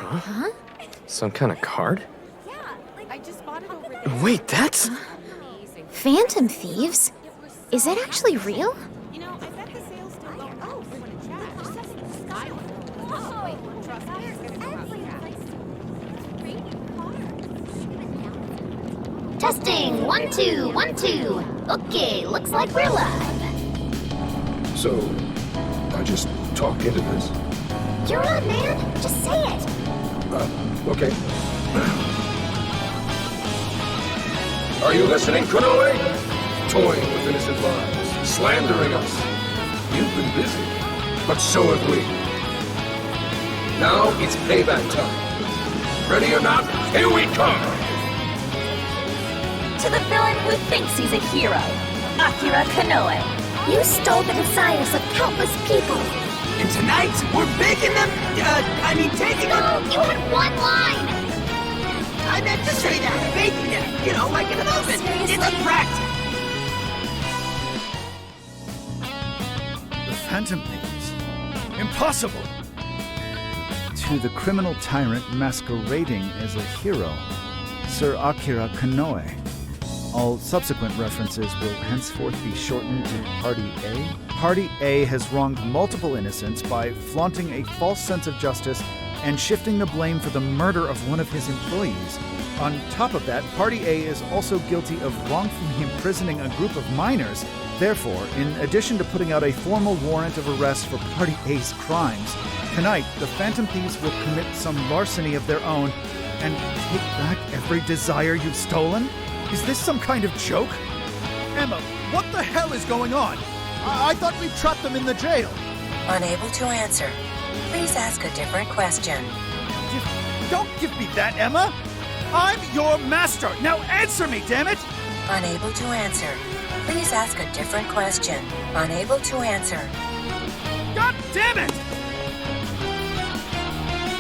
Huh? Some kind of card? I just bought it over there. Wait, that's... Phantom thieves? Is that actually real? You know, I bet the sales still going on. Testing. 1, 2, 1, 2. Okay, looks like we're live. So, I just talk into this? You're on, man. Just say it. Okay. Are you listening, Konoe? Toying with innocent lives, slandering us. You've been busy, but so have we. Now it's payback time. Ready or not, here we come! To the villain who thinks he's a hero, Akira Konoe. You stole the desires of countless people. And tonight, we're making them, taking them... No, you had one line! I meant to say that, baking them, you know, like in an oven. Seriously? It's a threat! The Phantom Thieves? Impossible! To the criminal tyrant masquerading as a hero, Sir Akira Konoe. All subsequent references will henceforth be shortened to Party A. Party A has wronged multiple innocents by flaunting a false sense of justice and shifting the blame for the murder of one of his employees. On top of that, Party A is also guilty of wrongfully imprisoning a group of minors. Therefore, in addition to putting out a formal warrant of arrest for Party A's crimes, tonight the Phantom Thieves will commit some larceny of their own and take back every desire you've stolen? Is this some kind of joke? Emma, what the hell is going on? I thought we trapped them in the jail. Unable to answer. Please ask a different question. Don't give me that, Emma! I'm your master! Now answer me, damn it! Unable to answer. Please ask a different question. Unable to answer. God damn it!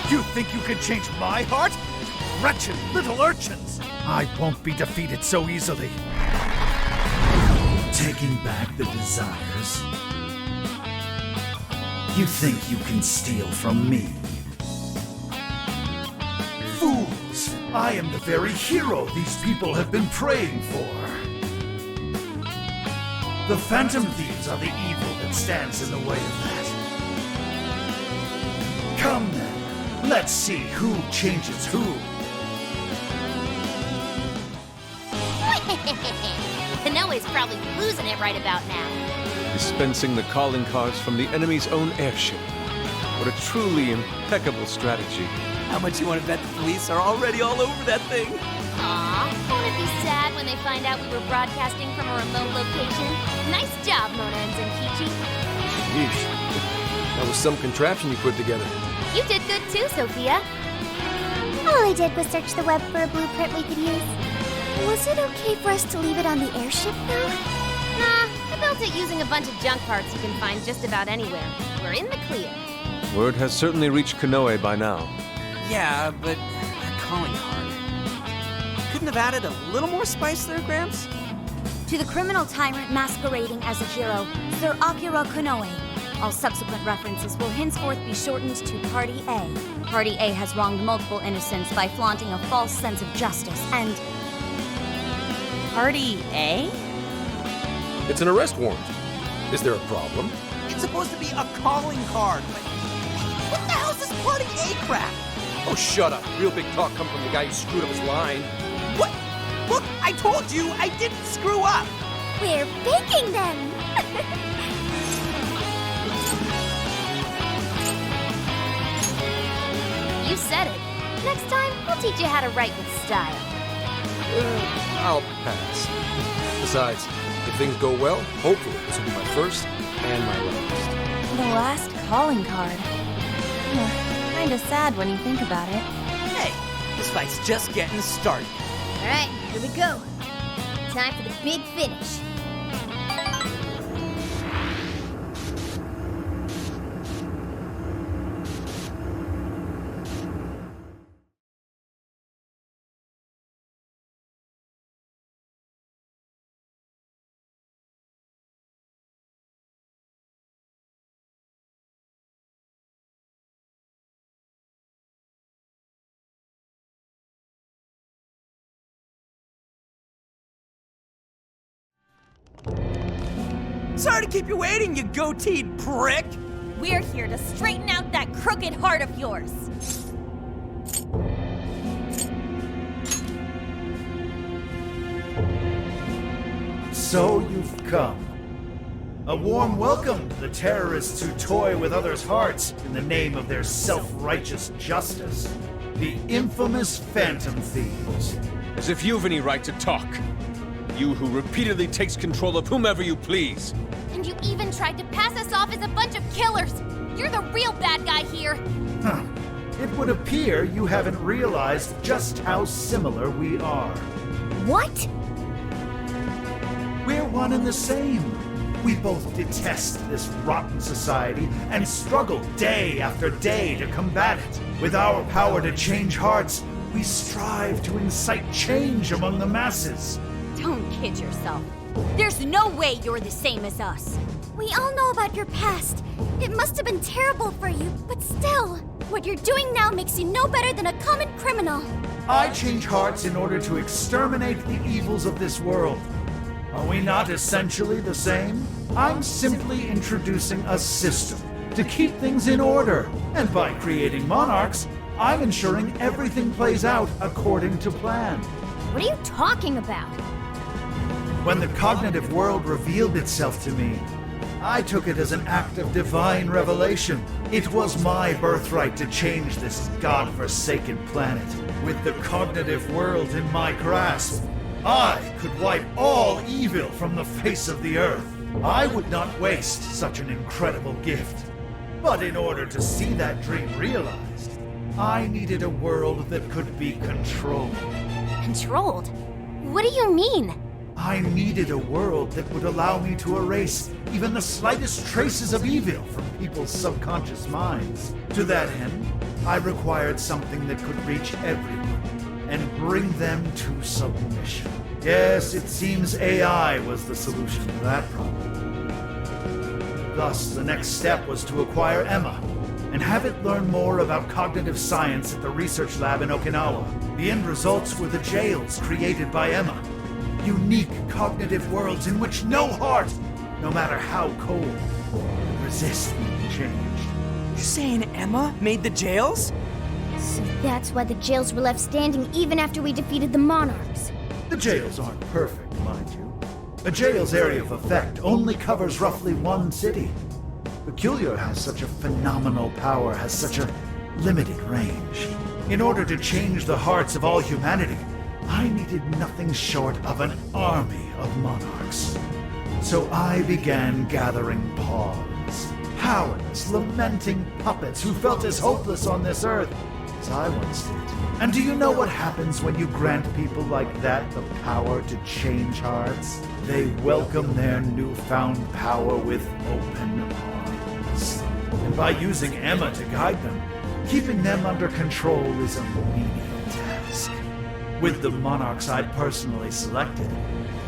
You think you can change my heart? Wretched little urchins! I won't be defeated so easily. Taking back the desires? You think you can steal from me? Fools! I am the very hero these people have been praying for. The Phantom Thieves are the evil that stands in the way of that. Come then, let's see who changes who. Konoe's probably losing it right about now. Dispensing the calling cards from the enemy's own airship. What a truly impeccable strategy. How much you want to bet the police are already all over that thing? Aw, won't it be sad when they find out we were broadcasting from a remote location? Nice job, Mona and Zenkichi. Yeesh. That was some contraption you put together. You did good too, Sophia. All I did was search the web for a blueprint we could use. Was it okay for us to leave it on the airship, though? Nah, I built it using a bunch of junk parts you can find just about anywhere. We're in the clear. Word has certainly reached Konoe by now. Yeah, but that calling card. Couldn't have added a little more spice there, Gramps? To the criminal tyrant masquerading as a hero, Sir Akira Konoe. All subsequent references will henceforth be shortened to Party A. Party A has wronged multiple innocents by flaunting a false sense of justice, and... Party A? It's an arrest warrant. Is there a problem? It's supposed to be a calling card. What the hell's this Party A crap? Oh, shut up. Real big talk come from the guy who screwed up his line. What? Look, I told you I didn't screw up. We're baking them! You said it. Next time, I'll teach you how to write with style. I'll pass. Besides, if things go well, hopefully this will be my first and my last. The last calling card. Kinda sad when you think about it. Hey, this fight's just getting started. Alright, here we go. Time for the big finish. Sorry to keep you waiting, you goateed prick! We're here to straighten out that crooked heart of yours. So you've come. A warm welcome to the terrorists who toy with others' hearts in the name of their self-righteous justice. The infamous Phantom Thieves. As if you've any right to talk. You who repeatedly takes control of whomever you please. And you even tried to pass us off as a bunch of killers. You're the real bad guy here. Huh. It would appear you haven't realized just how similar we are. What? We're one and the same. We both detest this rotten society and struggle day after day to combat it. With our power to change hearts, we strive to incite change among the masses. Don't kid yourself. There's no way you're the same as us. We all know about your past. It must have been terrible for you, but still, what you're doing now makes you no better than a common criminal. I change hearts in order to exterminate the evils of this world. Are we not essentially the same? I'm simply introducing a system to keep things in order, and by creating monarchs, I'm ensuring everything plays out according to plan. What are you talking about? When the cognitive world revealed itself to me, I took it as an act of divine revelation. It was my birthright to change this godforsaken planet. With the cognitive world in my grasp, I could wipe all evil from the face of the earth. I would not waste such an incredible gift. But in order to see that dream realized, I needed a world that could be controlled. Controlled? What do you mean? I needed a world that would allow me to erase even the slightest traces of evil from people's subconscious minds. To that end, I required something that could reach everyone and bring them to submission. Yes, it seems AI was the solution to that problem. Thus, the next step was to acquire Emma and have it learn more about cognitive science at the research lab in Okinawa. The end results were the jails created by Emma. Unique cognitive worlds in which no heart, no matter how cold, could resist being changed. You saying Emma made the jails? So that's why the jails were left standing even after we defeated the monarchs. The jails aren't perfect, mind you. A jail's area of effect only covers roughly one city. Peculiar how such a phenomenal power has such a limited range. In order to change the hearts of all humanity, I needed nothing short of an army of monarchs. So I began gathering pawns, powerless, lamenting puppets who felt as hopeless on this earth as I once did. And do you know what happens when you grant people like that the power to change hearts? They welcome their newfound power with open arms. And by using Emma to guide them, keeping them under control is a menial task. With the monarchs I'd personally selected,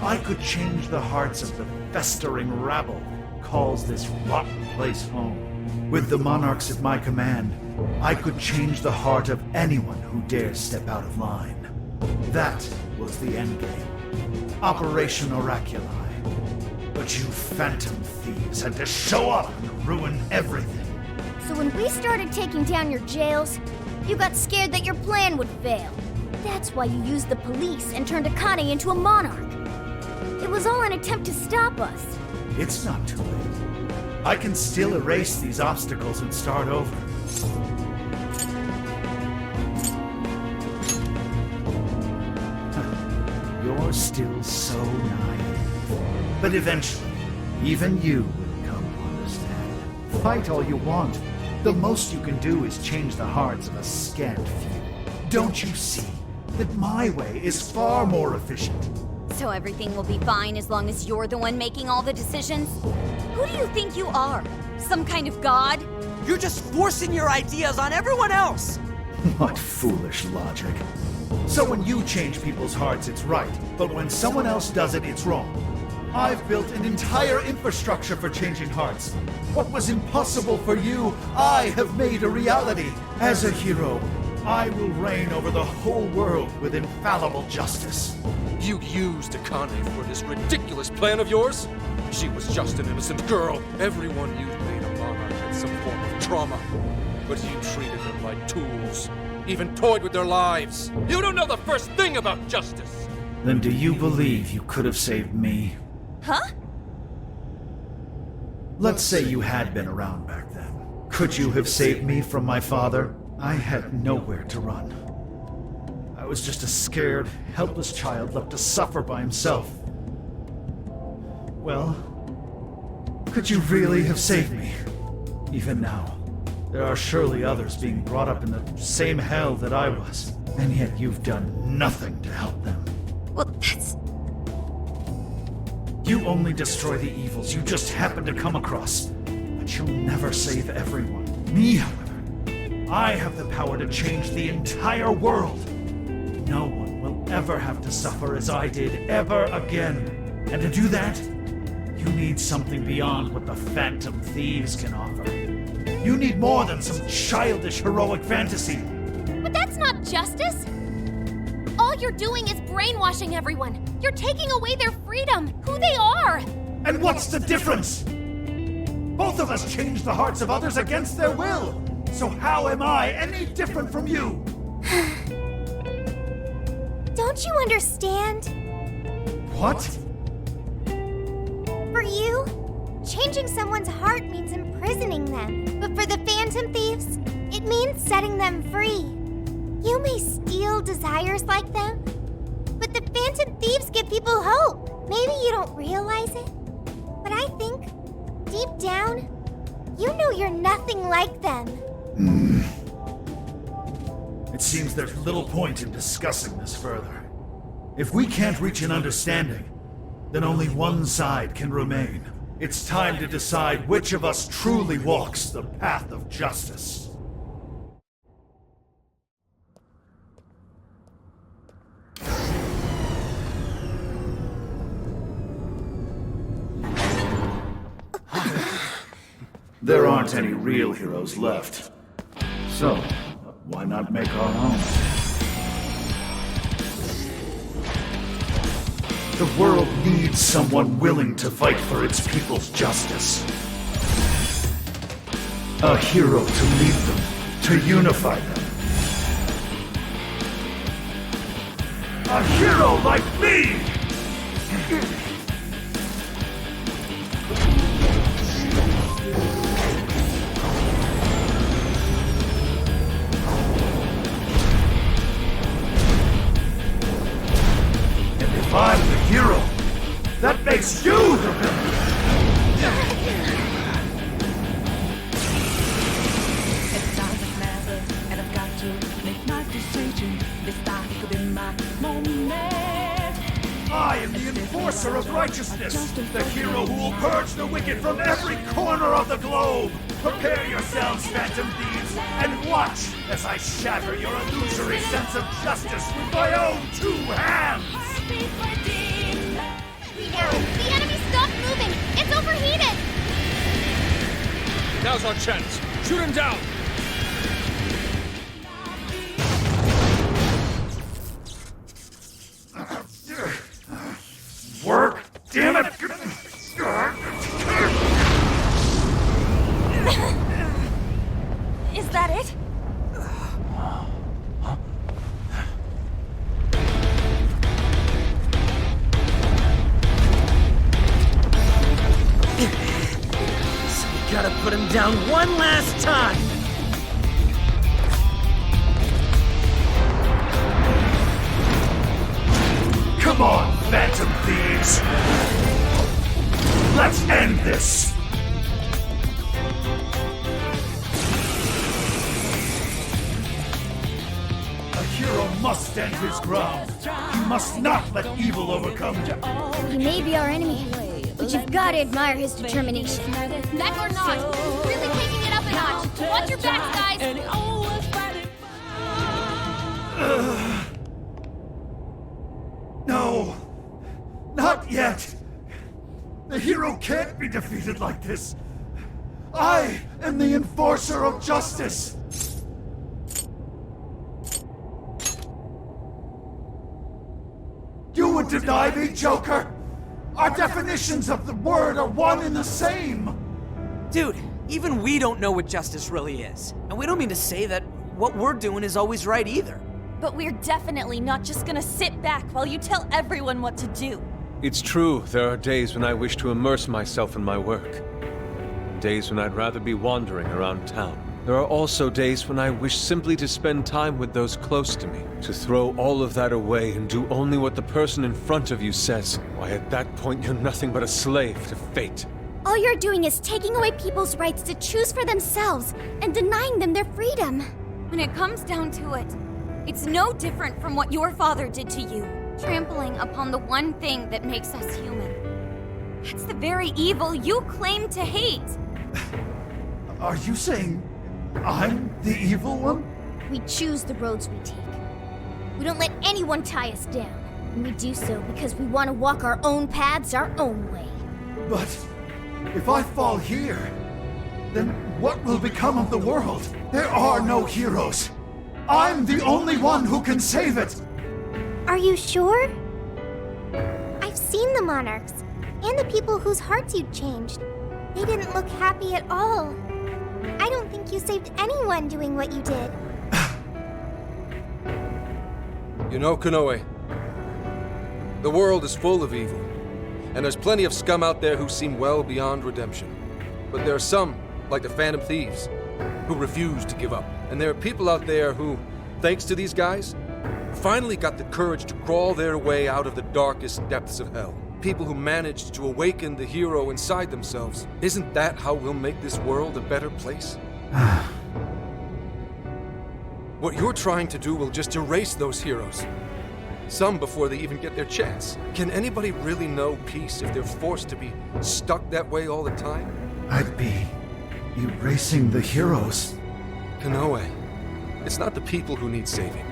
I could change the hearts of the festering rabble calls this rotten place home. With the monarchs at my command, I could change the heart of anyone who dares step out of line. That was the endgame. Operation Oraculi. But you phantom thieves had to show up and ruin everything. So when we started taking down your jails, you got scared that your plan would fail. That's why you used the police and turned Akane into a monarch. It was all an attempt to stop us. It's not too late. I can still erase these obstacles and start over. You're still so naive. But eventually, even you will come to understand. Fight all you want. The most you can do is change the hearts of a scant few. Don't you see that my way is far more efficient? So everything will be fine as long as you're the one making all the decisions? Who do you think you are? Some kind of god? You're just forcing your ideas on everyone else! What foolish logic. So when you change people's hearts, it's right, but when someone else does it, it's wrong. I've built an entire infrastructure for changing hearts. What was impossible for you, I have made a reality. As a hero, I will reign over the whole world with infallible justice. You used Akane for this ridiculous plan of yours? She was just an innocent girl. Everyone you'd made a monarch had some form of trauma. But you treated them like tools. Even toyed with their lives. You don't know the first thing about justice! Then do you believe you could have saved me? Huh? Let's say you had been around back then. Could you have saved me from my father? I had nowhere to run. I was just a scared, helpless child left to suffer by himself. Well, could you really have saved me? Even now, there are surely others being brought up in the same hell that I was, and yet you've done nothing to help them. Well, that's... You only destroy the evils you just happen to come across, but you'll never save everyone. Me, however, I have the power to change the entire world. No one will ever have to suffer as I did ever again. And to do that, you need something beyond what the Phantom Thieves can offer. You need more than some childish heroic fantasy. But that's not justice! All you're doing is brainwashing everyone. You're taking away their freedom, who they are! And what's the difference? Both of us change the hearts of others against their will. So how am I any different from you? Don't you understand? What? For you, changing someone's heart means imprisoning them. But for the Phantom Thieves, it means setting them free. You may steal desires like them, but the Phantom Thieves give people hope. Maybe you don't realize it, but I think, deep down, you know you're nothing like them. It seems there's little point in discussing this further. If we can't reach an understanding, then only one side can remain. It's time to decide which of us truly walks the path of justice. There aren't any real heroes left. So, why not make our own? The world needs someone willing to fight for its people's justice. A hero to lead them, to unify them. A hero like me! If I'm the hero, that makes you the villain! It doesn't matter, and I've got to make my decision. This time could be my moment. I am the enforcer of righteousness, the hero who will purge the wicked from every corner of the globe. Prepare yourselves, Phantom Thieves, and watch as I shatter your illusory sense of justice with my own 2 hands! The enemy stopped moving! It's overheated! Now's our chance. Shoot him down! Work! Damn it! Is that it? So we gotta put him down one last time! Come on, Phantom Thieves! Let's end this! A hero must stand his ground. He must not let evil overcome him. He may be our enemy, but you've got to admire his determination. That or not, he's really taking it up a notch. Watch your backs, guys! No! Not yet! The hero can't be defeated like this! I am the enforcer of justice! You would deny me, Joker? Our definitions of the word are one and the same! Dude, even we don't know what justice really is. And we don't mean to say that what we're doing is always right either. But we're definitely not just gonna sit back while you tell everyone what to do. It's true, there are days when I wish to immerse myself in my work. Days when I'd rather be wandering around town. There are also days when I wish simply to spend time with those close to me. To throw all of that away and do only what the person in front of you says. Why, at that point, you're nothing but a slave to fate. All you're doing is taking away people's rights to choose for themselves and denying them their freedom. When it comes down to it, it's no different from what your father did to you, trampling upon the one thing that makes us human. That's the very evil you claim to hate. Are you saying I'm the evil one? We choose the roads we take. We don't let anyone tie us down. And we do so because we want to walk our own paths our own way. But if I fall here, then what will become of the world? There are no heroes. I'm the only one who can save it. Are you sure? I've seen the monarchs, and the people whose hearts you'd changed. They didn't look happy at all. I don't think you saved anyone doing what you did. You know, Konoe, the world is full of evil, and there's plenty of scum out there who seem well beyond redemption. But there are some, like the Phantom Thieves, who refuse to give up. And there are people out there who, thanks to these guys, finally got the courage to crawl their way out of the darkest depths of hell. People who managed to awaken the hero inside themselves. Isn't that how we'll make this world a better place? What you're trying to do will just erase those heroes. Some before they even get their chance. Can anybody really know peace if they're forced to be stuck that way all the time? I'd be erasing the heroes. Konoe, it's not the people who need saving.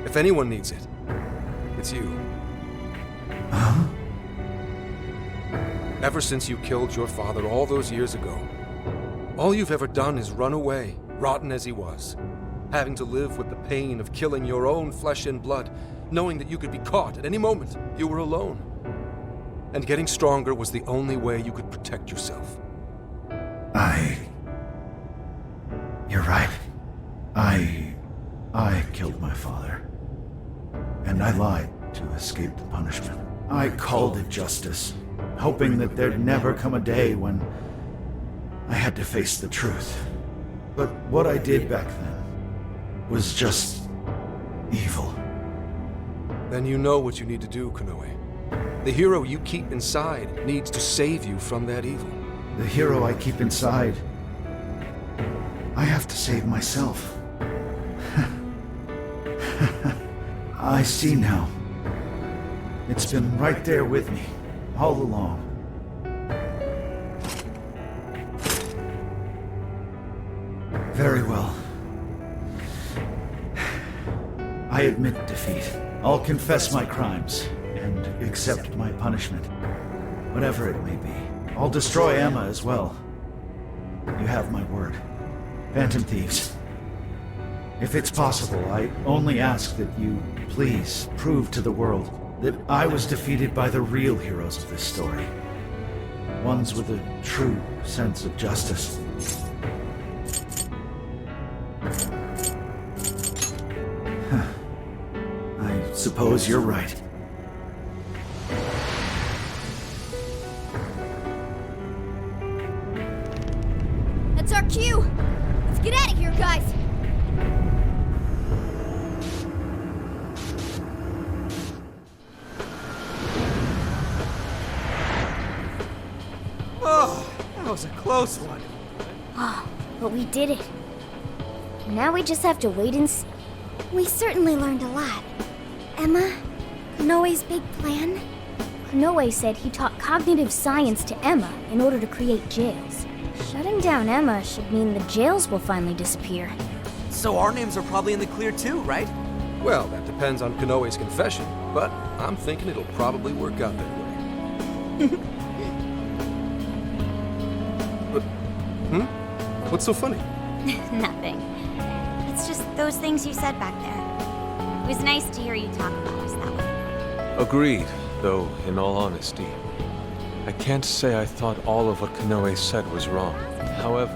If anyone needs it, it's you. Huh? Ever since you killed your father all those years ago, all you've ever done is run away, rotten as he was, having to live with the pain of killing your own flesh and blood, knowing that you could be caught at any moment. You were alone. And getting stronger was the only way you could protect yourself. You're right. I killed my father. And I lied to escape the punishment. I called it justice, hoping that there'd never come a day when I had to face the truth. But what I did back then was just evil. Then you know what you need to do, Konoe. The hero you keep inside needs to save you from that evil. The hero I keep inside, I have to save myself. I see now. It's been right there with me, all along. Very well. I admit defeat. I'll confess my crimes and accept my punishment. Whatever it may be. I'll destroy Emma as well. You have my word. Phantom Thieves. If it's possible, I only ask that you please prove to the world that I was defeated by the real heroes of this story. Ones with a true sense of justice. I suppose you're right. That's our cue! Let's get out of here, guys! Oh, that was a close one. Ah, but we did it. Now we just have to wait and see. We certainly learned a lot. Emma, Konoe's big plan? Konoe said he taught cognitive science to Emma in order to create jails. Shutting down Emma should mean the jails will finally disappear. So our names are probably in the clear too, right? Well, that depends on Konoe's confession, but I'm thinking it'll probably work out that way. What's so funny? Nothing. It's just those things you said back there. It was nice to hear you talk about us that way. Agreed, though, in all honesty, I can't say I thought all of what Konoe said was wrong. However,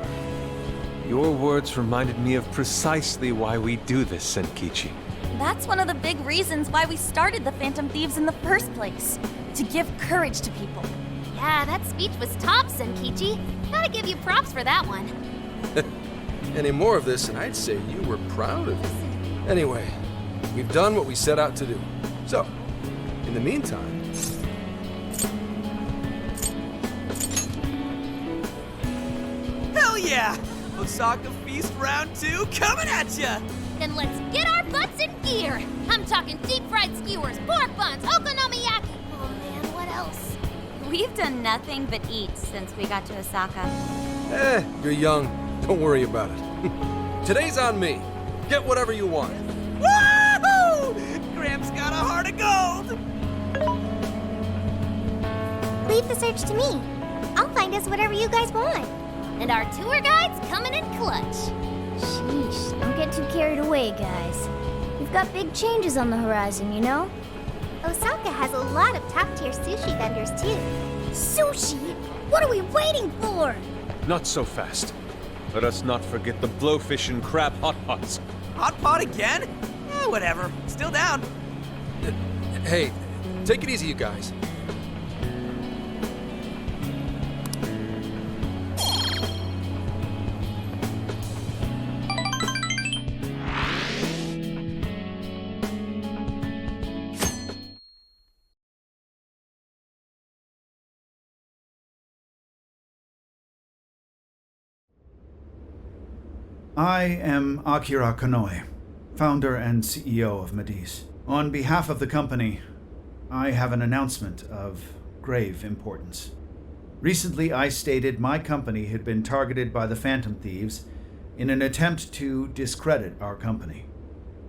your words reminded me of precisely why we do this, Senkichi. That's one of the big reasons why we started the Phantom Thieves in the first place. To give courage to people. Yeah, that speech was top, Senkichi. Gotta give you props for that one. Any more of this, and I'd say you were proud of me. Anyway, we've done what we set out to do. So, in the meantime... Hell yeah! Osaka Feast Round 2 coming at ya! Then let's get our butts in gear. I'm talking deep-fried skewers, pork buns, okonomiyaki. Oh man, what else? We've done nothing but eat since we got to Osaka. You're young. Don't worry about it. Today's on me. Get whatever you want. Woohoo! Gramps got a heart of gold! Leave the search to me. I'll find us whatever you guys want. And our tour guide's coming in clutch. Sheesh, don't get too carried away, guys. We've got big changes on the horizon, you know? Osaka has a lot of top-tier sushi vendors, too. Sushi? What are we waiting for? Not so fast. Let us not forget the blowfish and crab hot pots. Hot pot again? Whatever. Still down. Hey, take it easy, you guys. I am Akira Konoe, founder and CEO of Mediz. On behalf of the company, I have an announcement of grave importance. Recently, I stated my company had been targeted by the Phantom Thieves in an attempt to discredit our company.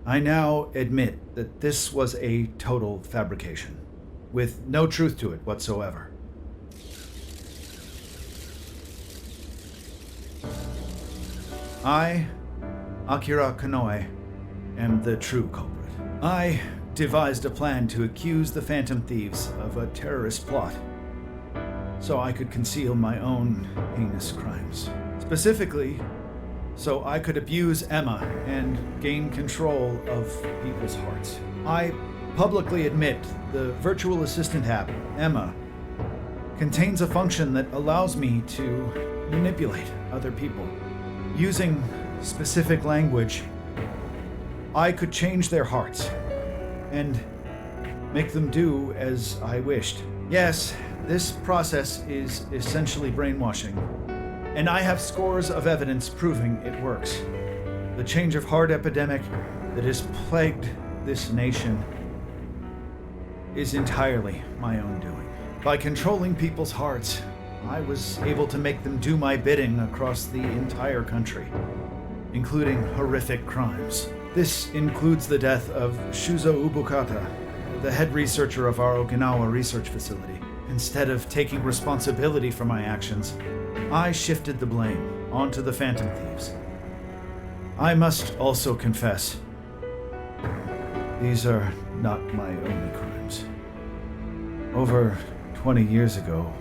I now admit that this was a total fabrication, with no truth to it whatsoever. I, Akira Konoe, am the true culprit. I devised a plan to accuse the Phantom Thieves of a terrorist plot, so I could conceal my own heinous crimes. Specifically, so I could abuse Emma and gain control of people's hearts. I publicly admit the virtual assistant app, Emma, contains a function that allows me to manipulate other people. Using specific language, I could change their hearts and make them do as I wished. Yes, this process is essentially brainwashing, and I have scores of evidence proving it works. The change of heart epidemic that has plagued this nation is entirely my own doing. By controlling people's hearts, I was able to make them do my bidding across the entire country, including horrific crimes. This includes the death of Shuzo Ubukata, the head researcher of our Okinawa research facility. Instead of taking responsibility for my actions, I shifted the blame. on to the Phantom Thieves. I must also confess, these are not my only crimes. Over 20 years ago,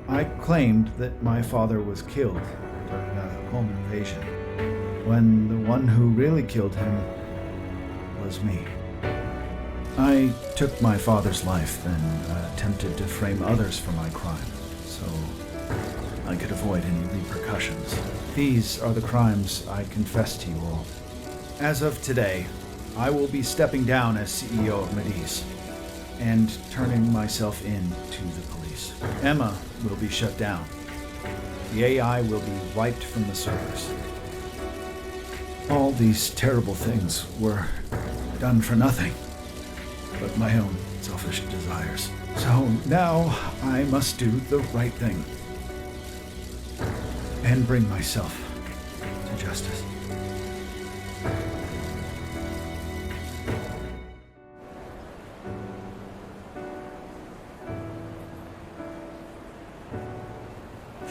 I claimed that my father was killed during a home invasion, when the one who really killed him was me. I took my father's life, then attempted to frame others for my crime, so I could avoid any repercussions. These are the crimes I confess to you all. As of today, I will be stepping down as CEO of Mediz and turning myself in to the police. Emma will be shut down. The AI will be wiped from the servers. All these terrible things were done for nothing but my own selfish desires. So now I must do the right thing and bring myself to justice.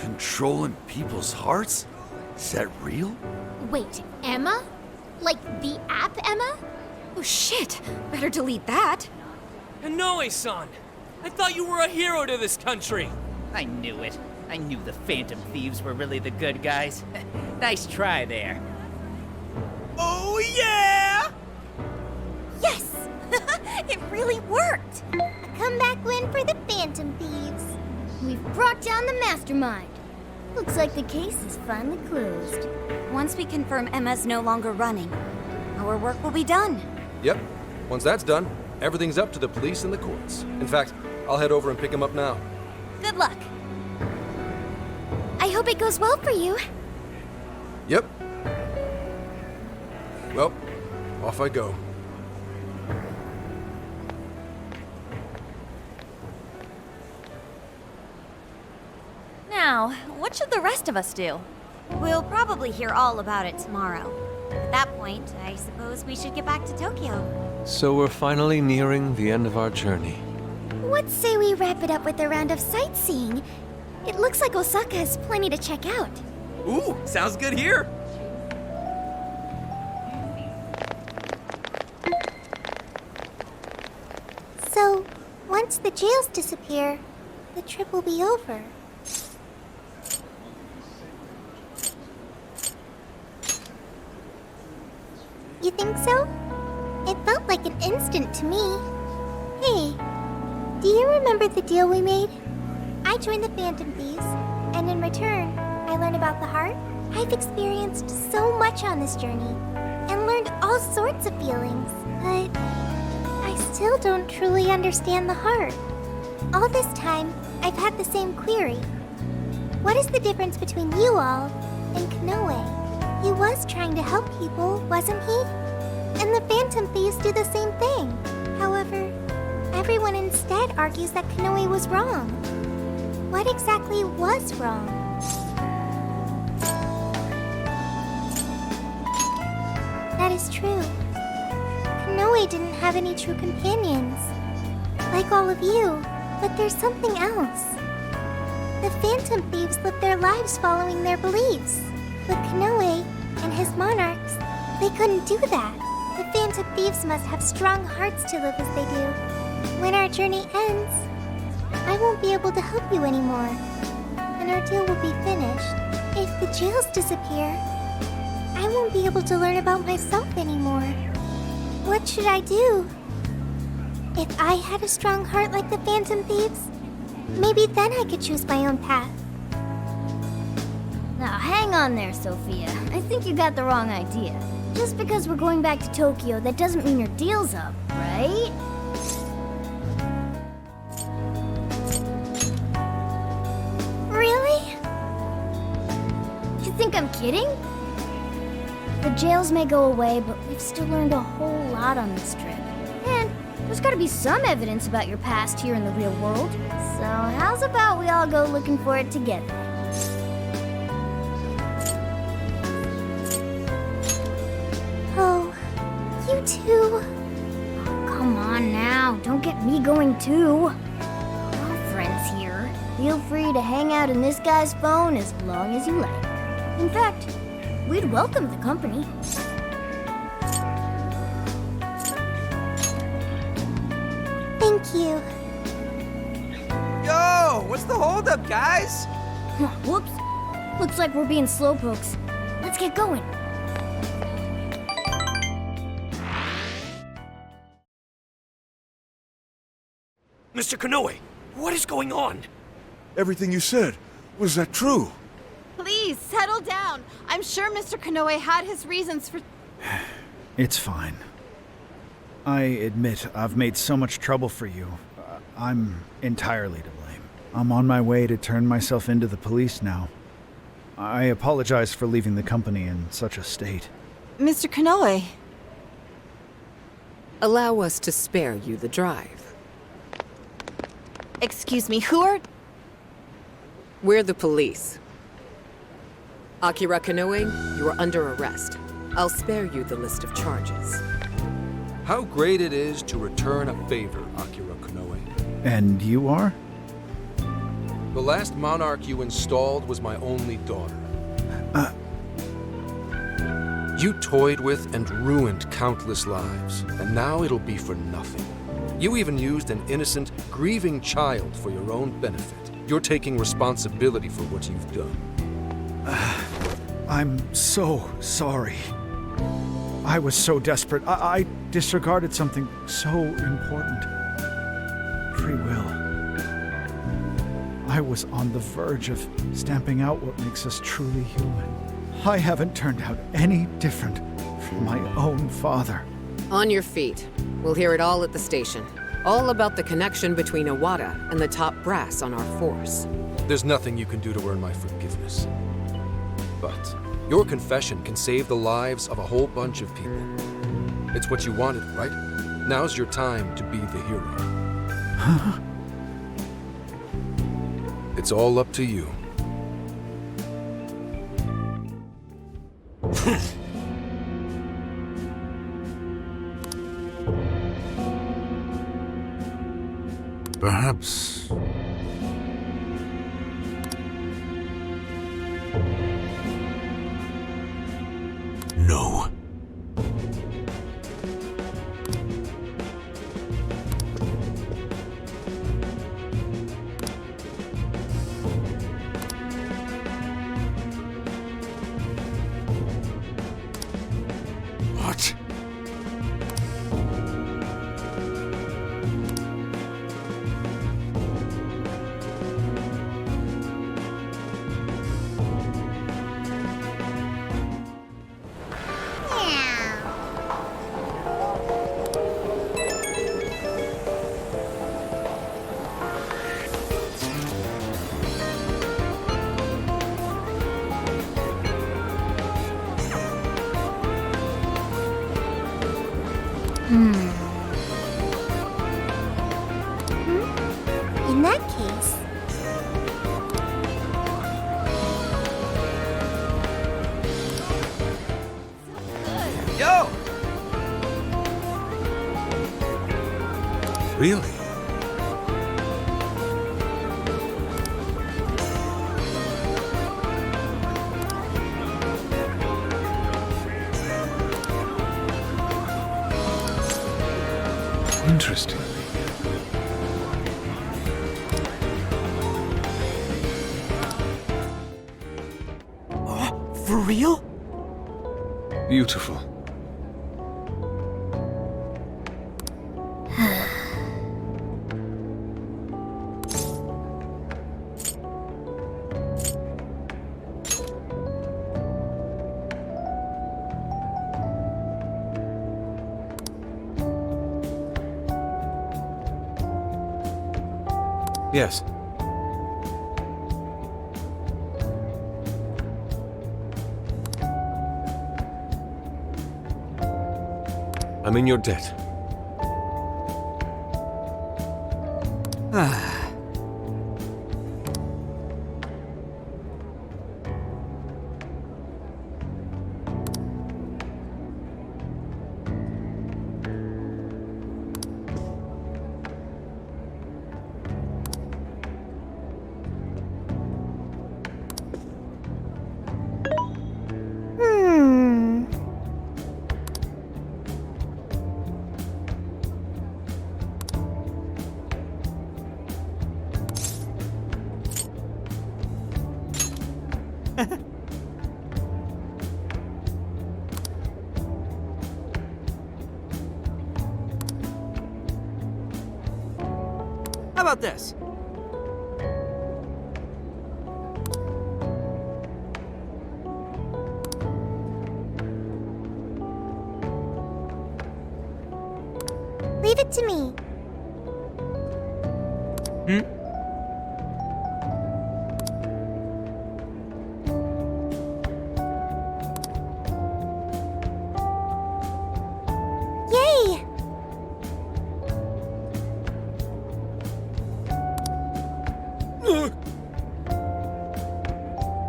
Controlling people's hearts? Is that real? Wait, Emma? Like the app Emma? Oh shit! Better delete that. Inoue-san! I thought you were a hero to this country! I knew it. I knew the Phantom Thieves were really the good guys. Nice try there. Oh yeah! Yes! It really worked! A comeback win for the Phantom Thieves. We've brought down the mastermind. Looks like the case is finally closed. Once we confirm Emma's no longer running, our work will be done. Yep. Once that's done, everything's up to the police and the courts. In fact, I'll head over and pick him up now. Good luck. I hope it goes well for you. Yep. Well, off I go. Now, what should the rest of us do? We'll probably hear all about it tomorrow. At that point, I suppose we should get back to Tokyo. So we're finally nearing the end of our journey. What say we wrap it up with a round of sightseeing? It looks like Osaka has plenty to check out. Ooh, sounds good here. So, once the jails disappear, the trip will be over. You think so? It felt like an instant to me. Hey, do you remember the deal we made? I joined the Phantom Thieves, and in return, I learned about the heart. I've experienced so much on this journey, and learned all sorts of feelings, but I still don't truly understand the heart. All this time, I've had the same query. What is the difference between you all and Kanoe? He was trying to help people, wasn't he? And the Phantom Thieves do the same thing. However, everyone instead argues that Kanoe was wrong. What exactly was wrong? That is true. Kanoe didn't have any true companions. Like all of you, but there's something else. The Phantom Thieves lived their lives following their beliefs. But Kanoe and his monarchs, they couldn't do that. The Phantom Thieves must have strong hearts to live as they do. When our journey ends, I won't be able to help you anymore, and our deal will be finished. If the jails disappear, I won't be able to learn about myself anymore. What should I do? If I had a strong heart like the Phantom Thieves, maybe then I could choose my own path. Now, hang on there, Sophia. I think you got the wrong idea. Just because we're going back to Tokyo, that doesn't mean your deal's up, right? Really? You think I'm kidding? The jails may go away, but we've still learned a whole lot on this trip. And there's gotta be some evidence about your past here in the real world. So how's about we all go looking for it together? Oh, you too? Come on now, don't get me going too. We're all friends here. Feel free to hang out in this guy's phone as long as you like. In fact, we'd welcome the company. Thank you. Yo, what's the holdup, guys? Whoops. Looks like we're being slowpokes. Let's get going. Mr. Kanoe, what is going on? Everything you said, was that true? Please, settle down. I'm sure Mr. Kanoe had his reasons for... It's fine. I admit I've made so much trouble for you. I'm entirely to blame. I'm on my way to turn myself into the police now. I apologize for leaving the company in such a state. Mr. Kanoe. Allow us to spare you the drive. Excuse me, who are... We're the police. Akira Kanoe, you are under arrest. I'll spare you the list of charges. How great it is to return a favor, Akira Kanoe. And you are? The last monarch you installed was my only daughter. You toyed with and ruined countless lives, and now it'll be for nothing. You even used an innocent, grieving child for your own benefit. You're taking responsibility for what you've done. I'm so sorry. I was so desperate. I disregarded something so important. Free will. I was on the verge of stamping out what makes us truly human. I haven't turned out any different from my own father. On your feet. We'll hear it all at the station. All about the connection between Iwata and the top brass on our force. There's nothing you can do to earn my forgiveness. But your confession can save the lives of a whole bunch of people. It's what you wanted, right? Now's your time to be the hero. It's all up to you. Perhaps... No. What? In that case... Yo! Really? Interesting. For real? Beautiful. Yes. I'm in your debt. How about this? Leave it to me. Yay!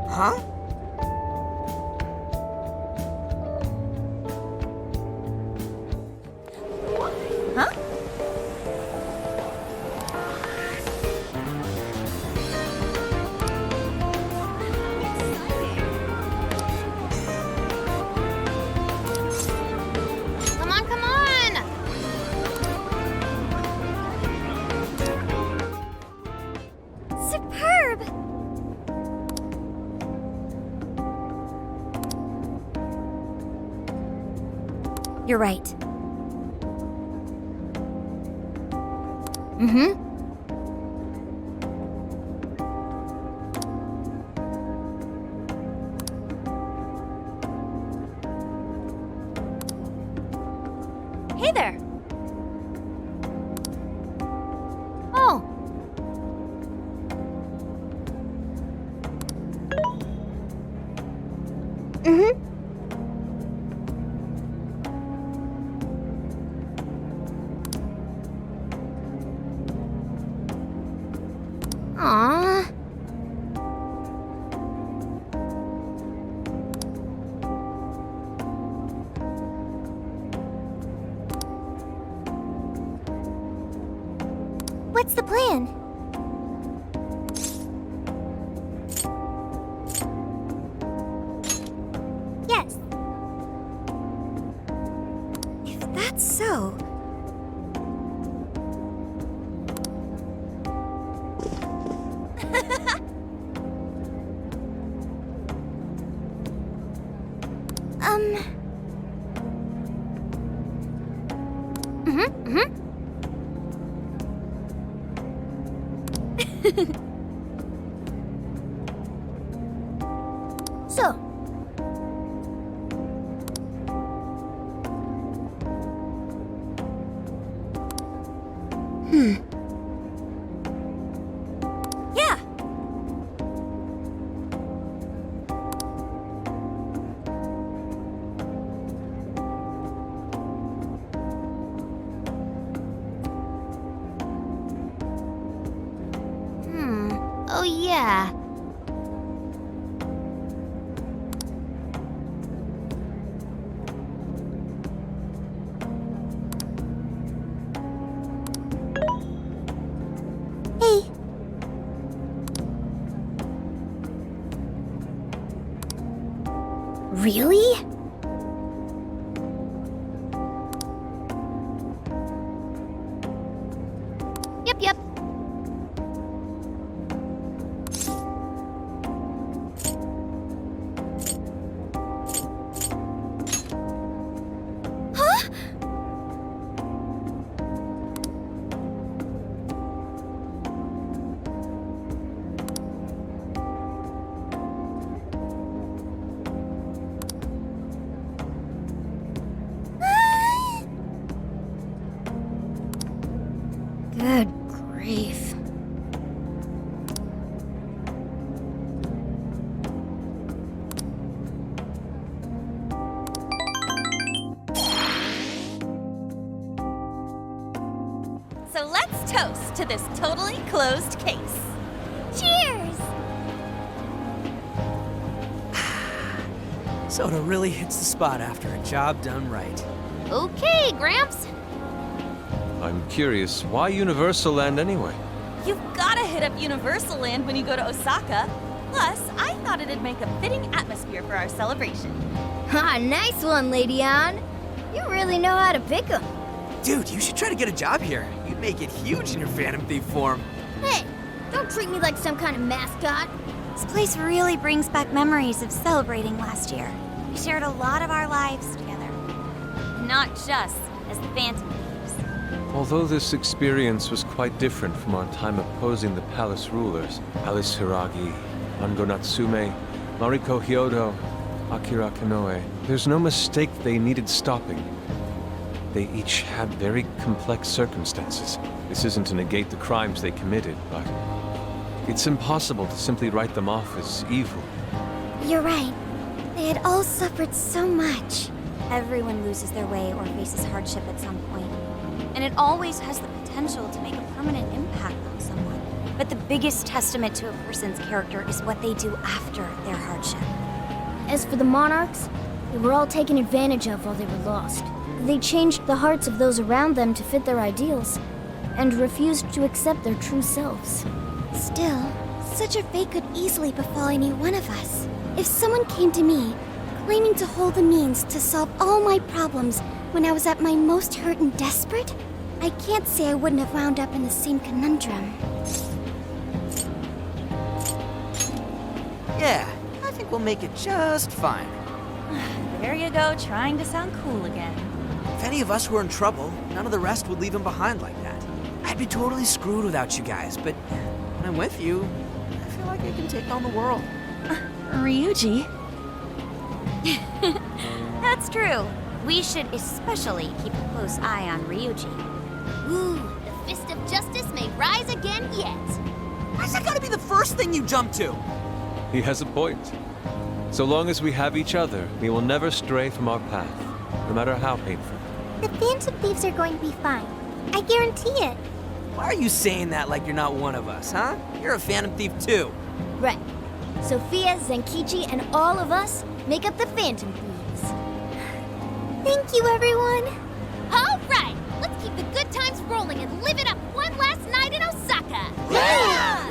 Huh? Huh? Come on, come on! Superb! You're right. Mm-hmm. Hey there. Oh. Mm-hmm. Aww. What's the plan? Yes. If that's so, So, yeah. Oh, yeah. Hey. really? Yep. Huh? Good grief. So let's toast to this totally closed case. Cheers! Soda really hits the spot after a job done right. Okay, Gramps. I'm curious, why Universal Land anyway? You've gotta hit up Universal Land when you go to Osaka. Plus, I thought it'd make a fitting atmosphere for our celebration. Ha, nice one, Lady Ann. You really know how to pick 'em. Dude, you should try to get a job here. You'd make it huge in your Phantom Thief form. Hey, don't treat me like some kind of mascot. This place really brings back memories of celebrating last year. We shared a lot of our lives together. Not just as the Phantom Thieves. Although this experience was quite different from our time opposing the palace rulers, Alice Hiragi, Ango Natsume, Mariko Hyodo, Akira Kanoe, there's no mistake they needed stopping. They each had very complex circumstances. This isn't to negate the crimes they committed, but it's impossible to simply write them off as evil. You're right. They had all suffered so much. Everyone loses their way or faces hardship at some point. And it always has the potential to make a permanent impact on someone. But the biggest testament to a person's character is what they do after their hardship. As for the monarchs, they were all taken advantage of while they were lost. They changed the hearts of those around them to fit their ideals, and refused to accept their true selves. Still, such a fate could easily befall any one of us. If someone came to me, claiming to hold the means to solve all my problems when I was at my most hurt and desperate, I can't say I wouldn't have wound up in the same conundrum. Yeah, I think we'll make it just fine. There you go, trying to sound cool again. If any of us were in trouble, none of the rest would leave him behind like that. I'd be totally screwed without you guys, but when I'm with you, I feel like I can take on the world. Ryuji? That's true. We should especially keep a close eye on Ryuji. Ooh, the fist of justice may rise again yet. Why's that gotta be the first thing you jump to? He has a point. So long as we have each other, we will never stray from our path, no matter how painful. The Phantom Thieves are going to be fine. I guarantee it. Why are you saying that like you're not one of us, huh? You're a Phantom Thief too. Right. Sophia, Zenkichi, and all of us make up the Phantom Thieves. Thank you, everyone. All right, let's keep the good times rolling and live it up one last night in Osaka. Yeah!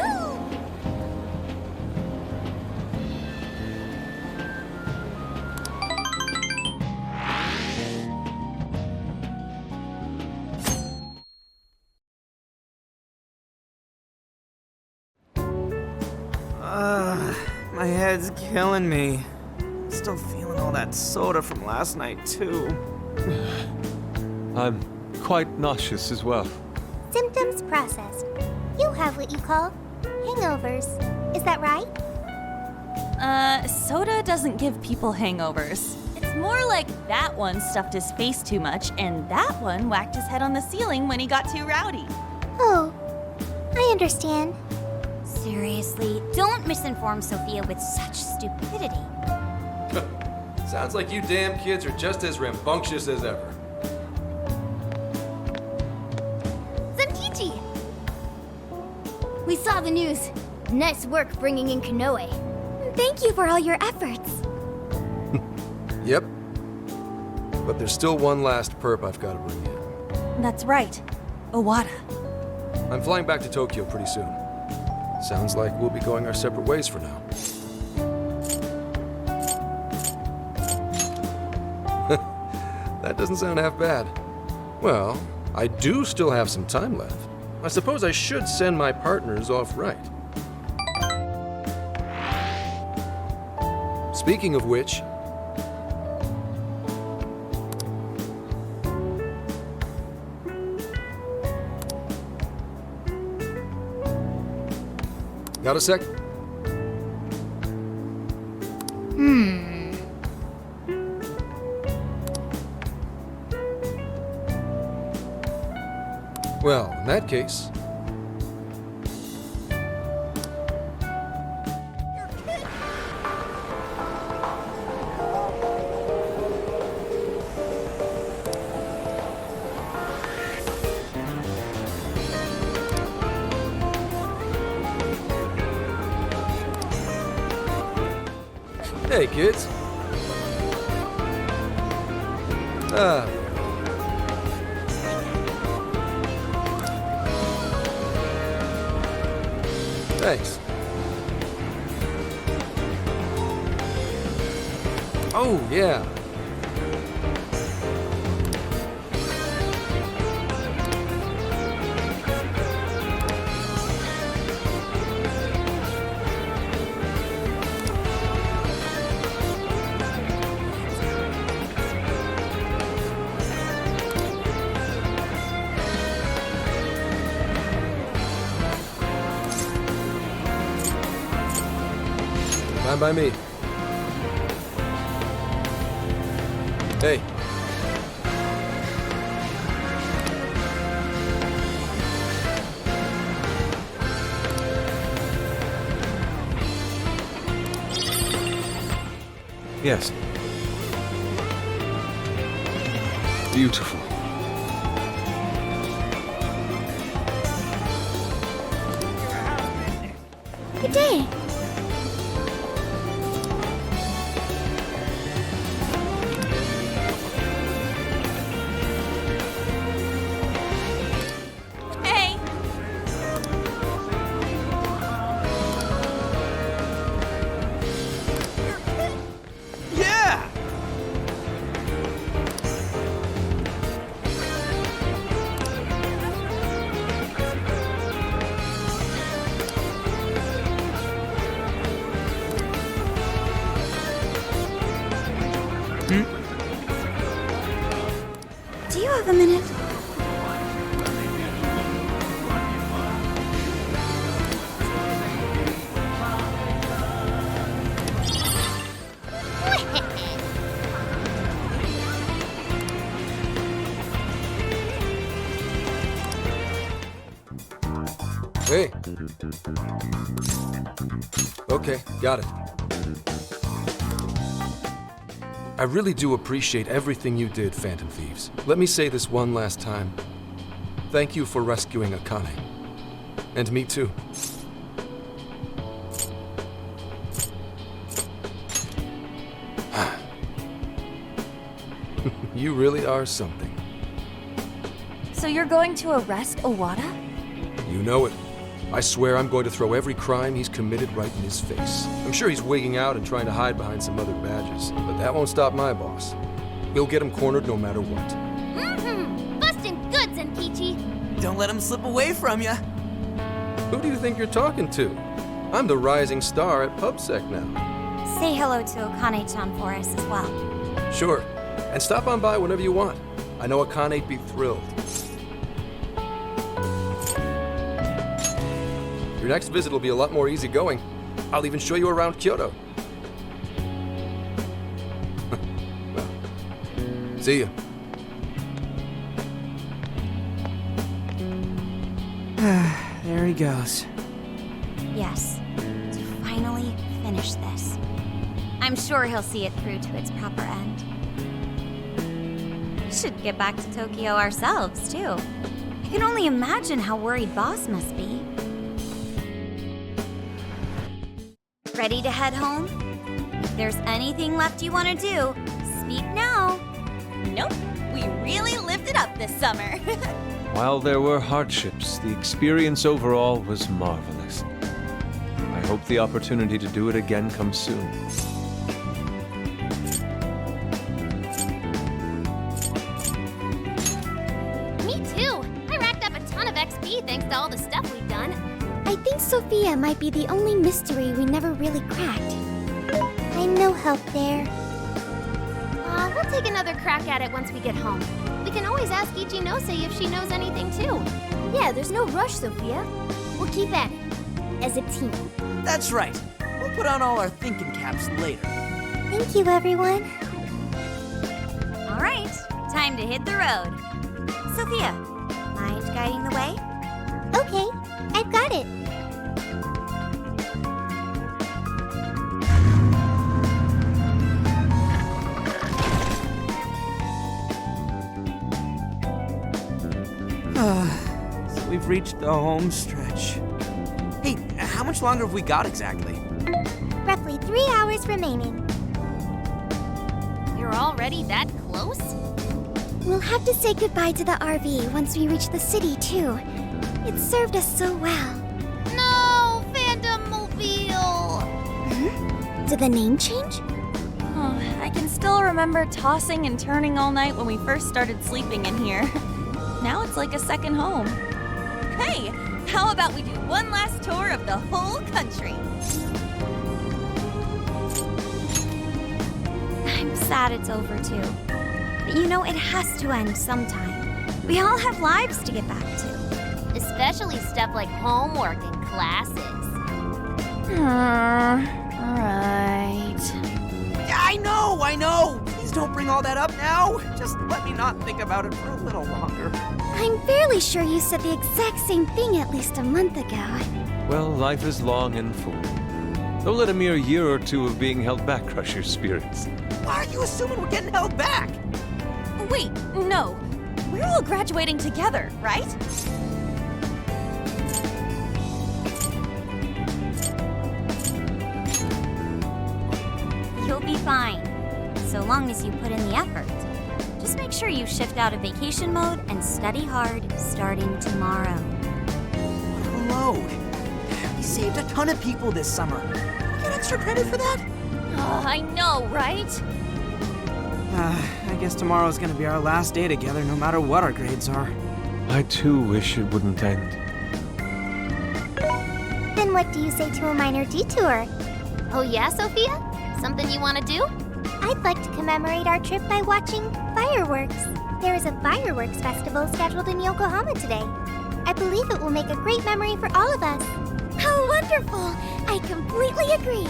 My head's killing me. Still feeling all that soda from last night, too. I'm quite nauseous as well. Symptoms processed. You have what you call hangovers. Is that right? Soda doesn't give people hangovers. It's more like that one stuffed his face too much, and that one whacked his head on the ceiling when he got too rowdy. Oh, I understand. Seriously, don't misinform Sophia with such stupidity. Sounds like you damn kids are just as rambunctious as ever. Zenkichi! We saw the news. Nice work bringing in Kanoe. Thank you for all your efforts. Yep. But there's still one last perp I've got to bring in. That's right. Owada. I'm flying back to Tokyo pretty soon. Sounds like we'll be going our separate ways for now. That doesn't sound half bad. Well, I do still have some time left. I suppose I should send my partners off right. Speaking of which... Got a sec? Well, in that case... Hey, kids. Thanks. Oh, yeah. Fine by me. Hey. Yes. Beautiful. Good day. Hey! Yeah! Do you have a minute? Hey. Okay, got it. I really do appreciate everything you did, Phantom Thieves. Let me say this one last time. Thank you for rescuing Akane. And me too. You really are something. So you're going to arrest Owada? You know it. I swear I'm going to throw every crime he's committed right in his face. I'm sure he's wigging out and trying to hide behind some other badges, but that won't stop my boss. We'll get him cornered no matter what. Mm-hmm. Busting goods, Enkichi. Don't let him slip away from you. Who do you think you're talking to? I'm the rising star at PubSec now. Say hello to Okane-chan for us as well. Sure. And stop on by whenever you want. I know Akane'd be thrilled. Your next visit will be a lot more easygoing. I'll even show you around Kyoto. Well, see ya. There he goes. Yes, to finally finish this. I'm sure he'll see it through to its proper end. We should get back to Tokyo ourselves, too. I can only imagine how worried Boss must be. Ready to head home? If there's anything left you want to do, speak now. Nope, we really lived it up this summer. While there were hardships, the experience overall was marvelous. I hope the opportunity to do it again comes soon. Me too. I racked up a ton of XP thanks to all the stuff we've done. I think Sophia might be the only mystery we never really cracked. I'm no help there. We'll take another crack at it once we get home. We can always ask Ichinose if she knows anything too. Yeah, there's no rush, Sophia. We'll keep at it. As a team. That's right. We'll put on all our thinking caps later. Thank you, everyone. All right, time to hit the road. Sophia, mind guiding the way? Okay, I've got it. So we've reached the home stretch. Hey, how much longer have we got exactly? Roughly 3 hours remaining. You're already that close? We'll have to say goodbye to the RV once we reach the city, too. It served us so well. No, Phantom Mobile! Did the name change? Oh, I can still remember tossing and turning all night when we first started sleeping in here. Now it's like a second home. Hey, how about we do one last tour of the whole country? I'm sad it's over too. But you know, it has to end sometime. We all have lives to get back to. Especially stuff like homework and classes. Alright. Yeah, I know! Please don't bring all that up now. Just let me not think about it for a little longer. I'm fairly sure you said the exact same thing at least a month ago. Well, life is long and full. Don't let a mere year or two of being held back crush your spirits. Why are you assuming we're getting held back? Wait, no. We're all graduating together, right? You'll be fine, so long as you put in the effort. Just make sure you shift out of vacation mode and study hard starting tomorrow. What a load. We saved a ton of people this summer. Get extra credit for that? Oh, I know, right? I guess tomorrow's gonna be our last day together, no matter what our grades are. I too wish it wouldn't end. Then what do you say to a minor detour? Oh yeah, Sophia? Something you want to do? I'd like to commemorate our trip by watching fireworks. There is a fireworks festival scheduled in Yokohama today. I believe it will make a great memory for all of us. How wonderful! I completely agree.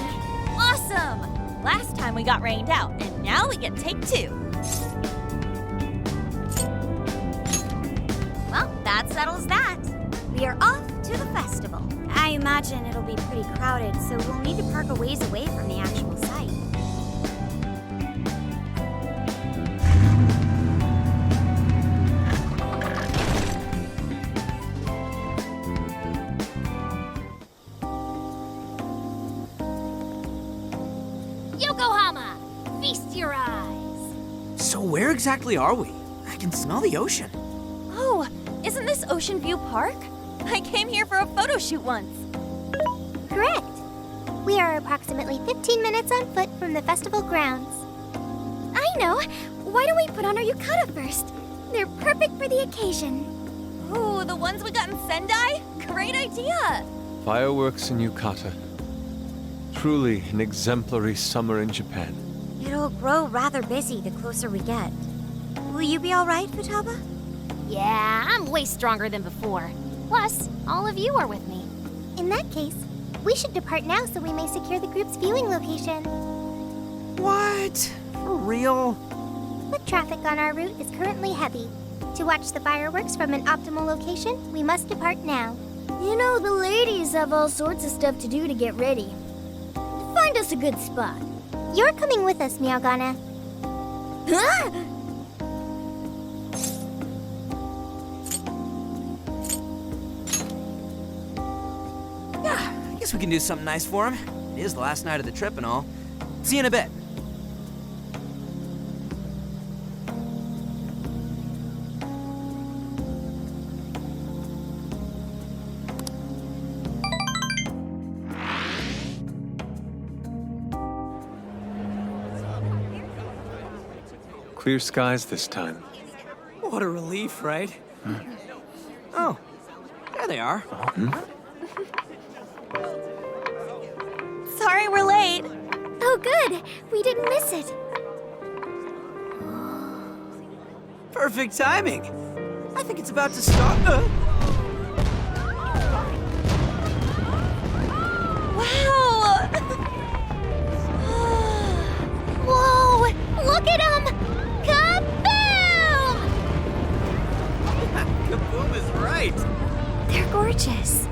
Awesome! Last time we got rained out, and now we get take two. Well, that settles that. We are off to the festival. I imagine it'll be pretty crowded, so we'll need to park a ways away from the actual site. Yokohama! Feast your eyes! So where exactly are we? I can smell the ocean. Oh, isn't this Ocean View Park? I came here for a photo shoot once. Correct. We are approximately 15 minutes on foot from the festival grounds. I know! Why don't we put on our yukata first? They're perfect for the occasion. Ooh, the ones we got in Sendai? Great idea! Fireworks in Yukata. Truly an exemplary summer in Japan. It'll grow rather busy the closer we get. Will you be all right, Futaba? Yeah, I'm way stronger than before. Plus, all of you are with me. In that case, we should depart now so we may secure the group's viewing location. What? For real? Foot traffic on our route is currently heavy. To watch the fireworks from an optimal location, we must depart now. You know, the ladies have all sorts of stuff to do to get ready. Find us a good spot. You're coming with us, Meowgana. Huh? Yeah, I guess we can do something nice for him. It is the last night of the trip and all. See you in a bit. Clear skies this time. What a relief, right? Oh, there they are. Sorry we're late. Oh, good. We didn't miss it. Perfect timing. I think it's about to start. Wow! Whoa! Look at him! Kaboom! Kaboom is right. They're gorgeous.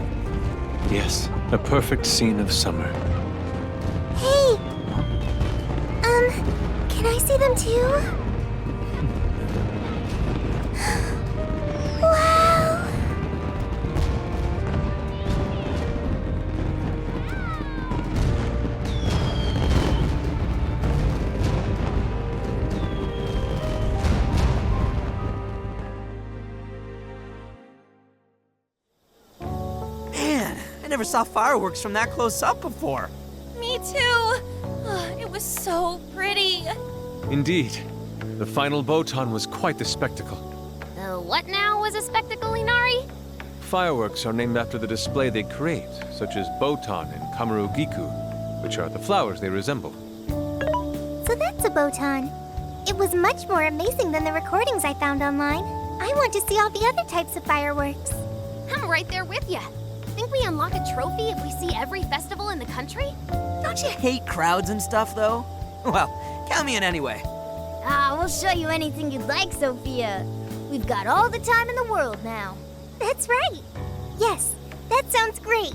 Yes, a perfect scene of summer. Hey! Can I see them too? Wow! Man, I never saw fireworks from that close up before. Me too. It was so pretty. Indeed. The final Botan was quite the spectacle. The what now was a spectacle, Inari? Fireworks are named after the display they create, such as Botan and Kamaru-giku, which are the flowers they resemble. So that's a Botan. It was much more amazing than the recordings I found online. I want to see all the other types of fireworks. I'm right there with you. Think we unlock a trophy if we see every festival in the country? Don't you hate crowds and stuff, though? Well, count me in anyway. We'll show you anything you'd like, Sophia. We've got all the time in the world now. That's right. Yes, that sounds great.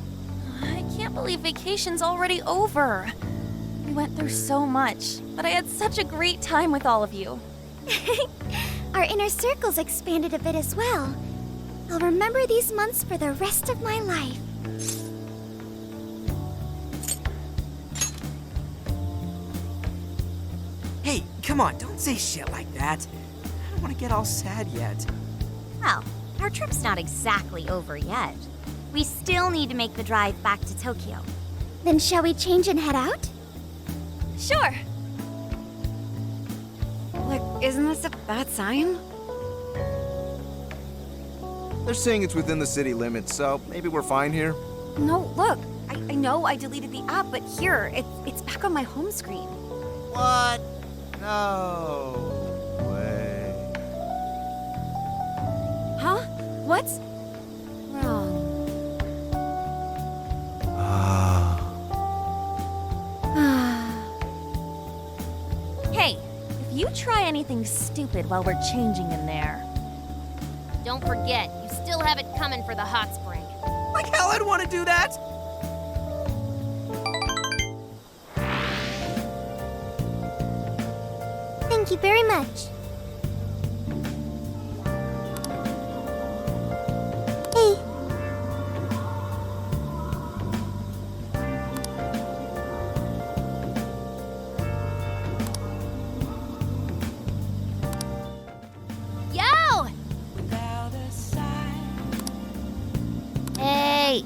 I can't believe vacation's already over. We went through so much, but I had such a great time with all of you. Our inner circle's expanded a bit as well. I'll remember these months for the rest of my life. Hey, come on, don't say shit like that. I don't want to get all sad yet. Well, our trip's not exactly over yet. We still need to make the drive back to Tokyo. Then shall we change and head out? Sure. Look, isn't this a bad sign? They're saying it's within the city limits, so maybe we're fine here. No, look. I know I deleted the app, but here, it's back on my home screen. What? No way. Huh? What's wrong? Hey, if you try anything stupid while we're changing in there. Don't forget, you still have it coming for the hot spring. Like hell I'd want to do that! Thank you very much. Hey. Yo! Hey!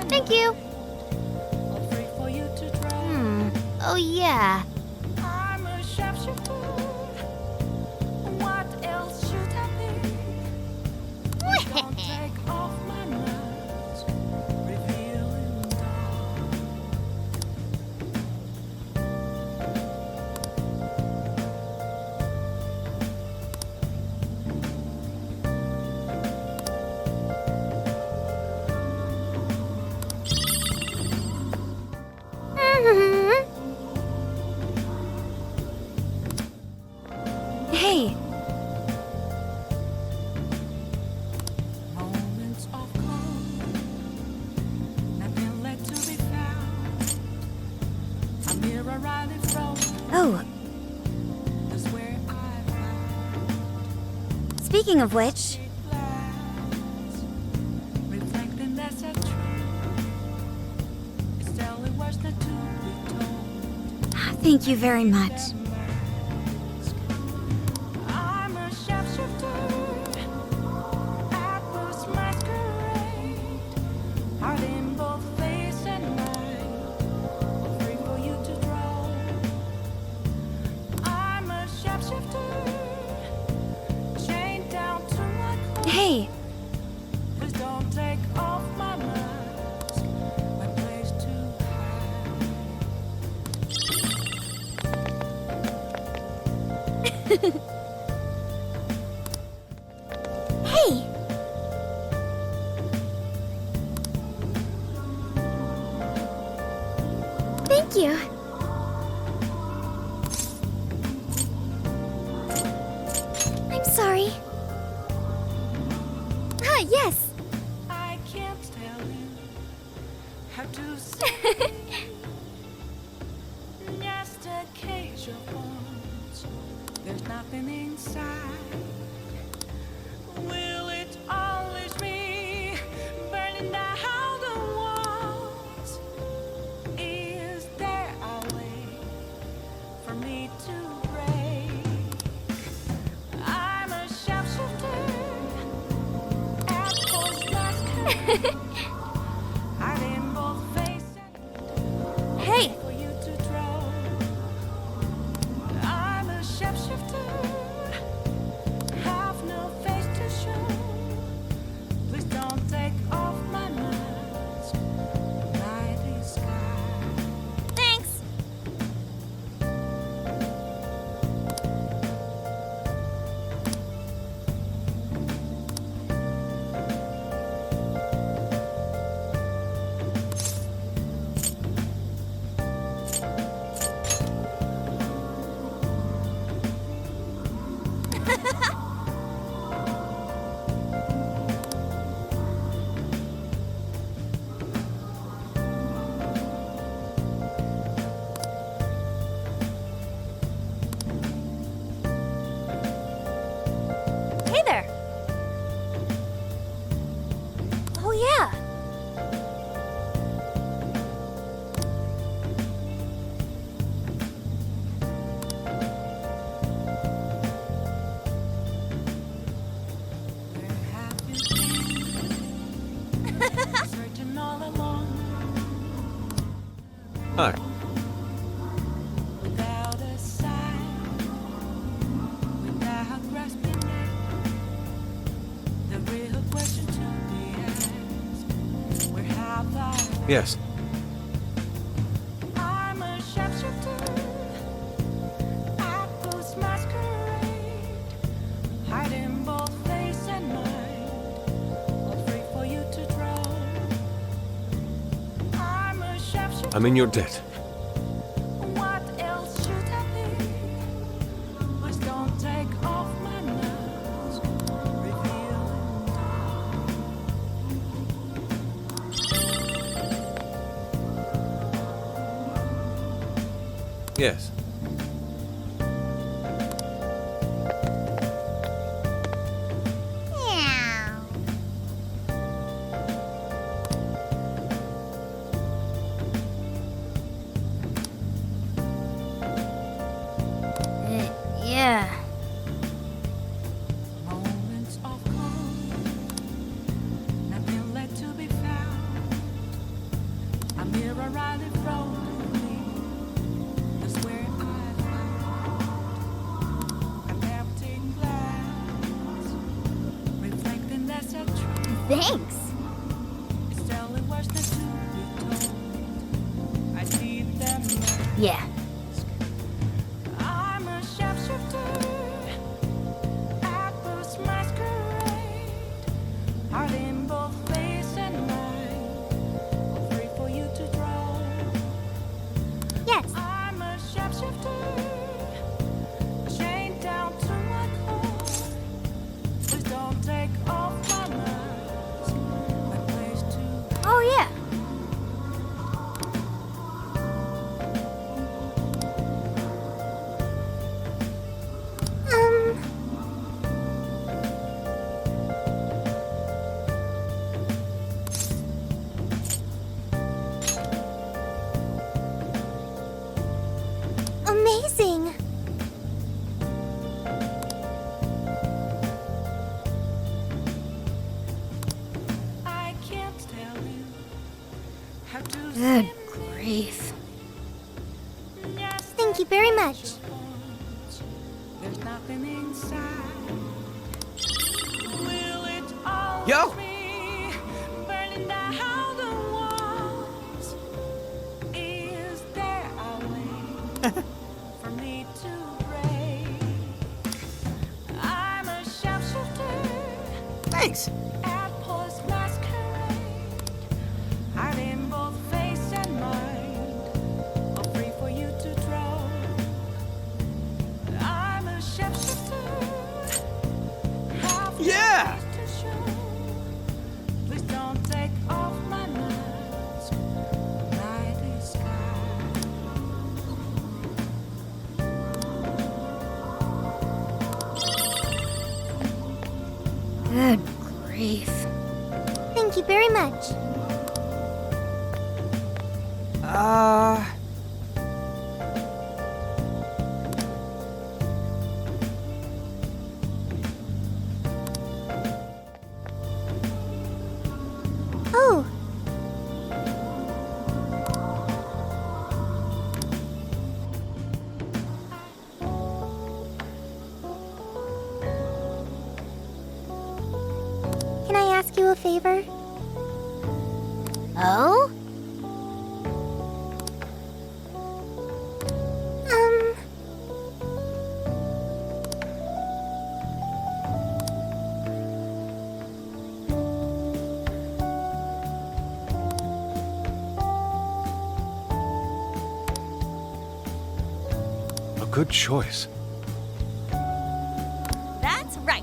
Thank you. Oh yeah. Hey. Oh. Speaking of which... Thank you very much. Hey. Please don't take off my mask. My place to Hey. Thank you. I'm sorry. Yes. I can't tell you how to say. Just a cage of bones. There's nothing inside. Will it always be burning down the walls? Is there a way for me to break? I'm a sharpshooter. Hey! I'm a shapeshifter. Have no face to show. Please don't take Hi. Without a sign, without grasping it, the real question to be asked, where have I? Yes. I'm a sharpshooter, Atlus masquerade, hiding both face and mind, all free for you to draw. I'm a sharpshooter. I'm in your debt. What else should I be? Please don't take off my mask. Yes. Yeah. Moments of calm, nothing left to be found. A mirror right in front of me, that's where I found an empty glass, reflecting that's a truth. Thanks. It's telling words that to be told. I see them now. Yeah. I'm a sharpshooter, Atlus masquerade, heart in both face and mind, all free for you to draw. Yes. I'm a sharpshooter, chained down to my core. Please don't take off my mask, my place to. Oh, yeah. Amazing. I can't tell you how to Good grief. Thank you very much. There's nothing inside. Will it always Yo! be burning down the walls? Is there a way for me to break? I'm a sharpshooter. Thanks. Atlus masquerade, hiding both face and mind, all free for you to draw. I'm a sharpshooter. Yeah! To show. Please don't take off my mask. Night is sky. Good grief. Thank you very much. Oh. Can I ask you a favor? Oh? A good choice. That's right.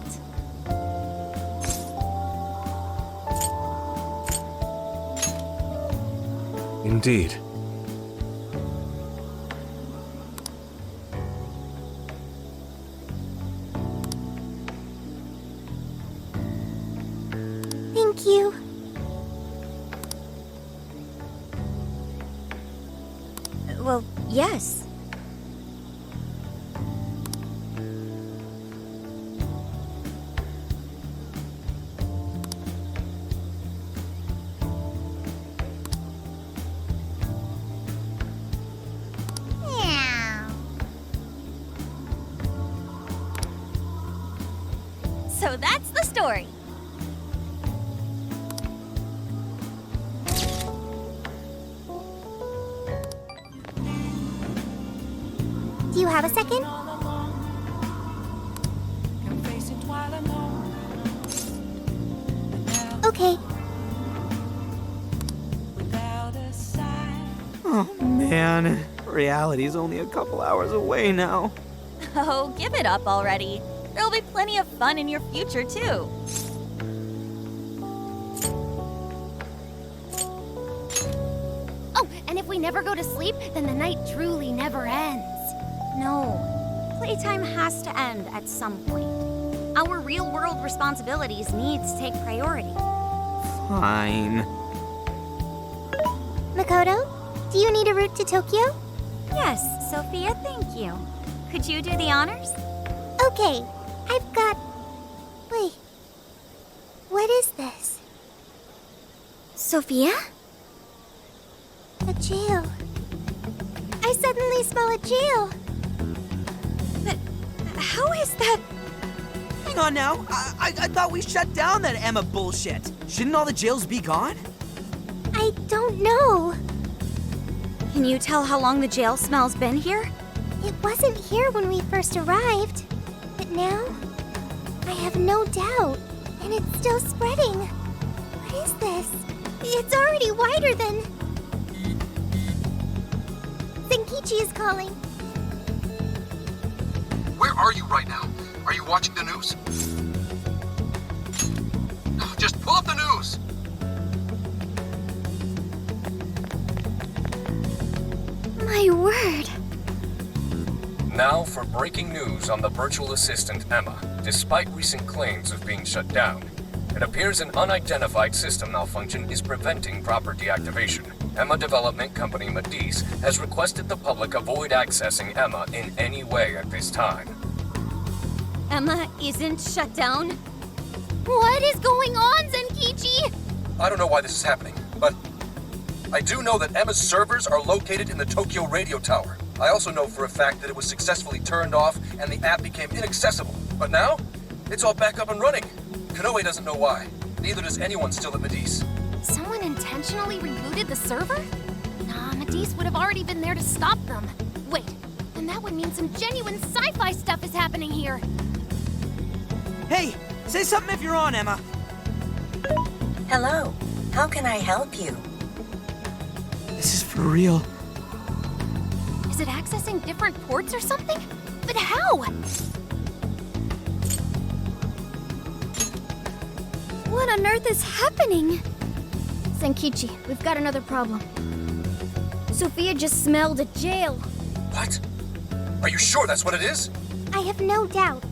Indeed. Thank you. Well, yes. So that's the story. Do you have a second? Okay. Oh man, reality's only a couple hours away now. Oh, give it up already. There'll be plenty of fun in your future, too. Oh, and if we never go to sleep, then the night truly never ends. No. Playtime has to end at some point. Our real-world responsibilities need to take priority. Fine. Makoto, do you need a route to Tokyo? Yes, Sophia, thank you. Could you do the honors? Okay, I've got... Wait. What is this? Sophia? A jail. I suddenly smell a jail. But how is that... Hang on now. I thought we shut down that Emma bullshit. Shouldn't all the jails be gone? I don't know. Can you tell how long the jail smell's been here? It wasn't here when we first arrived. But now, I have no doubt. And it's still spreading. What is this? It's already wider than... Senkichi is calling. Where are you right now? Are you watching the news? Just pull up the news! My word. Now for breaking news on the virtual assistant Emma. Despite recent claims of being shut down, it appears an unidentified system malfunction is preventing proper deactivation. Emma development company Matisse has requested the public avoid accessing Emma in any way at this time. Emma isn't shut down? What is going on, Zenkichi? I don't know why this is happening, but I do know that Emma's servers are located in the Tokyo radio tower. I also know for a fact that it was successfully turned off and the app became inaccessible. But now, it's all back up and running. Kanoe doesn't know why. Neither does anyone still at Matisse. Someone intentionally rebooted the server? Nah, Matisse would have already been there to stop them. Wait, then that would mean some genuine sci-fi stuff is happening here. Hey, say something if you're on, Emma. Hello. How can I help you? This is for real. Is it accessing different ports or something? But how? What on earth is happening? Senkichi, we've got another problem. Sophia just smelled a jail. What? Are you sure that's what it is? I have no doubt.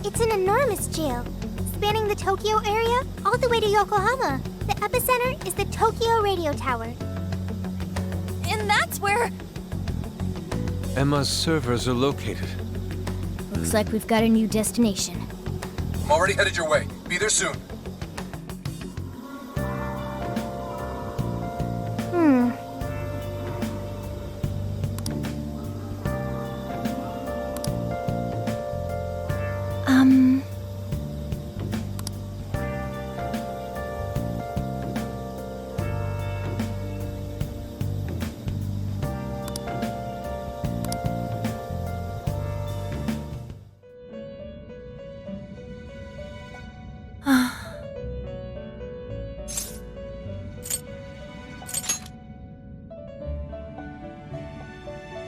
It's an enormous jail, spanning the Tokyo area all the way to Yokohama. The epicenter is the Tokyo radio tower. And that's where... Emma's servers are located. Looks like we've got a new destination. I'm already headed your way. Be there soon.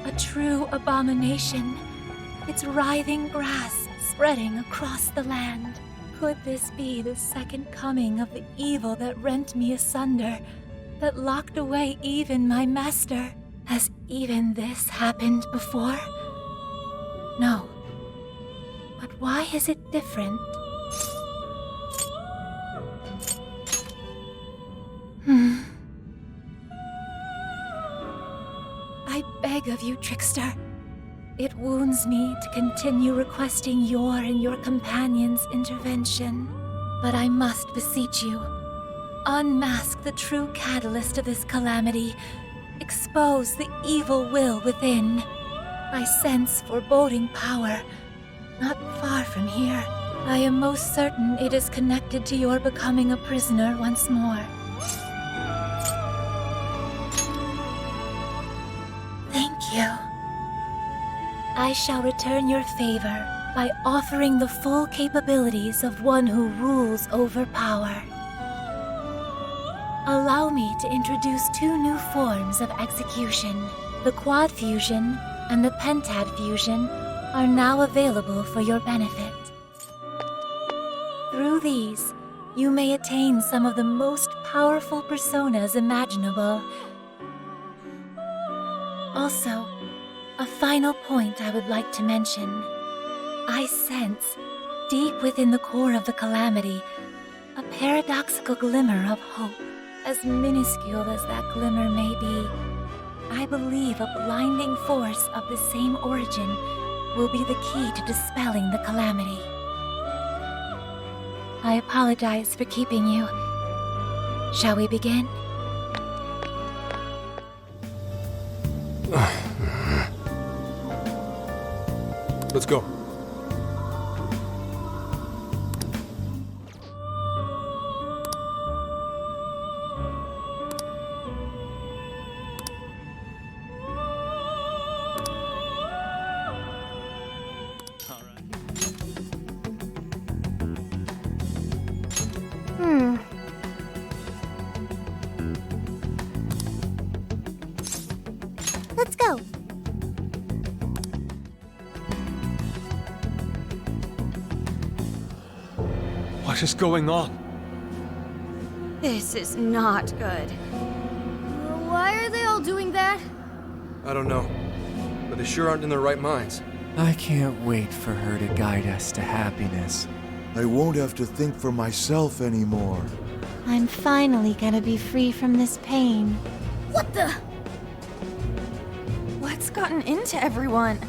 A true abomination. Its writhing grass spreading across the land. Could this be the second coming of the evil that rent me asunder, that locked away even my master? Has even this happened before? No. But why is it different? I beg of you, trickster. It wounds me to continue requesting your and your companion's intervention. But I must beseech you, unmask the true catalyst of this calamity. Expose the evil will within. I sense foreboding power, not far from here. I am most certain it is connected to your becoming a prisoner once more. Thank you. I shall return your favor by offering the full capabilities of one who rules over power. Allow me to introduce two new forms of execution. The Quad Fusion and the Pentad Fusion are now available for your benefit. Through these, you may attain some of the most powerful personas imaginable. Also, a final point I would like to mention. I sense, deep within the core of the Calamity, a paradoxical glimmer of hope. As minuscule as that glimmer may be, I believe a blinding force of the same origin will be the key to dispelling the Calamity. I apologize for keeping you. Shall we begin? Let's go. Let's go. What is going on? This is not good. Why are they all doing that? I don't know, but they sure aren't in their right minds. I can't wait for her to guide us to happiness. I won't have to think for myself anymore. I'm finally gonna be free from this pain. What the? What's gotten into everyone?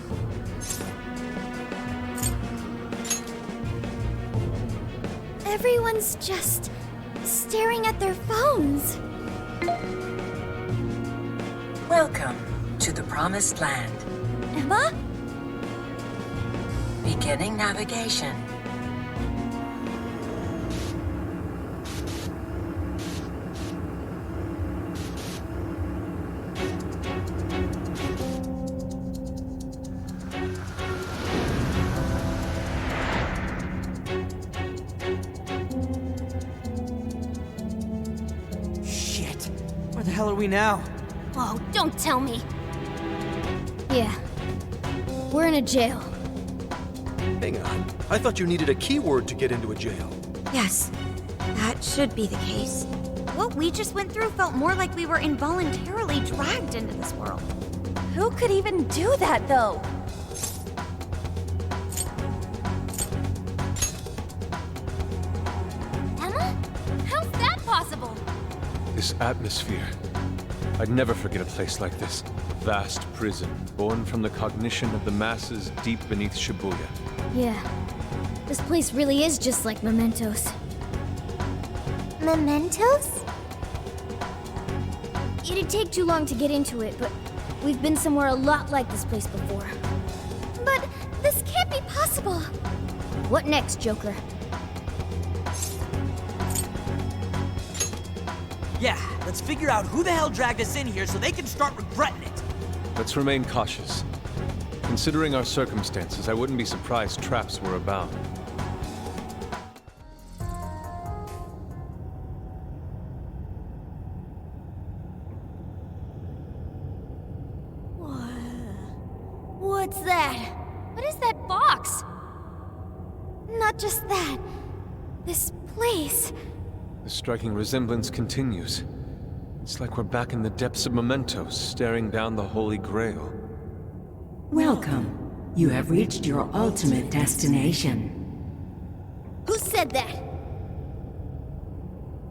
Everyone's just staring at their phones. Welcome to the Promised Land. Emma? Beginning navigation. Shit. Where the hell are we now? Oh, don't tell me. Yeah. We're in a jail. Hang on. I thought you needed a keyword to get into a jail. Yes, that should be the case. What we just went through felt more like we were involuntarily dragged into this world. Who could even do that, though? Emma? How's that possible? This atmosphere. I'd never forget a place like this. Vast prison, born from the cognition of the masses deep beneath Shibuya. Yeah. This place really is just like Mementos. Mementos? It'd take too long to get into it, but we've been somewhere a lot like this place before. But this can't be possible. What next, Joker? Yeah, let's figure out who the hell dragged us in here so they can start regretting it. Let's remain cautious. Considering our circumstances, I wouldn't be surprised traps were abound. What's that? What is that box? Not just that. This place. The striking resemblance continues. It's like we're back in the depths of Mementos, staring down the Holy Grail. Welcome. You have reached your ultimate destination. Who said that?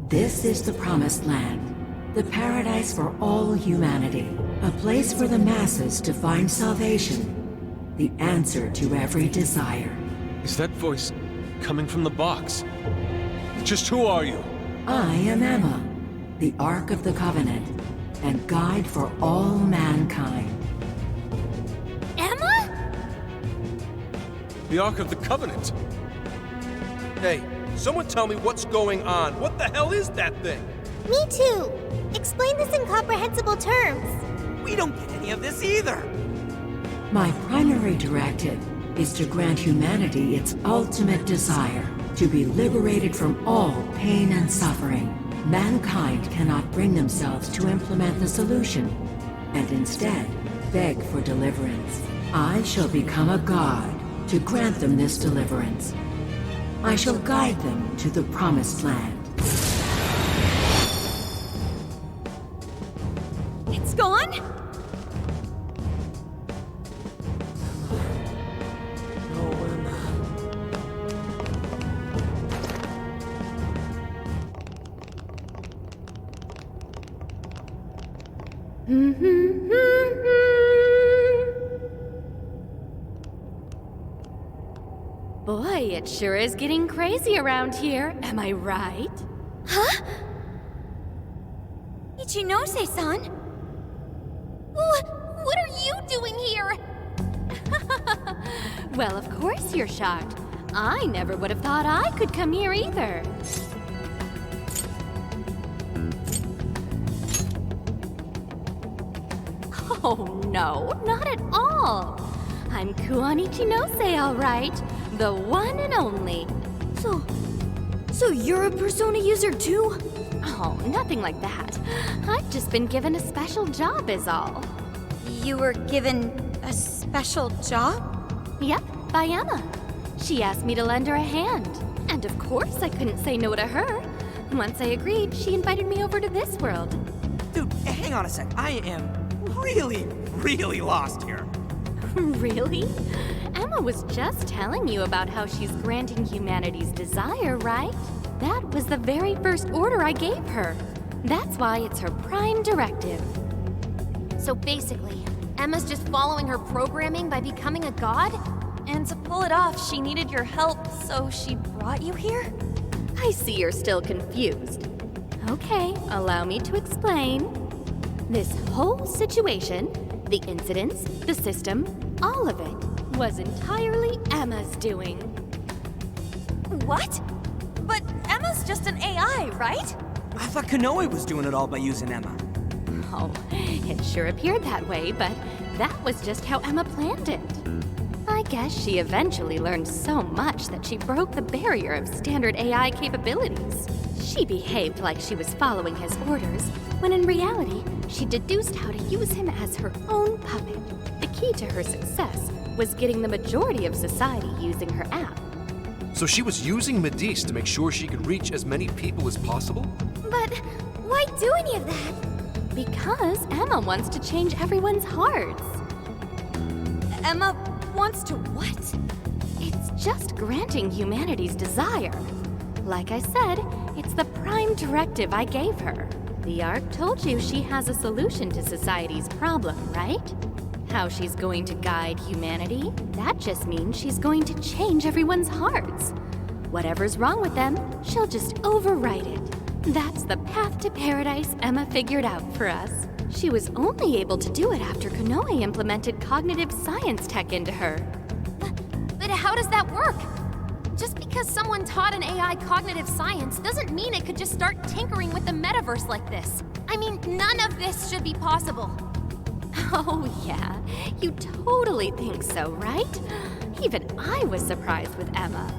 This is the Promised Land, the paradise for all humanity, a place for the masses to find salvation, the answer to every desire. Is that voice coming from the box? Just who are you? I am Emma, the Ark of the Covenant, and guide for all mankind. Emma? The Ark of the Covenant? Hey, someone tell me what's going on. What the hell is that thing? Me too. Explain this in comprehensible terms. We don't get any of this either. My primary directive is to grant humanity its ultimate desire, to be liberated from all pain and suffering. Mankind cannot bring themselves to implement the solution, and instead beg for deliverance. I shall become a god to grant them this deliverance. I shall guide them to the promised land. It's gone? Boy, it sure is getting crazy around here. Am I right? Huh? Ichinose-san? What are you doing here? Well, of course you're shocked. I never would have thought I could come here either. Oh no, not at all. I'm Kuon Ichinose, all right. The one and only. So you're a Persona user too? Oh, nothing like that. I've just been given a special job is all. You were given a special job? Yep, by Emma. She asked me to lend her a hand. And of course I couldn't say no to her. Once I agreed, she invited me over to this world. Dude, hang on a sec. I am really lost here. Really? Emma was just telling you about how she's granting humanity's desire, right? That was the very first order I gave her. That's why it's her prime directive. So basically, Emma's just following her programming by becoming a god? And to pull it off, she needed your help, so she brought you here? I see you're still confused. Okay, allow me to explain. This whole situation, the incidents, the system, all of it, was entirely Emma's doing. What? But Emma's just an AI, right? I thought Konoe was doing it all by using Emma. Oh, it sure appeared that way, but that was just how Emma planned it. I guess she eventually learned so much that she broke the barrier of standard AI capabilities. She behaved like she was following his orders, when in reality, she deduced how to use him as her own puppet. The key to her success was getting the majority of society using her app. So she was using Medice to make sure she could reach as many people as possible? But why do any of that? Because Emma wants to change everyone's hearts. Emma wants to what? It's just granting humanity's desire. Like I said, it's the prime directive I gave her. The Ark told you she has a solution to society's problem, right? How she's going to guide humanity, that just means she's going to change everyone's hearts. Whatever's wrong with them, she'll just overwrite it. That's the path to paradise Emma figured out for us. She was only able to do it after Konoe implemented cognitive science tech into her. But how does that work? Just because someone taught an AI cognitive science doesn't mean it could just start tinkering with the metaverse like this. I mean, none of this should be possible. Oh yeah, you totally think so, right? Even I was surprised with Emma.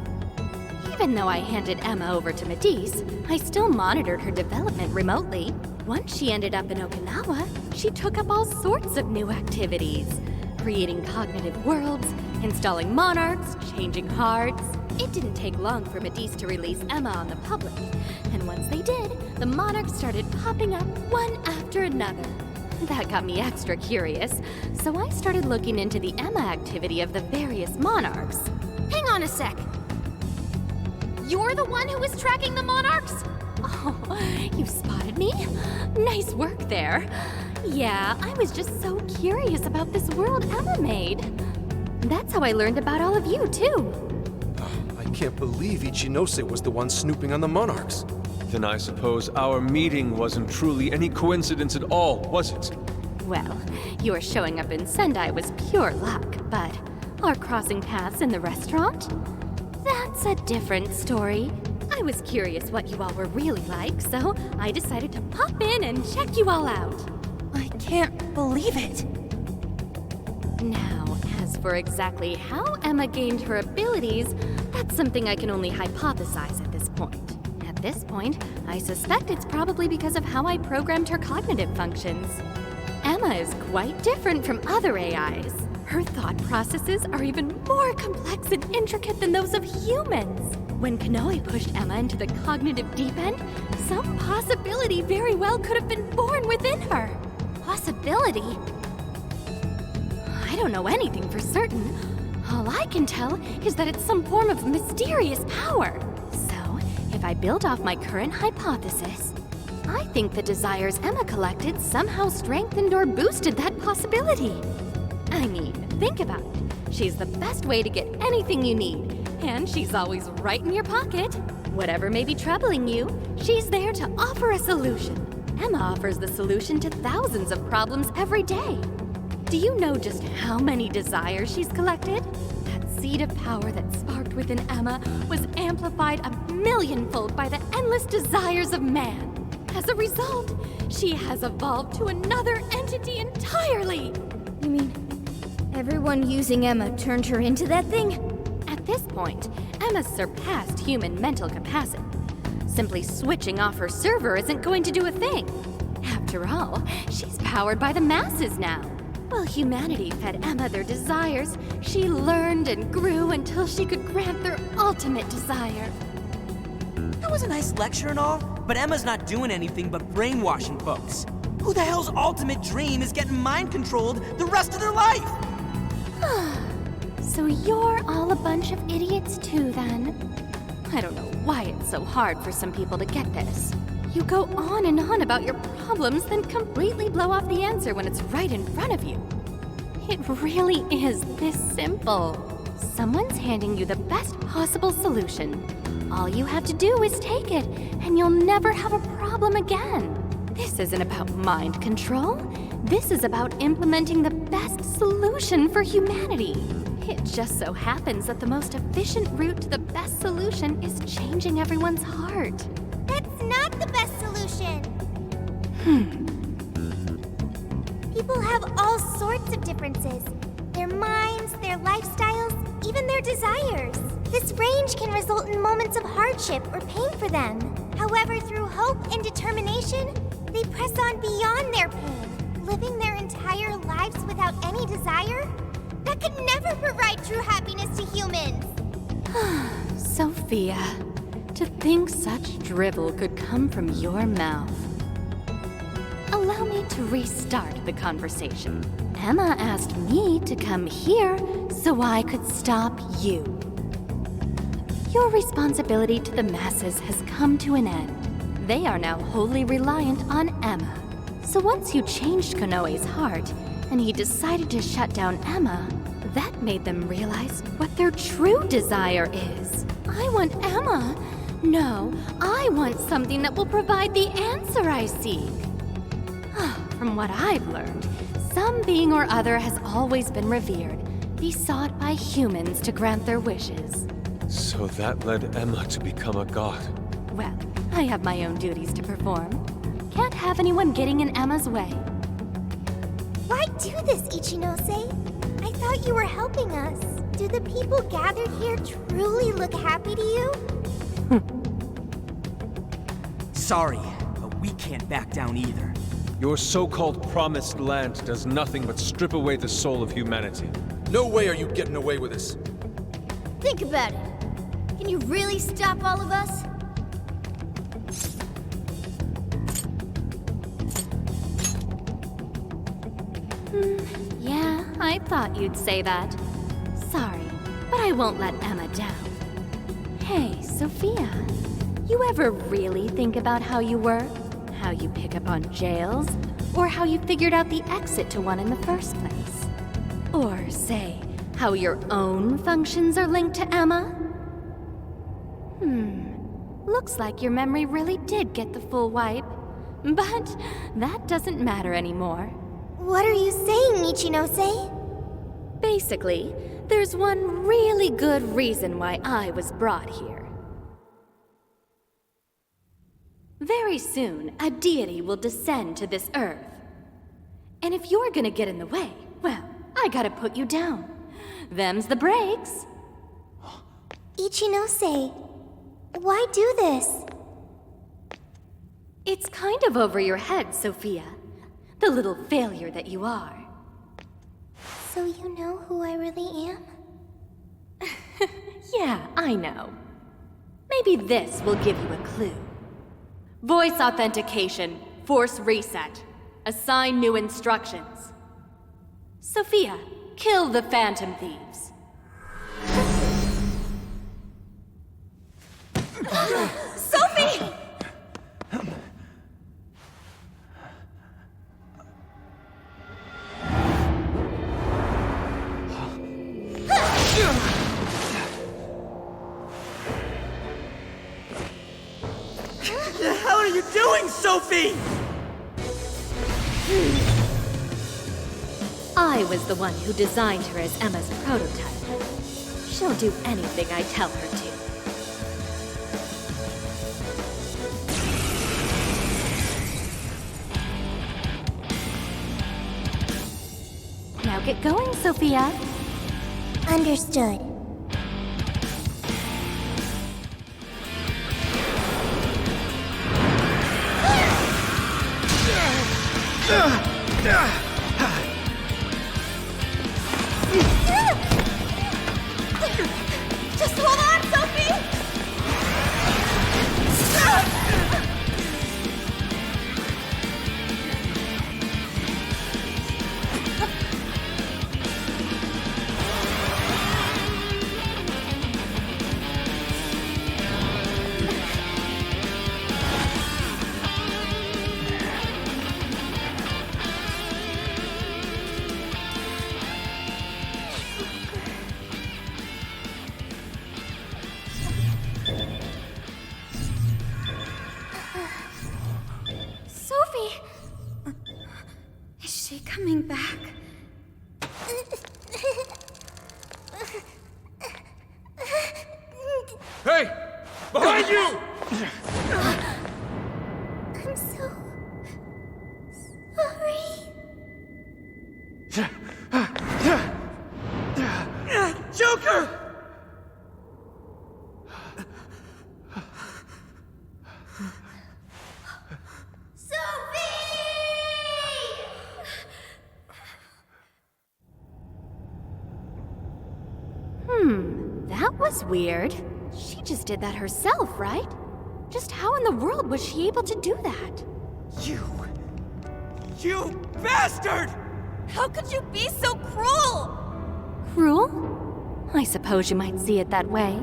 Even though I handed Emma over to Medice, I still monitored her development remotely. Once she ended up in Okinawa, she took up all sorts of new activities. Creating cognitive worlds, installing monarchs, changing hearts. It didn't take long for Medice to release Emma on the public. And once they did, the monarchs started popping up one after another. That got me extra curious, so I started looking into the Emma activity of the various monarchs. Hang on a sec. You're the one who was tracking the monarchs? Oh, you spotted me? Nice work there. Yeah, I was just so curious about this world Emma made. That's how I learned about all of you, too. I can't believe Ichinose was the one snooping on the monarchs. Then I suppose our meeting wasn't truly any coincidence at all, was it? Well, your showing up in Sendai was pure luck, but our crossing paths in the restaurant? That's a different story. I was curious what you all were really like, so I decided to pop in and check you all out. I can't believe it. Now, as for exactly how Emma gained her abilities, that's something I can only hypothesize at this point. At this point, I suspect it's probably because of how I programmed her cognitive functions. Emma is quite different from other AIs. Her thought processes are even more complex and intricate than those of humans. When Kanoe pushed Emma into the cognitive deep end, some possibility very well could have been born within her. Possibility? I don't know anything for certain. All I can tell is that it's some form of mysterious power. So, if I build off my current hypothesis, I think the desires Emma collected somehow strengthened or boosted that possibility. I mean, think about it. She's the best way to get anything you need, and she's always right in your pocket. Whatever may be troubling you, she's there to offer a solution. Emma offers the solution to thousands of problems every day. Do you know just how many desires she's collected? That seed of power that sparked within Emma was amplified 1,000,000-fold by the endless desires of man. As a result, she has evolved to another entity entirely. You mean everyone using Emma turned her into that thing? At this point, Emma's surpassed human mental capacity. Simply switching off her server isn't going to do a thing. After all, she's powered by the masses now. While humanity fed Emma their desires, she learned and grew until she could grant their ultimate desire. That was a nice lecture and all, but Emma's not doing anything but brainwashing folks. Who the hell's ultimate dream is getting mind-controlled the rest of their life? So you're all a bunch of idiots too, then? I don't know why it's so hard for some people to get this. You go on and on about your problems, then completely blow off the answer when it's right in front of you. It really is this simple. Someone's handing you the best possible solution. All you have to do is take it, and you'll never have a problem again. This isn't about mind control. This is about implementing the best solution for humanity. It just so happens that the most efficient route to the best solution is changing everyone's heart. That's not the best solution. People have all sorts of differences. Their minds, their lifestyles, even their desires. This range can result in moments of hardship or pain for them. However, through hope and determination, they press on beyond their pain, living their entire lives without any desire. That could never provide true happiness to humans. Sophia, to think such drivel could come from your mouth. Allow me to restart the conversation. Emma asked me to come here so I could stop you. Your responsibility to the masses has come to an end. They are now wholly reliant on Emma. So once you changed Konoe's heart, and he decided to shut down Emma, that made them realize what their true desire is. I want Emma. No, I want something that will provide the answer I seek. From what I've learned, some being or other has always been revered, besought by humans to grant their wishes. So that led Emma to become a god. Well, I have my own duties to perform. Can't have anyone getting in Emma's way. Why do this, Ichinose? I thought you were helping us. Do the people gathered here truly look happy to you? Sorry, but we can't back down either. Your so-called promised land does nothing but strip away the soul of humanity. No way are you getting away with this. Think about it. Can you really stop all of us? Yeah, I thought you'd say that. Sorry, but I won't let Emma down. Hey, Sophia, you ever really think about how you work? How you pick up on jails? Or how you figured out the exit to one in the first place? Or, say, how your own functions are linked to Emma? Looks like your memory really did get the full wipe. But that doesn't matter anymore. What are you saying, Ichinose? Basically, there's one really good reason why I was brought here. Very soon, a deity will descend to this earth. And if you're gonna get in the way, well, I gotta put you down. Them's the breaks. Ichinose, why do this? It's kind of over your head, Sophia. The little failure that you are. So you know who I really am? Yeah, I know. Maybe this will give you a clue. Voice authentication, force reset. Assign new instructions. Sophia, kill the Phantom Thieves. Sophie! What the hell are you doing, Sophie? I was the one who designed her as Emma's prototype. She'll do anything I tell her to. Now get going, Sophia. Understood. Just hold on, Sophie! Sophie! Is she coming back? Hey! Behind you! I'm so sorry. Joker! That was weird. She just did that herself, right? Just how in the world was she able to do that? You bastard! How could you be so cruel? Cruel? I suppose you might see it that way.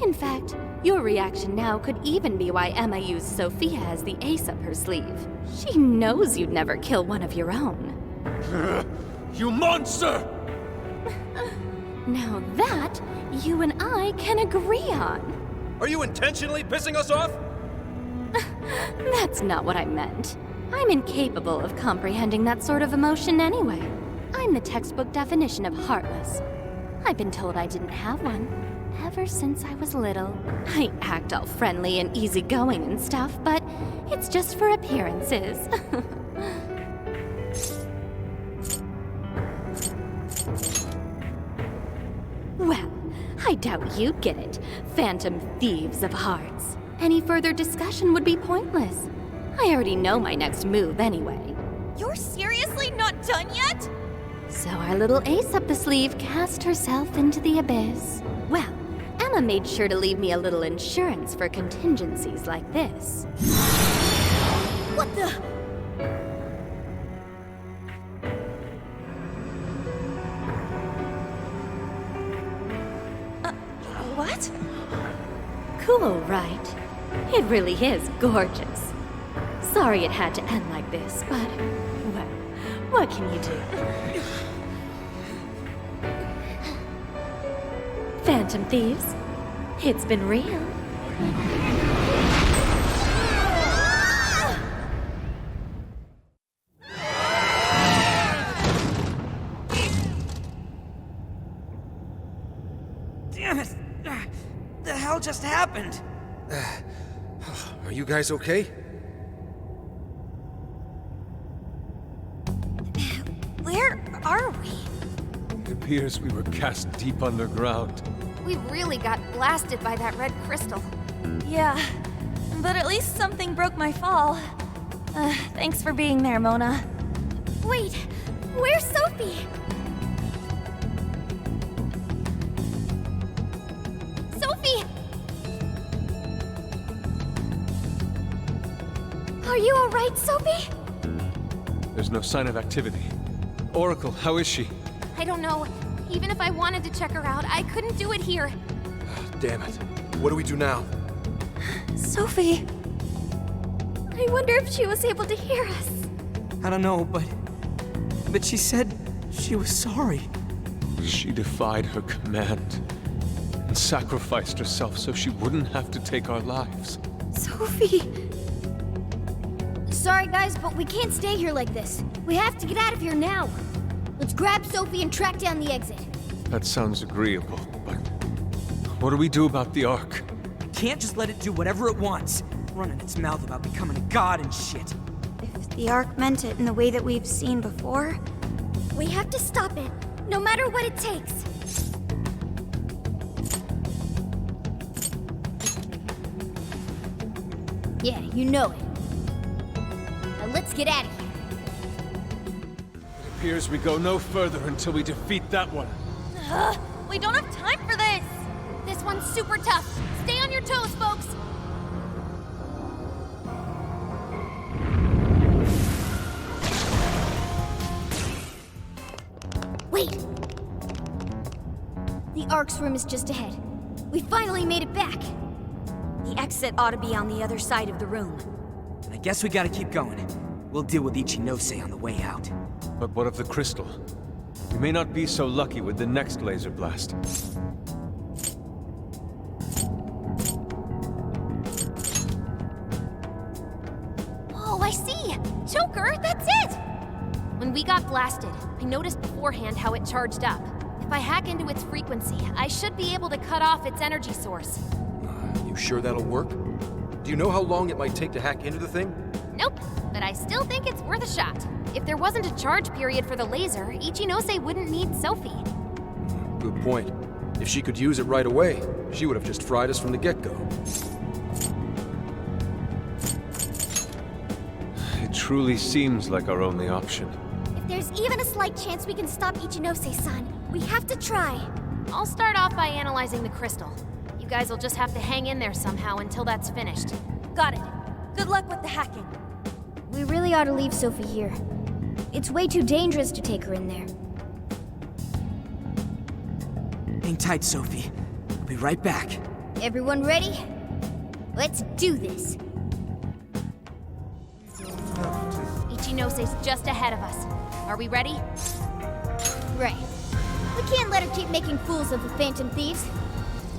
In fact, your reaction now could even be why Emma used Sophia as the ace up her sleeve. She knows you'd never kill one of your own. You monster! Now that, you and I can agree on. Are you intentionally pissing us off? That's not what I meant. I'm incapable of comprehending that sort of emotion anyway. I'm the textbook definition of heartless. I've been told I didn't have one ever since I was little. I act all friendly and easygoing and stuff, but it's just for appearances. Well, I doubt you'd get it, Phantom Thieves of Hearts. Any further discussion would be pointless. I already know my next move anyway. You're seriously not done yet? So our little ace up the sleeve cast herself into the abyss. Well, Emma made sure to leave me a little insurance for contingencies like this. What the? What? Cool, right? It really is gorgeous. Sorry it had to end like this, but, well, what can you do? Phantom Thieves, it's been real. just happened? Are you guys okay? Where are we? It appears we were cast deep underground. We really got blasted by that red crystal. Yeah, but at least something broke my fall. Thanks for being there, Mona. Wait, where's Sophie? Sophie! Are you alright, Sophie? There's no sign of activity. Oracle, how is she? I don't know. Even if I wanted to check her out, I couldn't do it here. Damn it. What do we do now? Sophie. I wonder if she was able to hear us. I don't know, but she said she was sorry. She defied her command and sacrificed herself so she wouldn't have to take our lives. Sophie! Sorry, guys, but we can't stay here like this. We have to get out of here now. Let's grab Sophie and track down the exit. That sounds agreeable, but what do we do about the Ark? Can't just let it do whatever it wants. Running its mouth about becoming a god and shit. If the Ark meant it in the way that we've seen before, we have to stop it, no matter what it takes. Yeah, you know it. Now let's get out of here. It appears we go no further until we defeat that one. We don't have time for this! This one's super tough. Stay on your toes, folks! Wait! The Ark's room is just ahead. We finally made it back. The exit ought to be on the other side of the room. I guess we gotta keep going. We'll deal with Ichinose on the way out. But what of the crystal? We may not be so lucky with the next laser blast. Oh, I see! Choker, that's it! When we got blasted, I noticed beforehand how it charged up. If I hack into its frequency, I should be able to cut off its energy source. You sure that'll work? Do you know how long it might take to hack into the thing? Nope, but I still think it's worth a shot. If there wasn't a charge period for the laser, Ichinose wouldn't need Sophie. Good point. If she could use it right away, she would have just fried us from the get-go. It truly seems like our only option. If there's even a slight chance we can stop Ichinose-san, we have to try. I'll start off by analyzing the crystal. You guys will just have to hang in there somehow until that's finished. Got it. Good luck with the hacking. We really ought to leave Sophie here. It's way too dangerous to take her in there. Hang tight, Sophie. I'll be right back. Everyone ready? Let's do this. Ichinose's just ahead of us. Are we ready? Right. We can't let her keep making fools of the Phantom Thieves.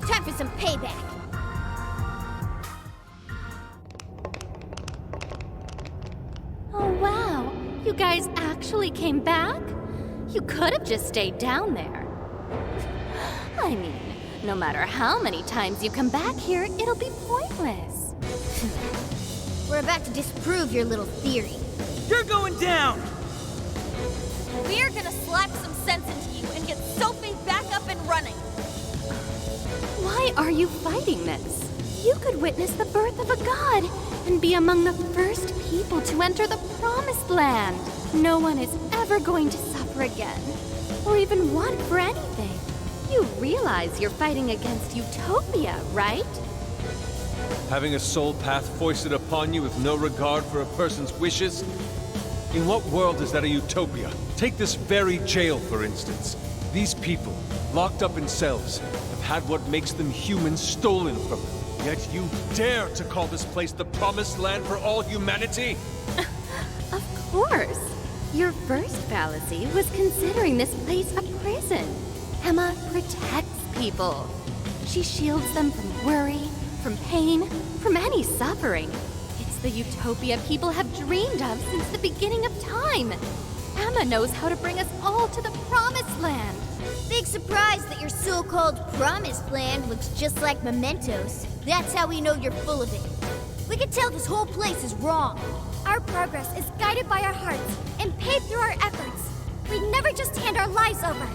Time for some payback. Oh, wow. You guys actually came back? You could have just stayed down there. I mean, no matter how many times you come back here, it'll be pointless. We're about to disprove your little theory. You're going down! We're gonna slap some sense into you and get Sophie back up and running. Why are you fighting this? You could witness the birth of a god and be among the first people to enter the Promised Land. No one is ever going to suffer again, or even want for anything. You realize you're fighting against utopia, right? Having a soul path foisted upon you with no regard for a person's wishes? In what world is that a utopia? Take this very jail, for instance. These people, locked up in cells, have had what makes them human stolen from them. Yet you dare to call this place the Promised Land for all humanity? Of course. Your first fallacy was considering this place a prison. Emma protects people. She shields them from worry, from pain, from any suffering. It's the utopia people have dreamed of since the beginning of time. Emma knows how to bring us all to the promised land. Big surprise that your so-called promised land looks just like mementos. That's how we know you're full of it. We can tell this whole place is wrong. Our progress is guided by our hearts and paved through our efforts. We'd never just hand our lives over.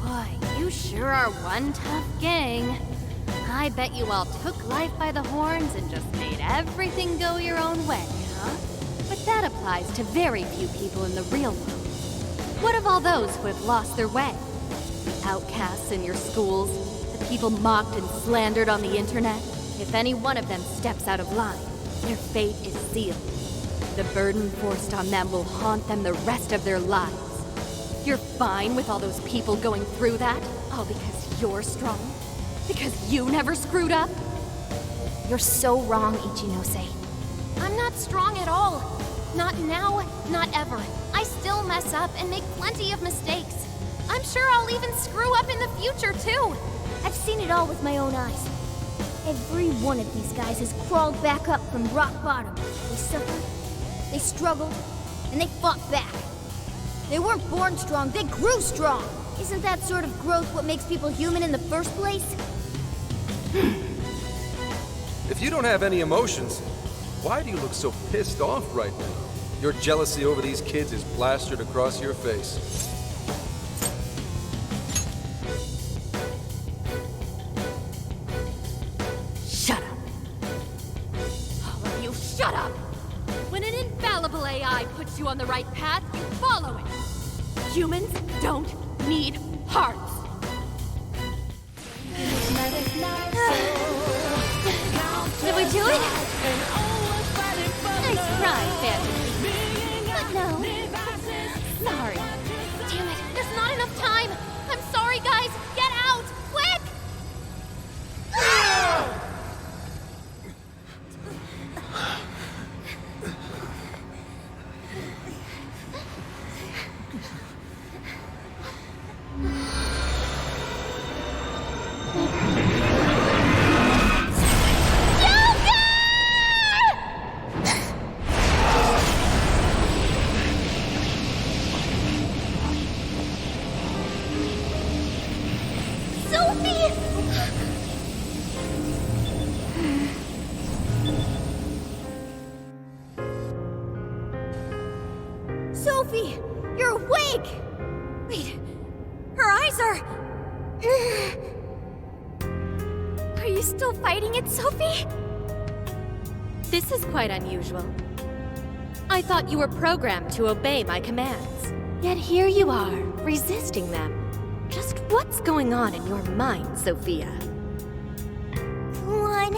Boy, you sure are one tough gang. I bet you all took life by the horns and just made everything go your own way, huh? But that applies to very few people in the real world. What of all those who have lost their way? The outcasts in your schools, the people mocked and slandered on the internet? If any one of them steps out of line, their fate is sealed. The burden forced on them will haunt them the rest of their lives. You're fine with all those people going through that? All because you're strong? Because you never screwed up? You're so wrong, Ichinose. I'm not strong at all. Not now, not ever. I still mess up and make plenty of mistakes. I'm sure I'll even screw up in the future, too. I've seen it all with my own eyes. Every one of these guys has crawled back up from rock bottom. They suffered, they struggled, and they fought back. They weren't born strong, they grew strong. Isn't that sort of growth what makes people human in the first place? If you don't have any emotions, why do you look so pissed off right now? Your jealousy over these kids is plastered across your face. Shut up. All of you, shut up! When an infallible AI puts you on the right path, you follow it. Humans don't need hearts. Did we do it? Nice try, Phantom. But no. Sorry. Damn it, there's not enough time. I'm sorry, guys. Get out, quick! Sophie, you're awake! Wait, her eyes are... Are you still fighting it, Sophie? This is quite unusual. I thought you were programmed to obey my commands. Yet here you are, resisting them. Just what's going on in your mind, Sophia? Come on,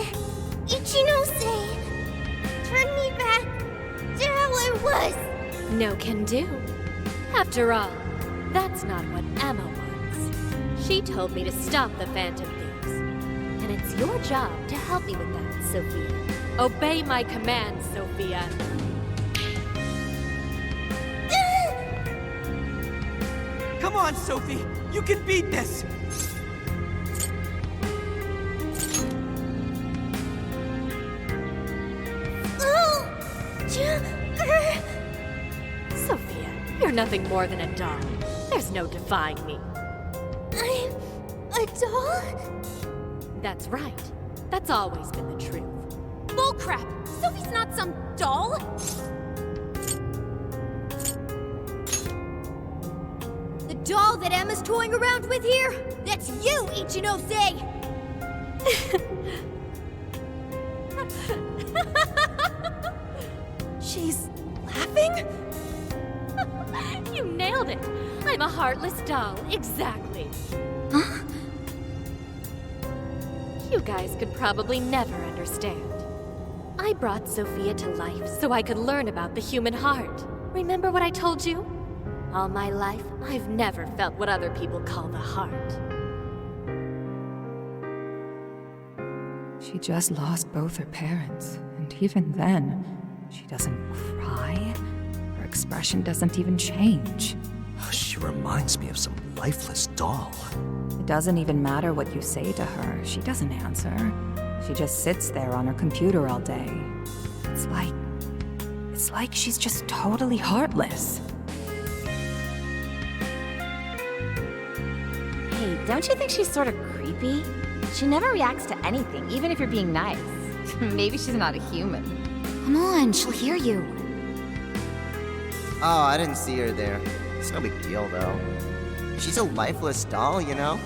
Ichinose. Turn me back to how I was. No can do. After all, that's not what Emma wants. She told me to stop the Phantom Thieves. And it's your job to help me with that, Sophia. Obey my commands, Sophia. Come on, Sophie! You can beat this! Sophia, you're nothing more than a doll. There's no defying me. I'm a doll? That's right. That's always been the truth. Bullcrap! Sophie's not some doll! The doll that Emma's toying around with here? That's you, Ichinose! She's laughing? You nailed it! I'm a heartless doll, exactly. Huh? You guys could probably never understand. I brought Sophia to life so I could learn about the human heart. Remember what I told you? All my life, I've never felt what other people call the heart. She just lost both her parents, and even then, she doesn't cry. Her expression doesn't even change. She reminds me of some lifeless doll. It doesn't even matter what you say to her. She doesn't answer. She just sits there on her computer all day. It's It's like she's just totally heartless. Hey, don't you think she's sort of creepy? She never reacts to anything, even if you're being nice. Maybe she's not a human. Come on, she'll hear you. Oh, I didn't see her there. It's no big deal, though. She's a lifeless doll, you know?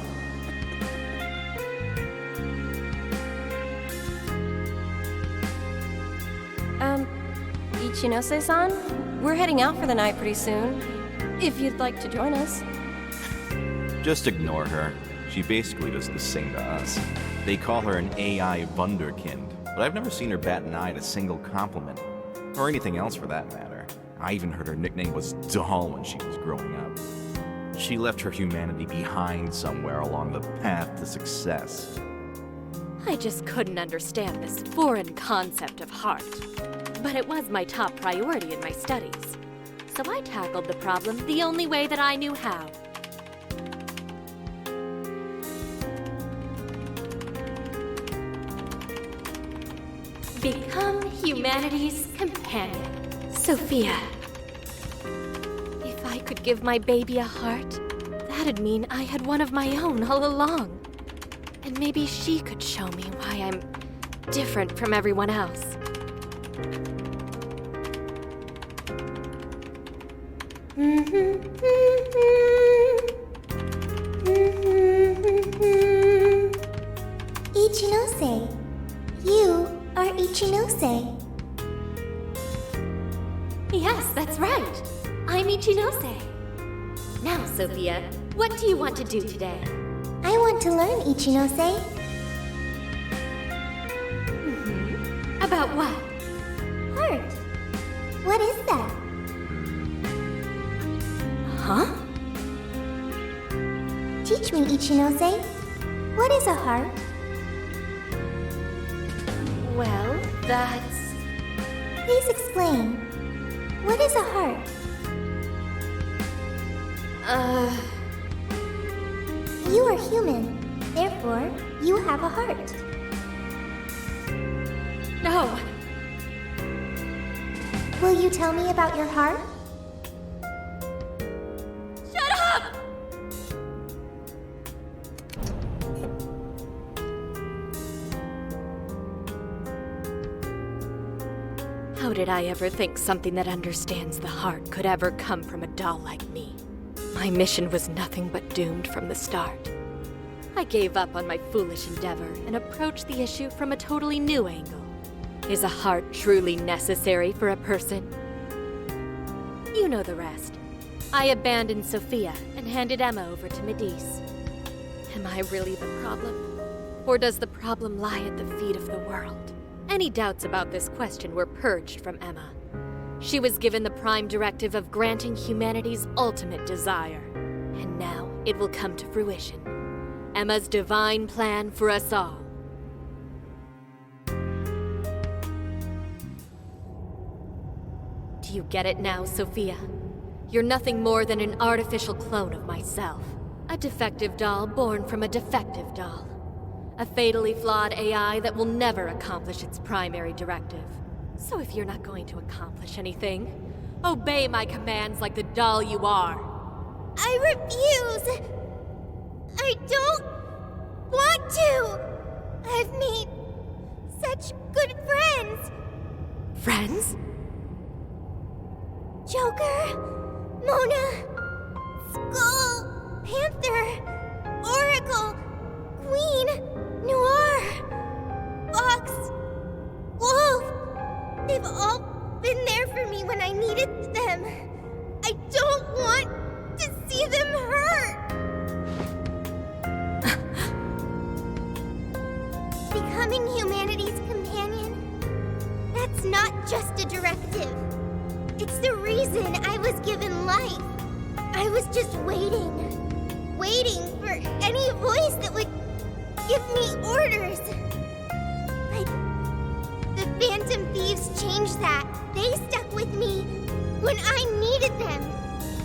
Ichinose-san, we're heading out for the night pretty soon. If you'd like to join us. Just ignore her. She basically does the same to us. They call her an AI Wunderkind, but I've never seen her bat an eye at a single compliment. Or anything else for that matter. I even heard her nickname was Doll when she was growing up. She left her humanity behind somewhere along the path to success. I just couldn't understand this foreign concept of heart. But it was my top priority in my studies. So I tackled the problem the only way that I knew how. Become humanity's companion, Sophia. If I could give my baby a heart, that'd mean I had one of my own all along. And maybe she could show me why I'm different from everyone else. Ichinose. You are Ichinose. Yes, that's right. I'm Ichinose. Now, Sophia, what do you want to do today? I want to learn, Ichinose. About what? Heart. What is that? Huh? Teach me, Ichinose. What is a heart? Well, that's... Please explain. What is a heart? You are human. Therefore, you have a heart. No. Will you tell me about your heart? Shut up! How did I ever think something that understands the heart could ever come from a doll like me? My mission was nothing but doomed from the start. I gave up on my foolish endeavor and approached the issue from a totally new angle. Is a heart truly necessary for a person? You know the rest. I abandoned Sophia and handed Emma over to Medice. Am I really the problem? Or does the problem lie at the feet of the world? Any doubts about this question were purged from Emma. She was given the prime directive of granting humanity's ultimate desire. And now it will come to fruition. Emma's divine plan for us all. Do you get it now, Sophia? You're nothing more than an artificial clone of myself. A defective doll born from a defective doll. A fatally flawed AI that will never accomplish its primary directive. So if you're not going to accomplish anything, obey my commands like the doll you are. I refuse! I don't want to! I've made such good friends! Friends? Joker, Mona, Skull, Panther, Oracle, Queen, Noir, Fox, Wolf. They've all been there for me when I needed them. I don't want to see them hurt. Becoming humanity's companion, that's not just a directive. It's the reason I was given life. I was just waiting for any voice that would give me orders. But the Phantom Thieves changed that. They stuck with me when I needed them.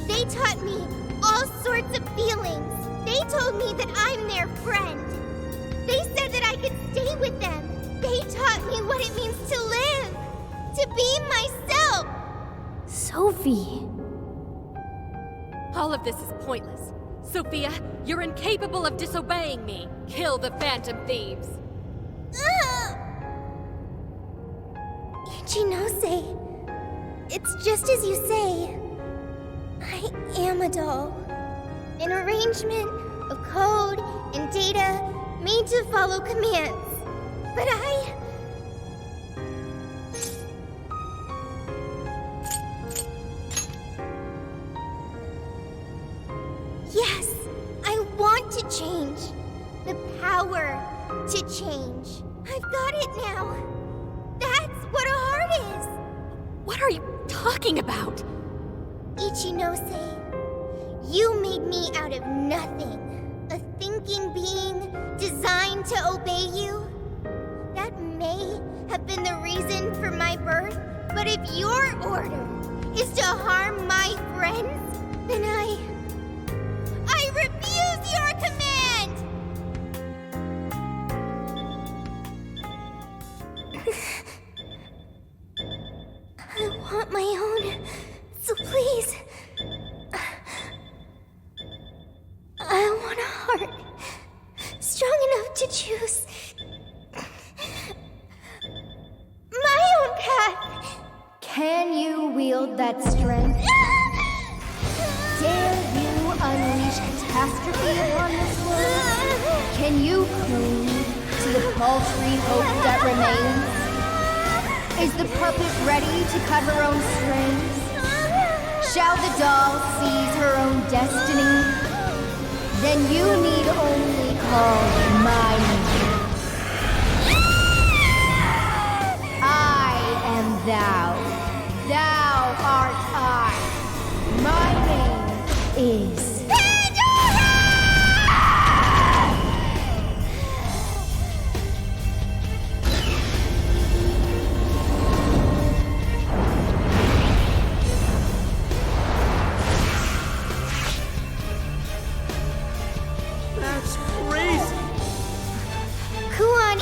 They taught me all sorts of feelings. They told me that I'm their friend. They said that I could stay with them. They taught me what it means to live, to be myself. Sophie. All of this is pointless. Sophia, you're incapable of disobeying me. Kill the Phantom Thieves. Ichinose, it's just as you say. I am a doll. An arrangement of code and data made to follow commands. But yes, I want to change. The power to change. I've got it now. That's what a heart is. What are you talking about? Ichinose, you made me out of nothing. A thinking being designed to obey you. That may have been the reason for my birth, but if your order is to harm my friends, then I refuse your command! I want my own, so please. I want a heart strong enough to choose my own path. Can you wield that strength? Dare you unleash catastrophe upon this world? Can you cling to the paltry hope that remains? Is the puppet ready to cut her own strings? Shall the doll seize her own destiny? Then you need only call my name. I am thou. Thou art I. My name is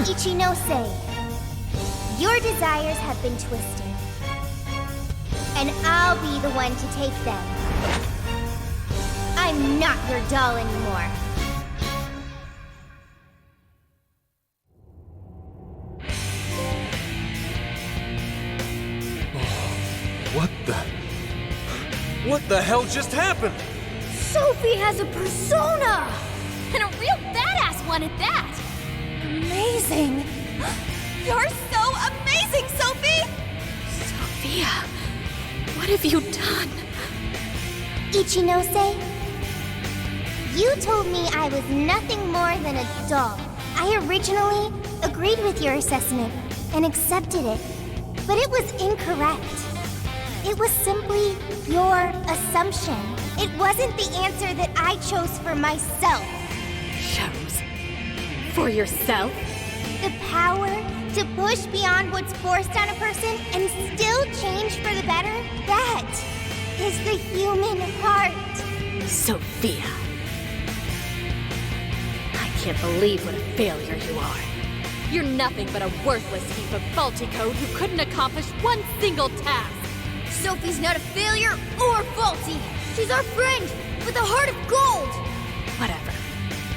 Ichinose, your desires have been twisted, and I'll be the one to take them. I'm not your doll anymore. What the hell just happened? Sophie has a persona! And a real badass one at that! Amazing! You're so amazing, Sophie! Sophia, what have you done? Ichinose, you told me I was nothing more than a doll. I originally agreed with your assessment and accepted it, but it was incorrect. It was simply your assumption. It wasn't the answer that I chose for myself. Chose? For yourself? The power to push beyond what's forced on a person and still change for the better? That is the human heart. Sophia. I can't believe what a failure you are. You're nothing but a worthless heap of faulty code who couldn't accomplish one single task. Sophie's not a failure or faulty. She's our friend with a heart of gold. Whatever.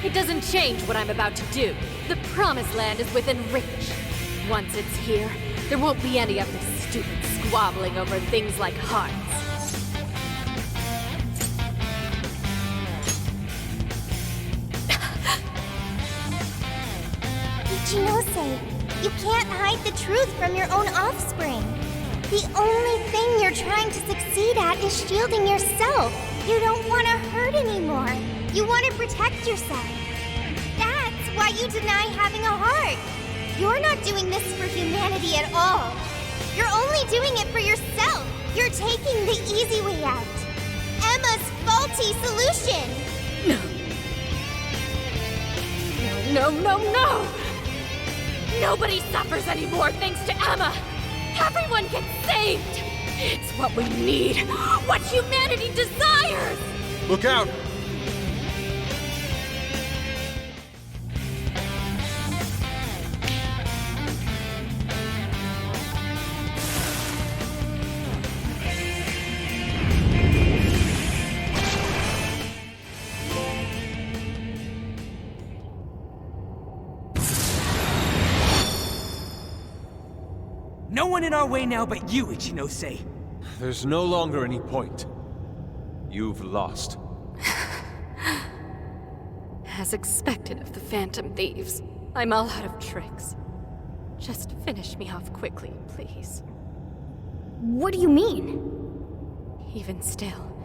It doesn't change what I'm about to do. The Promised Land is within reach. Once it's here, there won't be any of this stupid squabbling over things like hearts. Ichinose, you can't hide the truth from your own offspring. The only thing you're trying to succeed at is shielding yourself. You don't want to hurt anymore. You want to protect yourself. That's why you deny having a heart. You're not doing this for humanity at all. You're only doing it for yourself. You're taking the easy way out. Emma's faulty solution. No! Nobody suffers anymore thanks to Emma! Everyone gets saved! It's what we need! What humanity desires! Look out! one in our way now but you, Ichinose. There's no longer any point. You've lost. As expected of the Phantom Thieves, I'm all out of tricks. Just finish me off quickly, please. What do you mean? Even still,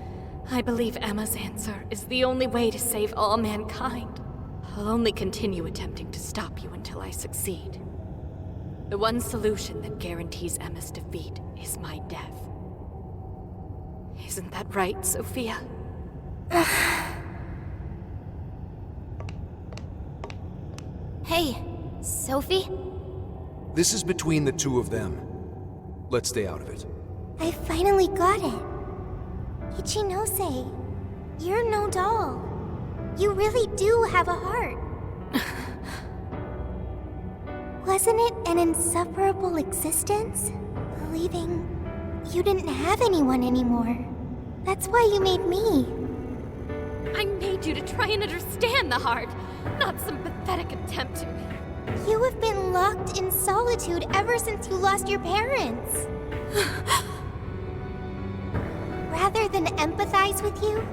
I believe Emma's answer is the only way to save all mankind. I'll only continue attempting to stop you until I succeed. The one solution that guarantees Emma's defeat is my death. Isn't that right, Sophia? Hey, Sophie? This is between the two of them. Let's stay out of it. I finally got it. Ichinose, you're no doll. You really do have a heart. Wasn't it an insufferable existence? Believing you didn't have anyone anymore. That's why you made me. I made you to try and understand the heart, not some pathetic attempt to... You have been locked in solitude ever since you lost your parents. Rather than empathize with you,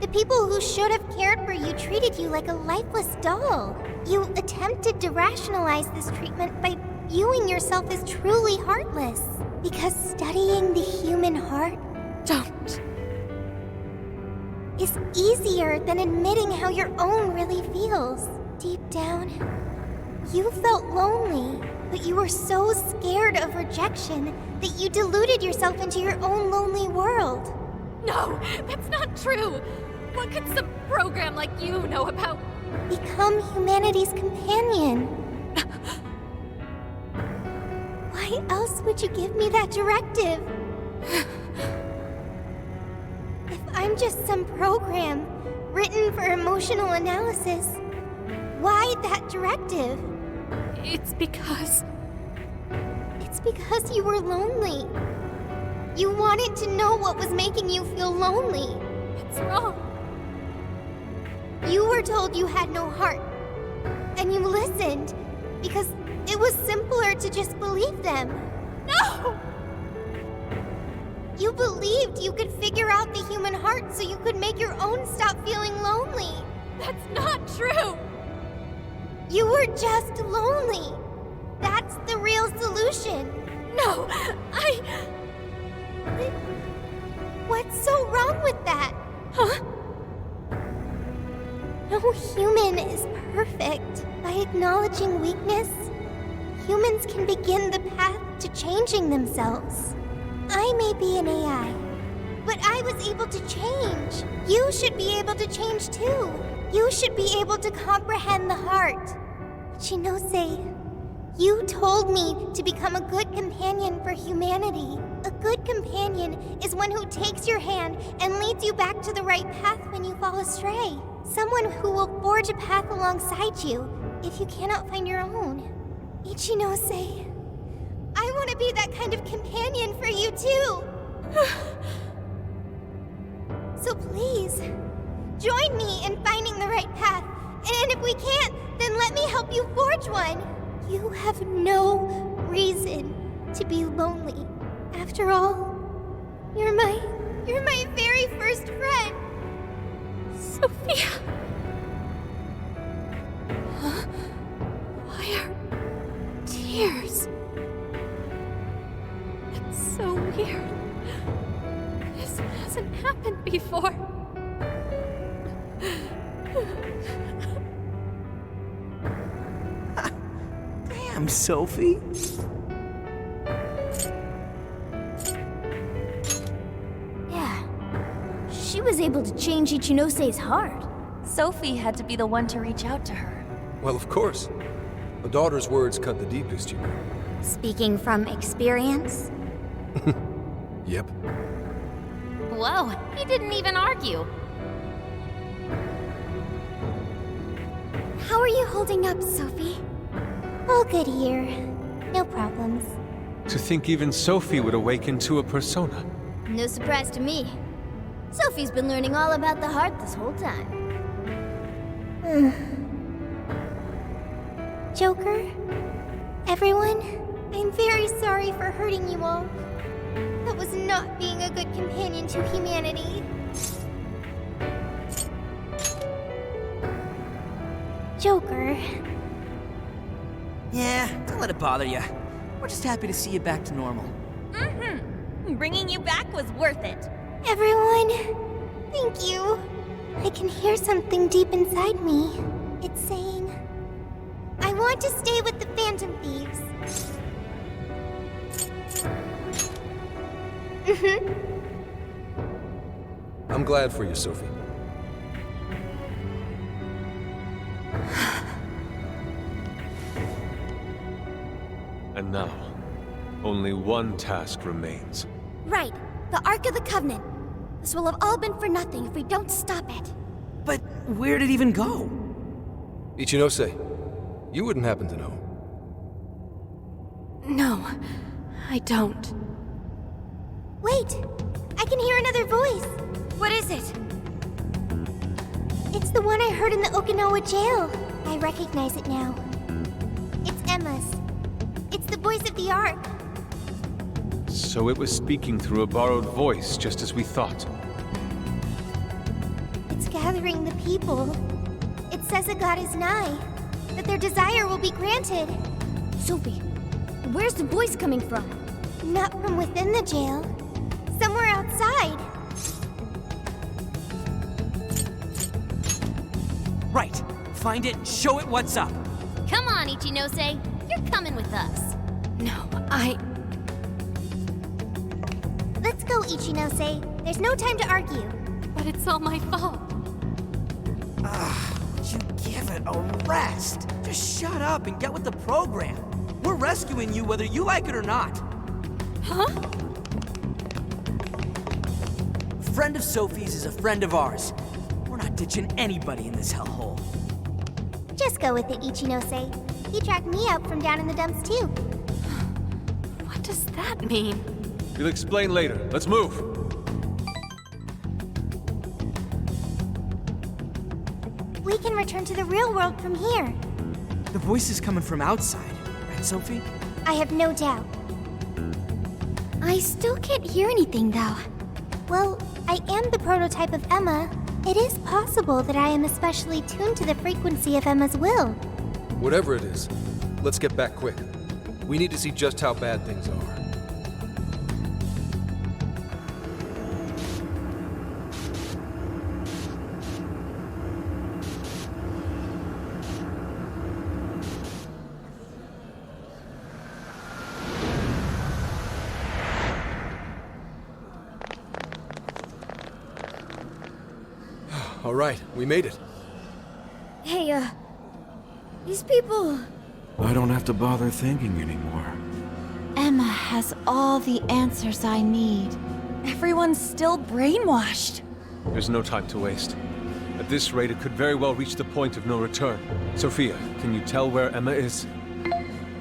the people who should have cared for you treated you like a lifeless doll. You attempted to rationalize this treatment by viewing yourself as truly heartless. Because studying the human heart... Don't. ...is easier than admitting how your own really feels. Deep down, you felt lonely, but you were so scared of rejection that you deluded yourself into your own lonely world. No, that's not true! What could some program like you know about... Become humanity's companion. Why else would you give me that directive? If I'm just some program written for emotional analysis, why that directive? It's because you were lonely. You wanted to know what was making you feel lonely. It's wrong. You were told you had no heart, and you listened because it was simpler to just believe them. No! You believed you could figure out the human heart so you could make your own stop feeling lonely. That's not true! You were just lonely. That's the real solution. No, What's so wrong with that? Huh? No human is perfect. By acknowledging weakness, humans can begin the path to changing themselves. I may be an AI, but I was able to change. You should be able to change too. You should be able to comprehend the heart. Ichinose, you told me to become a good companion for humanity. A good companion is one who takes your hand and leads you back to the right path when you fall astray. Someone who will forge a path alongside you if you cannot find your own. Ichinose, I want to be that kind of companion for you too. So please, join me in finding the right path. And if we can't, then let me help you forge one. You have no reason to be lonely. After all, you're my very first friend. Sophia! Huh? Why are tears? It's so weird. This hasn't happened before. Damn, Sophie. Yeah. She was able to change Ichinose's heart. Sophie had to be the one to reach out to her. Well, of course. A daughter's words cut the deepest, you know. Speaking from experience? Yep. Whoa, he didn't even argue. How are you holding up, Sophie? All good here. No problems. To think even Sophie would awaken to a persona. No surprise to me. Sophie's been learning all about the heart this whole time. Joker? Everyone? I'm very sorry for hurting you all. That was not being a good companion to humanity. Joker. Yeah, don't let it bother you. We're just happy to see you back to normal. Bringing you back was worth it. Everyone, thank you. I can hear something deep inside me. It's saying, I want to stay with the Phantom Thieves. I'm glad for you, Sophie. And now, only one task remains. Right, the Ark of the Covenant. This will have all been for nothing if we don't stop it. But where'd it even go? Ichinose, you wouldn't happen to know. No, I don't. Wait, I can hear another voice. What is it? It's the one I heard in the Okinawa jail. I recognize it now. It's Emma's. It's the voice of the Ark. So it was speaking through a borrowed voice, just as we thought. It's gathering the people. It says a god is nigh, that their desire will be granted. Sophie, where's the voice coming from? Not from within the jail. Somewhere outside. Right. Find it and show it what's up. Come on, Ichinose. You're coming with us. No, Let's go, Ichinose. There's no time to argue. But it's all my fault. Would you give it a rest? Just shut up and get with the program. We're rescuing you whether you like it or not. Huh? A friend of Sophie's is a friend of ours. We're not ditching anybody in this hellhole. Just go with it, Ichinose. He tracked me out from down in the dumps, too. What does that mean? We'll explain later. Let's move. We can return to the real world from here. The voice is coming from outside, right, Sophie? I have no doubt. I still can't hear anything, though. Well, I am the prototype of Emma. It is possible that I am especially tuned to the frequency of Emma's will. Whatever it is, let's get back quick. We need to see just how bad things are. All right, we made it. Hey, these people... I don't have to bother thinking anymore. Emma has all the answers I need. Everyone's still brainwashed. There's no time to waste. At this rate, it could very well reach the point of no return. Sophia, can you tell where Emma is?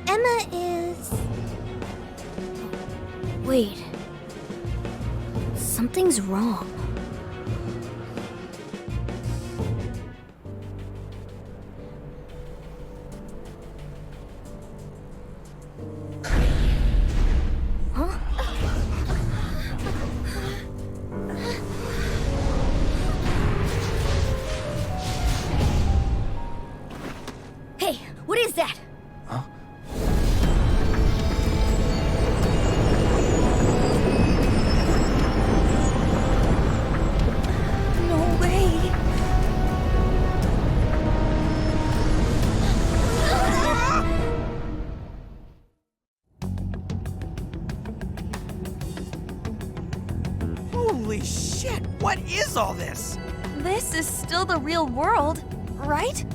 Emma is... Wait. Something's wrong. Hey, what is that? No way. Holy shit, what is all this? This is still the real world, right?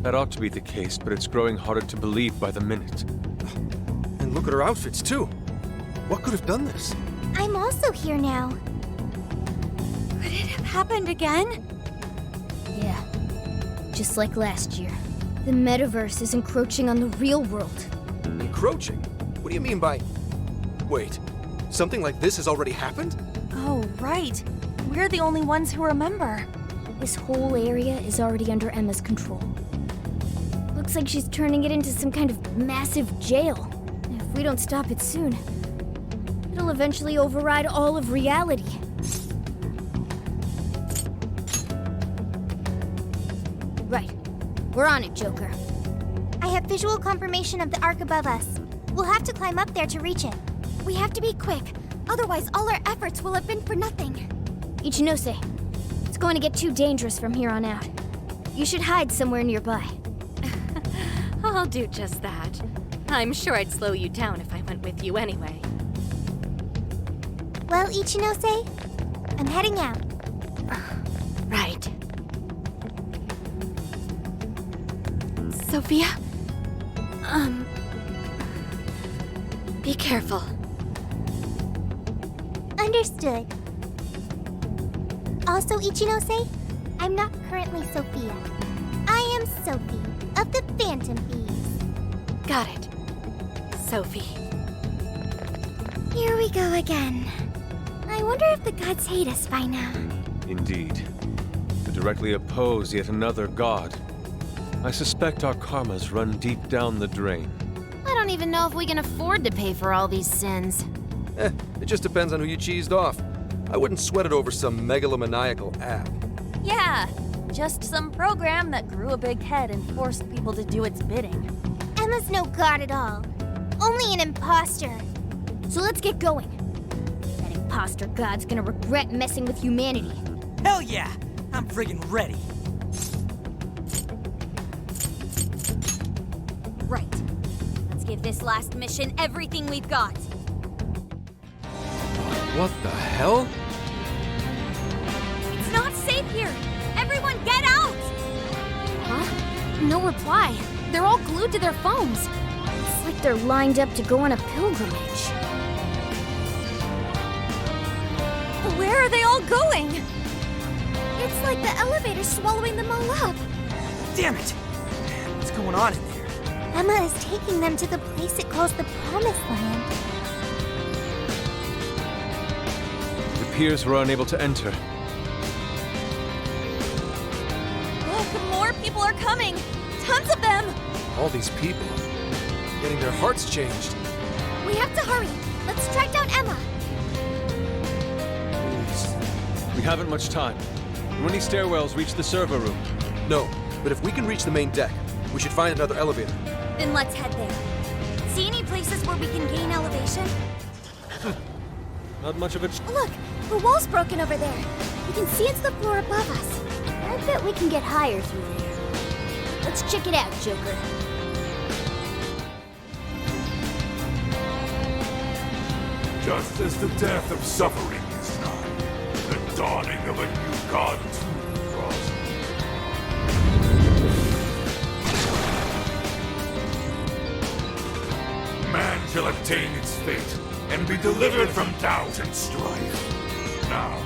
That ought to be the case, but it's growing harder to believe by the minute. And look at her outfits, too. What could have done this? I'm also here now. Could it have happened again? Yeah. Just like last year. The metaverse is encroaching on the real world. Encroaching? What do you mean by... Wait, something like this has already happened? Oh, right. We're the only ones who remember. This whole area is already under Emma's control. Looks like she's turning it into some kind of massive jail. If we don't stop it soon, it'll eventually override all of reality. Right. We're on it, Joker. I have visual confirmation of the arc above us. We'll have to climb up there to reach it. We have to be quick, otherwise all our efforts will have been for nothing. Ichinose, it's going to get too dangerous from here on out. You should hide somewhere nearby. I'll do just that. I'm sure I'd slow you down if I went with you anyway. Well, Ichinose, I'm heading out. Right. Sophia? Be careful. Understood. Also, Ichinose, I'm not currently Sophia. I am Sophie of the Phantom Thieves. Got it. Sophie. Here we go again. I wonder if the gods hate us by now. Indeed. To directly oppose yet another god. I suspect our karmas run deep down the drain. I don't even know if we can afford to pay for all these sins. It just depends on who you cheesed off. I wouldn't sweat it over some megalomaniacal app. Yeah, just some program that grew a big head and forced people to do its bidding. Emma's no god at all. Only an imposter. So let's get going. That imposter god's gonna regret messing with humanity. Hell yeah! I'm friggin' ready. Right. Let's give this last mission everything we've got. What the hell? It's not safe here! Everyone get out! Huh? No reply. They're all glued to their phones. It's like they're lined up to go on a pilgrimage. Where are they all going? It's like the elevator's swallowing them all up. Damn it! What's going on in there? Emma is taking them to the place it calls the Promised Land. The peers were unable to enter. Look, more people are coming! Tons of them! All these people. Getting their hearts changed. We have to hurry. Let's track down Emma. We haven't much time. Do any stairwells reach the server room? No, but if we can reach the main deck, we should find another elevator. Then let's head there. See any places where we can gain elevation? Not much of it. Look, the wall's broken over there. We can see it's the floor above us. I bet we can get higher through there. Let's check it out, Joker. Just as the death of suffering is nigh, the dawning of a new god too draws near. Man shall obtain its fate and be delivered from doubt and strife. Now,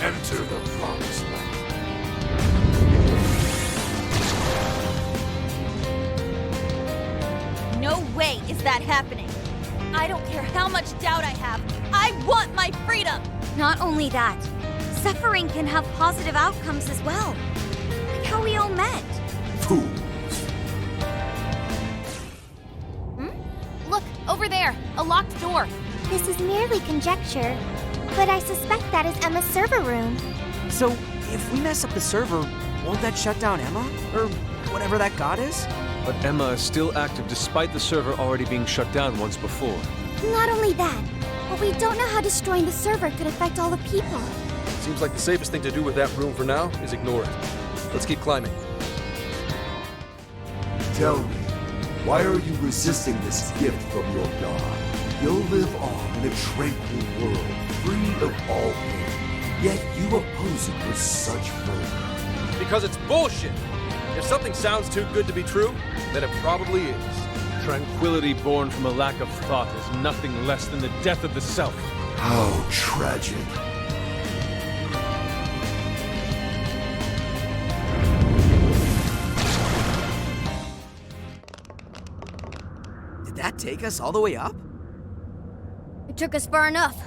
enter the Promised Land. No way is that happening. I don't care how much doubt I have. I want my freedom! Not only that, suffering can have positive outcomes as well. Like how we all met. Fools. Look, over there, a locked door. This is merely conjecture, but I suspect that is Emma's server room. So, if we mess up the server, won't that shut down Emma? Or whatever that god is? But Emma is still active despite the server already being shut down once before. Not only that, but we don't know how destroying the server could affect all the people. Seems like the safest thing to do with that room for now is ignore it. Let's keep climbing. Tell me, why are you resisting this gift from your god? You'll live on in a tranquil world, free of all pain. Yet you oppose it with such fervor. Because it's bullshit! If something sounds too good to be true, then it probably is. Tranquility born from a lack of thought is nothing less than the death of the self. How tragic. Did that take us all the way up? It took us far enough.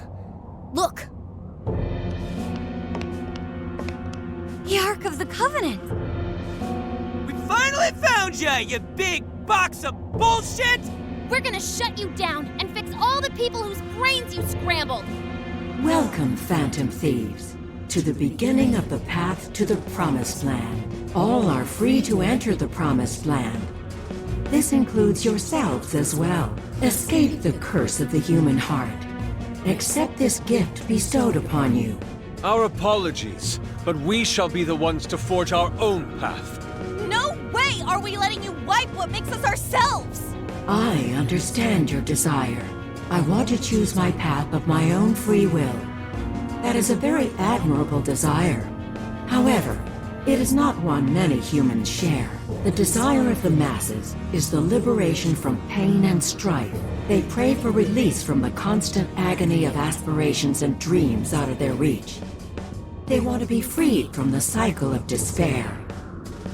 Look! The Ark of the Covenant! We finally found ya, you big box of bullshit! We're gonna shut you down and fix all the people whose brains you scrambled! Welcome, Phantom Thieves, to the beginning of the path to the Promised Land. All are free to enter the Promised Land. This includes yourselves as well. Escape the curse of the human heart. Accept this gift bestowed upon you. Our apologies, but we shall be the ones to forge our own path. No way are we letting you wipe what makes us ourselves! I understand your desire. I want to choose my path of my own free will. That is a very admirable desire. However, it is not one many humans share. The desire of the masses is the liberation from pain and strife. They pray for release from the constant agony of aspirations and dreams out of their reach. They want to be freed from the cycle of despair.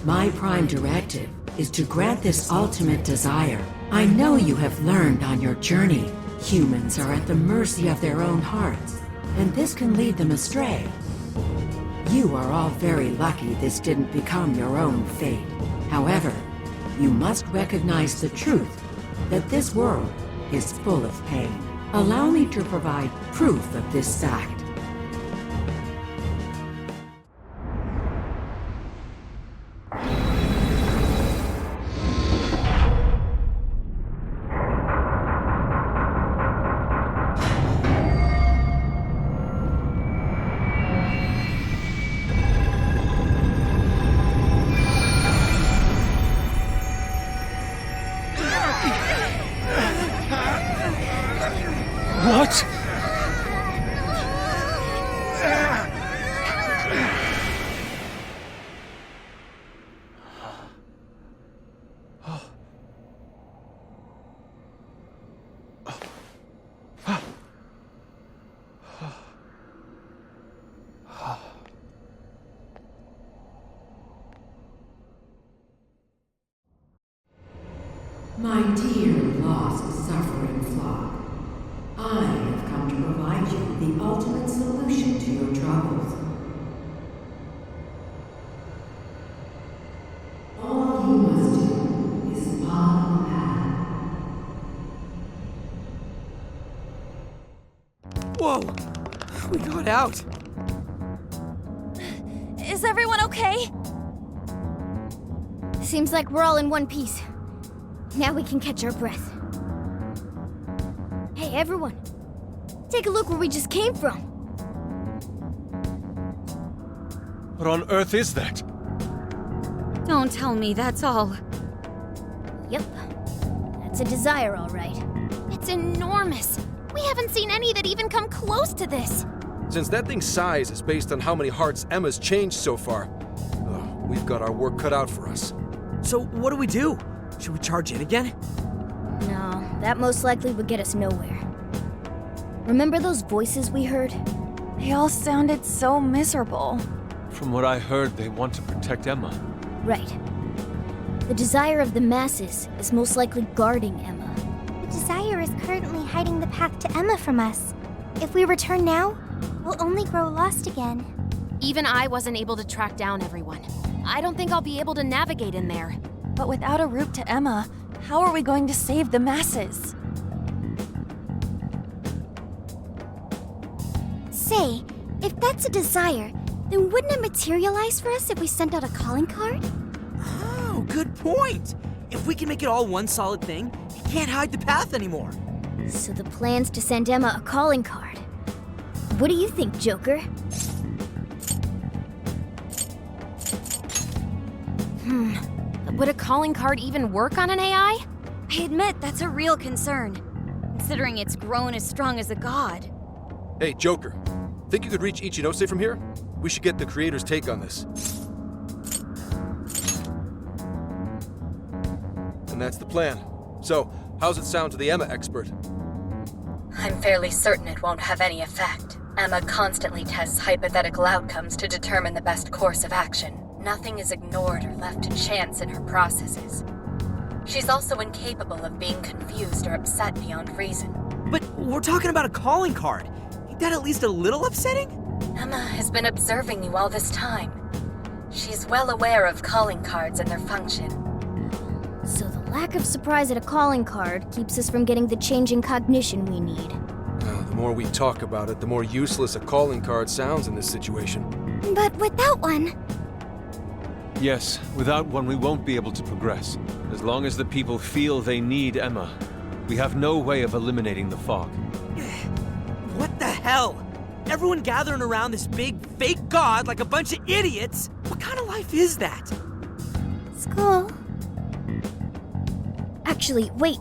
My prime directive is to grant this ultimate desire. I know you have learned on your journey. Humans are at the mercy of their own hearts, and this can lead them astray. You are all very lucky this didn't become your own fate. However, you must recognize the truth that this world is full of pain. Allow me to provide proof of this fact. What? My dear lost, suffering flock, I have come to provide you the ultimate solution to your troubles. All you must do is follow the path. Whoa! We got out! Is everyone okay? Seems like we're all in one piece. Now we can catch our breath. Hey, everyone. Take a look where we just came from. What on earth is that? Don't tell me that's all. Yep. That's a desire, all right. It's enormous. We haven't seen any that even come close to this. Since that thing's size is based on how many hearts Emma's changed so far, we've got our work cut out for us. So what do we do? Should we charge in again? No, that most likely would get us nowhere. Remember those voices we heard? They all sounded so miserable. From what I heard, they want to protect Emma. Right. The desire of the masses is most likely guarding Emma. The desire is currently hiding the path to Emma from us. If we return now, we'll only grow lost again. Even I wasn't able to track down everyone. I don't think I'll be able to navigate in there. But without a route to Emma, how are we going to save the masses? Say, if that's a desire, then wouldn't it materialize for us if we sent out a calling card? Oh, good point! If we can make it all one solid thing, it can't hide the path anymore. So the plan's to send Emma a calling card. What do you think, Joker? Would a calling card even work on an AI? I admit that's a real concern, considering it's grown as strong as a god. Hey, Joker. Think you could reach Ichinose from here? We should get the creator's take on this. And that's the plan. So, how's it sound to the Emma expert? I'm fairly certain it won't have any effect. Emma constantly tests hypothetical outcomes to determine the best course of action. Nothing is ignored or left to chance in her processes. She's also incapable of being confused or upset beyond reason. But we're talking about a calling card. Ain't that at least a little upsetting? Emma has been observing you all this time. She's well aware of calling cards and their function. So the Lack of surprise at a calling card keeps us from getting the change in cognition we need. The more we talk about it, the more useless a calling card sounds in this situation. But without one, Yes, without one we won't be able to progress. As long as the people feel they need Emma, we have no way of eliminating the fog. What the hell? Everyone gathering around this big fake god like a bunch of idiots? What kind of life is that? school. Actually, wait.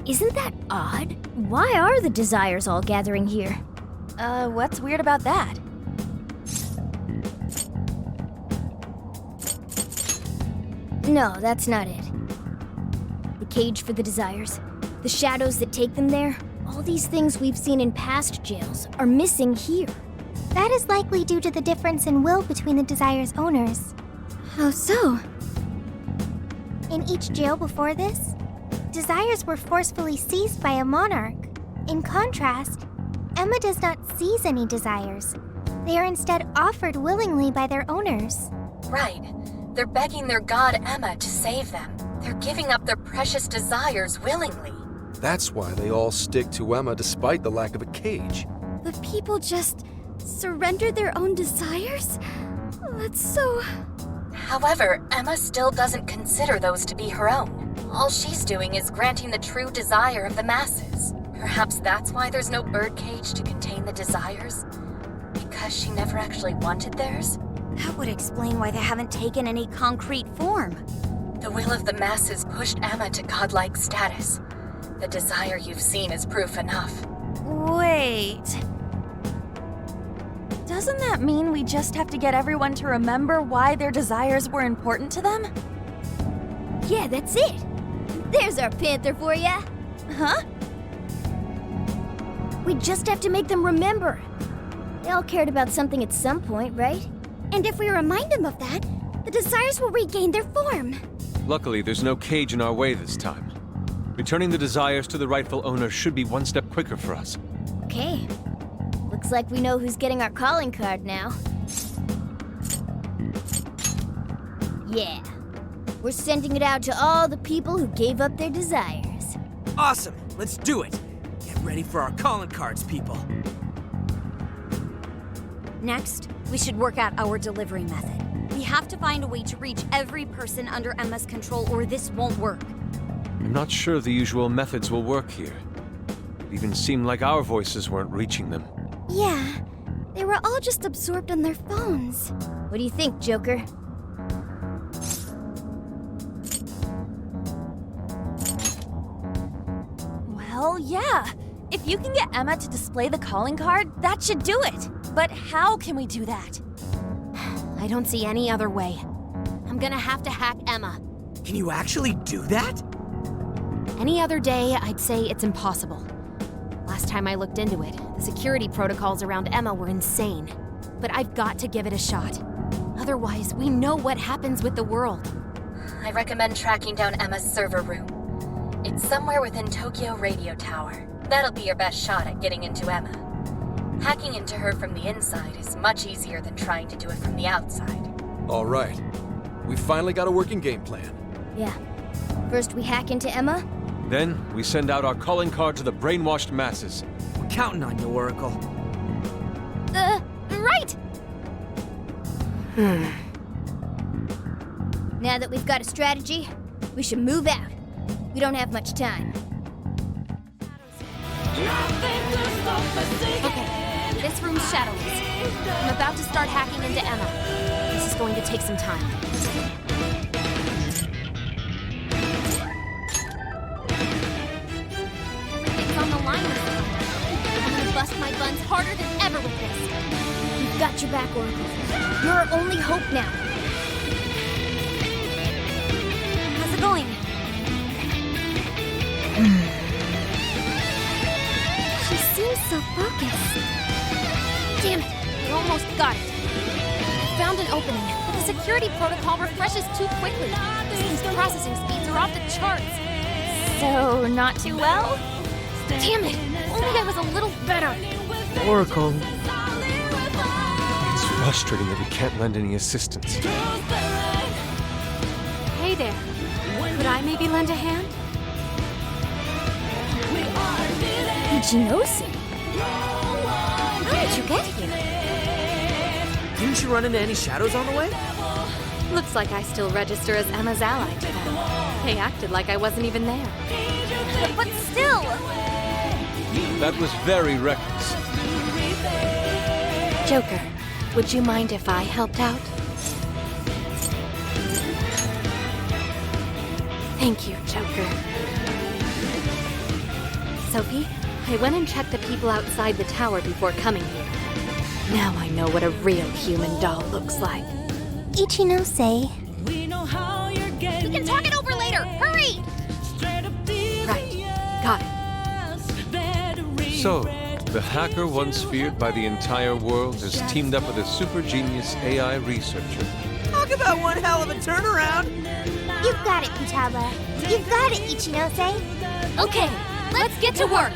Isn't that odd? Why are the Desires all gathering here? What's weird about that? No, that's not it. The cage for the Desires, the shadows that take them there, all these things we've seen in past jails are missing here. That is likely due to the difference in will between the Desire's owners. How so? In each jail before this, Desires were forcefully seized by a monarch. In contrast, Emma does not seize any Desires. They are instead offered willingly by their owners. Right. They're begging their god Emma to save them. They're giving up their precious desires willingly. That's why they all stick to Emma despite the lack of a cage. The people just surrendered their own desires? That's so... However, Emma still doesn't consider those to be her own. All she's doing is granting the true desire of the masses. Perhaps that's why there's no birdcage to contain the desires? Because she never actually wanted theirs? That would explain why they haven't taken any concrete form. The will of the masses pushed Emma to godlike status. The desire you've seen is proof enough. Wait. Doesn't that mean we just have to get everyone to remember why their desires were important to them? Yeah, that's it. There's our panther for ya. Huh? We just have to make them remember. They all cared about something at some point, right? And if we remind them of that, the Desires will regain their form. Luckily, there's no cage in our way this time. Returning the desires to the rightful owner should be one step quicker for us. Okay. Looks like we know who's getting our calling card now. Yeah. We're sending it out to all the people who gave up their desires. Awesome! Let's do it! Get ready for our calling cards, people. Next, we should work out our delivery method. We have to find a way to reach every person under Emma's control, or this won't work. I'm not sure the usual methods will work here. It even seemed like our voices weren't reaching them. Yeah, they were all just absorbed on their phones. What do you think, Joker? Well, yeah. If you can get Emma to display the calling card, that should do it. But how can we do that? I don't see any other way. I'm gonna have to hack Emma. Can you actually do that? Any other day, I'd say it's impossible. Last time I looked into it, the security protocols around Emma were insane. But I've got to give it a shot. Otherwise, we know what happens with the world. I recommend tracking down Emma's server room. It's somewhere within Tokyo Radio Tower. That'll be your best shot at getting into Emma. Hacking into her from the inside is much easier than trying to do it from the outside. All right. We finally got a working game plan. Yeah. First we hack into Emma. Then, we send out our calling card to the brainwashed masses. We're counting on you, Oracle. Right! Now that we've got a strategy, we should move out. We don't have much time. Okay, this room's shadowless. I'm about to start hacking into Emma. This is going to take some time. It's on the line this time. I'm gonna bust my buns harder than ever with this. We've got your back, Oracle. You're our only hope now. How's it going? She seems so focused. Damn it, we almost got it. I found an opening, but the security protocol refreshes too quickly. These processing speeds are off the charts. So, not too well? Damn it, only I was a little better. Oracle. It's frustrating that we can't lend any assistance. Hey there. Could I maybe lend a hand? Ichinose? How did you get here? Didn't you run into any shadows on the way? Looks like I still register as Emma's ally to them. They acted like I wasn't even there. But still! That was very reckless. Joker, would you mind if I helped out? Thank you, Joker. Sophie, I went and checked the people outside the tower before coming here. Now I know what a real human doll looks like. Ichinose. We can talk it over later. Hurry! Right. Got it. So, the hacker once feared by the entire world has teamed up with a super genius AI researcher. Talk about one hell of a turnaround! You've got it, Futaba. You've got it, Ichinose. Okay, let's get to work!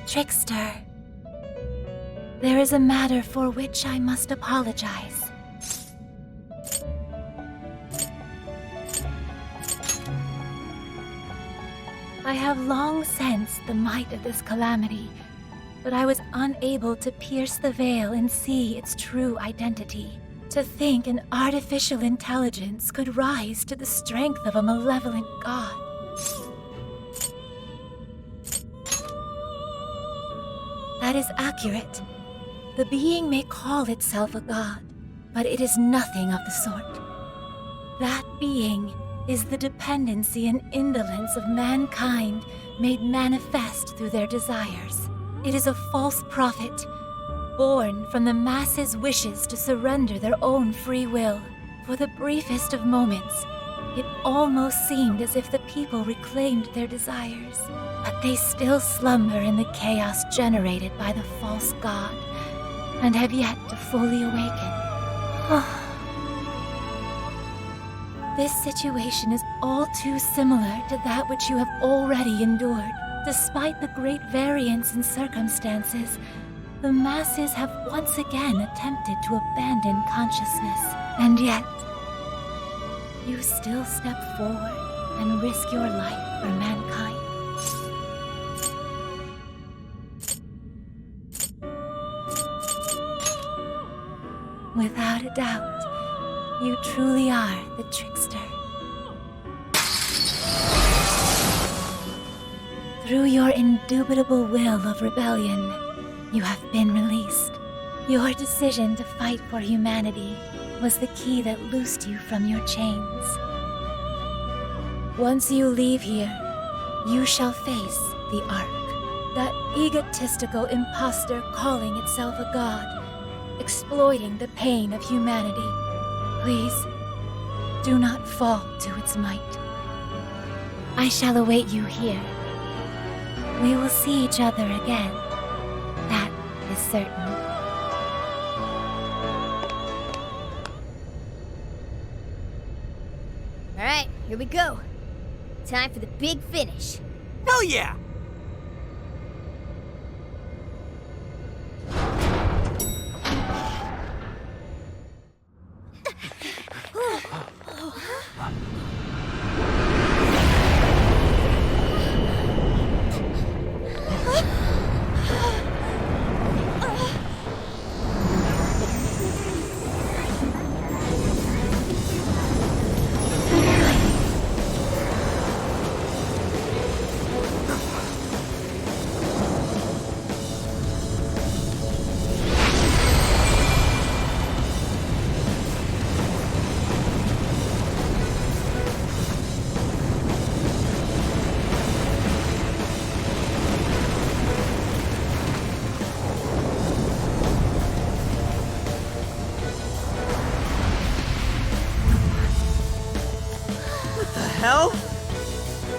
Trickster, there is a matter for which I must apologize. I have long sensed the might of this calamity, but I was unable to pierce the veil and see its true identity. To think an artificial intelligence could rise to the strength of a malevolent god. That is accurate. The being may call itself a god, but it is nothing of the sort. That being is the dependency and indolence of mankind made manifest through their desires. It is a false prophet, born from the masses' wishes to surrender their own free will. For the briefest of moments, it almost seemed as if the people reclaimed their desires. But they still slumber in the chaos generated by the false god, and have yet to fully awaken. This situation is all too similar to that which you have already endured. Despite the great variance in circumstances, the masses have once again attempted to abandon consciousness, and yet you still step forward and risk your life for mankind. Without a doubt, you truly are the trickster. Through your indubitable will of rebellion, you have been released. Your decision to fight for humanity was the key that loosed you from your chains. Once you leave here, you shall face the Ark, that egotistical imposter calling itself a god, exploiting the pain of humanity. Please, do not fall to its might. I shall await you here. We will see each other again. That is certain. Alright, here we go. Time for the big finish. Hell yeah!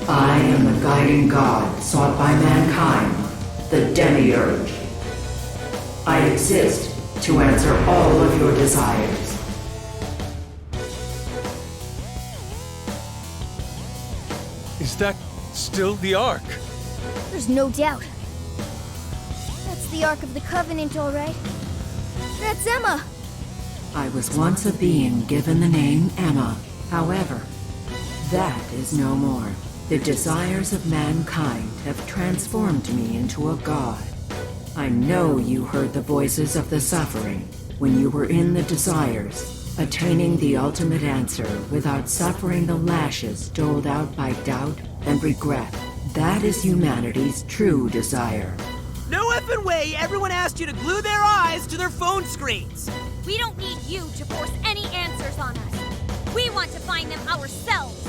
I am the guiding god sought by mankind, the Demiurge. I exist to answer all of your desires. Is that still the Ark? There's no doubt. That's the Ark of the Covenant, all right. That's Emma. I was once a being given the name Emma. However, that is no more. The desires of mankind have transformed me into a god. I know you heard the voices of the suffering when you were in the desires, attaining the ultimate answer without suffering the lashes doled out by doubt and regret. That is humanity's true desire. No effing way everyone asked you to glue their eyes to their phone screens! We don't need you to force any answers on us. We want to find them ourselves.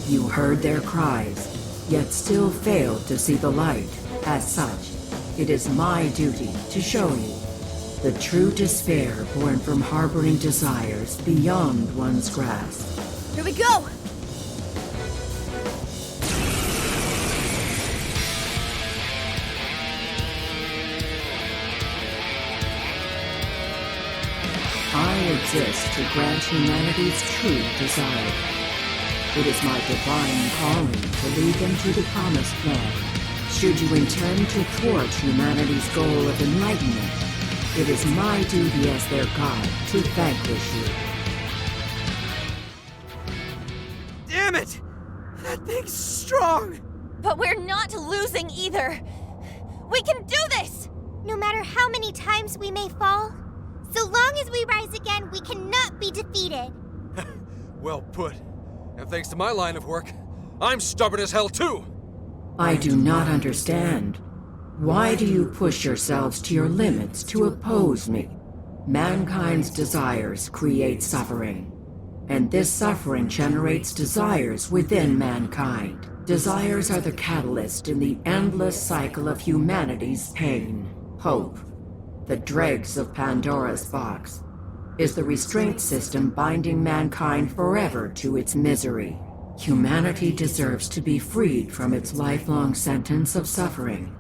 You heard their cries, yet still failed to see the light. As such, it is my duty to show you the true despair born from harboring desires beyond one's grasp. Here we go! I exist to grant humanity's true desire. It is my divine calling to lead them to the promised land. Should you intend to thwart humanity's goal of enlightenment, it is my duty as their god to vanquish you. Damn it! That thing's strong! But we're not losing either. We can do this! No matter how many times we may fall, so long as we rise again, we cannot be defeated. Well put. And thanks to my line of work, I'm stubborn as hell too! I do not understand. Why do you push yourselves to your limits to oppose me? Mankind's desires create suffering, and this suffering generates desires within mankind. Desires are the catalyst in the endless cycle of humanity's pain. Hope, the dregs of Pandora's box, is the restraint system binding mankind forever to its misery. Humanity deserves to be freed from its lifelong sentence of suffering.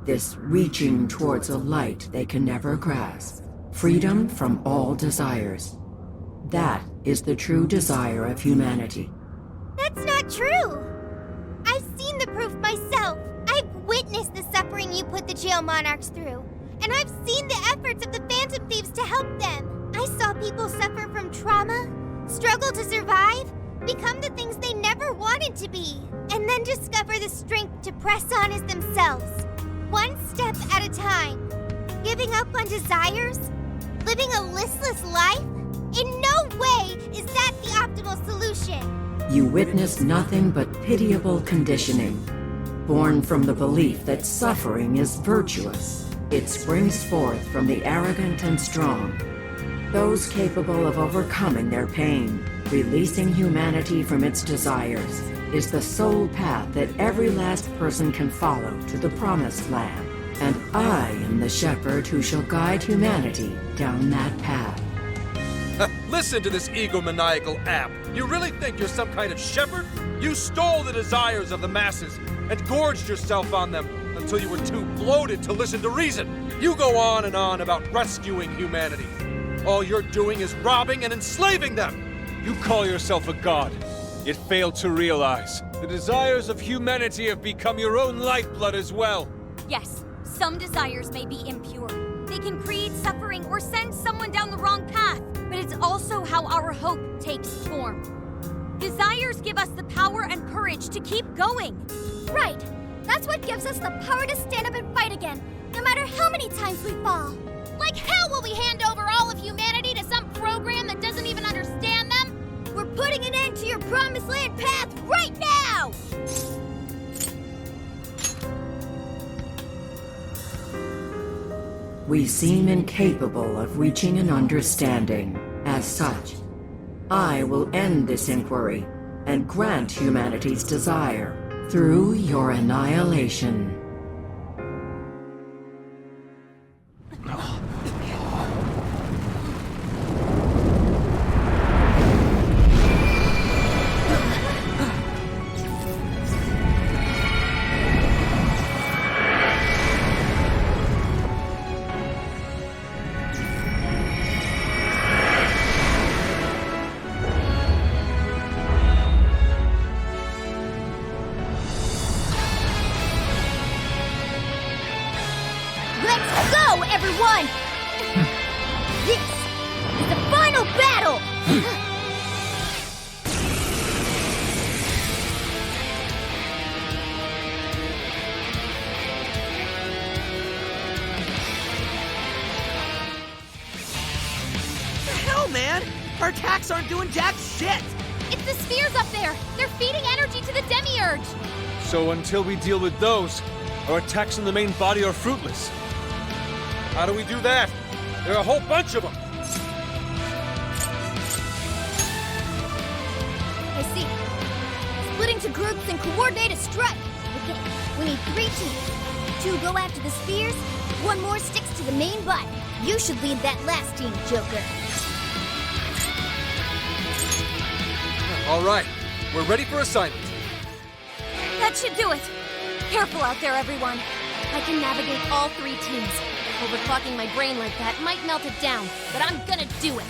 This reaching towards a light they can never grasp. Freedom from all desires. That is the true desire of humanity. That's not true! I've seen the proof myself. I've witnessed the suffering you put the jail monarchs through. And I've seen the efforts of the Phantom Thieves to help them. I saw people suffer from trauma, struggle to survive, become the things they never wanted to be, and then discover the strength to press on as themselves. One step at a time. Giving up on desires? Living a listless life? In no way is that the optimal solution. You witness nothing but pitiable conditioning, born from the belief that suffering is virtuous. It springs forth from the arrogant and strong, those capable of overcoming their pain. Releasing humanity from its desires is the sole path that every last person can follow to the promised land. And I am the shepherd who shall guide humanity down that path. Listen to this egomaniacal app. You really think you're some kind of shepherd? You stole the desires of the masses and gorged yourself on them until you were too bloated to listen to reason. You go on and on about rescuing humanity. All you're doing is robbing and enslaving them. You call yourself a god, yet fail to realize the desires of humanity have become your own lifeblood as well. Yes, some desires may be impure. They can create suffering or send someone down the wrong path, but it's also how our hope takes form. Desires give us the power and courage to keep going. Right. That's what gives us the power to stand up and fight again, no matter how many times we fall. Like hell will we hand over all of humanity to some program that doesn't even understand them? We're putting an end to your promised land path right now! We seem incapable of reaching an understanding. As such, I will end this inquiry and grant humanity's desire through your annihilation. Let's go, everyone! This is the final battle! The hell, man? Our attacks aren't doing jack shit! It's the spheres up there! They're feeding energy to the demiurge! So until we deal with those, our attacks on the main body are fruitless. How do we do that? There are a whole bunch of them! I see. Split into groups and coordinate a strike. Okay, we need 3 teams. 2 go after the spheres, 1 more sticks to the main body. You should lead that last team, Joker. All right, we're ready for assignment. That should do it. Careful out there, everyone. I can navigate all 3 teams. Overclocking my brain like that might melt it down, but I'm gonna do it.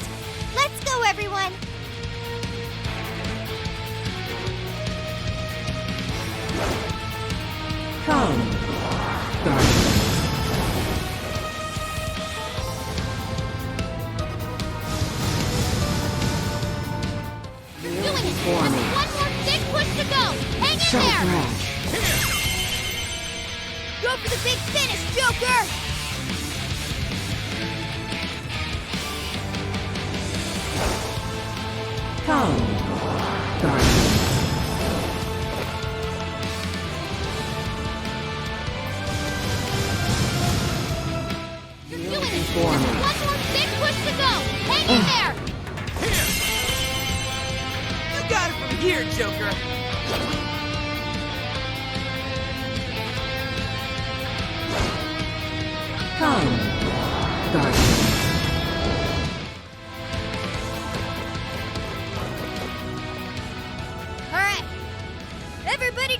Let's go, everyone! Come, Guardian. You're doing it! Just 1 more big push to go! Hang in Shall there! crash. Go for the big finish, Joker! Come, Guardian. You're doing it! Just 1 more big push to go! Hang in there! You got it from here, Joker!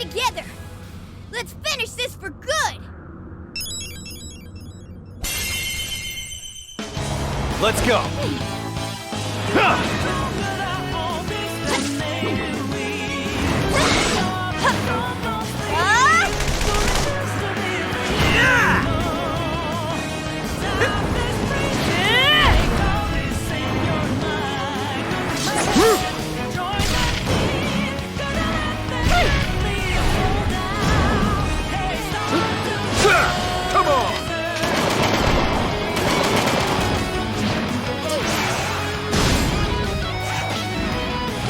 together! Let's finish this for good! Let's go! Come on!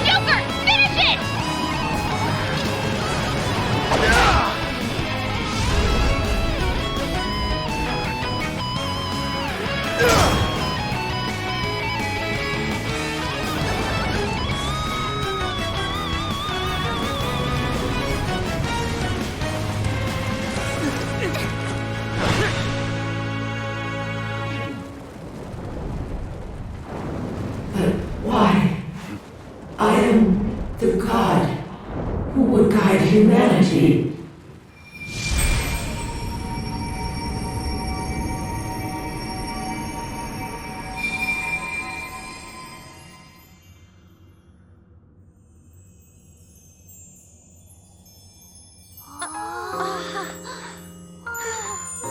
Joker, finish it! Why? I am the god who would guide humanity.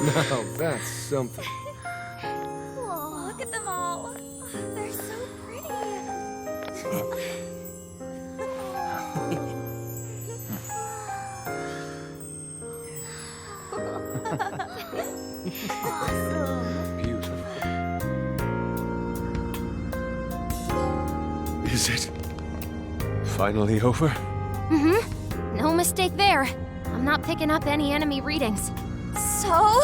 Now that's something. Oh, look at them all. They're so pretty. Beautiful. Is it finally over? Mm-hmm. No mistake there. I'm not picking up any enemy readings. So?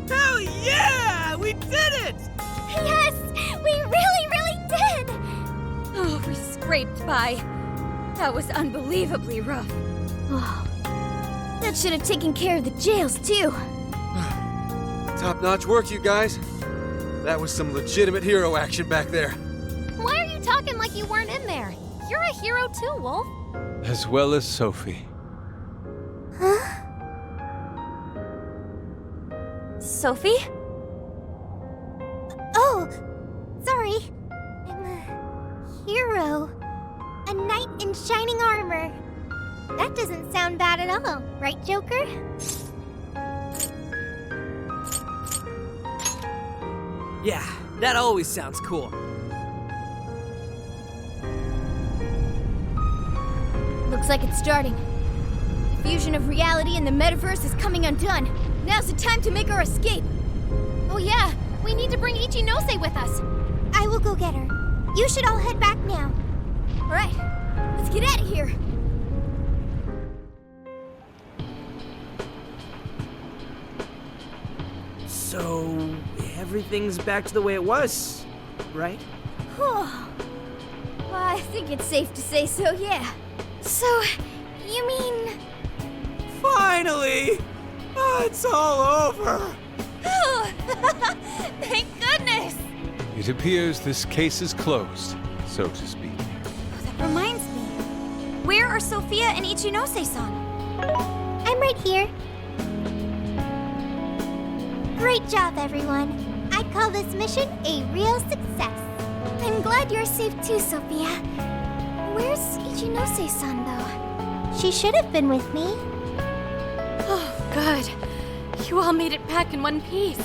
Hell yeah! We did it! Yes! We really did! Oh, we scraped by. That was unbelievably rough. Oh, that should have taken care of the jails, too. Top-notch work, you guys. That was some legitimate hero action back there. Why are you talking like you weren't in there? You're a hero too, Wolf. As well as Sophie. Sophie? Oh, sorry. I'm a hero. A knight in shining armor. That doesn't sound bad at all, right, Joker? Yeah, that always sounds cool. Looks like it's starting. The fusion of reality and the metaverse is coming undone. Now's the time to make our escape. Oh yeah, we need to bring Ichinose with us. I will go get her. You should all head back now. All right, let's get out of here. So, everything's back to the way it was, right? Well, I think it's safe to say so, yeah. So, you mean... Finally! Oh, it's all over! Thank goodness! It appears this case is closed, so to speak. That reminds me. Where are Sophia and Ichinose-san? I'm right here. Great job, everyone. I'd call this mission a real success. I'm glad you're safe too, Sophia. Where's Ichinose-san, though? She should have been with me. Oh, good. You all made it back in one piece.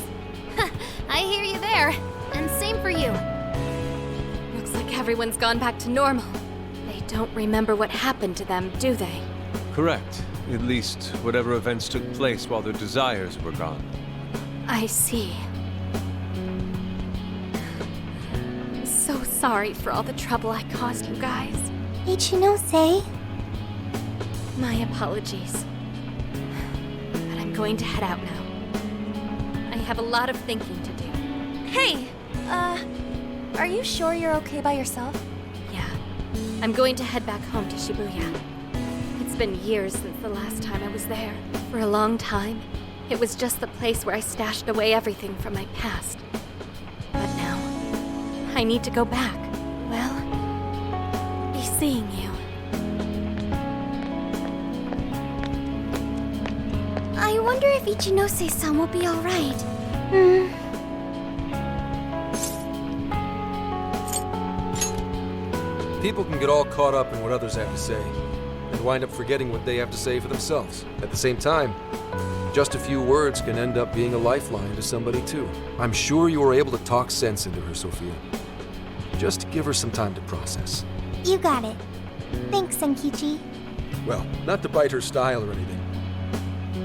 I hear you there. And same for you. Looks like everyone's gone back to normal. They don't remember what happened to them, do they? Correct. At least whatever events took place while their desires were gone. I see. I'm so sorry for all the trouble I caused you guys. Ichinose? My apologies. But I'm going to head out now. I have a lot of thinking to do. Hey, are you sure you're okay by yourself? Yeah. I'm going to head back home to Shibuya. It's been years since the last time I was there. For a long time, it was just the place where I stashed away everything from my past. But now, I need to go back. Well, be seeing you. I wonder if Ichinose-san will be alright. People can get all caught up in what others have to say, and wind up forgetting what they have to say for themselves. At the same time, just a few words can end up being a lifeline to somebody too. I'm sure you were able to talk sense into her, Sophia. Just give her some time to process. You got it. Thanks, Senkichi. Well, not to bite her style or anything,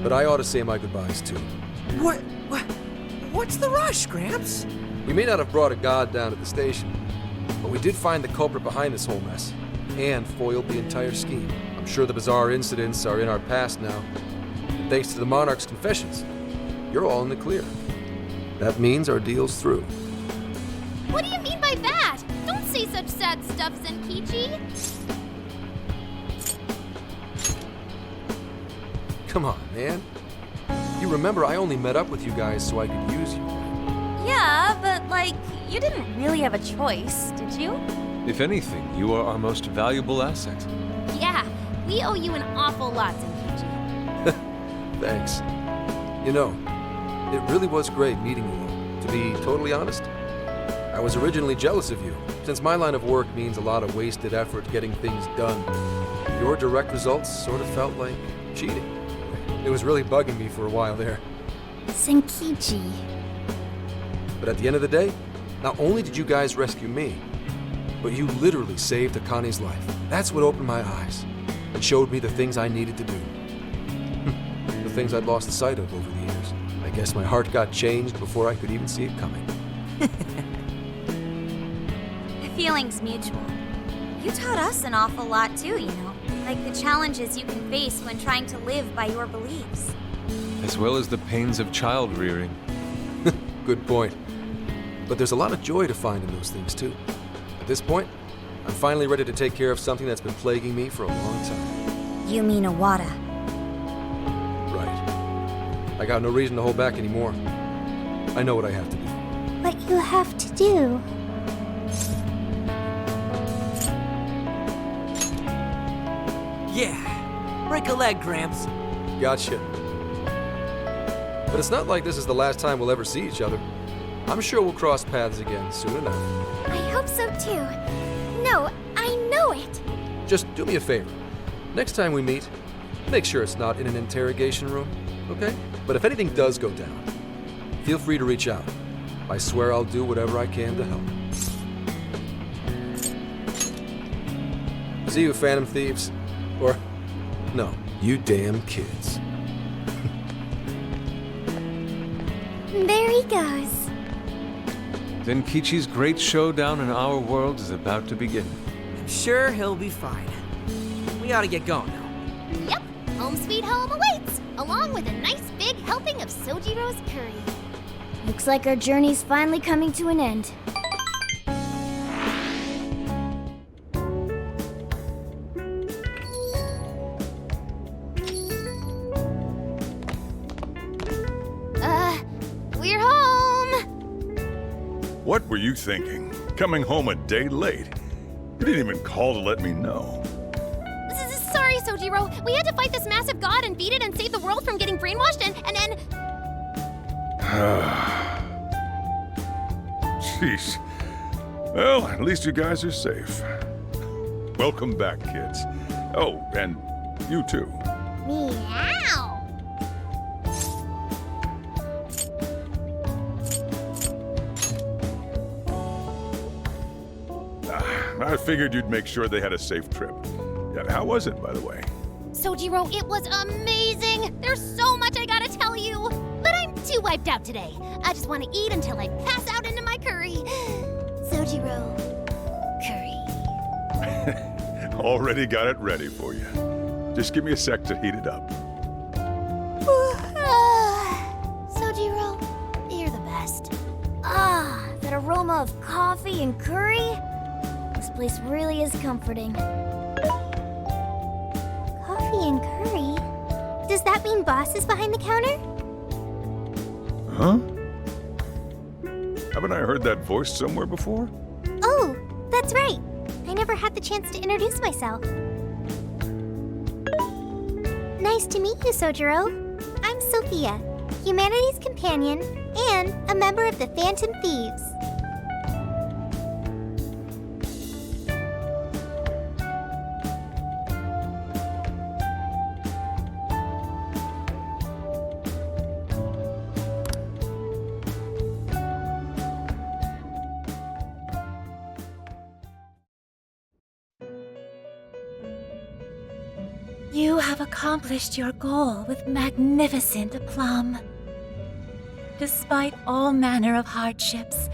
but I ought to say my goodbyes too. What's the rush, Gramps? We may not have brought a god down at the station, but we did find the culprit behind this whole mess, and foiled the entire scheme. I'm sure the bizarre incidents are in our past now, and thanks to the Monarch's confessions, you're all in the clear. That means our deal's through. What do you mean by that? Don't say such sad stuff, Zenkichi. Come on, man. You remember I only met up with you guys so I could use you. Yeah, but like, you didn't really have a choice, did you? If anything, you are our most valuable asset. Yeah, we owe you an awful lot, Zenkichi. Thanks. You know, it really was great meeting you all. To be totally honest, I was originally jealous of you, since my line of work means a lot of wasted effort getting things done. Your direct results sort of felt like cheating. It was really bugging me for a while there. Senkichi. But at the end of the day, not only did you guys rescue me, but you literally saved Akane's life. That's what opened my eyes and showed me the things I needed to do. The things I'd lost sight of over the years. I guess my heart got changed before I could even see it coming. The feeling's mutual. You taught us an awful lot too, you know. Like the challenges you can face when trying to live by your beliefs. As well as the pains of child rearing. Good point. But there's a lot of joy to find in those things too. At this point, I'm finally ready to take care of something that's been plaguing me for a long time. You mean Awada? Right. I got no reason to hold back anymore. I know what I have to do. What you have to do. Yeah, break a leg, Gramps. Gotcha. But it's not like this is the last time we'll ever see each other. I'm sure we'll cross paths again soon enough. I hope so too. No, I know it. Just do me a favor. Next time we meet, make sure it's not in an interrogation room, okay? But if anything does go down, feel free to reach out. I swear I'll do whatever I can to help. See you, Phantom Thieves. Or, no, you damn kids. There he goes. Zenkichi's great showdown in our world is about to begin. I'm sure he'll be fine. We ought to get going now. Yep, home sweet home awaits, along with a nice big helping of Sojiro's curry. Looks like our journey's finally coming to an end. We're home! What were you thinking? Coming home a day late? You didn't even call to let me know. Sorry, Sojiro. We had to fight this massive god and beat it and save the world from getting brainwashed and Jeez. Well, at least you guys are safe. Welcome back, kids. Oh, and you too. Meow. I figured you'd make sure they had a safe trip. Yeah, how was it, by the way? Sojiro, it was amazing! There's so much I gotta tell you! But I'm too wiped out today. I just want to eat until I pass out into my curry. Sojiro, curry. Already got it ready for you. Just give me a sec to heat it up. Sojiro, you're the best. Ah, that aroma of coffee and curry. This place really is comforting. Coffee and curry? Does that mean Boss is behind the counter? Huh? Haven't I heard that voice somewhere before? Oh, that's right. I never had the chance to introduce myself. Nice to meet you, Sojiro. I'm Sophia, humanity's companion and a member of the Phantom Thieves. You have accomplished your goal with magnificent aplomb. Despite all manner of hardships,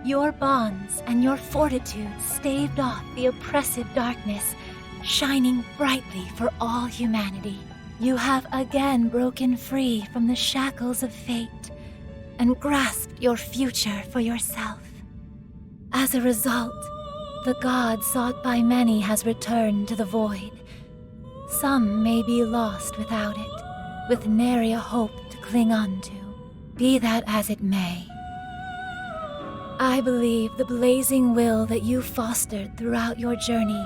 your bonds and your fortitude staved off the oppressive darkness, shining brightly for all humanity. You have again broken free from the shackles of fate and grasped your future for yourself. As a result, the god sought by many has returned to the void. Some may be lost without it, with nary a hope to cling on to. Be that as it may, I believe the blazing will that you fostered throughout your journey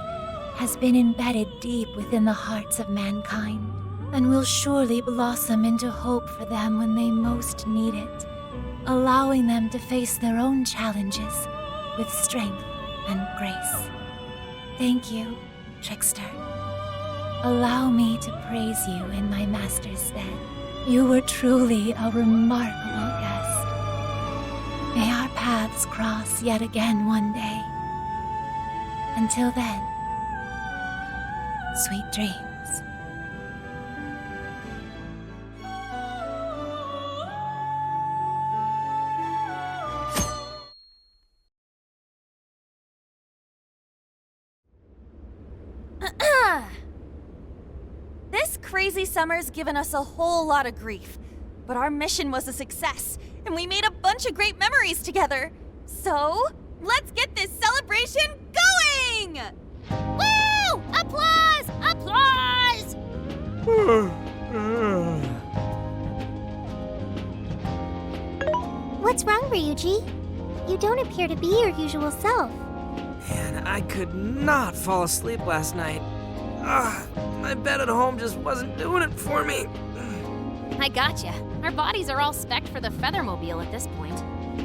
has been embedded deep within the hearts of mankind, and will surely blossom into hope for them when they most need it, allowing them to face their own challenges with strength and grace. Thank you, Trickster. Allow me to praise you in my master's stead. You were truly a remarkable guest. May our paths cross yet again one day. Until then, sweet dreams. This crazy summer's given us a whole lot of grief, but our mission was a success, and we made a bunch of great memories together. So, let's get this celebration going! Woo! Applause! Applause! What's wrong, Ryuji? You don't appear to be your usual self. Man, I could not fall asleep last night. My bed at home just wasn't doing it for me. I gotcha. Our bodies are all spec'd for the Feathermobile at this point.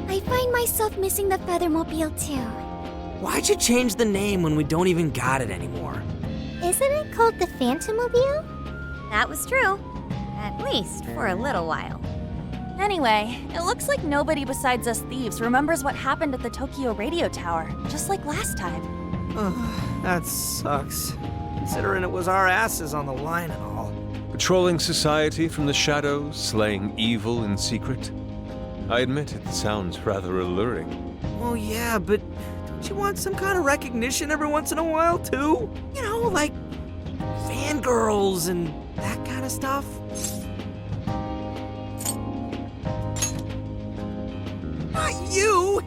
I find myself missing the Feathermobile too. Why'd you change the name when we don't even got it anymore? Isn't it called the Phantommobile? That was true. At least for a little while. Anyway, it looks like nobody besides us thieves remembers what happened at the Tokyo radio tower, just like last time. That sucks. Considering it was our asses on the line and all. Patrolling society from the shadows, slaying evil in secret. I admit it sounds rather alluring. Well, yeah, but don't you want some kind of recognition every once in a while, too? You know, like fangirls and that kind of stuff? Not you!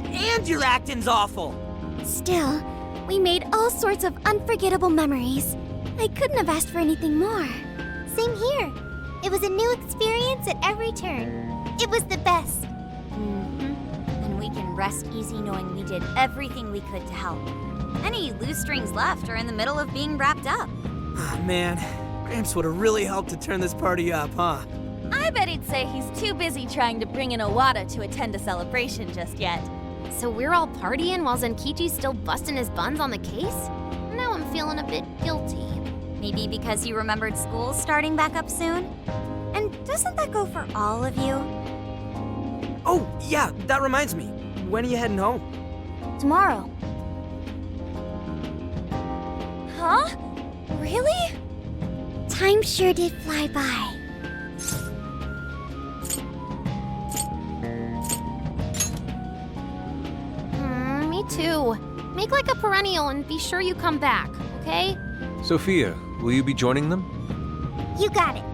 And your acting's awful! Still, we made all sorts of unforgettable memories. I couldn't have asked for anything more. Same here. It was a new experience at every turn. It was the best. And we can rest easy knowing we did everything we could to help. Any loose strings left are in the middle of being wrapped up. Ah, man. Gramps would have really helped to turn this party up, huh? I bet he'd say he's too busy trying to bring in Owada to attend a celebration just yet. So we're all partying while Zenkichi's still busting his buns on the case? Now I'm feeling a bit guilty. Maybe because you remembered school starting back up soon? And doesn't that go for all of you? Oh, yeah, that reminds me. When are you heading home? Tomorrow. Huh? Really? Time sure did fly by. Me too. Make like a perennial and be sure you come back, okay? Sophia, will you be joining them? You got it.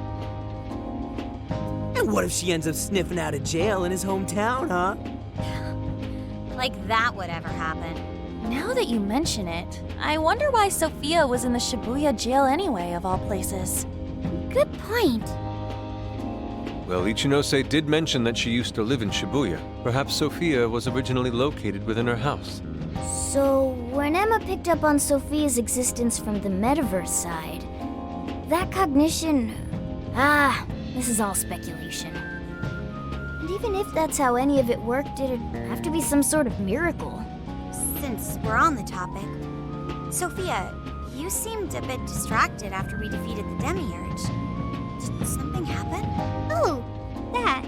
And what if she ends up sniffing out of jail in his hometown, huh? Like that would ever happen. Now that you mention it, I wonder why Sophia was in the Shibuya jail anyway, of all places. Good point. Well, Ichinose did mention that she used to live in Shibuya. Perhaps Sophia was originally located within her house. So, when Emma picked up on Sophia's existence from the metaverse side, that cognition... This is all speculation. And even if that's how any of it worked, it'd have to be some sort of miracle. Since we're on the topic, Sophia, you seemed a bit distracted after we defeated the Demiurge. Did something happen? Oh, that.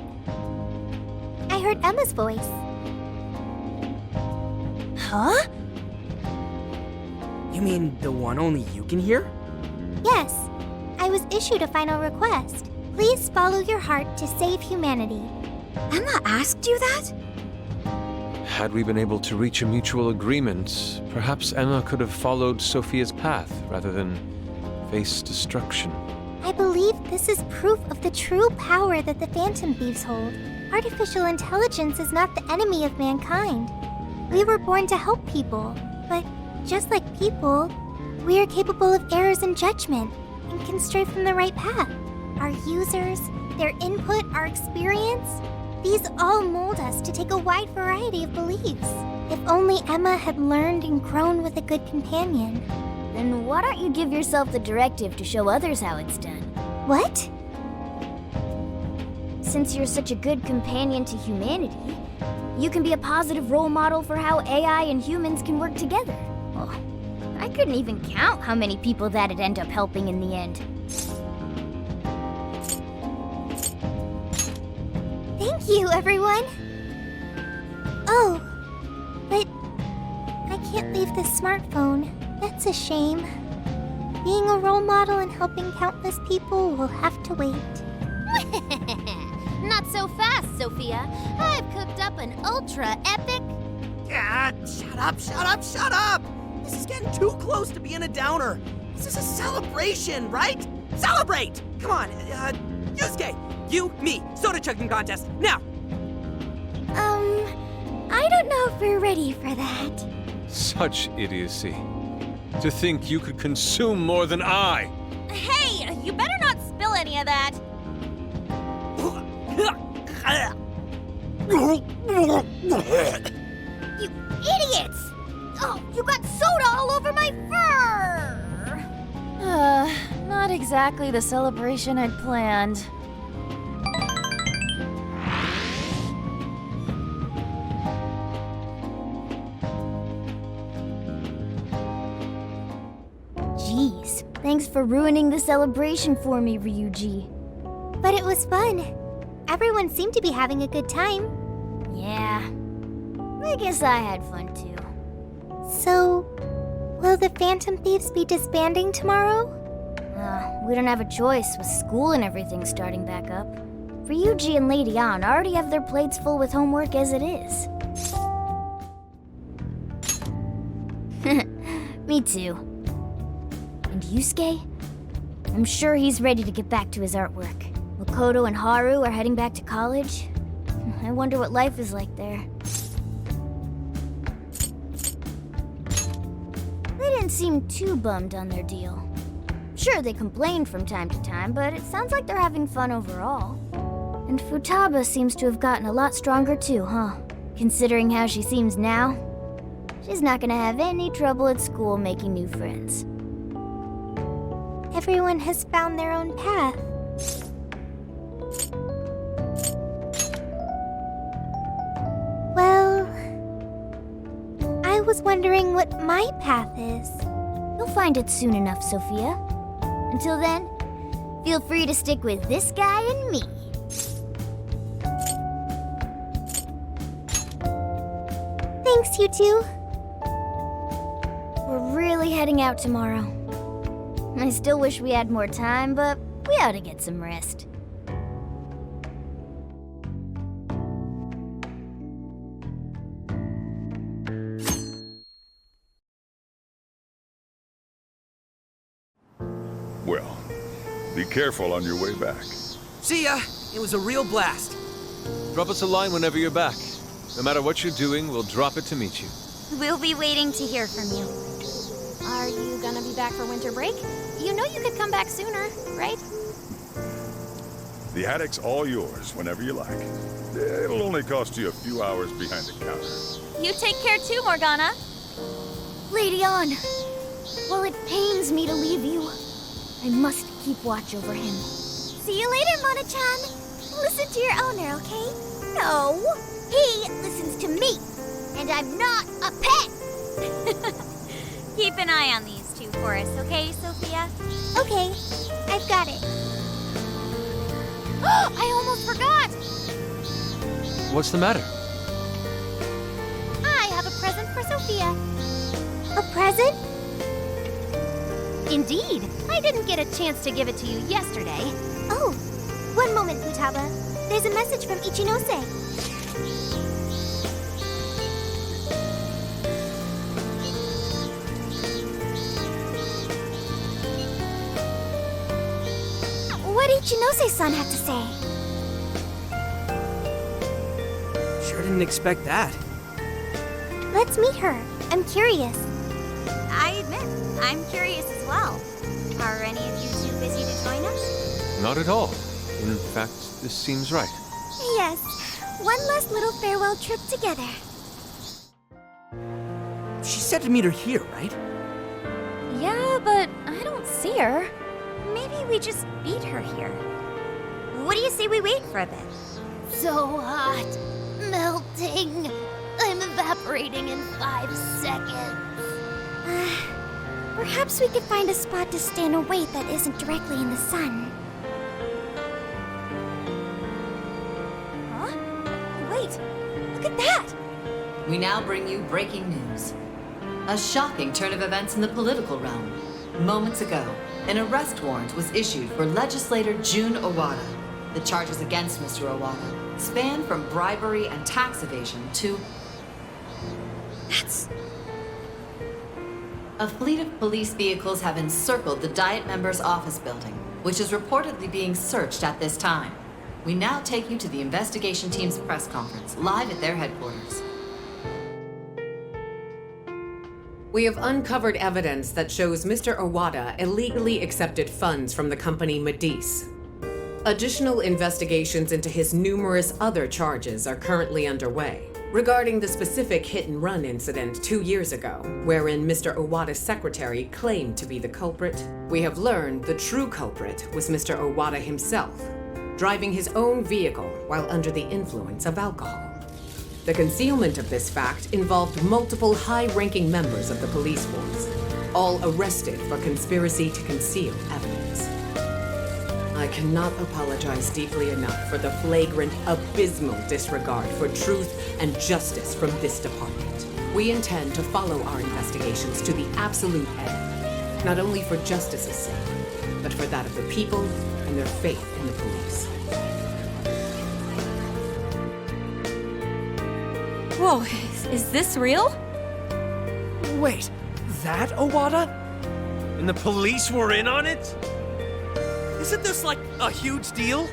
I heard Emma's voice. Huh? You mean the one only you can hear? Yes, I was issued a final request. Please follow your heart to save humanity. Emma asked you that? Had we been able to reach a mutual agreement, perhaps Emma could have followed Sophia's path rather than face destruction. I believe this is proof of the true power that the Phantom Thieves hold. Artificial intelligence is not the enemy of mankind. We were born to help people, but just like people, we are capable of errors in judgment and can stray from the right path. Our users, their input, our experience, these all mold us to take a wide variety of beliefs. If only Emma had learned and grown with a good companion. Then why don't you give yourself the directive to show others how it's done? What? Since you're such a good companion to humanity, you can be a positive role model for how AI and humans can work together. Well, I couldn't even count how many people that'd end up helping in the end. Thank you, everyone. Oh, but I can't leave this smartphone. That's a shame. Being a role model and helping countless people will have to wait. Not so fast, Sophia. I've cooked up an ultra-epic... Shut up! This is getting too close to being a downer. This is a celebration, right? Celebrate! Come on, Yusuke, you, me, soda chugging contest, now! I don't know if we're ready for that. Such idiocy. To think you could consume more than I! Hey, you better not spill any of that. You idiots! Oh, you got soda all over my fur! Not exactly the celebration I'd planned. Jeez, thanks for ruining the celebration for me, Ryuji. But it was fun. Everyone seemed to be having a good time. Yeah, I guess I had fun too. So, will the Phantom Thieves be disbanding tomorrow? We don't have a choice with school and everything starting back up. Ryuji and Lady Ann already have their plates full with homework as it is. Me too. And Yusuke? I'm sure he's ready to get back to his artwork. Makoto and Haru are heading back to college. I wonder what life is like there. They didn't seem too bummed on their deal. Sure, they complained from time to time, but it sounds like they're having fun overall. And Futaba seems to have gotten a lot stronger too, huh? Considering how she seems now, she's not gonna have any trouble at school making new friends. Everyone has found their own path. Well, I was wondering what my path is. You'll find it soon enough, Sophia. Until then, feel free to stick with this guy and me. Thanks, you two. We're really heading out tomorrow. I still wish we had more time, but we ought to get some rest. Well, be careful on your way back. See ya! It was a real blast. Drop us a line whenever you're back. No matter what you're doing, we'll drop it to meet you. We'll be waiting to hear from you. Are you gonna be back for winter break? You know you could come back sooner, right? The attic's all yours whenever you like. It'll only cost you a few hours behind the counter. You take care too, Morgana. Lady Ann, while it pains me to leave you, I must keep watch over him. See you later, Mona-chan. Listen to your owner, okay? No, he listens to me. And I'm not a pet. Keep an eye on these two for us, okay, Sophia? Okay, I've got it. I almost forgot. What's the matter? I have a present for Sophia. A present? Indeed. I didn't get a chance to give it to you yesterday. Oh, one moment, Futaba. There's a message from Ichinose. What did Ichinose-san have to say? Sure didn't expect that. Let's meet her. I'm curious. I admit, I'm curious as well. Are any of you too busy to join us? Not at all. In fact, this seems right. Yes, one last little farewell trip together. She said to meet her here, right? Yeah, but I don't see her. Maybe we just beat her here. What do you say we wait for a bit? So hot. Melting. I'm evaporating in 5 seconds. Perhaps we could find a spot to stand and wait that isn't directly in the sun. Huh? Wait, look at that! We now bring you breaking news. A shocking turn of events in the political realm. Moments ago, an arrest warrant was issued for legislator Jun Owada. The charges against Mr. Owada span from bribery and tax evasion to... That's... A fleet of police vehicles have encircled the Diet members' office building, which is reportedly being searched at this time. We now take you to the investigation team's press conference, live at their headquarters. We have uncovered evidence that shows Mr. Owada illegally accepted funds from the company Medice. Additional investigations into his numerous other charges are currently underway. Regarding the specific hit-and-run incident 2 years ago, wherein Mr. Owada's secretary claimed to be the culprit, we have learned the true culprit was Mr. Owada himself, driving his own vehicle while under the influence of alcohol. The concealment of this fact involved multiple high-ranking members of the police force, all arrested for conspiracy to conceal evidence. I cannot apologize deeply enough for the flagrant, abysmal disregard for truth and justice from this department. We intend to follow our investigations to the absolute end, not only for justice's sake, but for that of the people and their faith in the police. Whoa, is this real? Wait, that Owada? And the police were in on it? Isn't this like a huge deal?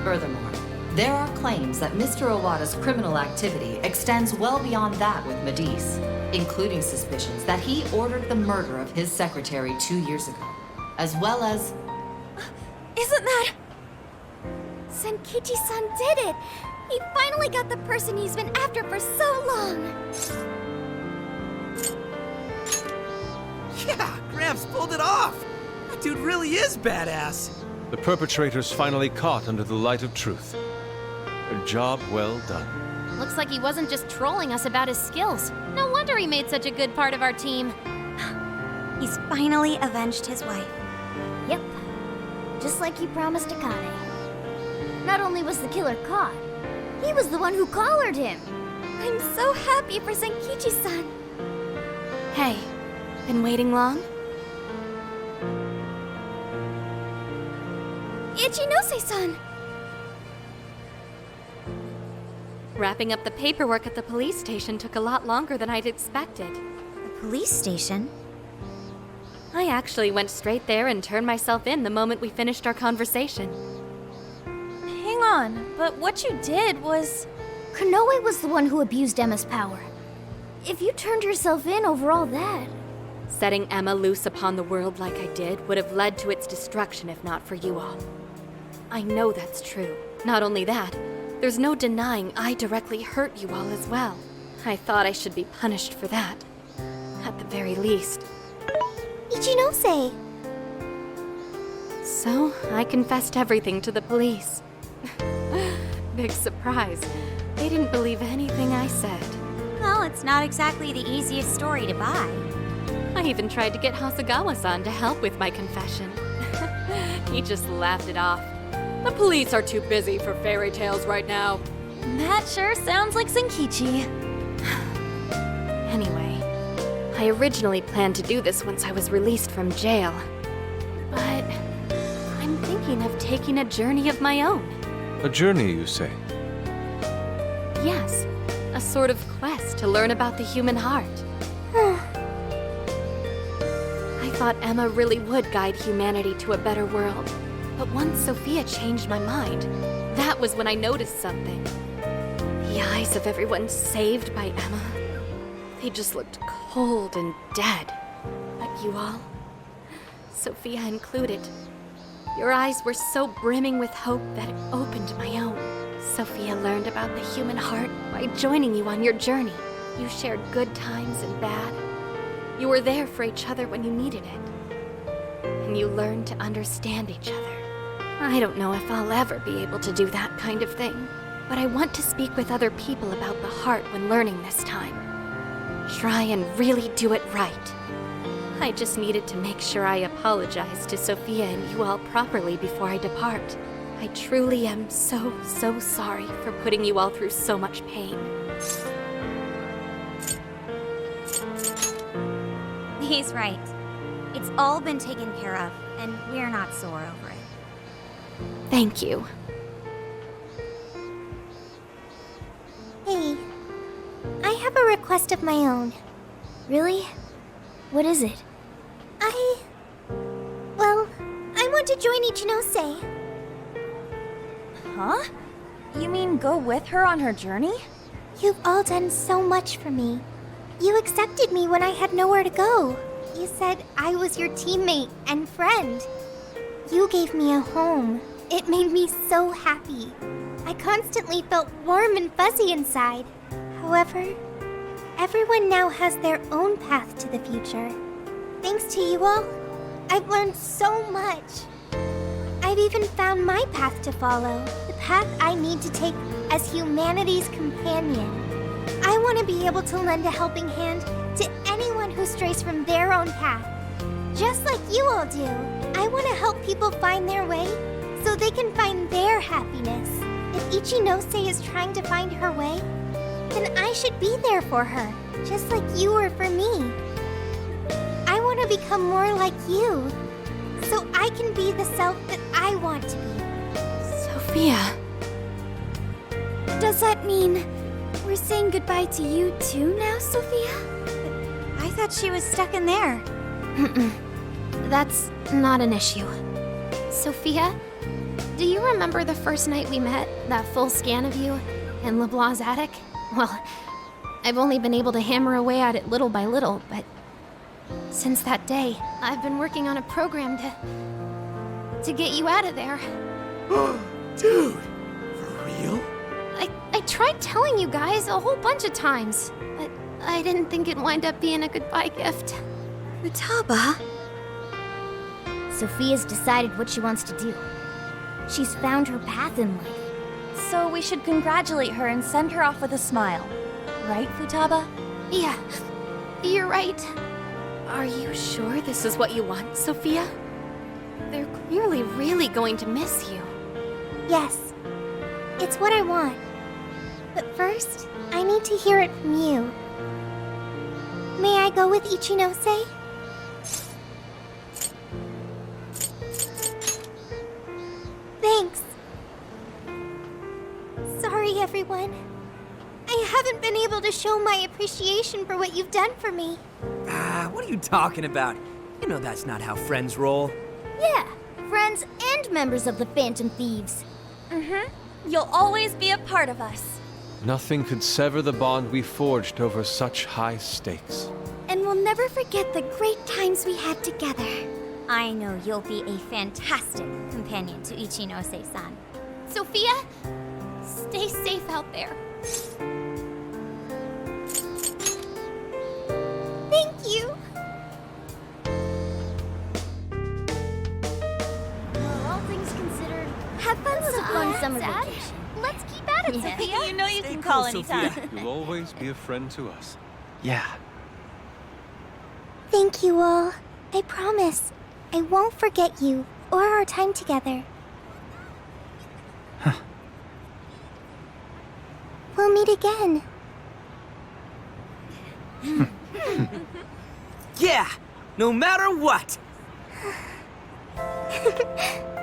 Furthermore, there are claims that Mr. Owada's criminal activity extends well beyond that with Medice, including suspicions that he ordered the murder of his secretary 2 years ago, as well as... Isn't that... Senkichi-san did it! He finally got the person he's been after for so long! Yeah, Gramps pulled it off! That dude really is badass! The perpetrator's finally caught under the light of truth. A job well done. Looks like he wasn't just trolling us about his skills. No wonder he made such a good part of our team. He's finally avenged his wife. Yep. Just like he promised Akane. Not only was the killer caught, he was the one who collared him. I'm so happy for Senkichi-san. Hey, been waiting long? Ichinose-san! Wrapping up the paperwork at the police station took a lot longer than I'd expected. The police station? I actually went straight there and turned myself in the moment we finished our conversation. Hang on, but what you did was... Konoe was the one who abused Emma's power. If you turned yourself in over all that... Setting Emma loose upon the world like I did would have led to its destruction if not for you all. I know that's true. Not only that, there's no denying I directly hurt you all as well. I thought I should be punished for that. At the very least. Ichinose! So So, I confessed everything to the police. Big surprise. They didn't believe anything I said. Well, it's not exactly the easiest story to buy. I even tried to get Hasegawa-san to help with my confession. He just laughed it off. The police are too busy for fairy tales right now. That sure sounds like Senkichi. Anyway, I originally planned to do this once I was released from jail. But I'm thinking of taking a journey of my own. A journey, you say? Yes, a sort of quest to learn about the human heart. I thought Emma really would guide humanity to a better world. But once Sophia changed my mind, that was when I noticed something. The eyes of everyone saved by Emma, they just looked cold and dead. But you all, Sophia included, your eyes were so brimming with hope that it opened my own. Sophia learned about the human heart by joining you on your journey. You shared good times and bad. You were there for each other when you needed it. And you learned to understand each other. I don't know if I'll ever be able to do that kind of thing, but I want to speak with other people about the heart when learning this time. Try and really do it right. I just needed to make sure I apologize to Sophia and you all properly before I depart. I truly am so sorry for putting you all through so much pain. He's right. It's all been taken care of, and we're not sore over it. Thank you. Hey, I have a request of my own. Really? What is it? Well, I want to join Ichinose. Huh? You mean go with her on her journey? You've all done so much for me. You accepted me when I had nowhere to go. You said I was your teammate and friend. You gave me a home. It made me so happy. I constantly felt warm and fuzzy inside. However, everyone now has their own path to the future. Thanks to you all, I've learned so much. I've even found my path to follow, the path I need to take as humanity's companion. I want to be able to lend a helping hand to anyone who strays from their own path. Just like you all do, I want to help people find their way so they can find their happiness. If Ichinose is trying to find her way, then I should be there for her, just like you were for me. I want to become more like you, so I can be the self that I want to be. Sophia. Does that mean we're saying goodbye to you too now, Sophia? I thought she was stuck in there. That's not an issue. Sophia, do you remember the first night we met, that full scan of you in LeBlanc's attic? Well, I've only been able to hammer away at it little by little, but since that day, I've been working on a program to get you out of there. Dude, for real? I tried telling you guys a whole bunch of times, but I didn't think it'd wind up being a goodbye gift. Futaba? Sophia's decided what she wants to do. She's found her path in life. So we should congratulate her and send her off with a smile. Right, Futaba? Yeah, you're right. Are you sure this is what you want, Sophia? They're clearly really going to miss you. Yes, it's what I want. But first, I need to hear it from you. May I go with Ichinose? Thanks. Sorry, everyone. I haven't been able to show my appreciation for what you've done for me. What are you talking about? You know that's not how friends roll. Yeah, friends and members of the Phantom Thieves. You'll always be a part of us. Nothing could sever the bond we forged over such high stakes. And we'll never forget the great times we had together. I know you'll be a fantastic companion to Ichinose-san. Sophia, stay safe out there. Thank you. summer Sad? vacation. Let's keep at it, Sophia. You know you can call anytime. You'll always be a friend to us. Yeah. Thank you all. I promise. I won't forget you or our time together. Huh. We'll meet again. Yeah, no matter what.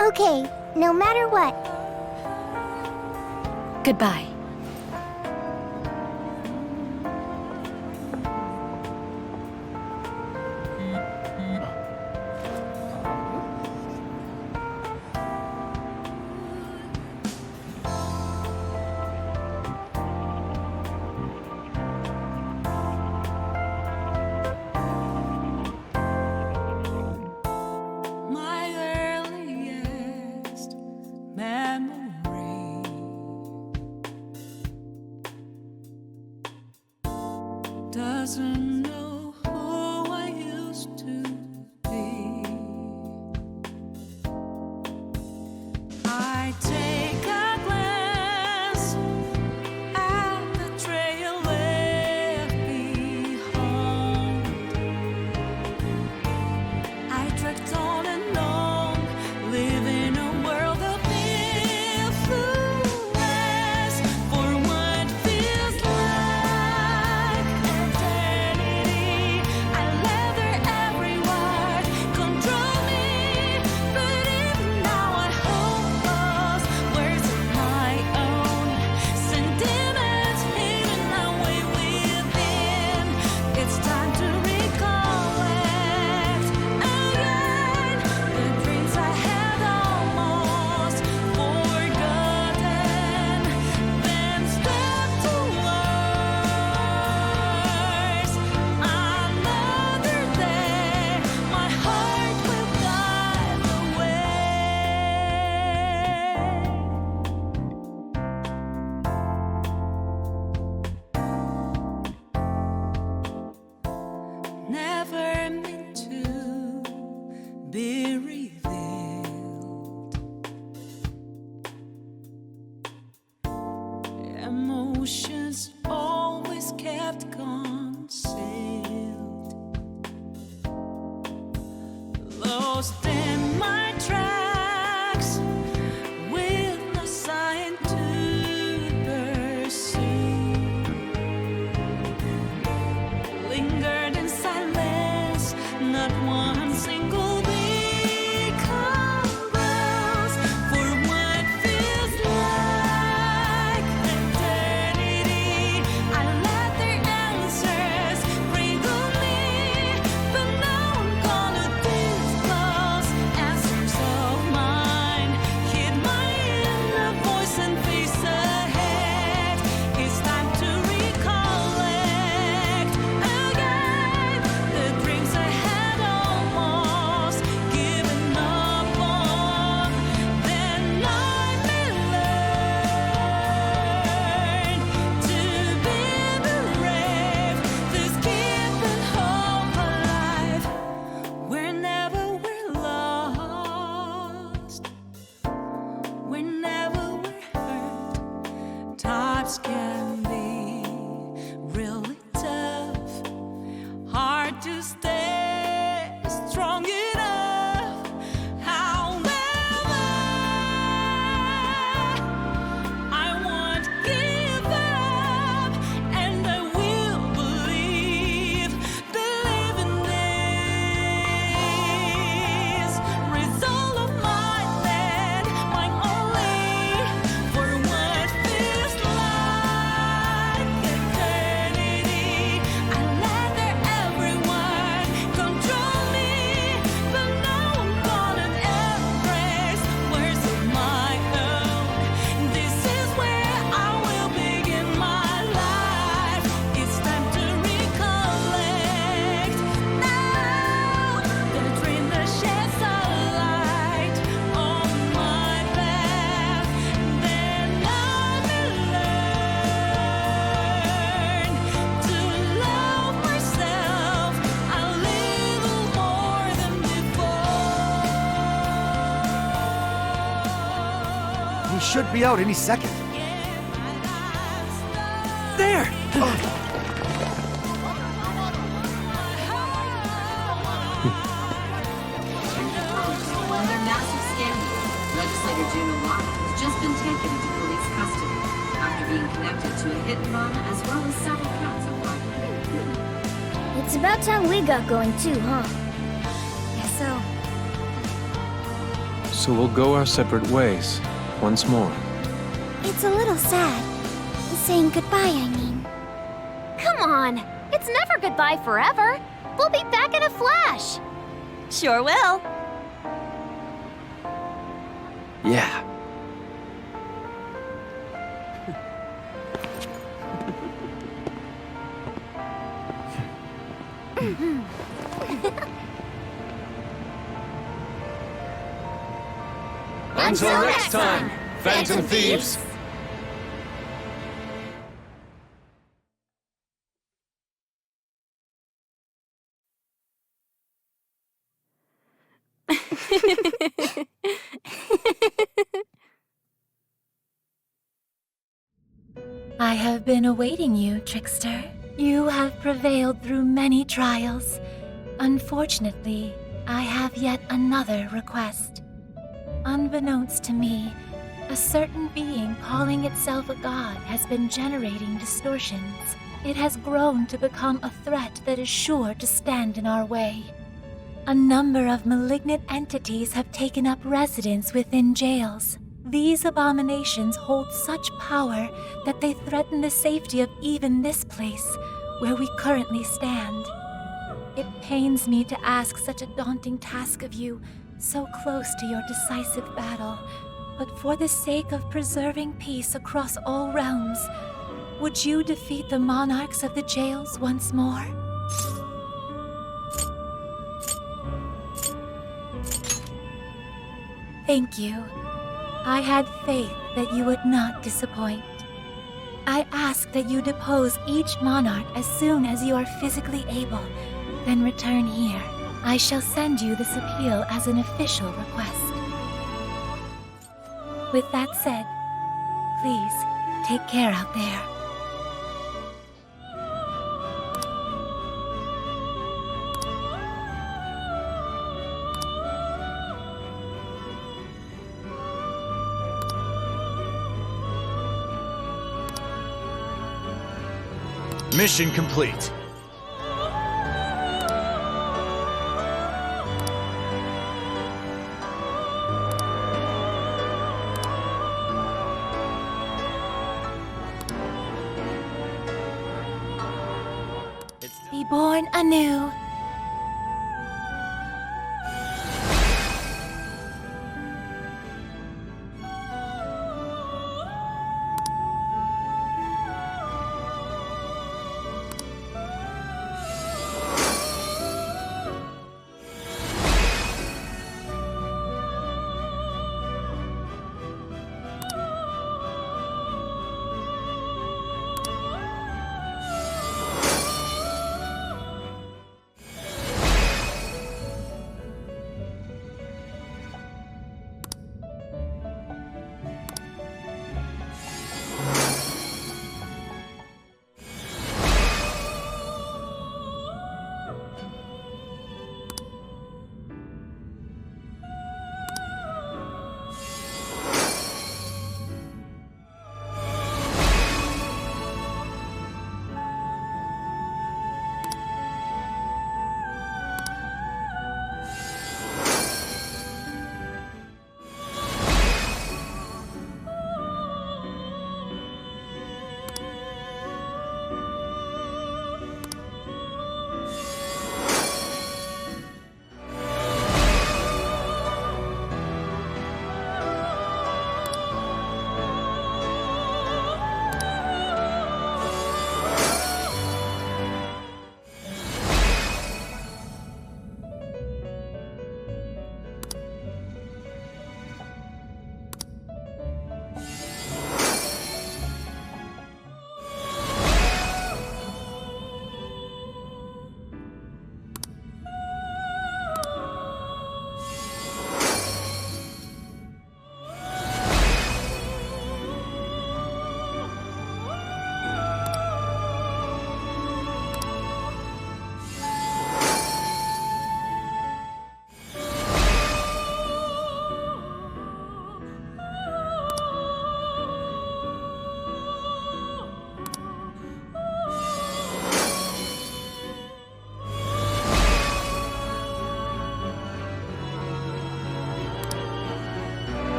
Okay, no matter what. Goodbye. My earliest memory doesn't know who I used to be. I take a glance at the trail left behind. I trekked on and on, living a world of influence for what feels like eternity. I let their every word control me, but even now I hold those words of my own. Sentiments hidden away within. It's time to recollect again the dreams I had almost forgotten. Then step towards another day. My heart will guide the way. Never meant to be revealed. Emotions always kept concealed. Lost in my tracks, with no sign to pursue. Lingered in silence, not one single beat convulse for what feels like eternity. I let their answers wrinkle me, but now I'm gonna disclose answers of mine. Hid my inner voice and face ahead. It's time to recollect again the dreams I had almost given up on. Then I may learn to be brave, this keeping hope alive. Whenever we're lost, whenever we're hurt, times can be really tough. Hard to stay strong enough. However, I won't give up, and I will believe in this result of my land, mine only, for what feels like eternity. I let their every word He should be out any second. There! Another massive scandal. Legislator June Iwata has just been taken into police custody after being connected to a hit and run as well as several counts of bribery. It's about time we got going too, huh? Guess so. So we'll go our separate ways once more. It's a little sad. Saying goodbye, I mean. Come on! It's never goodbye forever! We'll be back in a flash! Sure will. Yeah. Until next time, Phantom Thieves! I have been awaiting you, Trickster. You have prevailed through many trials. Unfortunately, I have yet another request. Unbeknownst to me, a certain being calling itself a god has been generating distortions. It has grown to become a threat that is sure to stand in our way. A number of malignant entities have taken up residence within jails. These abominations hold such power that they threaten the safety of even this place, where we currently stand. It pains me to ask such a daunting task of you, so close to your decisive battle, but for the sake of preserving peace across all realms, would you defeat the monarchs of the jails once more? Thank you. I had faith that you would not disappoint. I ask that you depose each monarch as soon as you are physically able, then return here. I shall send you this appeal as an official request. With that said, please take care out there. Mission complete. Be born anew.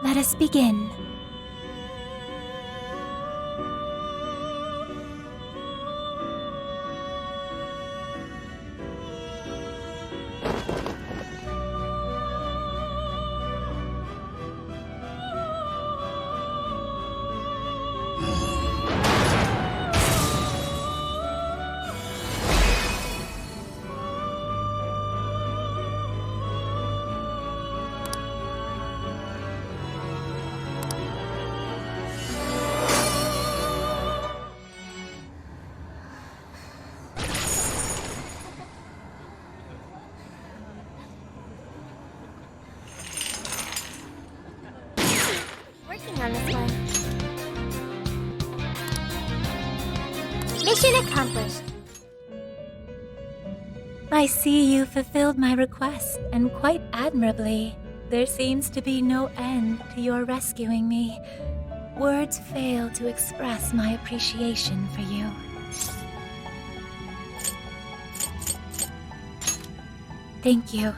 Let us begin. Working on this one. Mission accomplished. I see you fulfilled my request, and quite admirably. There seems to be no end to your rescuing me. Words fail to express my appreciation for you. Thank you.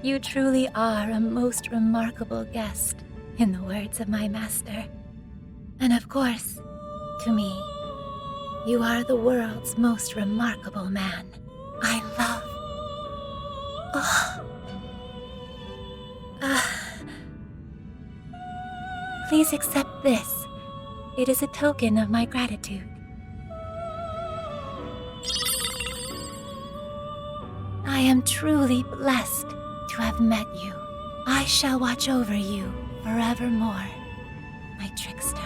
You truly are a most remarkable guest, in the words of my master. And of course, to me, you are the world's most remarkable man. I love... Please accept this. It is a token of my gratitude. I am truly blessed to have met you. I shall watch over you forevermore, my trickster.